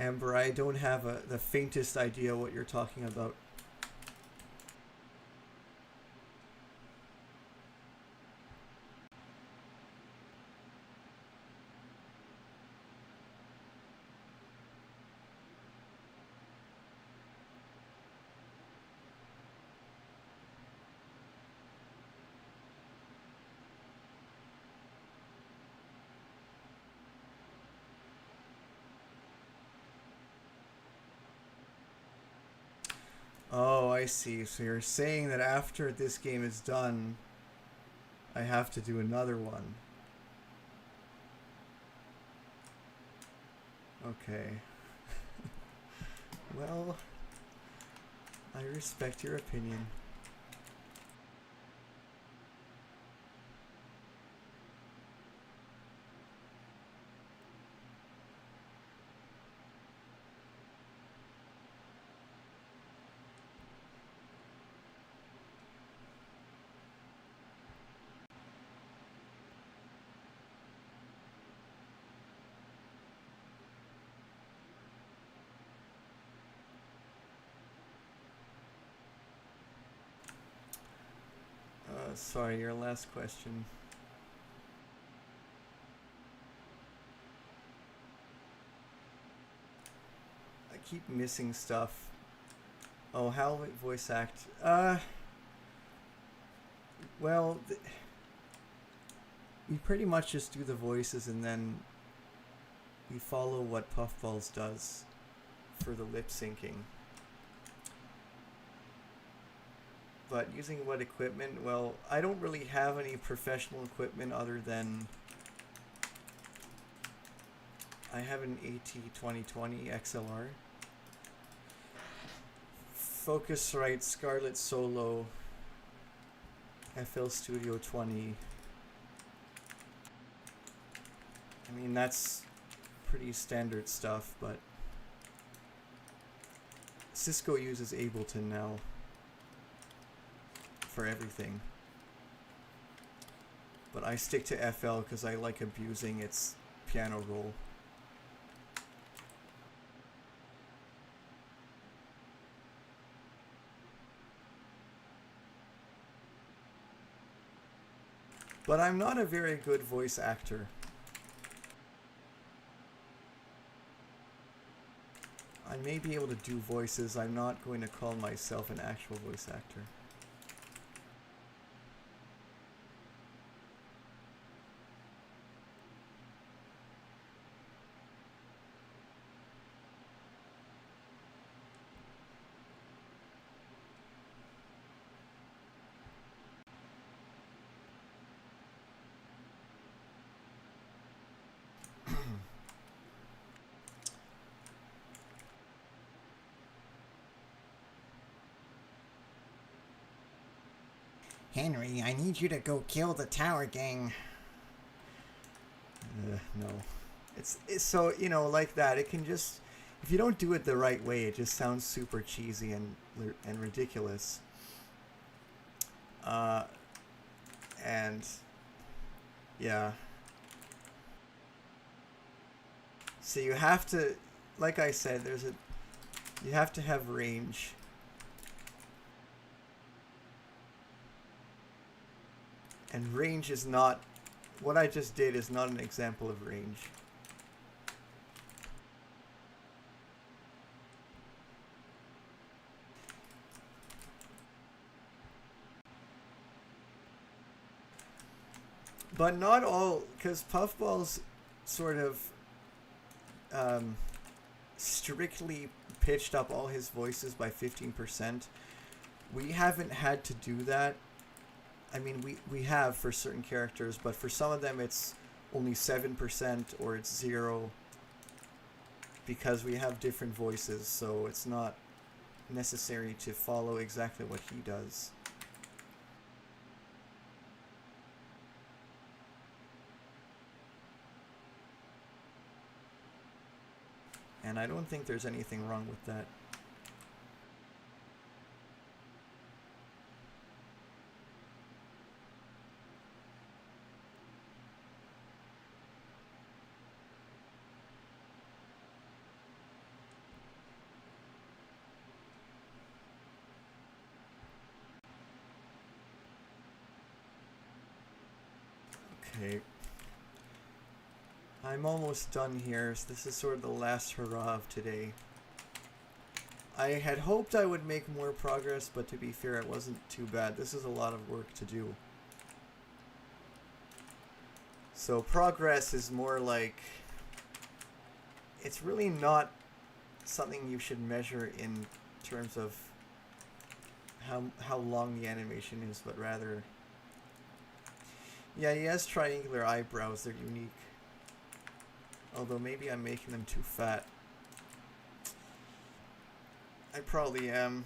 Amber, I don't have the faintest idea what you're talking about. Oh, I see. So you're saying that after this game is done, I have to do another one. Okay. Well, I respect your opinion. Sorry, your last question. I keep missing stuff. Oh, how voice act? Well, we pretty much just do the voices and then we follow what Puffballs does for the lip syncing. But using what equipment? Well, I don't really have any professional equipment other than I have an AT2020 XLR, Focusrite Scarlett Solo, FL Studio 20. I mean, that's pretty standard stuff, but Cisco uses Ableton now for everything. But I stick to FL because I like abusing its piano roll. But I'm not a very good voice actor. I may be able to do voices. I'm not going to call myself an actual voice actor. Henry, I need you to go kill the tower gang. No. It's so, you know, like that. It can just, if you don't do it the right way, it just sounds super cheesy and ridiculous. And yeah. So you have to, like I said, you have to have range. And range is not, what I just did is not an example of range. But not all, because Puffballs sort of strictly pitched up all his voices by 15%. We haven't had to do that. I mean, we have for certain characters, but for some of them it's only 7% or it's 0 because we have different voices, so it's not necessary to follow exactly what he does. And I don't think there's anything wrong with that. Okay. I'm almost done here, so this is sort of the last hurrah of today. I had hoped I would make more progress, but to be fair, it wasn't too bad. This is a lot of work to do. So progress is more like... It's really not something you should measure in terms of how long the animation is, but rather... Yeah, he has triangular eyebrows. They're unique. Although maybe I'm making them too fat. I probably am.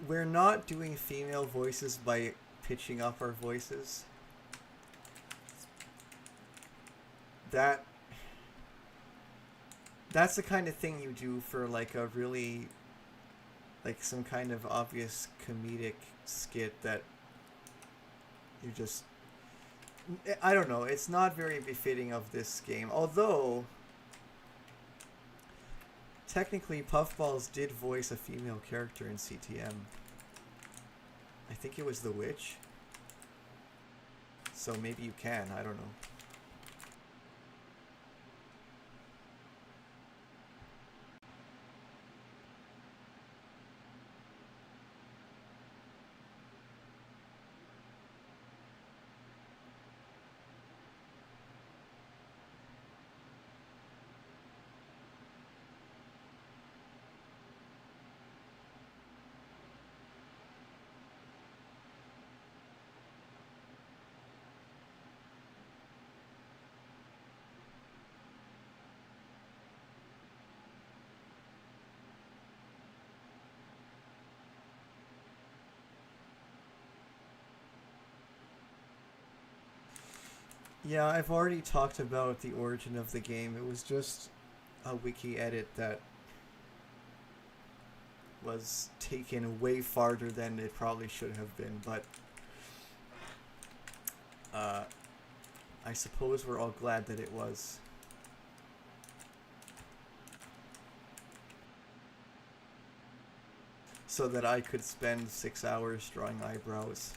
We're not doing female voices by pitching up our voices. That's the kind of thing you do for like a really, like some kind of obvious comedic skit that you just, I don't know, it's not very befitting of this game. Although, technically Puffballs did voice a female character in CTM. I think it was the witch. So maybe you can, I don't know. Yeah, I've already talked about the origin of the game. It was just a wiki edit that was taken way farther than it probably should have been, but I suppose we're all glad that it was. So that I could spend 6 hours drawing eyebrows.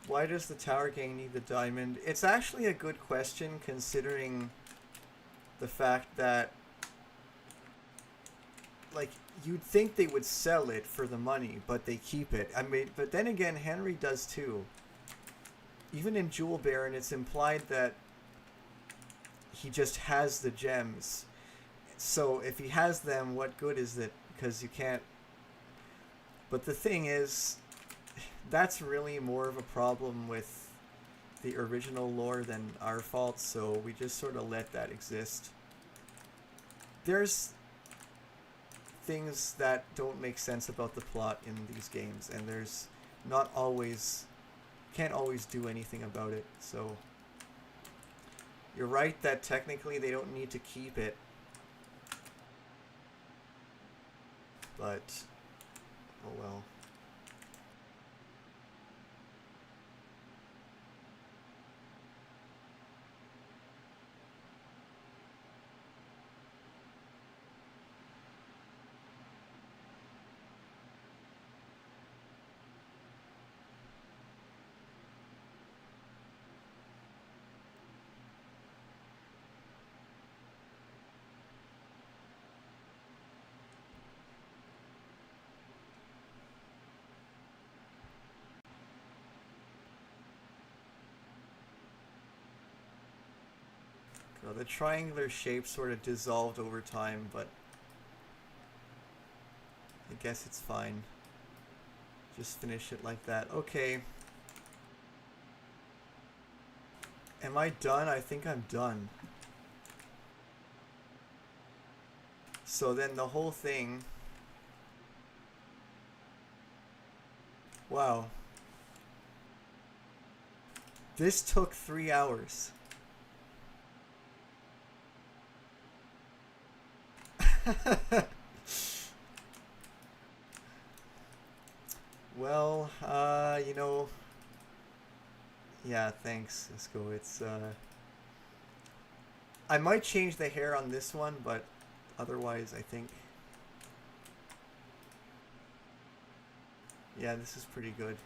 Why does the Tower Gang need the diamond? It's actually a good question considering the fact that, like, you'd think they would sell it for the money, but they keep it. I mean, but then again, Henry does too. Even in Jewel Baron, it's implied that he just has the gems. So if he has them, what good is it? Because you can't... But the thing is, that's really more of a problem with the original lore than our fault, so we just sort of let that exist. There's things that don't make sense about the plot in these games, and there's not always... can't always do anything about it, so... You're right that technically they don't need to keep it. But... oh well. So the triangular shape sort of dissolved over time, but I guess it's fine. Just finish it like that. Okay. Am I done? I think I'm done. So then the whole thing... Wow. This took 3 hours. Well, you know... Yeah, thanks, Cisco. It's, I might change the hair on this one, but otherwise, I think... Yeah, this is pretty good.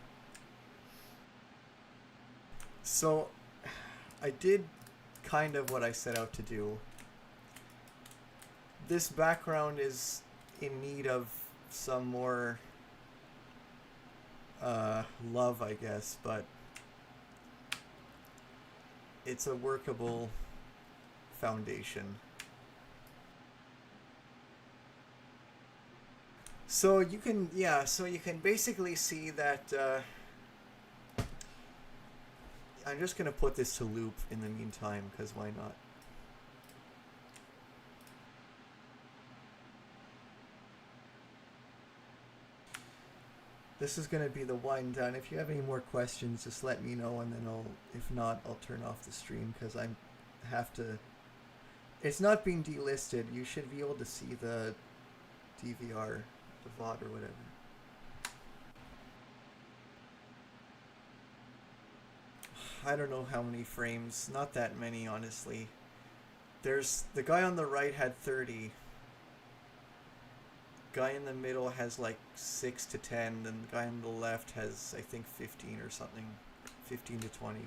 So, I did kind of what I set out to do. This background is in need of some more love, I guess, but it's a workable foundation. So you can, yeah, so you can basically see that I'm just going to put this to loop in the meantime, because why not? This is going to be the wind down. If you have any more questions, just let me know, and then if not, I'll turn off the stream, because I have to... It's not being delisted. You should be able to see the DVR, the VOD or whatever. I don't know how many frames. Not that many, honestly. There's... The guy on the right had 30. Guy in the middle has like 6 to 10, and the guy on the left has, I think, 15 or something. 15 to 20.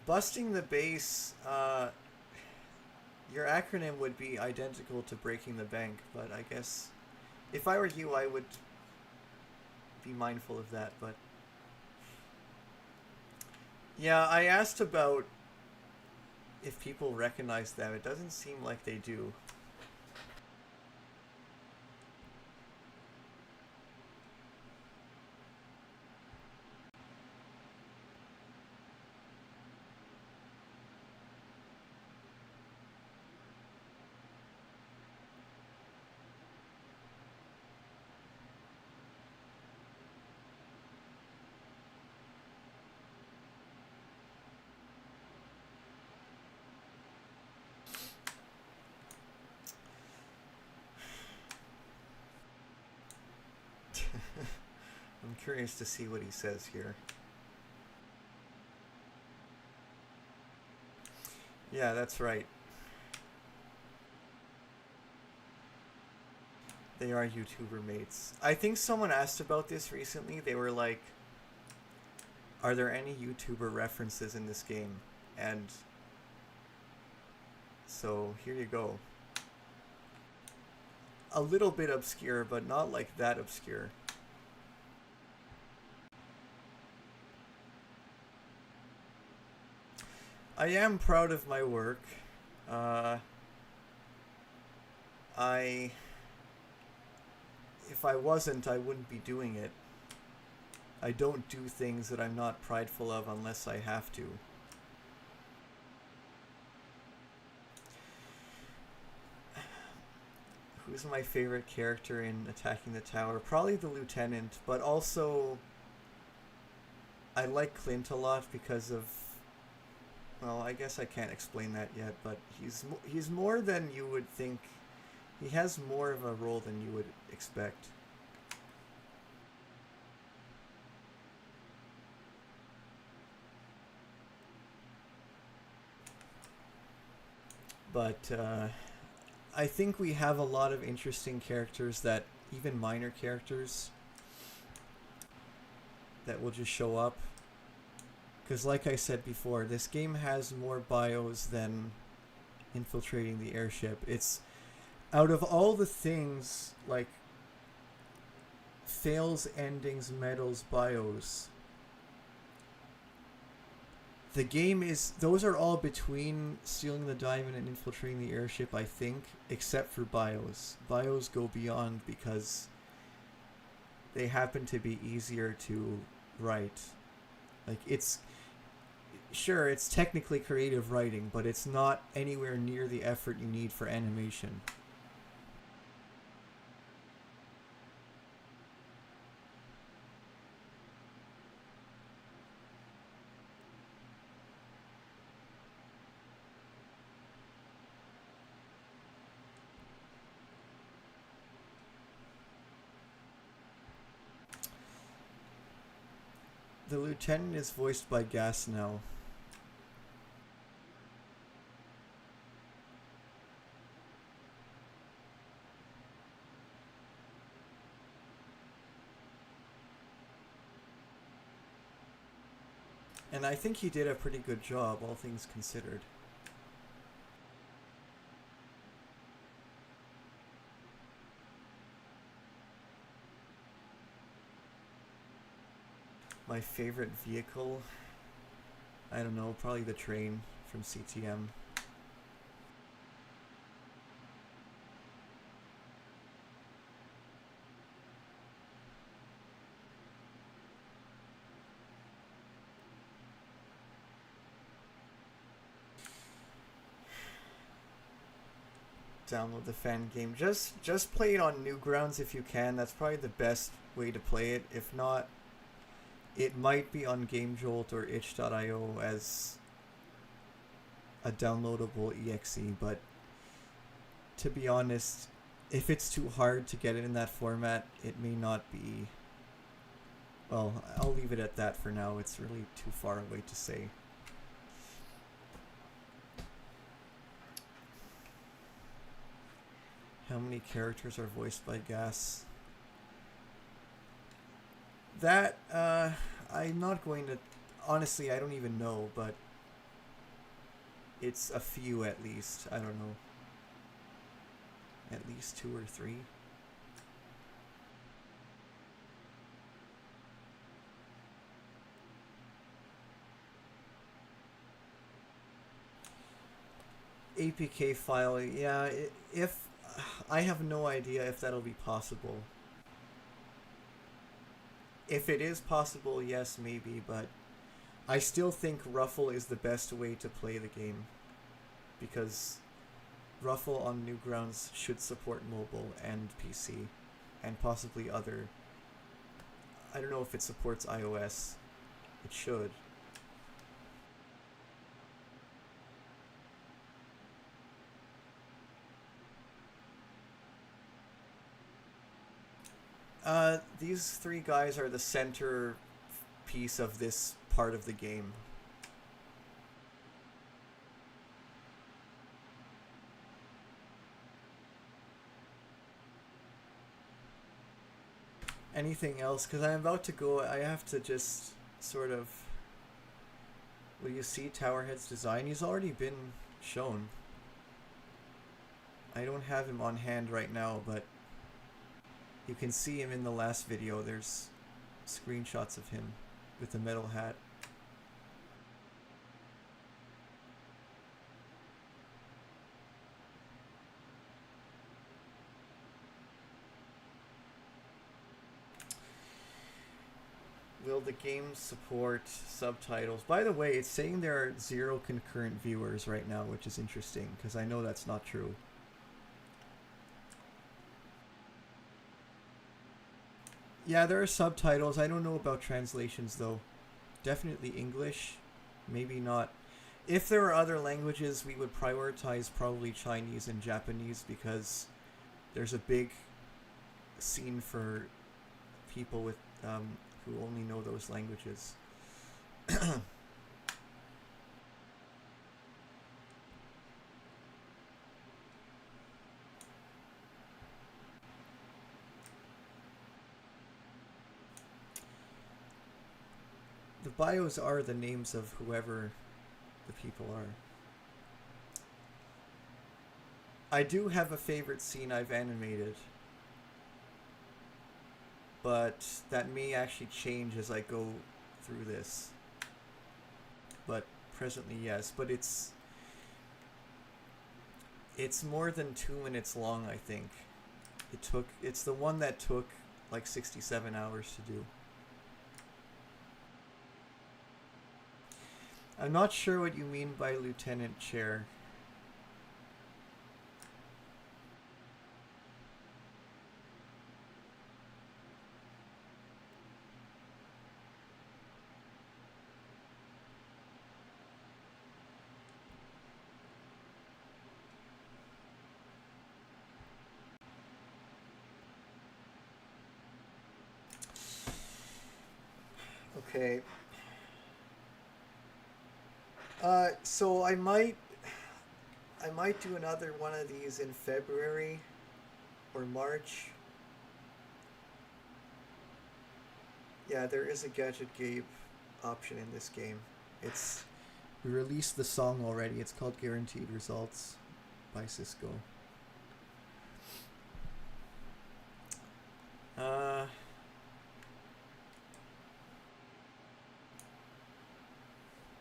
Busting the base, your acronym would be identical to breaking the bank, but I guess if I were you, I would be mindful of that. But yeah, I asked about if people recognize them. It doesn't seem like they do. I'm curious to see what he says here. Yeah, that's right. They are YouTuber mates. I think someone asked about this recently. They were like, are there any YouTuber references in this game? And so here you go. A little bit obscure, but not like that obscure. I am proud of my work. If I wasn't, I wouldn't be doing it. I don't do things that I'm not prideful of unless I have to. Who's my favorite character in Attacking the Tower? Probably the Lieutenant, but also I like Clint a lot because of... Well, I guess I can't explain that yet, but he's more than you would think. He has more of a role than you would expect. But I think we have a lot of interesting characters, that even minor characters that will just show up. Because like I said before, this game has more bios than Infiltrating the Airship. Out of all the things, like fails, endings, medals, bios, the game is, those are all between stealing the diamond and infiltrating the airship, I think, except for bios. Bios go beyond because they happen to be easier to write. Like, it's, sure, it's technically creative writing, but it's not anywhere near the effort you need for animation. The lieutenant is voiced by Gas now. And I think he did a pretty good job, all things considered. My favorite vehicle? I don't know, probably the train from CTM. Download the fan game. Just play it on Newgrounds if you can. That's probably the best way to play it. If not, it might be on GameJolt or itch.io as a downloadable exe, but to be honest, if it's too hard to get it in that format, it may not be. Well, I'll leave it at that for now. It's really too far away to say. How many characters are voiced by Gas? That, I'm not going to... Honestly, I don't even know, but it's a few at least. I don't know. At least 2 or 3. APK file, yeah, if... I have no idea if that'll be possible. If it is possible, yes, maybe, but I still think Ruffle is the best way to play the game, because Ruffle on Newgrounds should support mobile and PC, and possibly other... I don't know if it supports iOS. It should. These 3 guys are the center piece of this part of the game. Anything else? Because I'm about to go, I have to just sort of... Will you see Towerhead's design? He's already been shown. I don't have him on hand right now, but you can see him in the last video. There's screenshots of him with the metal hat. Will the game support subtitles? By the way, it's saying there are 0 concurrent viewers right now, which is interesting, because I know that's not true. Yeah, there are subtitles. I don't know about translations, though. Definitely English. Maybe not. If there are other languages, we would prioritize probably Chinese and Japanese, because there's a big scene for people with who only know those languages. The bios are the names of whoever the people are. I do have a favorite scene I've animated, but that may actually change as I go through this. But presently, yes. But it's more than 2 minutes long, I think. It's the one that took like 67 hours to do. I'm not sure what you mean by Lieutenant Chair. Okay. So I might do another one of these in February or March. Yeah, there is a Gadget Gabe option in this game. We released the song already. It's called Guaranteed Results by Cisco.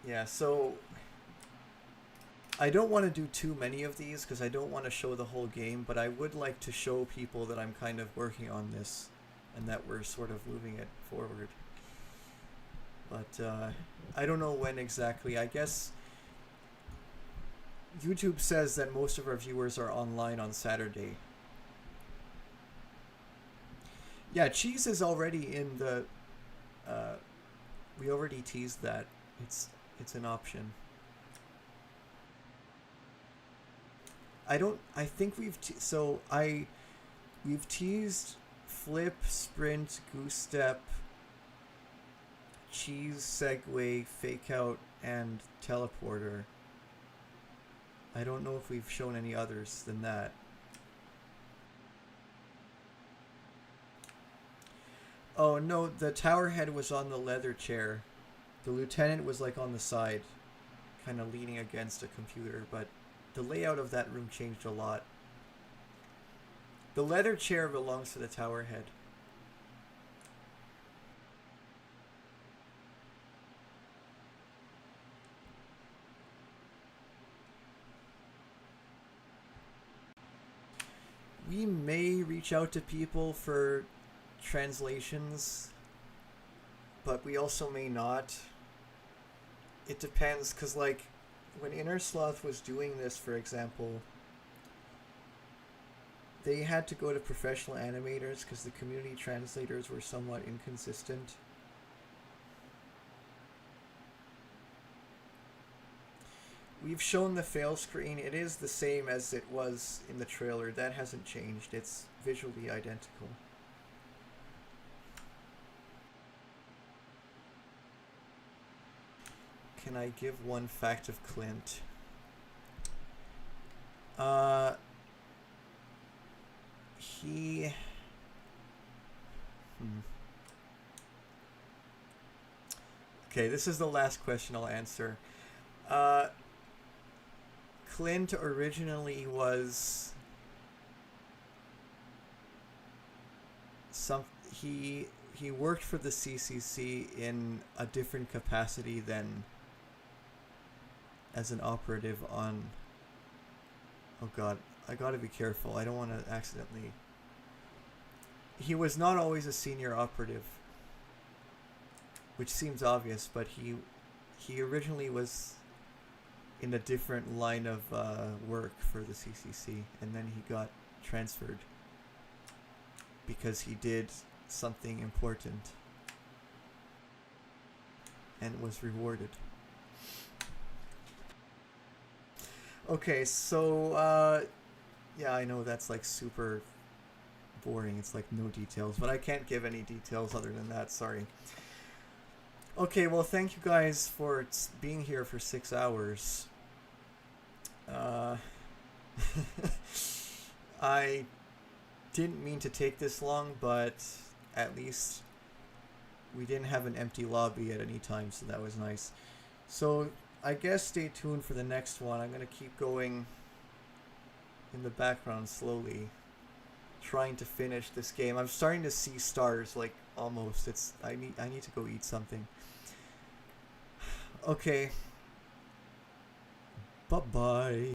Yeah, so I don't want to do too many of these because I don't want to show the whole game, but I would like to show people that I'm kind of working on this and that we're sort of moving it forward. But I don't know when exactly. I guess YouTube says that most of our viewers are online on Saturday. Yeah, cheese is already in the... we already teased that. It's an option. I think we've we've teased flip, sprint, goose step, cheese, segue, fake out, and teleporter. I don't know if we've shown any others than that. Oh no, the tower head was on the leather chair. The lieutenant was like on the side, kind of leaning against a computer, but the layout of that room changed a lot. The leather chair belongs to the tower head. We may reach out to people for translations, but we also may not. It depends, because like when Innersloth was doing this, for example, they had to go to professional animators because the community translators were somewhat inconsistent. We've shown the fail screen. It is the same as it was in the trailer. That hasn't changed. It's visually identical. Can I give one fact of Clint? He... Okay, this is the last question I'll answer. Clint originally was... He worked for the CCC in a different capacity than as an operative on... Oh god, I gotta be careful. I don't want to accidentally... He was not always a senior operative, which seems obvious, but he originally was in a different line of work for the CCC, and then he got transferred because he did something important and was rewarded. Okay, so yeah, I know that's like super boring. It's like no details, but I can't give any details other than that. Sorry. Okay, well, thank you guys for being here for 6 hours. I didn't mean to take this long, but at least we didn't have an empty lobby at any time, so that was nice. So I guess stay tuned for the next one. I'm going to keep going in the background slowly, trying to finish this game. I'm starting to see stars, like almost. I need to go eat something. Okay. Bye bye.